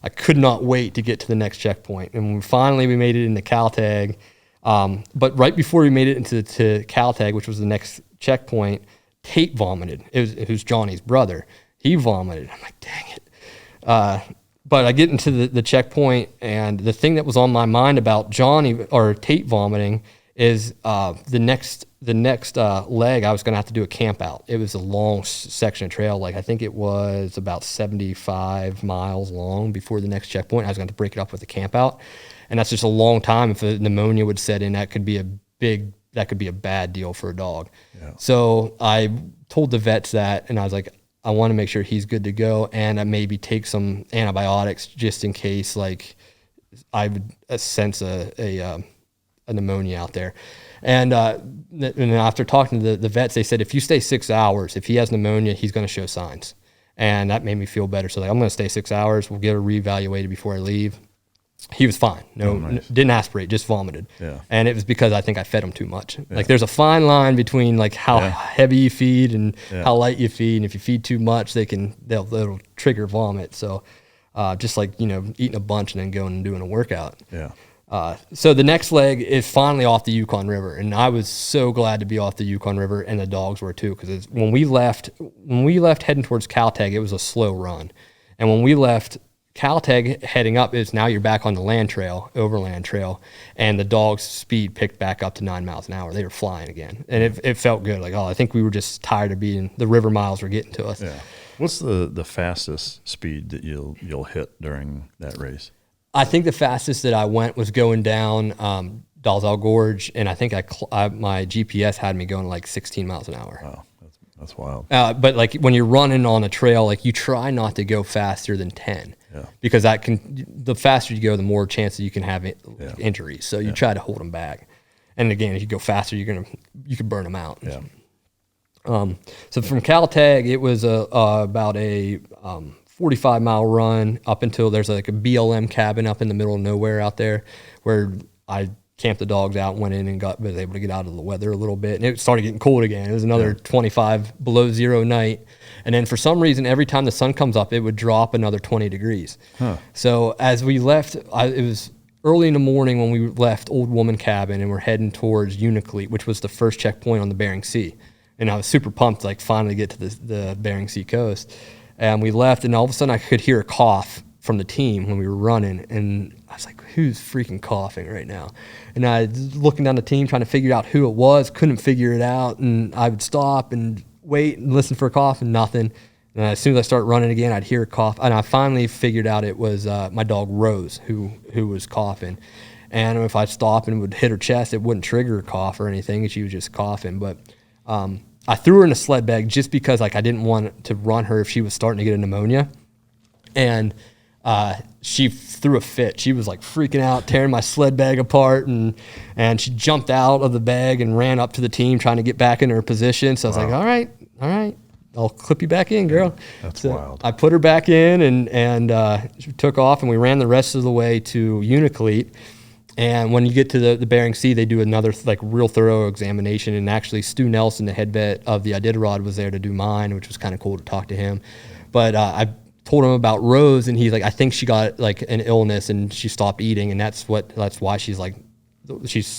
I could not wait to get to the next checkpoint. And we made it into Caltag. But right before we made it into Caltag, which was the next checkpoint, Tate vomited. It was Johnny's brother. He vomited. I'm like, dang it. But I get into the checkpoint, and the thing that was on my mind about Johnny or Tate vomiting is the next leg I was going to have to do a camp out. It was a long section of trail. Like, I think it was about 75 miles long before the next checkpoint. I was going to break it up with a camp out. And that's just a long time. If a pneumonia would set in, that could be a bad deal for a dog. Yeah. So I told the vets that, and I was like, I want to make sure he's good to go, and I maybe take some antibiotics just in case, like, I would sense a pneumonia out there. And after talking to the vets, they said, if you stay 6 hours, if he has pneumonia, he's going to show signs. And that made me feel better. So, like, I'm going to stay 6 hours. We'll get her reevaluated before I leave. He was fine. Didn't aspirate, just vomited. Yeah. And it was because I think I fed him too much. Yeah. Like, there's a fine line between like how heavy you feed and how light you feed. And if you feed too much, they'll trigger vomit. So just like, eating a bunch and then going and doing a workout. Yeah. So the next leg is finally off the Yukon River, and I was so glad to be off the Yukon River, and the dogs were too, because when we left heading towards Caltech, it was a slow run, and when we left Caltech heading up, is now you're back on the land trail, overland trail, and the dogs' speed picked back up to 9 miles an hour. They were flying again, and it felt good. Like, I think we were just tired of being the river miles were getting to us. Yeah. What's the fastest speed that you'll hit during that race? I think the fastest that I went was going down Dalzell Gorge, and I think my GPS had me going like 16 miles an hour. Wow, that's wild. But like when you're running on a trail, like you try not to go faster than 10, because the faster you go, the more chances you can have injuries. So you try to hold them back. And again, if you go faster, you can burn them out. Yeah. So from Caltech, it was about a 45-mile run up until there's like a BLM cabin up in the middle of nowhere out there, where I camped the dogs out, went in and was able to get out of the weather a little bit. And it started getting cold again. It was another 25 below zero night. And then for some reason, every time the sun comes up, it would drop another 20 degrees. Huh. So as we left, it was early in the morning when we left Old Woman Cabin, and we're heading towards Unalakleet, which was the first checkpoint on the Bering Sea. And I was super pumped to like finally get to the Bering Sea coast. And we left, and all of a sudden I could hear a cough from the team when we were running. And I was like, who's freaking coughing right now? And I was looking down the team trying to figure out who it was, couldn't figure it out. And I would stop and wait and listen for a cough, and nothing. And as soon as I start running again, I'd hear a cough. And I finally figured out it was my dog Rose who was coughing. And if I stopped and would hit her chest, it wouldn't trigger a cough or anything, and she was just coughing. But I threw her in a sled bag just because like I didn't want to run her if she was starting to get a pneumonia. And she threw a fit. She was like freaking out, tearing my sled bag apart, and she jumped out of the bag and ran up to the team trying to get back in her position. So I was like, all right, I'll clip you back in, girl. That's so wild. I put her back in, and she took off, and we ran the rest of the way to Unalakleet. And when you get to the Bering Sea, they do another like real thorough examination. And actually, Stu Nelson, the head vet of the Iditarod, was there to do mine, which was kind of cool to talk to him. But I told him about Rose, and he's like, I think she got like an illness and she stopped eating, and that's why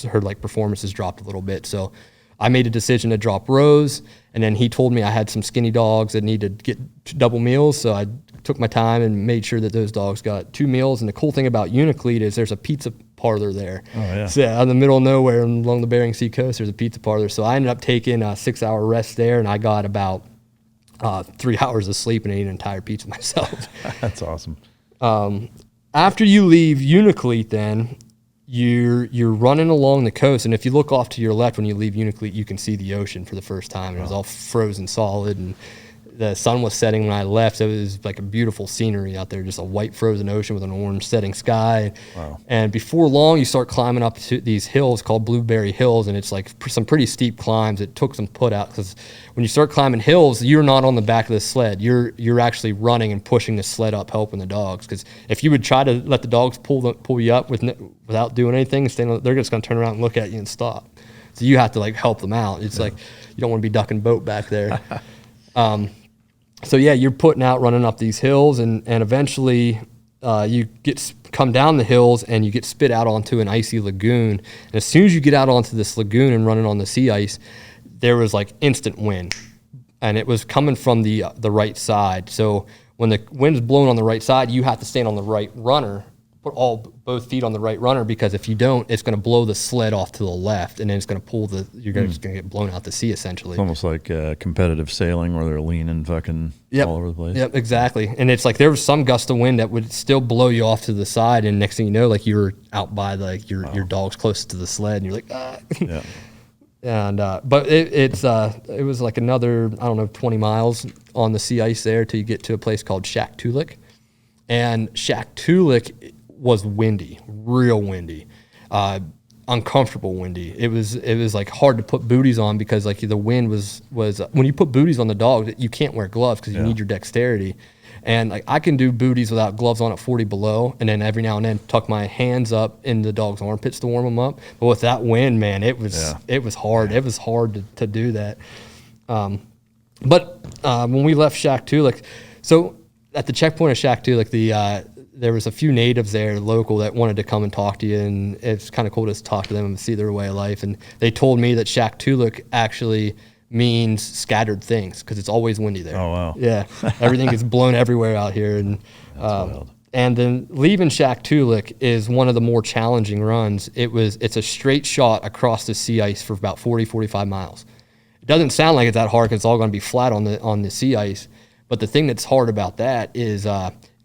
her like performance has dropped a little bit. So I made a decision to drop Rose, and then he told me I had some skinny dogs that needed to get double meals. So I took my time and made sure that those dogs got 2 meals. And the cool thing about Unalakleet is there's a pizza parlor there. Oh, yeah. So in the middle of nowhere along the Bering Sea coast, there's a pizza parlor. So I ended up taking a 6-hour rest there, and I got about 3 hours of sleep and ate an entire pizza myself. That's awesome. After you leave Unalakleet, then you're running along the coast, and if you look off to your left when you leave Unalakleet, you can see the ocean for the first time. It was all frozen solid, and the sun was setting when I left, so it was like a beautiful scenery out there, just a white frozen ocean with an orange setting sky. Wow. And before long, you start climbing up to these hills called Blueberry Hills, and it's like some pretty steep climbs. It took some put out, because when you start climbing hills, you're not on the back of the sled. You're actually running and pushing the sled up, helping the dogs. Because if you would try to let the dogs pull you up without doing anything, they're just going to turn around and look at you and stop. So you have to like help them out. It's like you don't want to be ducking boat back there. So yeah, you're putting out, running up these hills, and eventually you come down the hills and you get spit out onto an icy lagoon. And as soon as you get out onto this lagoon and running on the sea ice, there was like instant wind, and it was coming from the right side. So when the wind's blowing on the right side, you have to stand on the right runner, put both feet on the right runner, because if you don't, it's going to blow the sled off to the left, and then it's going to pull you're just going to get blown out to sea, essentially. It's almost like competitive sailing where they're leaning fucking all over the place. Yep, exactly. And it's like there was some gust of wind that would still blow you off to the side, and next thing you know, like you were out by like your dog's close to the sled, and you're like, ah. Yeah. And but it was like another 20 miles on the sea ice there till you get to a place called Shaktoolik, and Shaktoolik was windy, real windy, uncomfortable windy. It was like hard to put booties on, because like the wind was when you put booties on the dog, you can't wear gloves because you need your dexterity. And like I can do booties without gloves on at 40 below, and then every now and then tuck my hands up in the dog's armpits to warm them up. But with that wind, man, it was hard. It was hard to do that. But when we left Shaktoolik, so at the checkpoint of Shaktoolik, there was a few natives there, local, that wanted to come and talk to you, and it's kind of cool to talk to them and see their way of life. And they told me that Shaktuluk actually means scattered things because it's always windy there. Oh, wow. Yeah, everything gets blown everywhere out here. And and then leaving Shaktuluk is one of the more challenging runs. It's a straight shot across the sea ice for about 45 miles. It doesn't sound like it's that hard because it's all going to be flat on the sea ice. But the thing that's hard about that is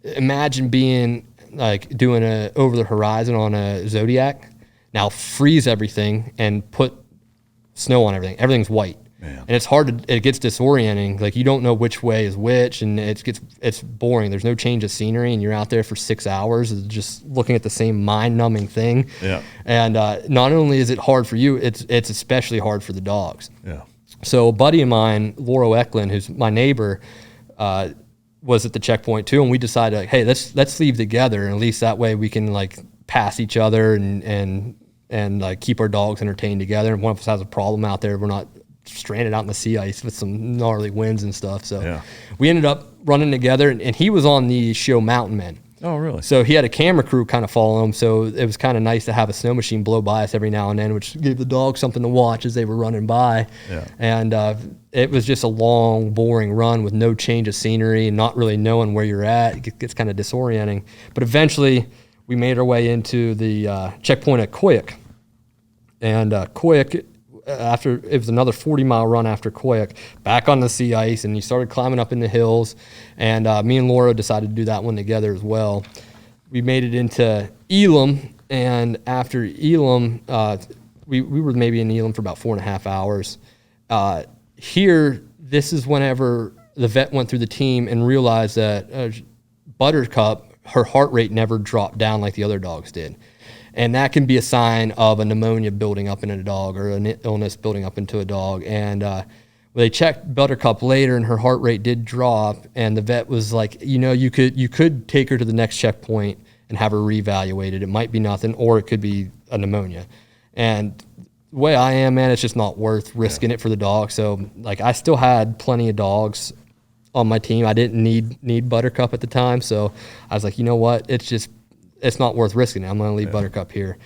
imagine being like doing a over the horizon on a Zodiac. Now freeze everything and put snow on everything. Everything's white. Man. And it's hard it gets disorienting. Like you don't know which way is which, and it's boring. There's no change of scenery, and you're out there for 6 hours just looking at the same mind-numbing thing. Yeah. And not only is it hard for you, it's especially hard for the dogs. Yeah. So a buddy of mine, Lauro Eklund, who's my neighbor, was at the checkpoint too, and we decided, like, hey, let's leave together, and at least that way we can like pass each other and like keep our dogs entertained together. And one of us has a problem out there, we're not stranded out in the sea ice with some gnarly winds and stuff. So we ended up running together, and he was on the show Mountain Men. Oh, really? So he had a camera crew kind of follow him. So it was kind of nice to have a snow machine blow by us every now and then, which gave the dogs something to watch as they were running by. Yeah. And it was just a long, boring run with no change of scenery and not really knowing where you're at. It gets kind of disorienting. But eventually we made our way into the checkpoint at Koyuk. And Koyuk, after it was another 40-mile run after Koyuk, back on the sea ice, and you started climbing up in the hills. And me and Laura decided to do that one together as well. We made it into Elam, and after Elam, we were maybe in Elam for about 4.5 hours. Here, this is whenever the vet went through the team and realized that Buttercup, her heart rate never dropped down like the other dogs did. And that can be a sign of a pneumonia building up in a dog or an illness building up into a dog. And they checked Buttercup later, and her heart rate did drop. And the vet was like, you could take her to the next checkpoint and have her reevaluated. It might be nothing, or it could be a pneumonia. And the way I am, man, it's just not worth risking it for the dog. So, like, I still had plenty of dogs on my team. I didn't need Buttercup at the time. So I was like, you know what? It's not worth risking it. I'm going to leave Buttercup here.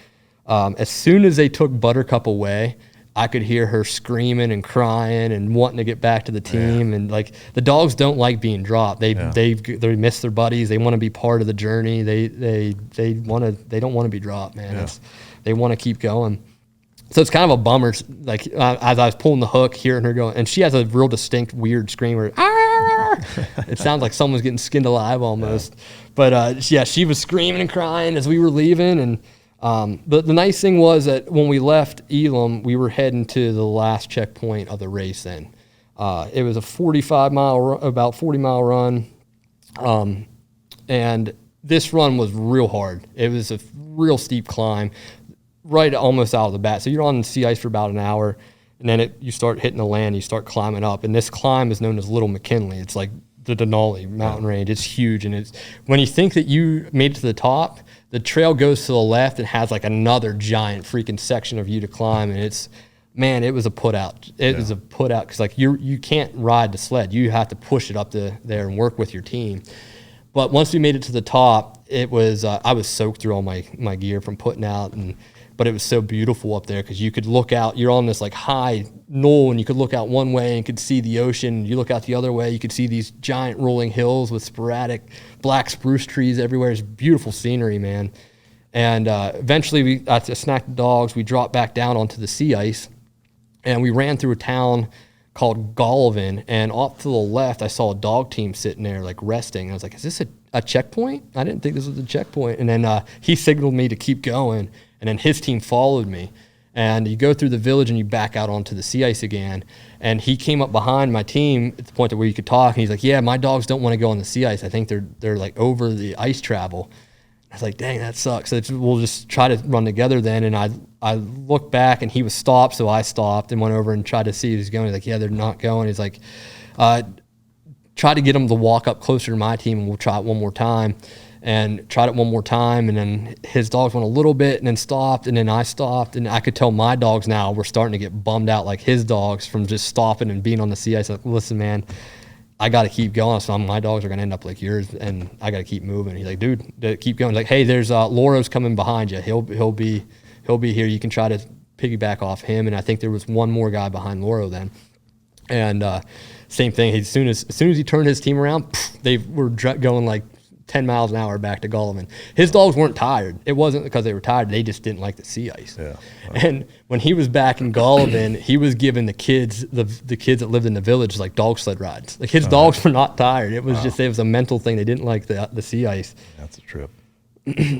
As soon as they took Buttercup away, I could hear her screaming and crying and wanting to get back to the team. And like, the dogs don't like being dropped. They miss their buddies. They want to be part of the journey. They don't want to be dropped, man. Yeah. They want to keep going. So it's kind of a bummer. Like as I was pulling the hook, hearing her going, and she has a real distinct, weird scream where it sounds like someone's getting skinned alive almost. Yeah. But she was screaming and crying as we were leaving. And but the nice thing was that when we left Elam, we were heading to the last checkpoint of the race. Then it was a 40-mile run, and this run was real hard. It was a real steep climb, right almost out of the bat. So you're on the sea ice for about an hour, and then you start hitting the land, you start climbing up. And this climb is known as Little McKinley. It's like the Denali mountain range. It's huge. And it's when you think that you made it to the top, the trail goes to the left and has like another giant freaking section of you to climb. And it was a put out. It was a put out because like you can't ride the sled. You have to push it up there and work with your team. But once we made it to the top, it was I was soaked through all my gear from putting out. But it was so beautiful up there because you could look out. You're on this like high knoll, and you could look out one way and could see the ocean. You look out the other way, you could see these giant rolling hills with sporadic black spruce trees everywhere. It's beautiful scenery, man. And eventually, after snacked the dogs, we dropped back down onto the sea ice, and we ran through a town called Golovin. And off to the left, I saw a dog team sitting there like resting. I was like, "Is this a checkpoint? I didn't think this was a checkpoint." And then he signaled me to keep going. And then his team followed me. And you go through the village and you back out onto the sea ice again. And he came up behind my team at the point where you could talk. And he's like, yeah, my dogs don't want to go on the sea ice. I think they're like over the ice travel. I was like, dang, that sucks. So we'll just try to run together then. And I looked back and he was stopped. So I stopped and went over and tried to see if he's going. He's like, yeah, they're not going. He's like, try to get them to walk up closer to my team and we'll try it one more time. And tried it one more time, and then his dogs went a little bit and then stopped, and then I stopped, and I could tell my dogs now were starting to get bummed out like his dogs from just stopping and being on the sea ice. Like, listen, man, I got to keep going. So my dogs are going to end up like yours, and I got to keep moving. He's like, dude, keep going. He's like, hey, there's Loro's coming behind you. He'll be here. You can try to piggyback off him. And I think there was one more guy behind Loro then. And same thing. As soon as he turned his team around, they were going like 10 miles an hour back to Gullivan. His dogs weren't tired. It wasn't because they were tired. They just didn't like the sea ice. Yeah. And when he was back in Gullivan, he was giving the kids, the kids that lived in the village, like dog sled rides. Like his dogs were not tired. It was just, it was a mental thing. They didn't like the sea ice. That's a trip.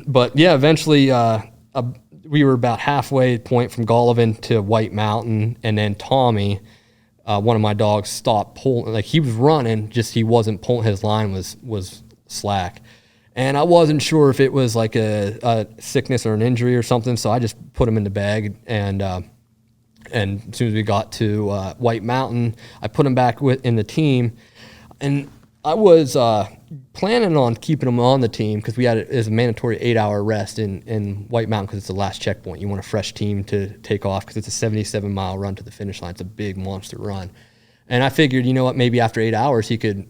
But yeah, eventually we were about halfway point from Gullivan to White Mountain. And then Tommy, one of my dogs, stopped pulling. Like he was running, just he wasn't pulling. His line was slack, and I wasn't sure if it was like a sickness or an injury or something, so I just put him in the bag, and as soon as we got to White Mountain, I put him back in the team, and I was planning on keeping him on the team because we had it as a mandatory 8-hour rest in White Mountain because it's the last checkpoint. You want a fresh team to take off because it's a 77-mile run to the finish line. It's a big monster run, and I figured, you know what, maybe after 8 hours he could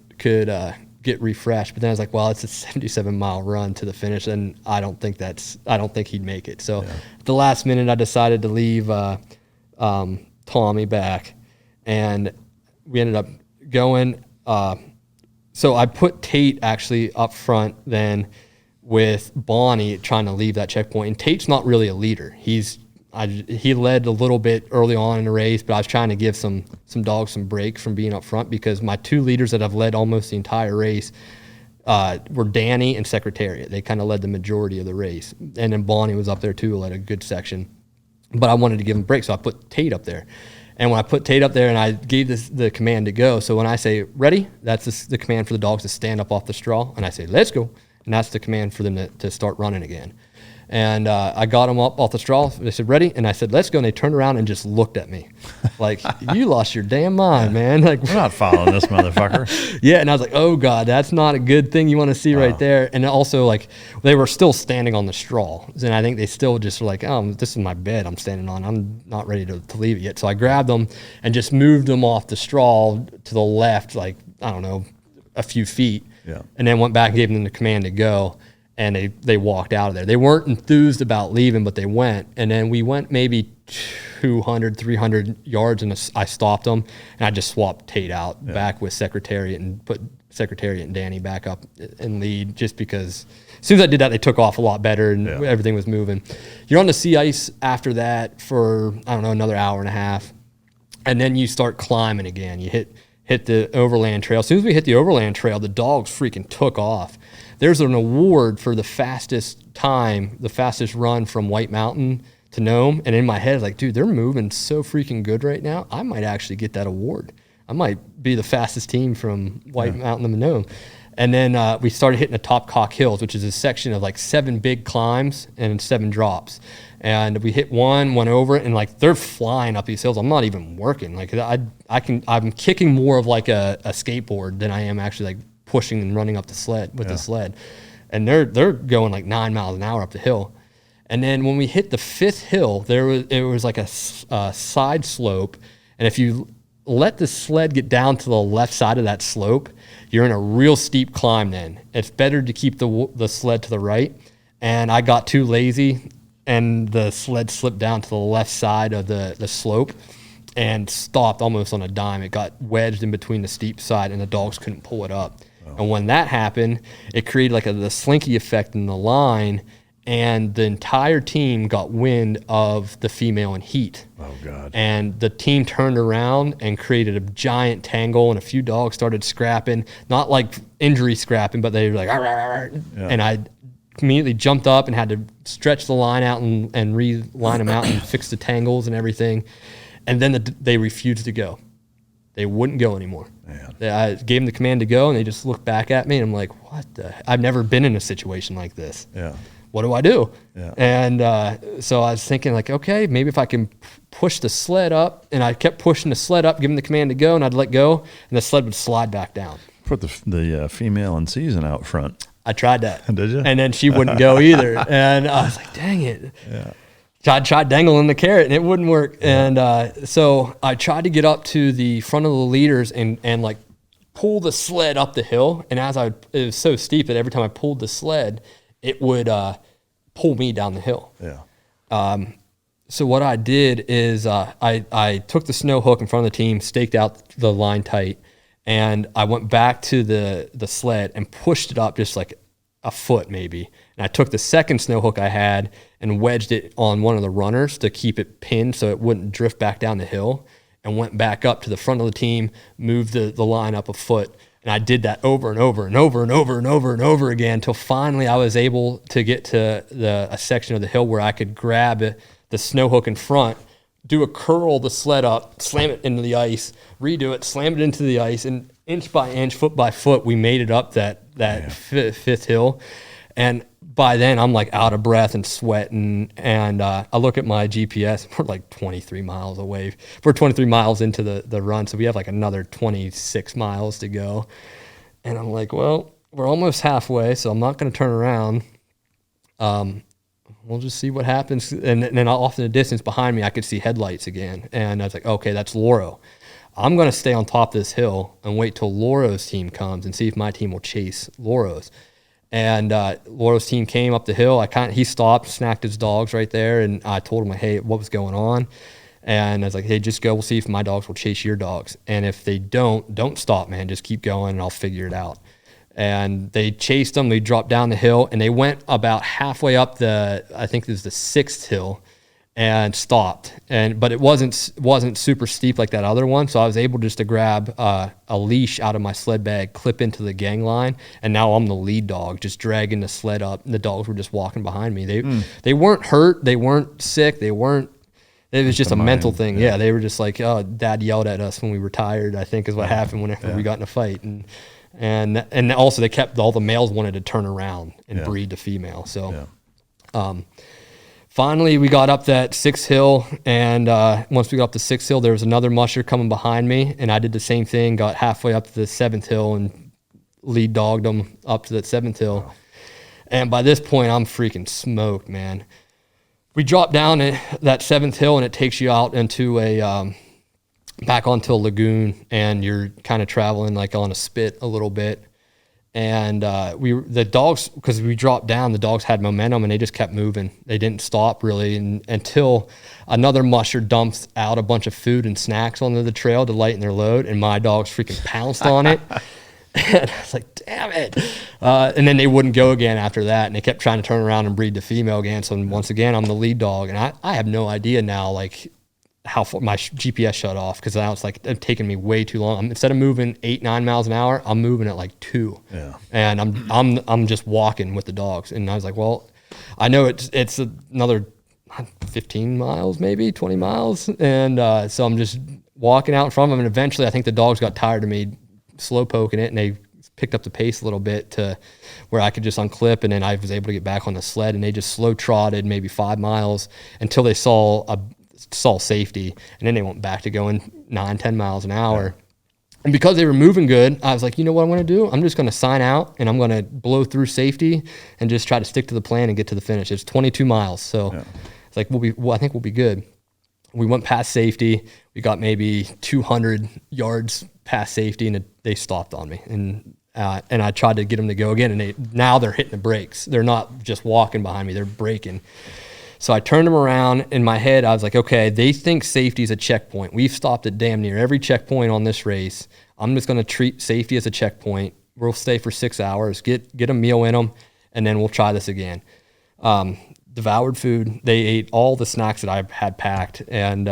get refreshed. But then I was like, well, it's a 77-mile run to the finish, and I don't think he'd make it. So at the last minute, I decided to leave Tommy back, and we ended up going. So I put Tate actually up front then with Bonnie trying to leave that checkpoint. And Tate's not really a leader. He led a little bit early on in the race, but I was trying to give some dogs some break from being up front because my two leaders that have led almost the entire race were Danny and Secretariat. They kind of led the majority of the race. And then Bonnie was up there too, led a good section. But I wanted to give him a break, so I put Tate up there. And when I put Tate up there and I gave the command to go, so when I say, ready, that's the command for the dogs to stand up off the straw. And I say, let's go. And that's the command for them to start running again. And I got them up off the straw. They said, ready? And I said, let's go. And they turned around and just looked at me like, you lost your damn mind, man. Like, we're not following this motherfucker. Yeah. And I was like, oh, God, that's not a good thing you want to see right there. And also, like, they were still standing on the straw. And I think they still just were like, oh, this is my bed I'm standing on. I'm not ready to leave it yet. So I grabbed them and just moved them off the straw to the left, like, I don't know, a few feet. Yeah. And then went back and gave them the command to go. And they walked out of there. They weren't enthused about leaving, but they went. And then we went maybe 200, 300 yards, and I stopped them. And I just swapped Tate out back with Secretariat and put Secretariat and Danny back up in lead just because as soon as I did that, they took off a lot better and everything was moving. You're on the sea ice after that for, I don't know, another hour and a half. And then you start climbing again. You hit the overland trail. As soon as we hit the overland trail, the dogs freaking took off. There's an award for the fastest run from White Mountain to Nome. And in my head, like, dude, they're moving so freaking good right now. I might actually get that award. I might be the fastest team from White Mountain to Nome. And then we started hitting the Top Cock Hills, which is a section of like 7 big climbs and 7 drops. And we hit one, went over it, and like they're flying up these hills. I'm not even working. Like I'm kicking more of like a skateboard than I am actually like pushing and running up the sled with the sled. And they're going like 9 miles an hour up the hill. And then when we hit the 5th hill, it was like a side slope. And if you let the sled get down to the left side of that slope, you're in a real steep climb then. It's better to keep the sled to the right. And I got too lazy and the sled slipped down to the left side of the slope and stopped almost on a dime. It got wedged in between the steep side and the dogs couldn't pull it up. And when that happened, it created like the slinky effect in the line, and the entire team got wind of the female in heat. Oh, God. And the team turned around and created a giant tangle, and a few dogs started scrapping, not like injury scrapping, but they were like, arr, arr, arr. And I immediately jumped up and had to stretch the line out and re-line them out and fix the tangles and everything. And then they refused to go. They wouldn't go anymore. I gave them the command to go, and they just looked back at me, and I'm like, what the? I've never been in a situation like this. Yeah. What do I do? Yeah. And so I was thinking, like, okay, maybe if I can push the sled up, and I kept pushing the sled up, giving the command to go, and I'd let go, and the sled would slide back down. Put the female in season out front. I tried that. Did you? And then she wouldn't go either. And I was like, dang it. Yeah. I tried dangling the carrot and it wouldn't work. And so I tried to get up to the front of the leaders and like pull the sled up the hill. And it was so steep that every time I pulled the sled, it would pull me down the hill. Yeah. So what I did is I took the snow hook in front of the team, staked out the line tight, and I went back to the sled and pushed it up just like a foot maybe. And I took the second snow hook I had and wedged it on one of the runners to keep it pinned so it wouldn't drift back down the hill, and went back up to the front of the team, moved the line up a foot. And I did that over and over and over and over and over and over again until finally I was able to get to a section of the hill where I could grab the snow hook in front, do a curl the sled up, slam it into the ice, redo it, slam it into the ice, and inch by inch, foot by foot, we made it up that fifth hill. And by then I'm like out of breath and sweating, and I look at my GPS, we're like 23 miles away. We're 23 miles into the run, so we have like another 26 miles to go. And I'm like, well, we're almost halfway, so I'm not going to turn around. We'll just see what happens. And then off in the distance behind me, I could see headlights again. And I was like, okay, that's Lauro. I'm going to stay on top of this hill and wait till Lauro's team comes and see if my team will chase Lauro's. And Lauro's team came up the hill. He stopped, snacked his dogs right there, and I told him, hey, what was going on? And I was like, hey, just go. We'll see if my dogs will chase your dogs. And if they don't stop, man. Just keep going, and I'll figure it out. And they chased them. They dropped down the hill, and they went about halfway up I think this is the 6th hill, and stopped. But it wasn't super steep like that other one, so I was able just to grab a leash out of my sled bag, clip into the gang line, and now I'm the lead dog, just dragging the sled up. And the dogs were just walking behind me. They weren't hurt. They weren't sick. It was just a mental thing. Yeah, they were just like, oh, Dad yelled at us when we were tired, I think is what happened whenever we got in a fight. And also they kept, all the males wanted to turn around and breed the female. So finally we got up that 6th hill, and once we got up the 6th hill, there was another musher coming behind me, and I did the same thing, got halfway up to the 7th hill and lead dogged them up to that 7th hill. Wow. And by this point, I'm freaking smoked, man. We dropped down at that 7th hill, and it takes you out into back onto a lagoon, and you're kind of traveling like on a spit a little bit. And the dogs, because we dropped down, the dogs had momentum and they just kept moving. They didn't stop really until another musher dumped out a bunch of food and snacks onto the trail to lighten their load, and my dogs freaking pounced on it. And I was like, damn it. And then they wouldn't go again after that, and they kept trying to turn around and breed the female again. So once again, I'm the lead dog, and I have no idea now, like, how far my GPS shut off, because now it's like taking me way too long. Instead of moving 8-9 miles an hour, I'm moving at like 2. Yeah. And I'm just walking with the dogs. And I was like, well, I know it's another 15 miles, maybe 20 miles. And so I'm just walking out in front of them. And eventually I think the dogs got tired of me slow poking it, and they picked up the pace a little bit to where I could just unclip, and then I was able to get back on the sled, and they just slow trotted maybe 5 miles until they saw safety, and then they went back to going 9-10 miles an hour. And because they were moving good, I was like, you know what I'm going to do? I'm just going to sign out, and I'm going to blow through safety and just try to stick to the plan and get to the finish. It's 22 miles, so it's like I think we'll be good. We went past safety. We got maybe 200 yards past safety, and they stopped on me. And I tried to get them to go again, and now they're hitting the brakes. They're not just walking behind me; they're braking. So I turned them around. In my head, I was like, okay, they think safety is a checkpoint. We've stopped at damn near every checkpoint on this race. I'm just going to treat safety as a checkpoint. We'll stay for 6 hours, get a meal in them, and then we'll try this again. Devoured food. They ate all the snacks that I had packed. And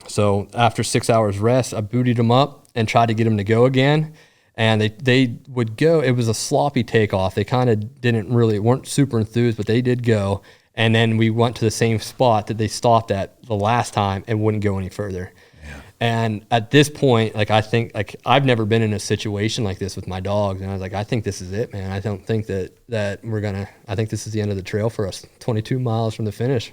so after 6 hours rest, I bootied them up and tried to get them to go again. And they would go. It was a sloppy takeoff. They kind of weren't super enthused, but they did go. And then we went to the same spot that they stopped at the last time and wouldn't go any further. Yeah. And at this point, like, I think, like, I've never been in a situation like this with my dogs. And I was like, I think this is it, man. I don't think that I think this is the end of the trail for us, 22 miles from the finish.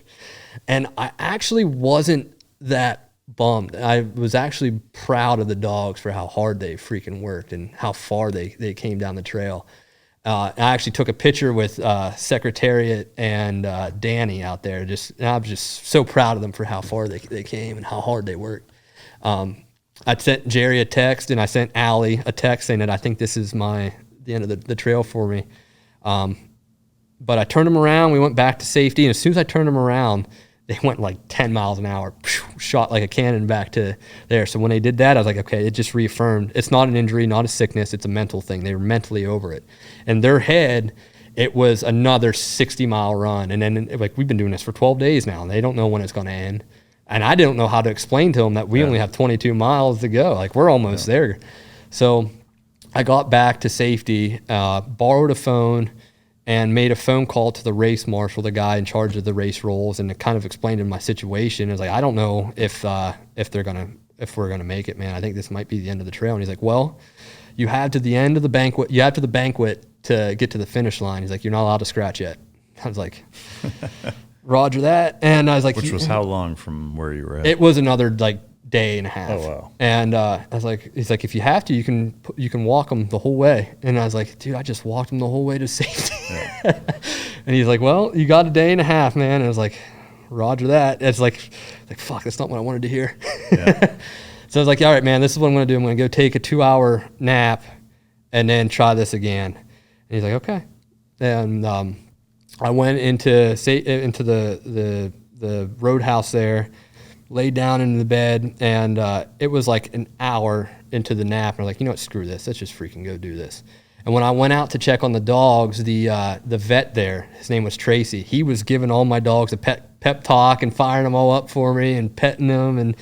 And I actually wasn't that bummed. I was actually proud of the dogs for how hard they freaking worked and how far they came down the trail. I actually took a picture with Secretariat and Danny out there. And I was just so proud of them for how far they came and how hard they worked. I sent Jerry a text and I sent Allie a text saying that I think this is the end of the trail for me. But I turned them around. We went back to safety. And as soon as I turned them around, they went like 10 miles an hour, shot like a cannon back to there. So when they did that, I was like, okay, it just reaffirmed. It's not an injury, not a sickness. It's a mental thing. They were mentally over it. And their head, it was another 60-mile run. And then like we've been doing this for 12 days now, and they don't know when it's going to end. And I didn't know how to explain to them that we only have 22 miles to go. Like we're almost there. So I got back to safety, borrowed a phone, and made a phone call to the race marshal, the guy in charge of the race rolls, and it kind of explained him my situation. I was like, I don't know if we're gonna make it, man. I think this might be the end of the trail. And he's like, well, you have to the end of the banquet. You have to the banquet to get to the finish line. He's like, you're not allowed to scratch yet. I was like, Roger that. And I was like, which was how long from where you were at? It was another like day and a half. Oh wow. And I was like, he's like, if you have to, you can walk them the whole way. And I was like, dude, I just walked them the whole way to safety. Yeah. And he's like, well, you got a day and a half, man. And I was like, Roger that. It's like fuck, that's not what I wanted to hear. Yeah. So I was like, all right, man, this is what I'm going to do. I'm going to go take a 2-hour nap and then try this again. And he's like, okay. And I went into the roadhouse there, laid down into the bed, and it was like an hour into the nap. And I'm like, you know what, screw this. Let's just freaking go do this. And when I went out to check on the dogs, the vet there, his name was Tracy, he was giving all my dogs a pep talk and firing them all up for me and petting them.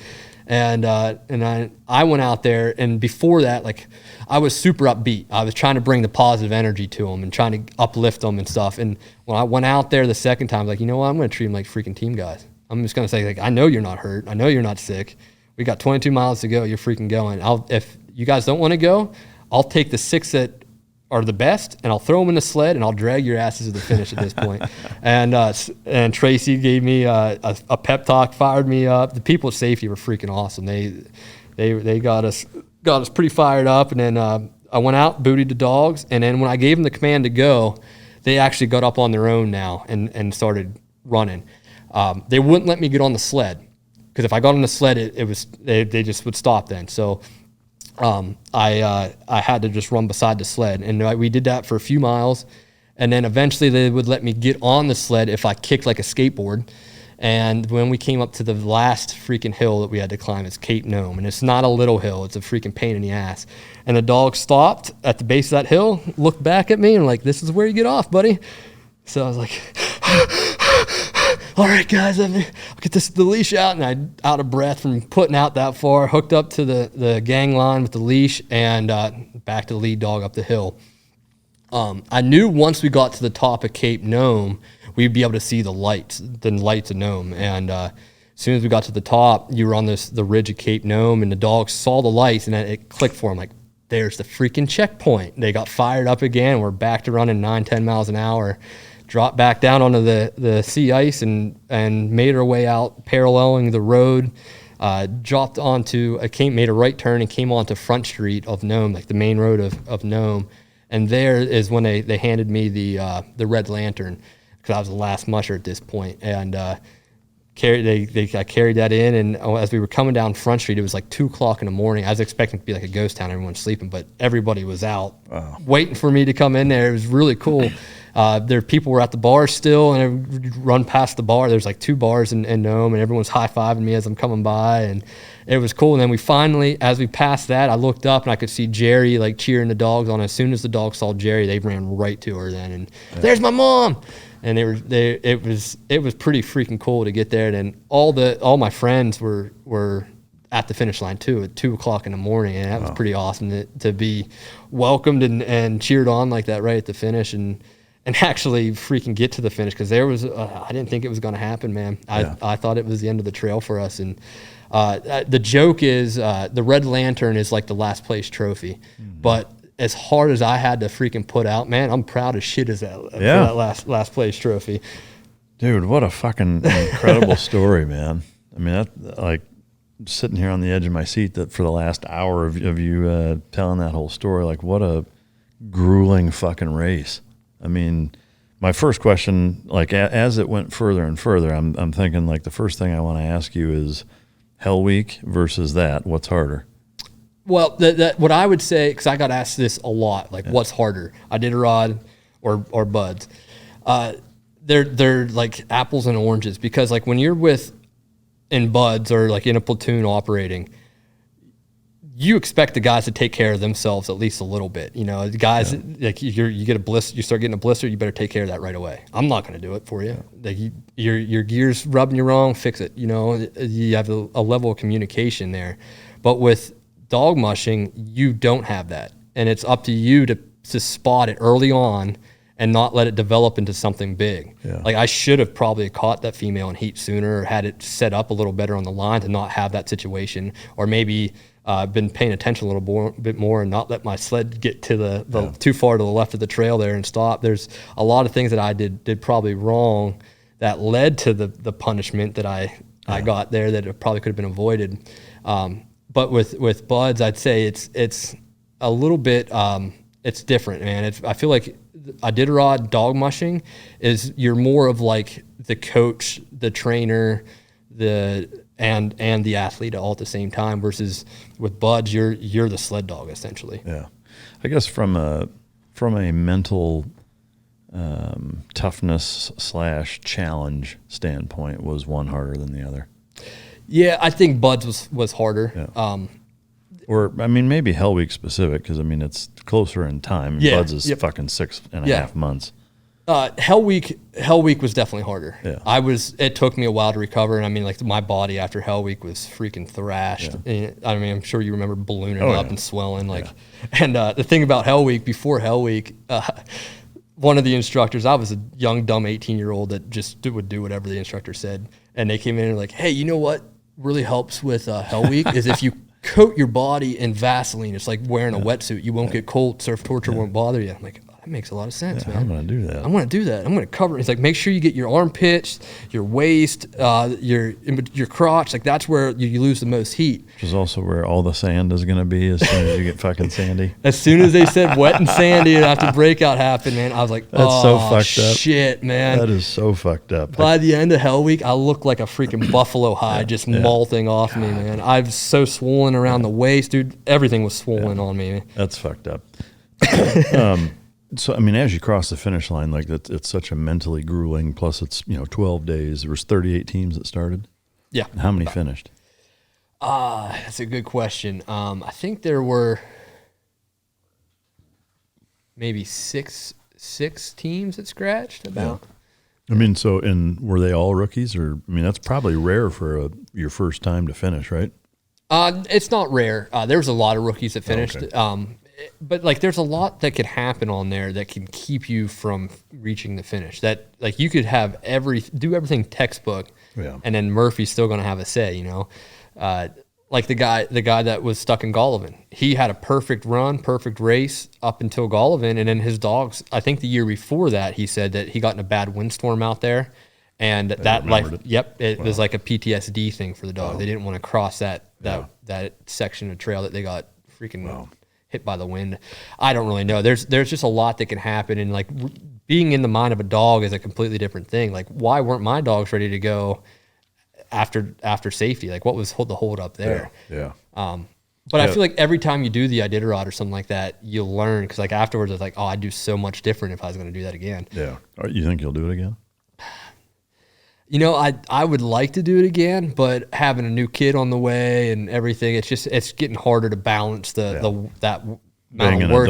And I went out there, and before that, like, I was super upbeat. I was trying to bring the positive energy to them and trying to uplift them and stuff. And when I went out there the second time, like, you know what, I'm going to treat them like freaking team guys. I'm just going to say, like, I know you're not hurt. I know you're not sick. We got 22 miles to go. You're freaking going. If you guys don't want to go, I'll take the 6 that are the best, and I'll throw them in the sled, and I'll drag your asses to the finish at this point. And Tracy gave me a pep talk, fired me up. The people at safety were freaking awesome. They got us pretty fired up. And then I went out, bootied the dogs, and then when I gave them the command to go, they actually got up on their own now and started running. They wouldn't let me get on the sled, because if I got on the sled, they just would stop then. So I had to just run beside the sled, and we did that for a few miles, and then eventually they would let me get on the sled if I kicked like a skateboard. And when we came up to the last freaking hill that we had to climb, it's Cape Nome, and it's not a little hill, it's a freaking pain in the ass. And the dog stopped at the base of that hill, looked back at me, and like, this is where you get off, buddy. So I was like, all right, guys, I'll get the leash out. And I, out of breath from putting out that far, hooked up to the gang line with the leash, and back to the lead dog up the hill. I knew once we got to the top of Cape Nome, we'd be able to see the lights of Nome. And as soon as we got to the top, you were on the ridge of Cape Nome, and the dogs saw the lights, and then it clicked for them, like, there's the freaking checkpoint. They got fired up again. We're back to running 9-10 miles an hour. Dropped back down onto the sea ice and made our way out, paralleling the road. Dropped onto made a right turn and came onto Front Street of Nome, like the main road of Nome. And there is when they handed me the red lantern, because I was the last musher at this point. And I carried that in, and as we were coming down Front Street, it was like 2:00 in the morning. I was expecting it to be like a ghost town, everyone's sleeping, but everybody was out waiting for me to come in there. It was really cool. People were at the bar still, and I would run past the bar. There's like 2 bars in Nome, and everyone's high-fiving me as I'm coming by, and it was cool. And then we finally, as we passed that, I looked up and I could see Jerry like cheering the dogs on. As soon as the dogs saw Jerry, they ran right to her then, and there's my mom. And it was pretty freaking cool to get there. And then all my friends were at the finish line too at 2:00 in the morning, and that was pretty awesome to be welcomed and cheered on like that right at the finish, and actually freaking get to the finish, because there was I didn't think it was going to happen, man. I thought it was the end of the trail for us. And the joke is the red lantern is like the last place trophy, but as hard as I had to freaking put out, man, I'm proud as shit as that last place trophy. Dude, what a fucking incredible story, man. I mean, that, like, sitting here on the edge of my seat that for the last hour of you telling that whole story, like, what a grueling fucking race. I mean, my first question, like, as it went further and further, I'm thinking, like, the first thing I want to ask you is Hell Week versus that. What's harder? Well, what I would say, because I got asked this a lot, like what's harder, Iditarod or buds? They're like apples and oranges, because like when you're in buds or like in a platoon operating, you expect the guys to take care of themselves at least a little bit. You know, the guys, like you get a blister, you start getting a blister, you better take care of that right away. I'm not going to do it for you. Like your gear's rubbing you wrong, fix it. You know, you have a level of communication there. But with dog-mushing, you don't have that, and it's up to you to spot it early on and not let it develop into something big. Yeah. Like I should have probably caught that female in heat sooner, or had it set up a little better on the line to not have that situation, or maybe been paying attention a little bit more and not let my sled get to the too far to the left of the trail there and stop. There's a lot of things that I did probably wrong that led to the punishment that I got there that it probably could have been avoided. But with buds, I'd say it's a little bit it's different, man. I feel like Iditarod dog-mushing is you're more of like the coach, the trainer, and the athlete all at the same time, versus with buds you're the sled dog essentially. Yeah, I guess from a mental toughness / challenge standpoint, was one harder than the other? Yeah, I think buds was harder. Yeah. Or, I mean, maybe Hell Week specific, because, I mean, it's closer in time. Yeah, Buds is fucking 6.5 months. Hell Week was definitely harder. Yeah. It took me a while to recover, and I mean, like, my body after Hell Week was freaking thrashed. Yeah. I mean, I'm sure you remember ballooning up and swelling. And the thing about Hell Week, before Hell Week, one of the instructors, I was a young, dumb 18-year-old that just would do whatever the instructor said, and they came in and were like, hey, you know what really helps with Hell Week is if you coat your body in Vaseline. It's like wearing a wetsuit. You won't get cold. Surf torture won't bother you. I'm like, that makes a lot of sense, man. I'm going to do that. I'm going to do that. I'm going to cover it. He's like, make sure you get your armpits, your waist, your crotch. Like, that's where you lose the most heat. Which is also where all the sand is going to be as soon as you get fucking sandy. As soon as they said wet and sandy and after breakout happened, man, I was like, that's so fucked up. Shit, man. That is so fucked up. By the end of Hell Week, I looked like a freaking buffalo hide just molting off me, man. I was so swollen around the waist, dude. Everything was swollen on me. That's fucked up. So, I mean, as you cross the finish line, like it's such a mentally grueling, plus it's, 12 days. There was 38 teams that started. Yeah. And how many finished? That's a good question. I think there were maybe six teams that scratched about. Yeah. I mean, were they all rookies, or, I mean, that's probably rare for your first time to finish, right? It's not rare. There was a lot of rookies that finished. Okay. But like, there's a lot that could happen on there that can keep you from reaching the finish. That, like, you could have do everything textbook, and then Murphy's still going to have a say. Like the guy that was stuck in Golovin, he had a perfect run, perfect race up until Golovin, and then his dogs. I think the year before that, he said that he got in a bad windstorm out there, and it was like a PTSD thing for the dog. Wow. They didn't want to cross that section of trail that they got freaking hit by the wind. I don't really know. There's just a lot that can happen, and like being in the mind of a dog is a completely different thing. Like, why weren't my dogs ready to go after safety? Like, what was the hold up there? Yeah. But I feel like every time you do the Iditarod or something like that, you'll learn, because like afterwards it's like, oh, I'd do so much different if I was going to do that again. Yeah. You think you'll do it again? I would like to do it again, but having a new kid on the way and everything, it's getting harder to balance that amount of work.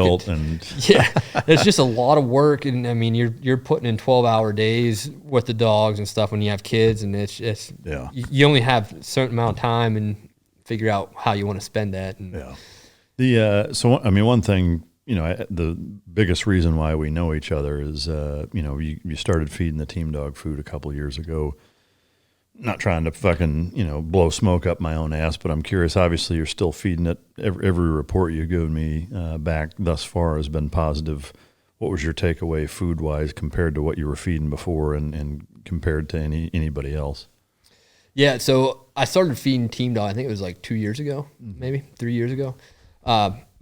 It's just a lot of work, and I mean, you're putting in 12-hour days with the dogs and stuff when you have kids, and it's you only have a certain amount of time and figure out how you want to spend that. So I mean, one thing, the biggest reason why we know each other is, you started feeding the Teamdog food a couple years ago. Not trying to fucking, blow smoke up my own ass, but I'm curious. Obviously, you're still feeding it. Every report you've given me back thus far has been positive. What was your takeaway food-wise compared to what you were feeding before and compared to anybody else? Yeah, so I started feeding Teamdog, I think it was like 2 years ago, maybe 3 years ago.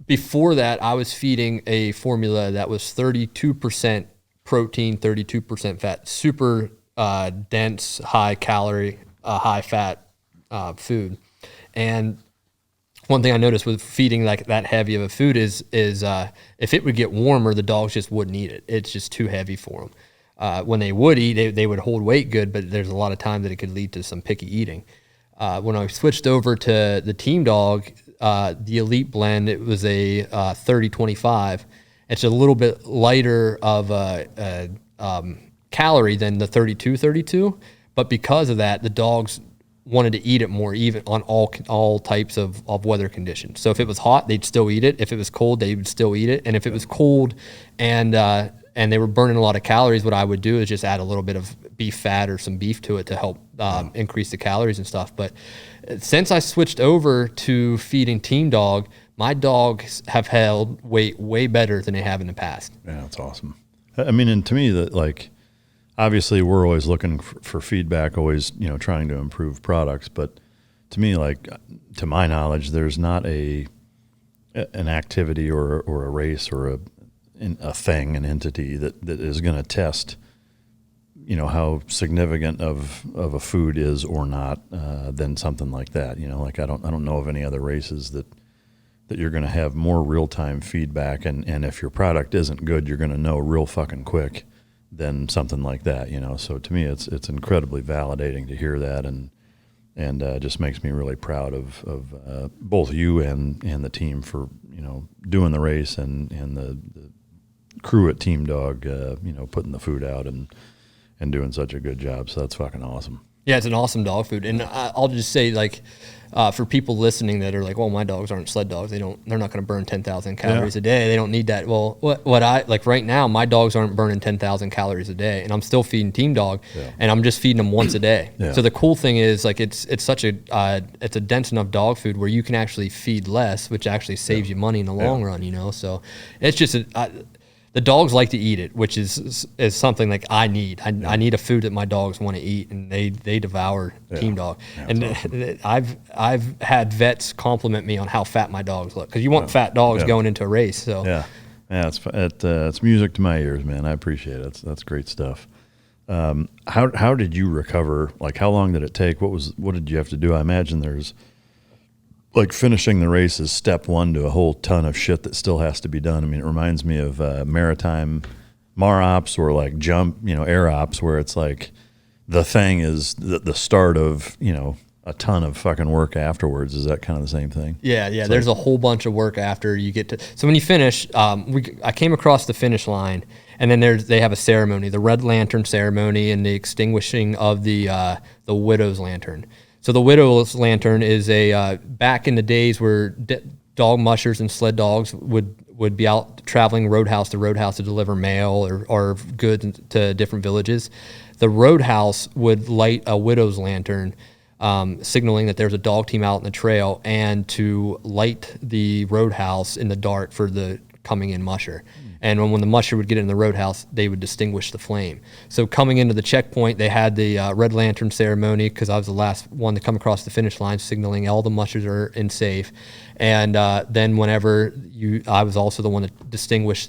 Before that, I was feeding a formula that was 32% protein, 32% fat, super dense, high calorie, high fat food. And one thing I noticed with feeding like that heavy of a food is if it would get warmer, the dogs just wouldn't eat it. It's just too heavy for them. When they would eat, they would hold weight good, but there's a lot of times that it could lead to some picky eating. When I switched over to the Teamdog, the Elite blend, it was a 30-25. It's a little bit lighter of a calorie than the 32, but because of that, the dogs wanted to eat it more even on all types of weather conditions. So if it was hot, they'd still eat it. If it was cold, they would still eat it. And if it was cold and they were burning a lot of calories, what I would do is just add a little bit of beef fat or some beef to it to help increase the calories and stuff. But since I switched over to feeding Teamdog, my dogs have held weight way better than they have in the past. Yeah, that's awesome. I mean, and to me, that like, obviously we're always looking for feedback, always, trying to improve products. But to me, like, to my knowledge, there's not an activity or a race or a thing, an entity that is going to test, how significant of a food is or not, than something like that. Like I don't know of any other races that you're going to have more real-time feedback, and if your product isn't good, you're going to know real fucking quick than something like that. So to me, it's incredibly validating to hear that, and just makes me really proud of both you and the team for doing the race and the crew at Teamdog, putting the food out and doing such a good job. So that's fucking awesome. Yeah, it's an awesome dog food. And I'll just say, like, for people listening that are like, well, my dogs aren't sled dogs. They're not going to burn 10,000 calories a day. They don't need that. Well, what I like right now, my dogs aren't burning 10,000 calories a day, and I'm still feeding Teamdog, and I'm just feeding them once a day. So the cool thing is, like, it's such a it's a dense enough dog food where you can actually feed less, which actually saves you money in the long run. So it's just the dogs like to eat it, which is something like I need. I need a food that my dogs want to eat, and they devour Teamdog. And awesome. I've had vets compliment me on how fat my dogs look, because you want fat dogs going into a race. So it's music to my ears, man. I appreciate it. That's great stuff. How did you recover? Like, how long did it take? What did you have to do? I imagine there's, like, finishing the race is step one to a whole ton of shit that still has to be done. I mean, it reminds me of maritime MAR ops or like air ops, where it's like the thing is the start of, a ton of fucking work afterwards. Is that kind of the same thing? Yeah. It's there's a whole bunch of work after you get to. So when you finish, I came across the finish line, and then they have a ceremony, the Red Lantern ceremony, and the extinguishing of the Widow's Lantern. So the Widow's Lantern is back in the days where dog mushers and sled dogs would be out traveling roadhouse to roadhouse to deliver mail or goods to different villages. The roadhouse would light a Widow's Lantern, signaling that there's a dog team out in the trail, and to light the roadhouse in the dark for the coming in musher. And when the musher would get in the roadhouse, they would distinguish the flame. So coming into the checkpoint, they had the Red Lantern ceremony, because I was the last one to come across the finish line, signaling all the mushers are in safe. And then whenever I was also the one that extinguished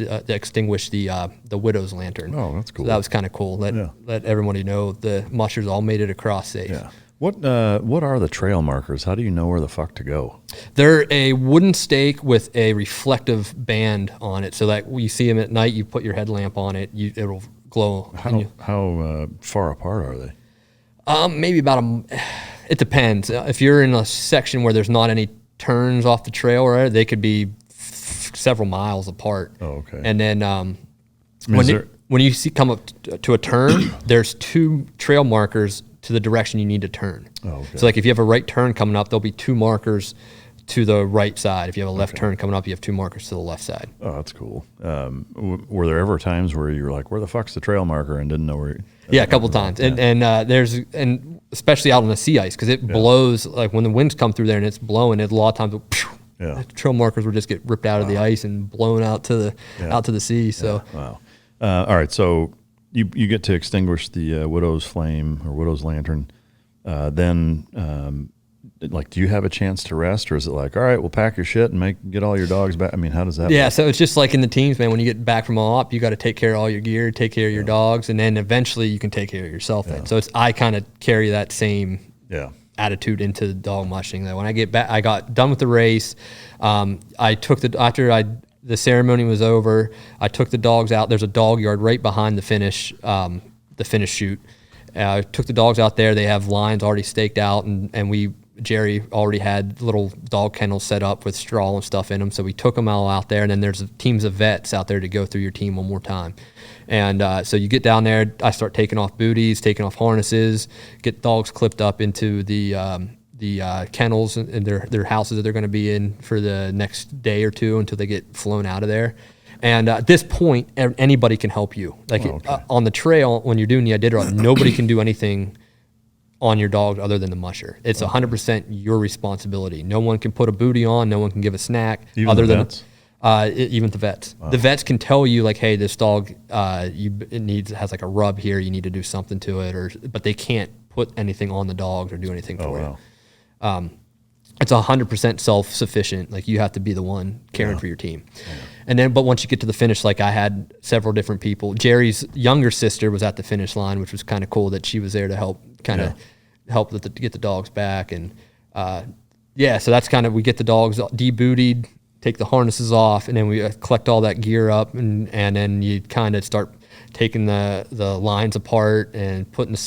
the Widow's Lantern. Oh, that's cool. So that was kind of cool. Let everybody know the mushers all made it across safe. Yeah. What are the trail markers? How do you know where the fuck to go? They're a wooden stake with a reflective band on it, so that when you see them at night, you put your headlamp on it, it'll glow. How far apart are they? Maybe about it depends. If you're in a section where there's not any turns off the trail, right, they could be several miles apart. Oh, okay. And then when you come up to a turn, there's two trail markers to the direction you need to turn. Oh, okay. So like if you have a right turn coming up, there'll be two markers to the right side. If you have a left turn coming up, you have two markers to the left side. Oh, that's cool. Were there ever times where you were like, where the fuck's the trail marker, and didn't know where? Yeah, a couple times. And especially out on the sea ice, because it blows, like when the winds come through there and it's blowing, a lot of times the trail markers will just get ripped out of the ice and blown out to the sea. So wow. All right, so you get to extinguish the Widow's flame or Widow's Lantern. Then, like, do you have a chance to rest, or is it like, all right, we'll pack your shit and get all your dogs back? I mean, how does that work? So it's just like in the teams, man. When you get back from op, you got to take care of all your gear, take care of your dogs, and then eventually you can take care of yourself. Then, so I kind of carry that same attitude into Dog-Mushing. That when I get back, I got done with the race. The ceremony was over, I took the dogs out. There's a dog yard right behind the finish chute. I took the dogs out there. They have lines already staked out, and Jerry already had little dog kennels set up with straw and stuff in them. So we took them all out there, and then there's teams of vets out there to go through your team one more time. And so you get down there, I start taking off booties, taking off harnesses, get dogs clipped up into the kennels and their houses that they're going to be in for the next day or two until they get flown out of there. And at this point, anybody can help you. On the trail, when you're doing the Iditarod, nobody can do anything on your dog other than the musher. It's 100% your responsibility. No one can put a booty on. No one can give a snack. Even the vets? Even the vets. Wow. The vets can tell you, like, hey, this dog has like a rub here. You need to do something to it, but they can't put anything on the dogs or do anything for it. It's 100% self-sufficient. Like, you have to be the one caring for your team. Yeah. And then, but once you get to the finish, like, I had several different people. Jerry's younger sister was at the finish line, which was kind of cool that she was there to help get the dogs back. And so that's kind of, we get the dogs debootied, take the harnesses off, and then we collect all that gear up, and then you kind of start taking the lines apart and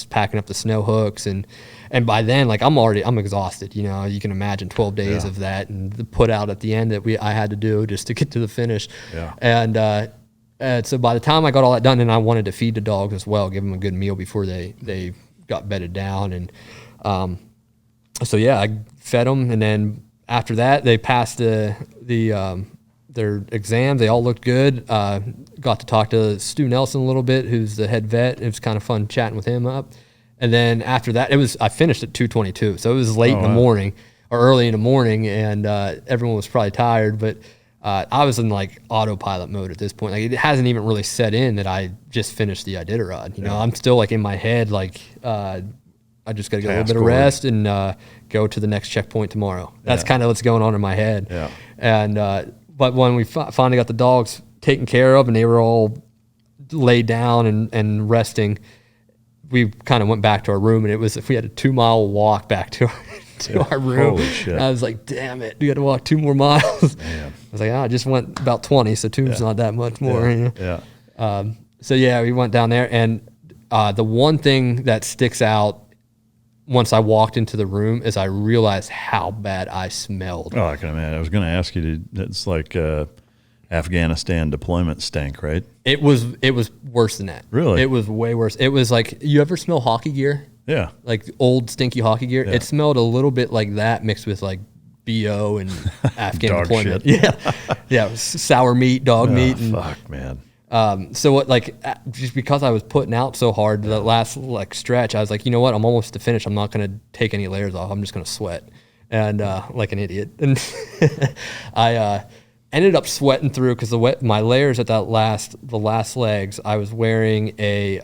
packing up the snow hooks, and by then, like, I'm exhausted. You know, you can imagine 12 days of that and the put out at the end that I had to do just to get to the finish. Yeah. And so by the time I got all that done, and I wanted to feed the dogs as well, give them a good meal before they got bedded down, and I fed them, and then after that they passed their exams. They all looked good. Got to talk to Stu Nelson a little bit, who's the head vet. It was kind of fun chatting with him up. And then after that, I finished at 2:22, so it was late in the morning or early in the morning, and everyone was probably tired. But I was in like autopilot mode at this point. Like, it hasn't even really set in that I just finished the Iditarod. You know, I'm still like in my head, like I just got to get a little bit of rest and go to the next checkpoint tomorrow. That's kind of what's going on in my head. Yeah. And but when we finally got the dogs taken care of and they were all laid down and resting, we kind of went back to our room, and we had a 2-mile walk back to our room. Holy shit. I was like, damn it, we got to walk 2 more miles. Man. I was like, I just went about 20, so 2's not that much more. You know? We went down there, and the one thing that sticks out once I walked into the room is I realized how bad I smelled. Oh, I can imagine. I was going to ask you it's like Afghanistan deployment stank, right? It was worse than that. Really? It was way worse. It was like, you ever smell hockey gear? Yeah. Like old stinky hockey gear? Yeah. It smelled a little bit like that mixed with like BO and Afghan deployment. Shit. Yeah. Yeah. Sour meat, dog meat. And, fuck, man. So what, like, just because I was putting out so hard the last like stretch, I was like, you know what? I'm almost to finish. I'm not going to take any layers off. I'm just going to sweat. And like an idiot. And I ended up sweating through because my layers at the last legs, I was wearing a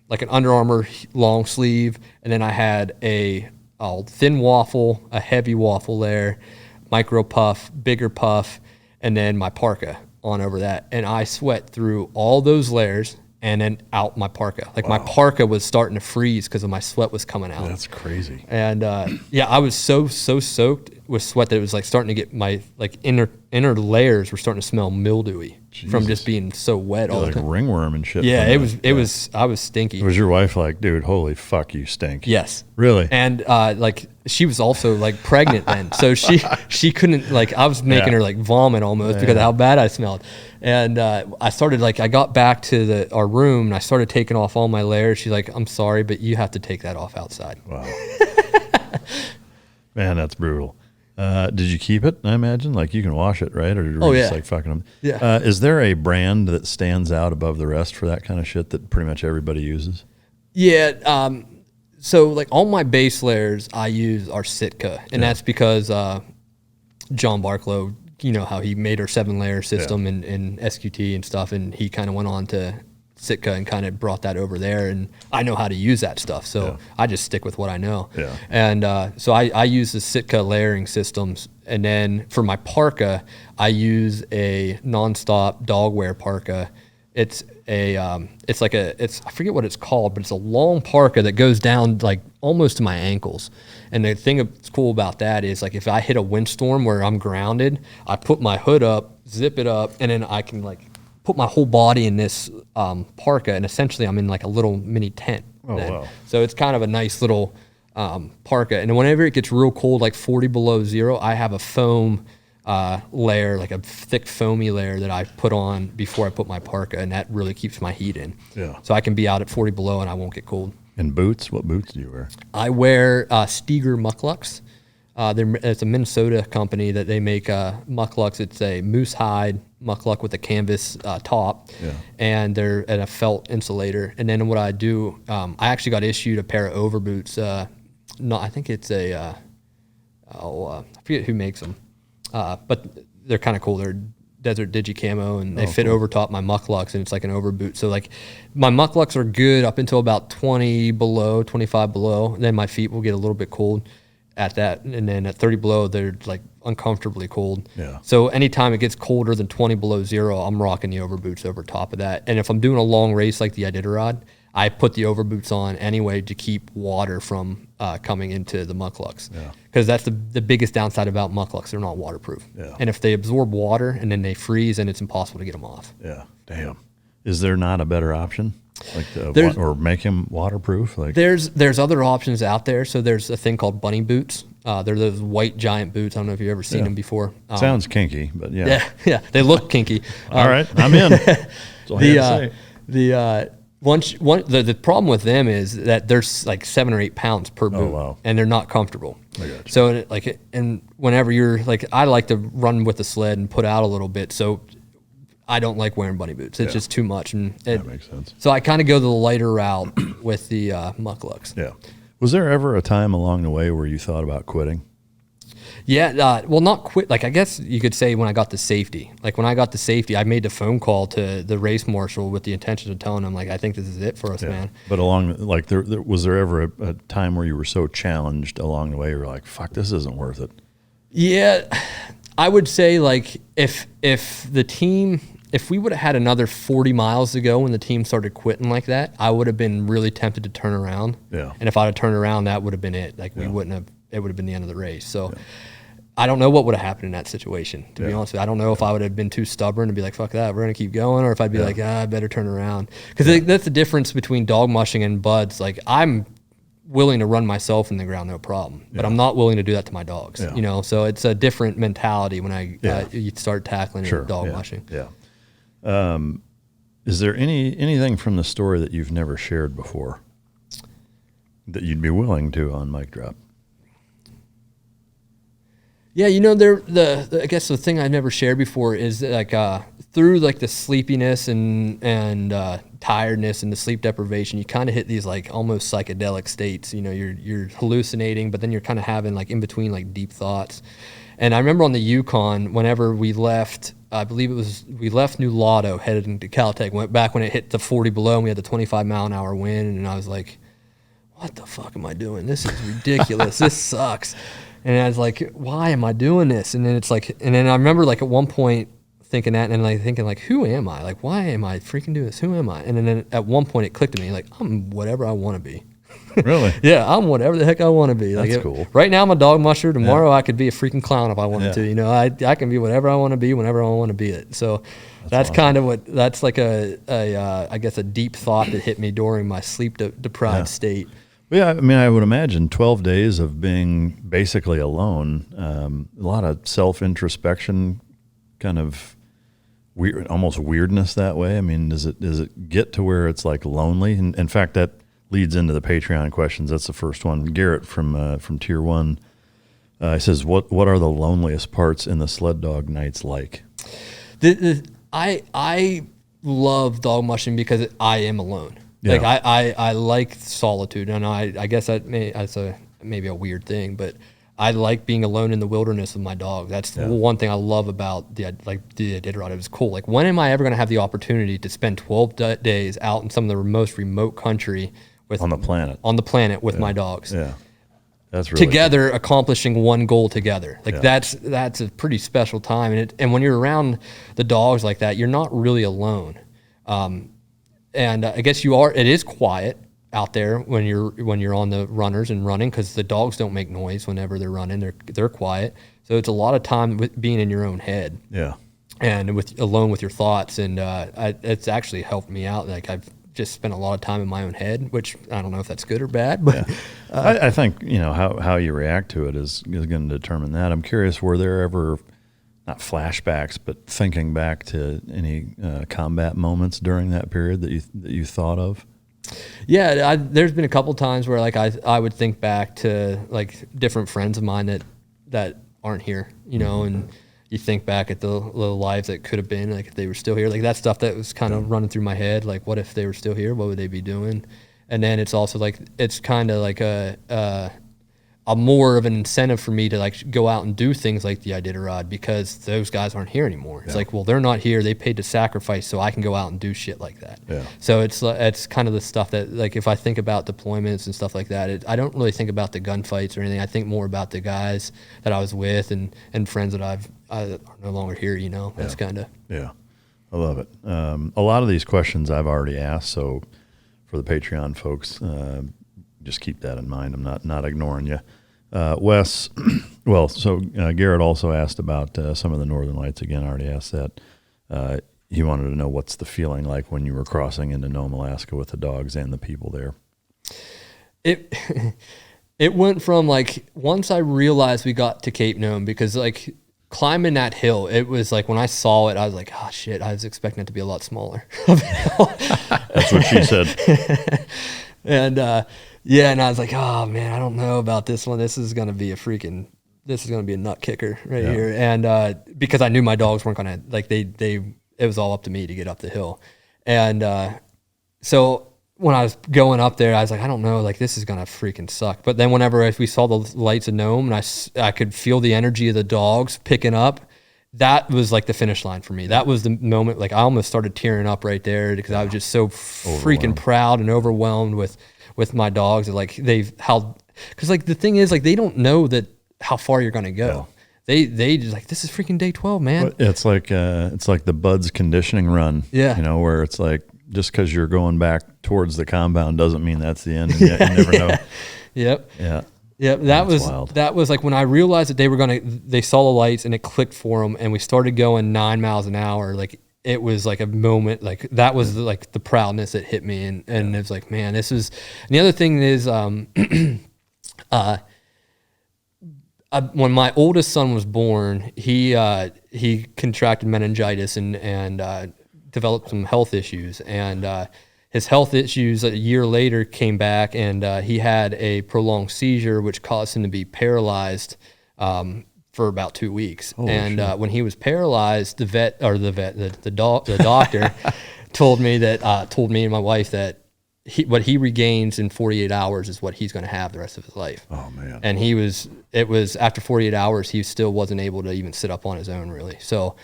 like an Under Armour long sleeve, and then I had a thin waffle, a heavy waffle layer, micro puff, bigger puff, and then my parka on over that. And I sweat through all those layers and then out my parka. Like, my parka was starting to freeze because of my sweat was coming out. That's crazy. And I was so soaked with sweat that it was like starting to get my like inner layers were starting to smell mildewy. Jesus. From just being so wet all the time. Like ringworm and shit. Yeah, it was I was stinky. Was your wife like, dude, holy fuck, you stink? Yes. Really? And like, she was also like pregnant then. So she couldn't, like, I was making her like vomit almost because of how bad I smelled. And I started, like, I got back to our room and I started taking off all my layers. She's like, I'm sorry, but you have to take that off outside. Wow. Man, that's brutal. Did you keep it? I imagine, like, you can wash it, right? Or you're just like fucking them. Yeah. Is there a brand that stands out above the rest for that kind of shit that pretty much everybody uses? Yeah. So like all my base layers I use are Sitka, and that's because John Barklow, you know how he made our 7-layer system in SQT and stuff, and he kind of went on to Sitka and kind of brought that over there, and I know how to use that stuff, so I just stick with what I know. Yeah. And so I use the Sitka layering systems, and then for my parka, I use a nonstop dog wear parka. It's I forget what it's called, but it's a long parka that goes down like almost to my ankles. And the thing that's cool about that is like if I hit a windstorm where I'm grounded, I put my hood up, zip it up, and then I can like put my whole body in this parka, and essentially I'm in like a little mini tent. Oh, wow. So it's kind of a nice little parka. And whenever it gets real cold, like 40 below zero, I have a foam layer, like a thick foamy layer that I put on before I put my parka, and that really keeps my heat in. Yeah. So I can be out at 40 below and I won't get cold. And boots? What boots do you wear? I wear Steger mucklucks. It's a Minnesota company that they make mucklucks. It's a moose hide muckluck with a canvas top, and they're at a felt insulator. And then what I do, I actually got issued a pair of overboots. I think it's I forget who makes them, but they're kind of cool. They're Desert Digi Camo, and they fit over top my mucklucks, and it's like an overboot. So like my mucklucks are good up until about 20 below, 25 below. Then my feet will get a little bit cold at that, and then at 30 below they're like uncomfortably cold. Yeah. So anytime it gets colder than 20 below zero, I'm rocking the overboots over top of that. And if I'm doing a long race like the Iditarod, I put the overboots on anyway to keep water from coming into the mucklucks. Because that's the biggest downside about mucklucks. They're not waterproof. And if they absorb water and then they freeze, and it's impossible to get them off. Yeah. Damn. Is there not a better option? Like or make him waterproof? Like there's other options out there. So there's a thing called bunny boots. They're those white giant boots. I don't know if you've ever seen them before. Sounds kinky, but yeah. Yeah, they look kinky. All right, I'm in. That's all I have to say. The problem with them is that they're like 7 or 8 pounds per boot, and they're not comfortable. So and whenever you're like, I like to run with the sled and put out a little bit, so I don't like wearing bunny boots. It's just too much, and that makes sense. So I kind of go the lighter route with the mucklucks. Yeah. Was there ever a time along the way where you thought about quitting? Yeah, well, not quit. Like, I guess you could say when I got the safety. Like, when I got the safety, I made the phone call to the race marshal with the intention of telling him, like, I think this is it for us, man. But was there ever a time where you were so challenged along the way, you were like, fuck, this isn't worth it? Yeah, I would say, like, if we would have had another 40 miles to go when the team started quitting like that, I would have been really tempted to turn around. Yeah. And if I'd have turned around, that would have been it. Like, it would have been the end of the race. So I don't know what would have happened in that situation, to be honest with you. I don't know if I would have been too stubborn to be like, fuck that, we're going to keep going, or if I'd be like, I better turn around. Because that's the difference between Dog-Mushing and buds. Like, I'm willing to run myself in the ground, no problem. But I'm not willing to do that to my dogs, you know? So it's a different mentality when you start tackling Dog-Mushing. Yeah. Is there anything from the story that you've never shared before that you'd be willing to on Mic Drop? Yeah, you know, I guess the thing I've never shared before is like through like the sleepiness and tiredness and the sleep deprivation, you kind of hit these like almost psychedelic states. You know, you're hallucinating, but then you're kind of having like in between like deep thoughts. And I remember on the Yukon, whenever we left, I believe we left New Lotto, headed into Caltech, went back when it hit the 40 below, and we had the 25-mile-an-hour wind, and I was like, what the fuck am I doing? This is ridiculous. This sucks. And I was like, why am I doing this? And then it's like, and then I remember like at one point thinking that, and like thinking like, who am I? Like, why am I freaking doing this? Who am I? And then at one point it clicked to me, like, I'm whatever I want to be. Really? Yeah, I'm whatever the heck I want to be. That's cool. Right now I'm a dog musher. Tomorrow I could be a freaking clown if I wanted to. You know, I can be whatever I want to be whenever I want to be it. So that's awesome. Kind of that's like I guess a deep thought that hit me during my sleep deprived state. Yeah, I mean, I would imagine 12 days of being basically alone, a lot of self-introspection, kind of weird, almost weirdness that way. I mean, does it get to where it's like lonely? And in fact, that leads into the Patreon questions. That's the first one. Garrett from Tier 1 says, what are the loneliest parts in the sled dog nights like? I love dog mushing because I am alone. Yeah. Like I like solitude, and I guess that's maybe a weird thing, but I like being alone in the wilderness with my dog. That's the one thing I love about the Iditarod. It was cool. Like, when am I ever going to have the opportunity to spend 12 days out in some of the most remote country on the planet with my dogs? Yeah, that's really together cool. Accomplishing one goal together. Like that's a pretty special time, and when you're around the dogs like that, you're not really alone. And I guess you are. It is quiet. out there when you're on the runners and running, because the dogs don't make noise whenever they're running. They're quiet. So it's a lot of time with being in your own head. Yeah. And alone with your thoughts. And it's actually helped me out. Like I've just spent a lot of time in my own head, which I don't know if that's good or bad, but I think, how you react to it is going to determine that. I'm curious, were there ever, not flashbacks, but thinking back to any combat moments during that period that you thought of? Yeah, there's been a couple times where like I would think back to like different friends of mine that aren't here, and you think back at the lives that could have been, like if they were still here, like that stuff that was kind of running through my head, like what if they were still here, what would they be doing? And then it's also like it's kind of like a more of an incentive for me to like go out and do things like the Iditarod, because those guys aren't here anymore. It's like, well, they're not here. They paid to sacrifice so I can go out and do shit like that. Yeah. So it's kind of the stuff that, like, if I think about deployments and stuff like that, I don't really think about the gunfights or anything. I think more about the guys that I was with and friends that are no longer here, That's kind of. Yeah. I love it. A lot of these questions I've already asked. So for the Patreon folks, just keep that in mind. I'm not ignoring you. Wes, Garrett also asked about some of the Northern Lights. Again, I already asked that. He wanted to know what's the feeling like when you were crossing into Nome, Alaska with the dogs and the people there. It went from like, once I realized we got to Cape Nome, because like climbing that hill, it was like when I saw it, I was like, oh shit, I was expecting it to be a lot smaller. That's what she said. And and I was like, oh man, I don't know about this one. This is gonna be a nut kicker right here. And because I knew my dogs weren't gonna, like, it was all up to me to get up the hill. And so when I was going up there, I was like, I don't know, like this is gonna freaking suck. But then whenever we saw the lights of Nome and I could feel the energy of the dogs picking up, that was like the finish line for me. That was the moment, like I almost started tearing up right there, because I was just so freaking proud and overwhelmed with my dogs. Like because like the thing is, like they don't know that how far you're gonna go. Yeah. They just like, this is freaking day 12, man. But it's like the Bud's conditioning run. Yeah. Where it's like, just because you're going back towards the compound doesn't mean that's the end. And yet you never know. Yep. Yeah. Yeah, that was like when I realized that they saw the lights and it clicked for them, and we started going 9 miles an hour. Like it was like a moment, like that was like the proudness that hit me, and it was like, man, this is. And the other thing is, when my oldest son was born, he contracted meningitis and developed some health issues, and his health issues a year later came back, and he had a prolonged seizure, which caused him to be paralyzed for about 2 weeks. Oh, and when he was paralyzed, the doctor told me and my wife that what he regains in 48 hours is what he's going to have the rest of his life. Oh man! And it was after 48 hours, he still wasn't able to even sit up on his own, really. So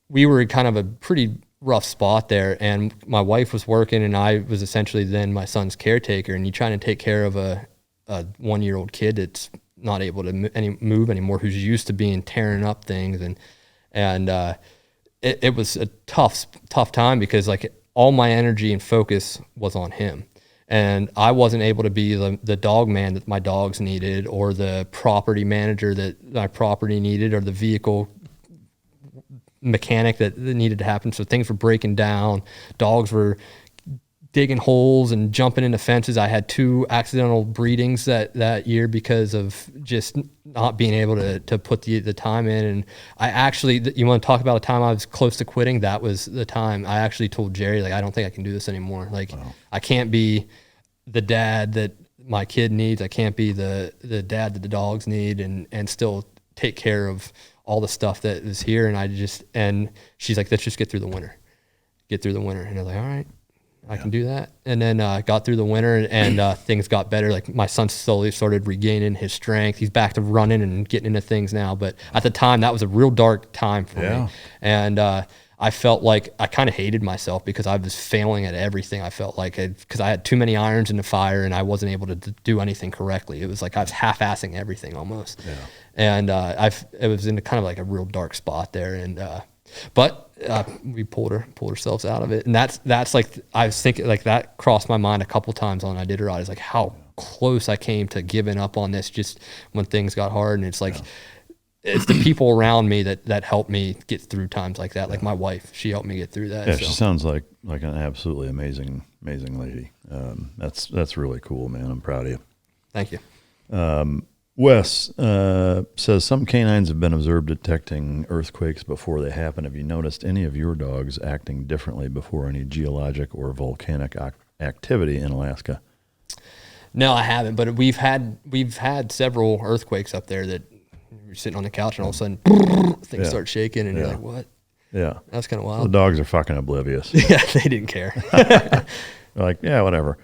we were in kind of a pretty rough spot there, and my wife was working, and I was essentially then my son's caretaker. And you trying to take care of a 1-year-old kid that's not able to move anymore, who's used to being tearing up things, and it was a tough time, because like all my energy and focus was on him, and I wasn't able to be the dog man that my dogs needed, or the property manager that my property needed, or the vehicle mechanic that needed to happen. So things were breaking down. Dogs were digging holes and jumping into fences. I had 2 accidental breedings that year because of just not being able to put the time in. And I actually, you want to talk about a time I was close to quitting? That was the time I actually told Jerry, like, I don't think I can do this anymore. Like, wow. I can't be the dad that my kid needs. I can't be the dad that the dogs need and still take care of all the stuff that is here. And she's like, let's just get through the winter. And I was like, all right, I can do that. And then got through the winter, and things got better. Like my son slowly started regaining his strength. He's back to running and getting into things now. But at the time, that was a real dark time for me. And I felt like I kind of hated myself, because I was failing at everything. I felt like because I had too many irons in the fire, and I wasn't able to do anything correctly. It was like I was half-assing everything almost. Yeah. And it was in kind of like a real dark spot there. And But we pulled ourselves out of it, and that's like, I was thinking, like, that crossed my mind a couple times on Iditarod. It's like how close I came to giving up on this just when things got hard. And it's like, it's the people around me that helped me get through times like that. Like my wife, she helped me get through that. Yeah, so. She sounds like an absolutely amazing lady. That's really cool, man. I'm proud of you. Thank you. Wes says some canines have been observed detecting earthquakes before they happen. Have you noticed any of your dogs acting differently before any geologic or volcanic activity in Alaska? No, I haven't. But we've had several earthquakes up there that you're sitting on the couch and all of a sudden things start shaking and you're like, what? Yeah, that's kind of wild. The dogs are fucking oblivious. Yeah, they didn't care. They're like, yeah, whatever.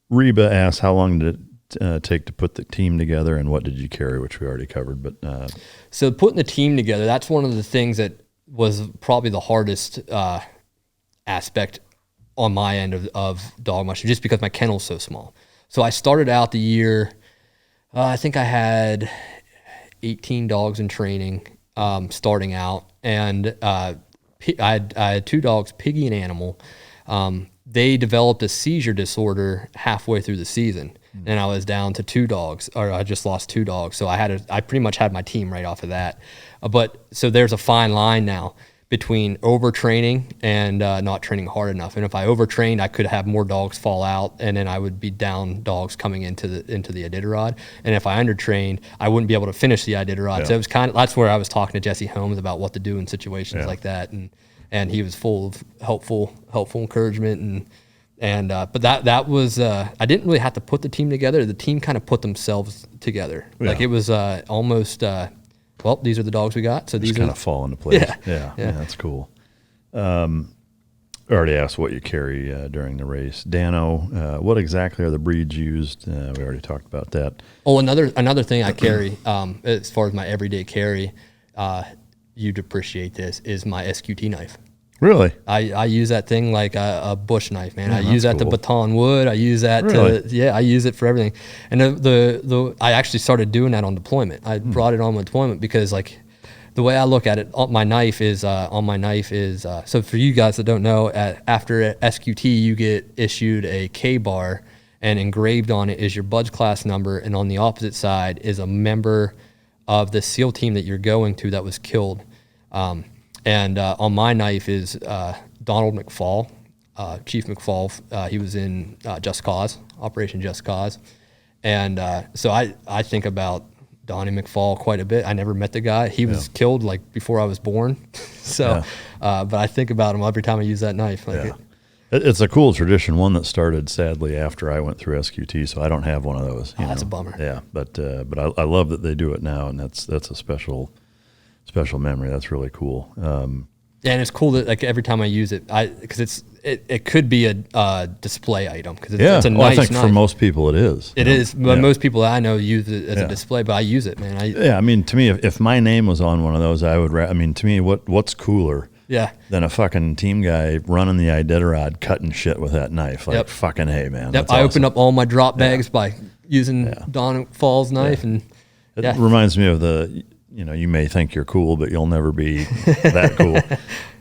Reba asks, how long did it take to put the team together, and what did you carry, which we already covered. But so putting the team together, that's one of the things that was probably the hardest aspect on my end of Dog-Mushing, just because my kennel's so small. So I started out the year, I think I had 18 dogs in training starting out, and I had 2 dogs, Piggy and Animal. They developed a seizure disorder halfway through the season, and I was down to 2 dogs, or I just lost 2 dogs. So I pretty much had my team right off of that. But so there's a fine line now between overtraining and not training hard enough. And if I overtrained, I could have more dogs fall out, and then I would be down dogs coming into the Iditarod. And if I undertrained, I wouldn't be able to finish the Iditarod. Yeah. So it was that's where I was talking to Jesse Holmes about what to do in situations like that. And he was full of helpful encouragement but that was I didn't really have to put the team together. The team kind of put themselves together. Yeah. Like it was almost well, these are the dogs we got, so these kind of fall into place. Yeah, that's cool. I already asked what you carry during the race. Dano, what exactly are the breeds used? We already talked about that. Oh, another thing I carry as far as my everyday carry, you'd appreciate this, is my SQT knife. Really? I use that thing like a bush knife, man. I use that to baton wood. I use that I use it for everything. And I actually started doing that on deployment. I brought it on my deployment because, like, the way I look at it, my knife is so for you guys that don't know, after SQT you get issued a K-bar, and engraved on it is your Buds class number, and on the opposite side is a member of the SEAL team that you're going to that was killed. And on my knife is Donald McFall, Chief McFall. He was in Just Cause, Operation Just Cause. And so I think about Donnie McFall quite a bit. I never met the guy. He was killed like before I was born. So, but I think about him every time I use that knife. Like it's a cool tradition, one that started sadly after I went through SQT, so I don't have one of those. That's a bummer. Yeah, but I love that they do it now, and that's a special memory. That's really cool. And it's cool that, like, every time I use it, because it could be a display item, because it's a nice I think knife. For most people it is. It is, but most people that I know use it as a display, but I use it, man. I mean, to me, if my name was on one of those, I would. I mean, to me, what's cooler? Than a fucking team guy running the Iditarod, cutting shit with that knife. Like, fucking hey, man. Yep. I opened up all my drop bags by using Don Fall's knife, and it reminds me of the. You may think you're cool, but you'll never be that cool.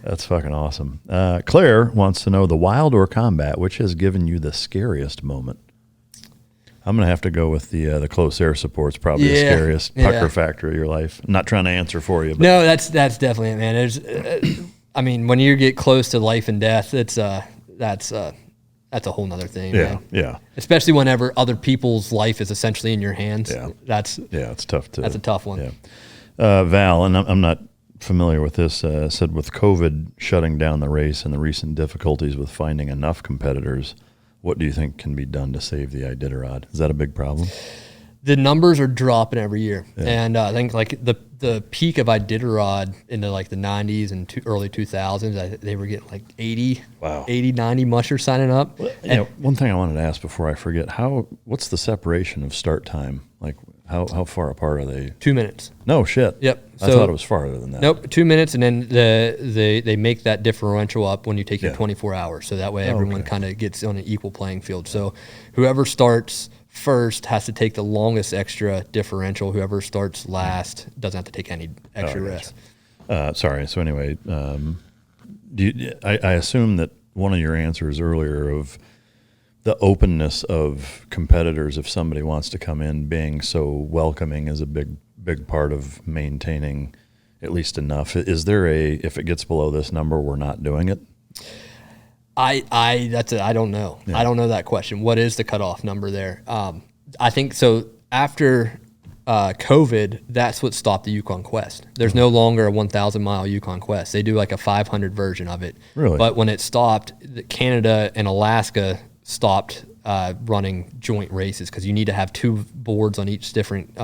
That's fucking awesome. Claire wants to know, the wild or combat, which has given you the scariest moment? I'm going to have to go with the close air support's probably the scariest pucker factor of your life. I'm not trying to answer for you. But. No, that's definitely it, man. There's, I mean, when you get close to life and death, that's a whole nother thing. Yeah. Especially whenever other people's life is essentially in your hands. It's tough too. That's a tough one. Yeah. Val, and I'm not familiar with this, said with COVID shutting down the race and the recent difficulties with finding enough competitors, what do you think can be done to save the Iditarod? Is that a big problem? The numbers are dropping every year. And I think like the peak of Iditarod into like the 90s and early 2000s, they were getting like 80, 90 mushers signing up. Well, one thing I wanted to ask before I forget, what's the separation of start time? Like, how far apart are they? 2 minutes. No shit. Yep. I thought it was farther than that. Nope, 2 minutes, and then they make that differential up when you take your 24 hours. So that way everyone kind of gets on an equal playing field. So whoever starts first has to take the longest extra differential. Whoever starts last doesn't have to take any extra rest. Sorry. So anyway, I assume that one of your answers earlier of the openness of competitors, if somebody wants to come in, being so welcoming is a big part of maintaining at least enough. Is there if it gets below this number, we're not doing it? I don't know. Yeah. I don't know that question. What is the cutoff number there? I think so. After COVID, that's what stopped the Yukon Quest. There's no longer a 1,000-mile Yukon Quest. They do like a 500 version of it. Really? But when it stopped, Canada and Alaska stopped running joint races because you need to have two boards on each different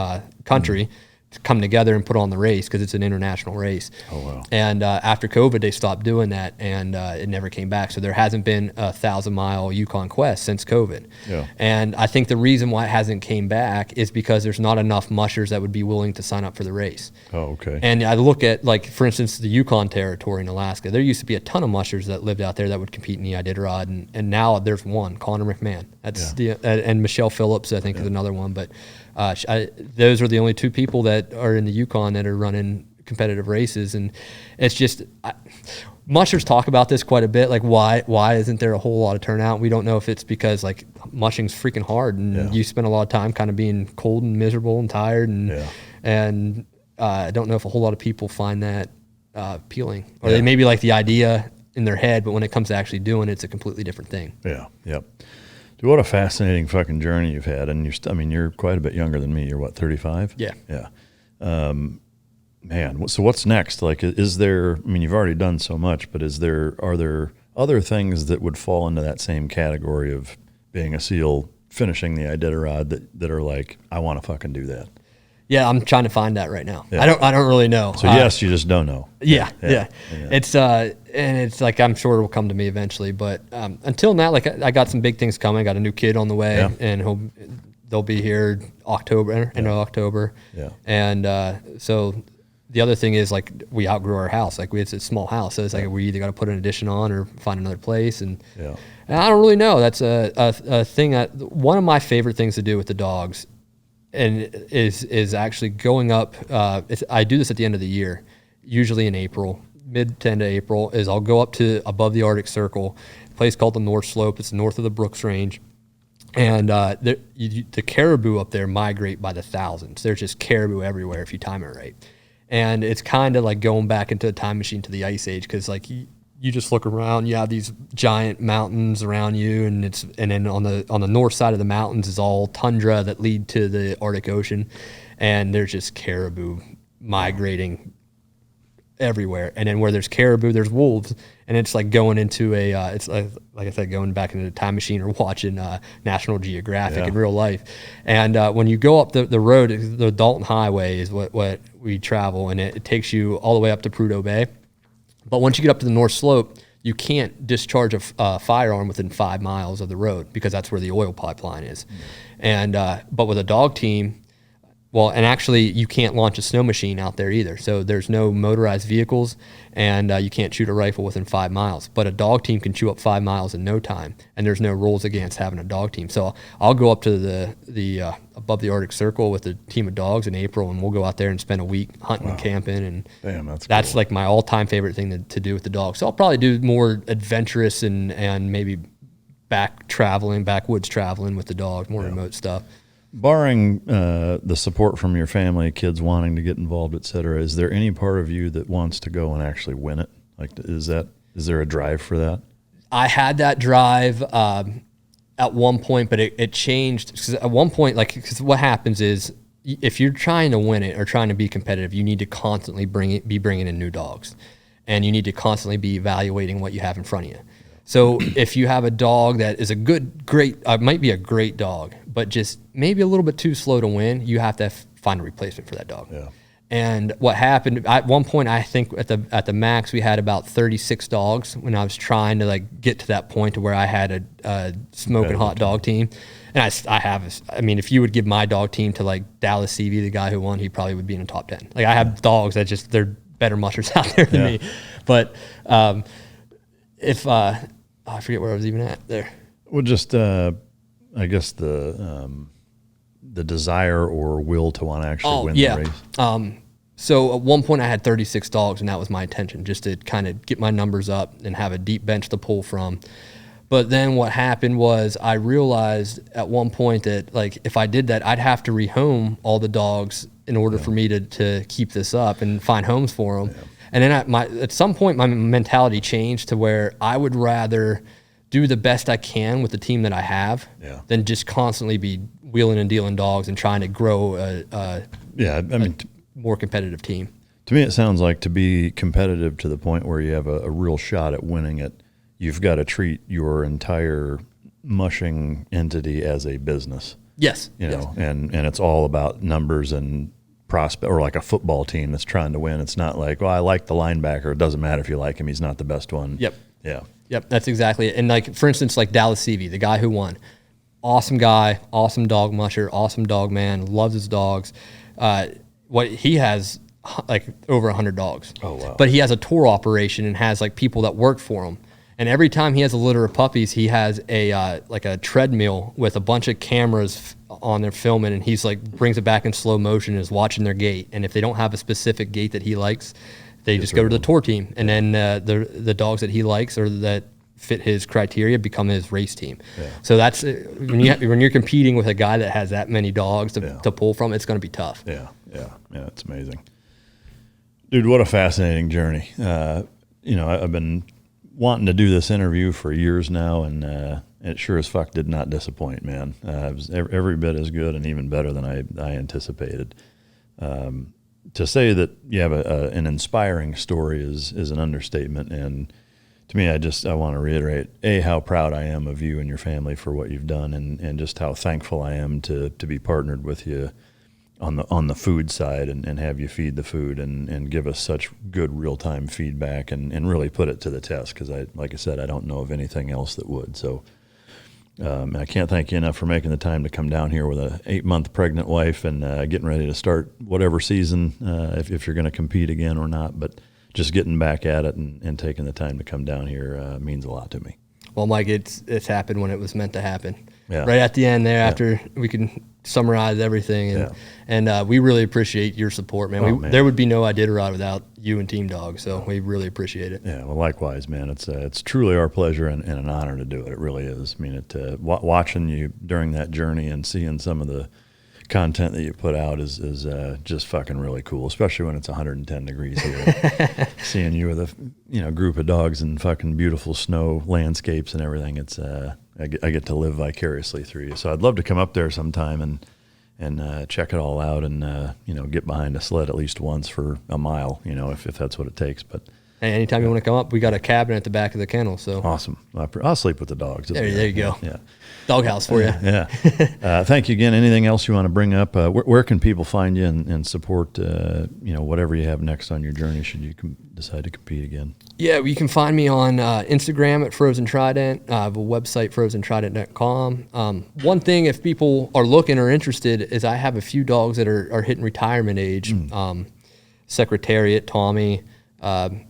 country to come together and put on the race because it's an international race. Oh, wow. And after COVID, they stopped doing that, and it never came back. So there hasn't been a 1,000-mile Yukon Quest since COVID. Yeah. And I think the reason why it hasn't came back is because there's not enough mushers that would be willing to sign up for the race. Oh, okay. And I look at, like, for instance, the Yukon Territory in Alaska. There used to be a ton of mushers that lived out there that would compete in the Iditarod, and now there's one, Connor McMahon. That's and Michelle Phillips, I think, is another one. But those are the only two people that are in the Yukon that are running competitive races, and it's just mushers talk about this quite a bit. Like, why isn't there a whole lot of turnout? We don't know if it's because like mushing's freaking hard, and you spend a lot of time kind of being cold and miserable and tired, and I don't know if a whole lot of people find that appealing, or they maybe like the idea in their head, but when it comes to actually doing it, it's a completely different thing. Yeah. Yep. Dude, what a fascinating fucking journey you've had. And you're quite a bit younger than me. You're what, 35? Yeah. Yeah. Man, so what's next? Like, is there, I mean, you've already done so much, but are there other things that would fall into that same category of being a SEAL, finishing the Iditarod that are like, I want to fucking do that? Yeah, I'm trying to find that right now. Yeah. I don't really know. So yes, you just don't know. Yeah. It's and it's like, I'm sure it will come to me eventually. But until now, like I got some big things coming. I got a new kid on the way, and they'll be here end of October. Yeah. And so the other thing is, like, we outgrew our house. Like, it's a small house, so it's like we either got to put an addition on or find another place. And I don't really know. That's a thing one of my favorite things to do with the dogs. And is actually going up. I do this at the end of the year, usually in April, mid to end of April. Is I'll go up to above the Arctic Circle, a place called the North Slope. It's north of the Brooks Range, and the caribou up there migrate by the thousands. There's just caribou everywhere if you time it right, and it's kind of like going back into a time machine to the Ice Age, because like you just look around, you have these giant mountains around you, and then on the north side of the mountains is all tundra that lead to the Arctic Ocean, and there's just caribou migrating everywhere. And then where there's caribou, there's wolves, and it's like going into it's like I said, going back into the time machine or watching National Geographic in real life. And when you go up the road, the Dalton Highway is what we travel, and it takes you all the way up to Prudhoe Bay. But once you get up to the North Slope, you can't discharge a firearm within 5 miles of the road, because that's where the oil pipeline is. And but with a dog team, and actually you can't launch a snow machine out there either. So there's no motorized vehicles, and you can't shoot a rifle within 5 miles. But a dog team can chew up 5 miles in no time, and there's no rules against having a dog team. So I'll go up to the above the Arctic Circle with a team of dogs in April, and we'll go out there and spend a week hunting and camping. And damn, that's cool. like my all-time favorite thing to do with the dogs. So I'll probably do more adventurous and maybe backwoods traveling with the dog, more remote stuff. Barring the support from your family, kids wanting to get involved, et cetera, is there any part of you that wants to go and actually win it? Like, is there a drive for that? I had that drive at one point, but it changed. Because at one point, because what happens is, if you're trying to win it or trying to be competitive, you need to constantly be bringing in new dogs, and you need to constantly be evaluating what you have in front of you. So if you have a dog that is might be a great dog, but just maybe a little bit too slow to win, you have to find a replacement for that dog. Yeah. And what happened at one point, I think at the max we had about 36 dogs when I was trying to get to that point to where I had a smoking hot dog team. And if you would give my dog team to Dallas CV, the guy who won, he probably would be in the top 10. I have dogs that they're better mushers out there than me. But I forget where I was even at there. Well, just I guess the desire or will to want to actually win the race. So at one point I had 36 dogs, and that was my intention, just to kind of get my numbers up and have a deep bench to pull from. But then what happened was I realized at one point that, like, if I did that, I'd have to rehome all the dogs in order for me to keep this up and find homes for them. Yeah. And then at some point my mentality changed to where I would rather do the best I can with the team that I have than just constantly be wheeling and dealing dogs and trying to grow a more competitive team. To me, it sounds like to be competitive to the point where you have a real shot at winning it, you've got to treat your entire mushing entity as a business. Yes. You know, and it's all about numbers and prospect, or like a football team that's trying to win. It's not like, well, I like the linebacker. It doesn't matter if you like him. He's not the best one. Yep. Yeah. Yep. That's exactly it. And like, for instance, like Dallas Seavey, the guy who won, awesome guy, awesome dog musher, awesome dog man, loves his dogs. What he has like over 100 dogs. Oh, wow. But he has a tour operation and has like people that work for him. And every time he has a litter of puppies, he has a like a treadmill with a bunch of cameras on there filming, and he's like brings it back in slow motion and is watching their gait. And if they don't have a specific gait that he likes, they just go to the tour team. And then the dogs that he likes or that fit his criteria become his race team. Yeah. So that's when you're competing with a guy that has that many dogs to pull from, it's going to be tough. Yeah, it's amazing, dude. What a fascinating journey. You know, I've been wanting to do this interview for years now, and it sure as fuck did not disappoint, man. It was every bit as good and even better than I anticipated. To say that you have an inspiring story is an understatement, and to me, I want to reiterate, how proud I am of you and your family for what you've done, and just how thankful I am to be partnered with you on the food side and have you feed the food and give us such good real-time feedback and really put it to the test, because like I said, I don't know of anything else that would. So I can't thank you enough for making the time to come down here with a 8-month pregnant wife and getting ready to start whatever season, if you're going to compete again or not. But just getting back at it and taking the time to come down here means a lot to me. Well, Mike, it's happened when it was meant to happen. Yeah. Right at the end there, after we can summarize everything, and we really appreciate your support, man. There would be no Iditarod without you and Teamdog, so we really appreciate it. Yeah, well, likewise, man. It's truly our pleasure and an honor to do it. It really is. I mean, watching you during that journey and seeing some of the content that you put out is just fucking really cool, especially when it's 110 degrees here. Seeing you with a group of dogs and fucking beautiful snow landscapes and everything, it's I get to live vicariously through you. So I'd love to come up there sometime and check it all out and get behind a sled at least once for a mile, if that's what it takes. But hey, anytime you want to come up, we got a cabin at the back of the kennel. So awesome. I'll sleep with the dogs. There you go. Yeah. Doghouse for you. Yeah. Thank you again. Anything else you want to bring up? Where can people find you and support, whatever you have next on your journey should you decide to compete again? Yeah, you can find me on Instagram at Frozen Trident. I have a website, frozentrident.com. One thing, if people are looking or interested, is I have a few dogs that are hitting retirement age. Secretariat, Tommy,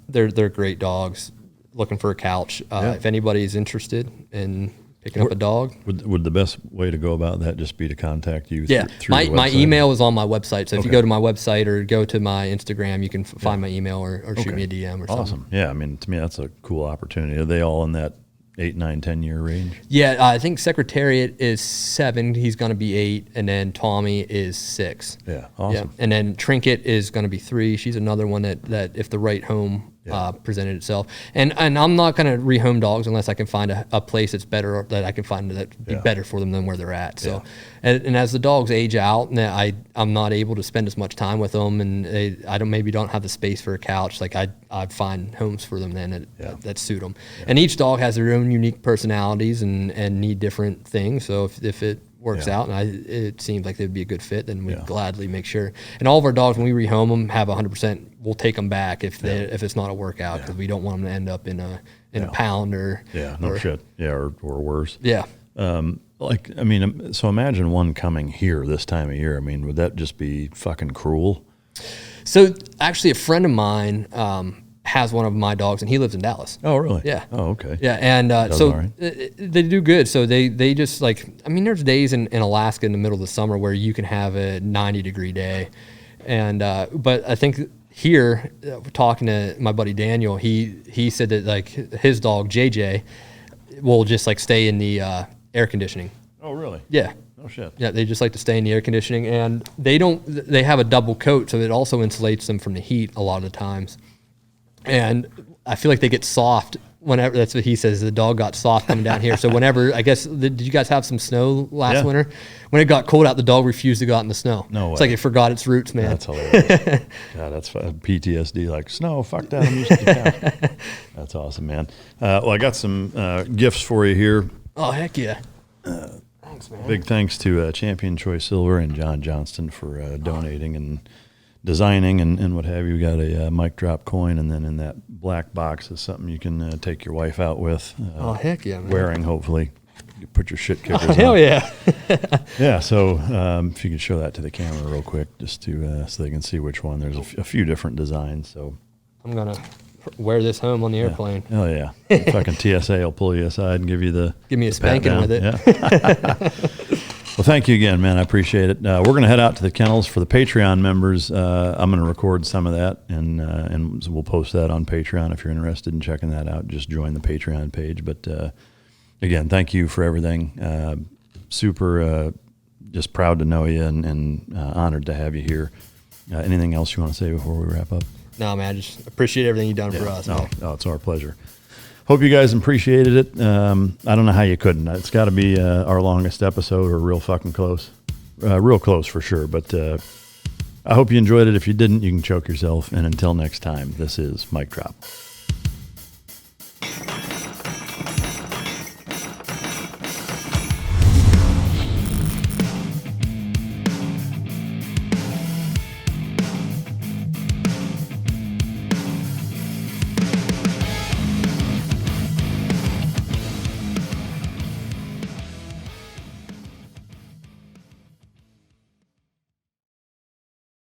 they're great dogs. Looking for a couch. If anybody's interested in picking up a dog. Would the best way to go about that just be to contact you? Yeah, through the my email is on my website. So if you go to my website or go to my Instagram, you can find my email or shoot me a DM or something. Awesome. Yeah, I mean, to me, that's a cool opportunity. Are they all in that 8, 9, 10 year range? Yeah, I think Secretariat is 7. He's going to be 8, and then Tommy is 6. Yeah, awesome. Yeah. And then Trinket is going to be 3. She's another one that if the right home presented itself. And I'm not going to rehome dogs unless I can find a place that's better, that I can find that be better for them than where they're at. So, and as the dogs age out, and I'm not able to spend as much time with them, and I don't have the space for a couch. Like I'd find homes for them then that suit them. Yeah. And each dog has their own unique personalities and need different things. So if it works out and it seems like they'd be a good fit, then we'd gladly make sure. And all of our dogs, when we rehome them, have 100%. We'll take them back if it's not a workout, because we don't want them to end up in a pound or worse. Yeah. So imagine one coming here this time of year. I mean, would that just be fucking cruel? So actually, a friend of mine has one of my dogs, and he lives in Dallas. Oh, really? Yeah. Oh, okay. Yeah, and they do good. So they just there's days in Alaska in the middle of the summer where you can have a 90-degree day, And but I think here, talking to my buddy Daniel, he said that like his dog JJ will just like stay in the air conditioning. Oh, really? Yeah. Oh, shit. Yeah, they just like to stay in the air conditioning, and they have a double coat, so it also insulates them from the heat a lot of the times. And I feel like they get soft whenever, that's what he says, the dog got soft coming down here. So whenever, I guess, did you guys have some snow last winter? When it got cold out, the dog refused to go out in the sno. No way. It's like it forgot its roots, man. That's hilarious. God, that's PTSD, like, snow, fuck that, I'm used to town. That's awesome, man. Well, I got some gifts for you here. Oh, heck yeah. Thanks, man. Big thanks to Champion Choice Silver and John Johnston for donating and designing and what have you. We got a mic drop coin, and then in that black box is something you can take your wife out with. Oh, heck yeah, man. Wearing, hopefully. You put your shit kickers on. Hell yeah. Yeah, so if you could show that to the camera real quick, just to so they can see which one. There's a few different designs. So I'm going to wear this home on the airplane. Hell yeah. The fucking TSA will pull you aside and give me a spanking with it. Yeah. Well, thank you again, man. I appreciate it. We're going to head out to the kennels for the Patreon members. I'm going to record some of that, and we'll post that on Patreon if you're interested in checking that out. Just join the Patreon page. But again, thank you for everything. Super just proud to know you and honored to have you here. Anything else you want to say before we wrap up? No, man. I just appreciate everything you've done for us. No, it's our pleasure. Hope you guys appreciated it. I don't know how you couldn't. It's got to be our longest episode, or real fucking close. Real close for sure. But I hope you enjoyed it. If you didn't, you can choke yourself. And until next time, this is Mic Drop.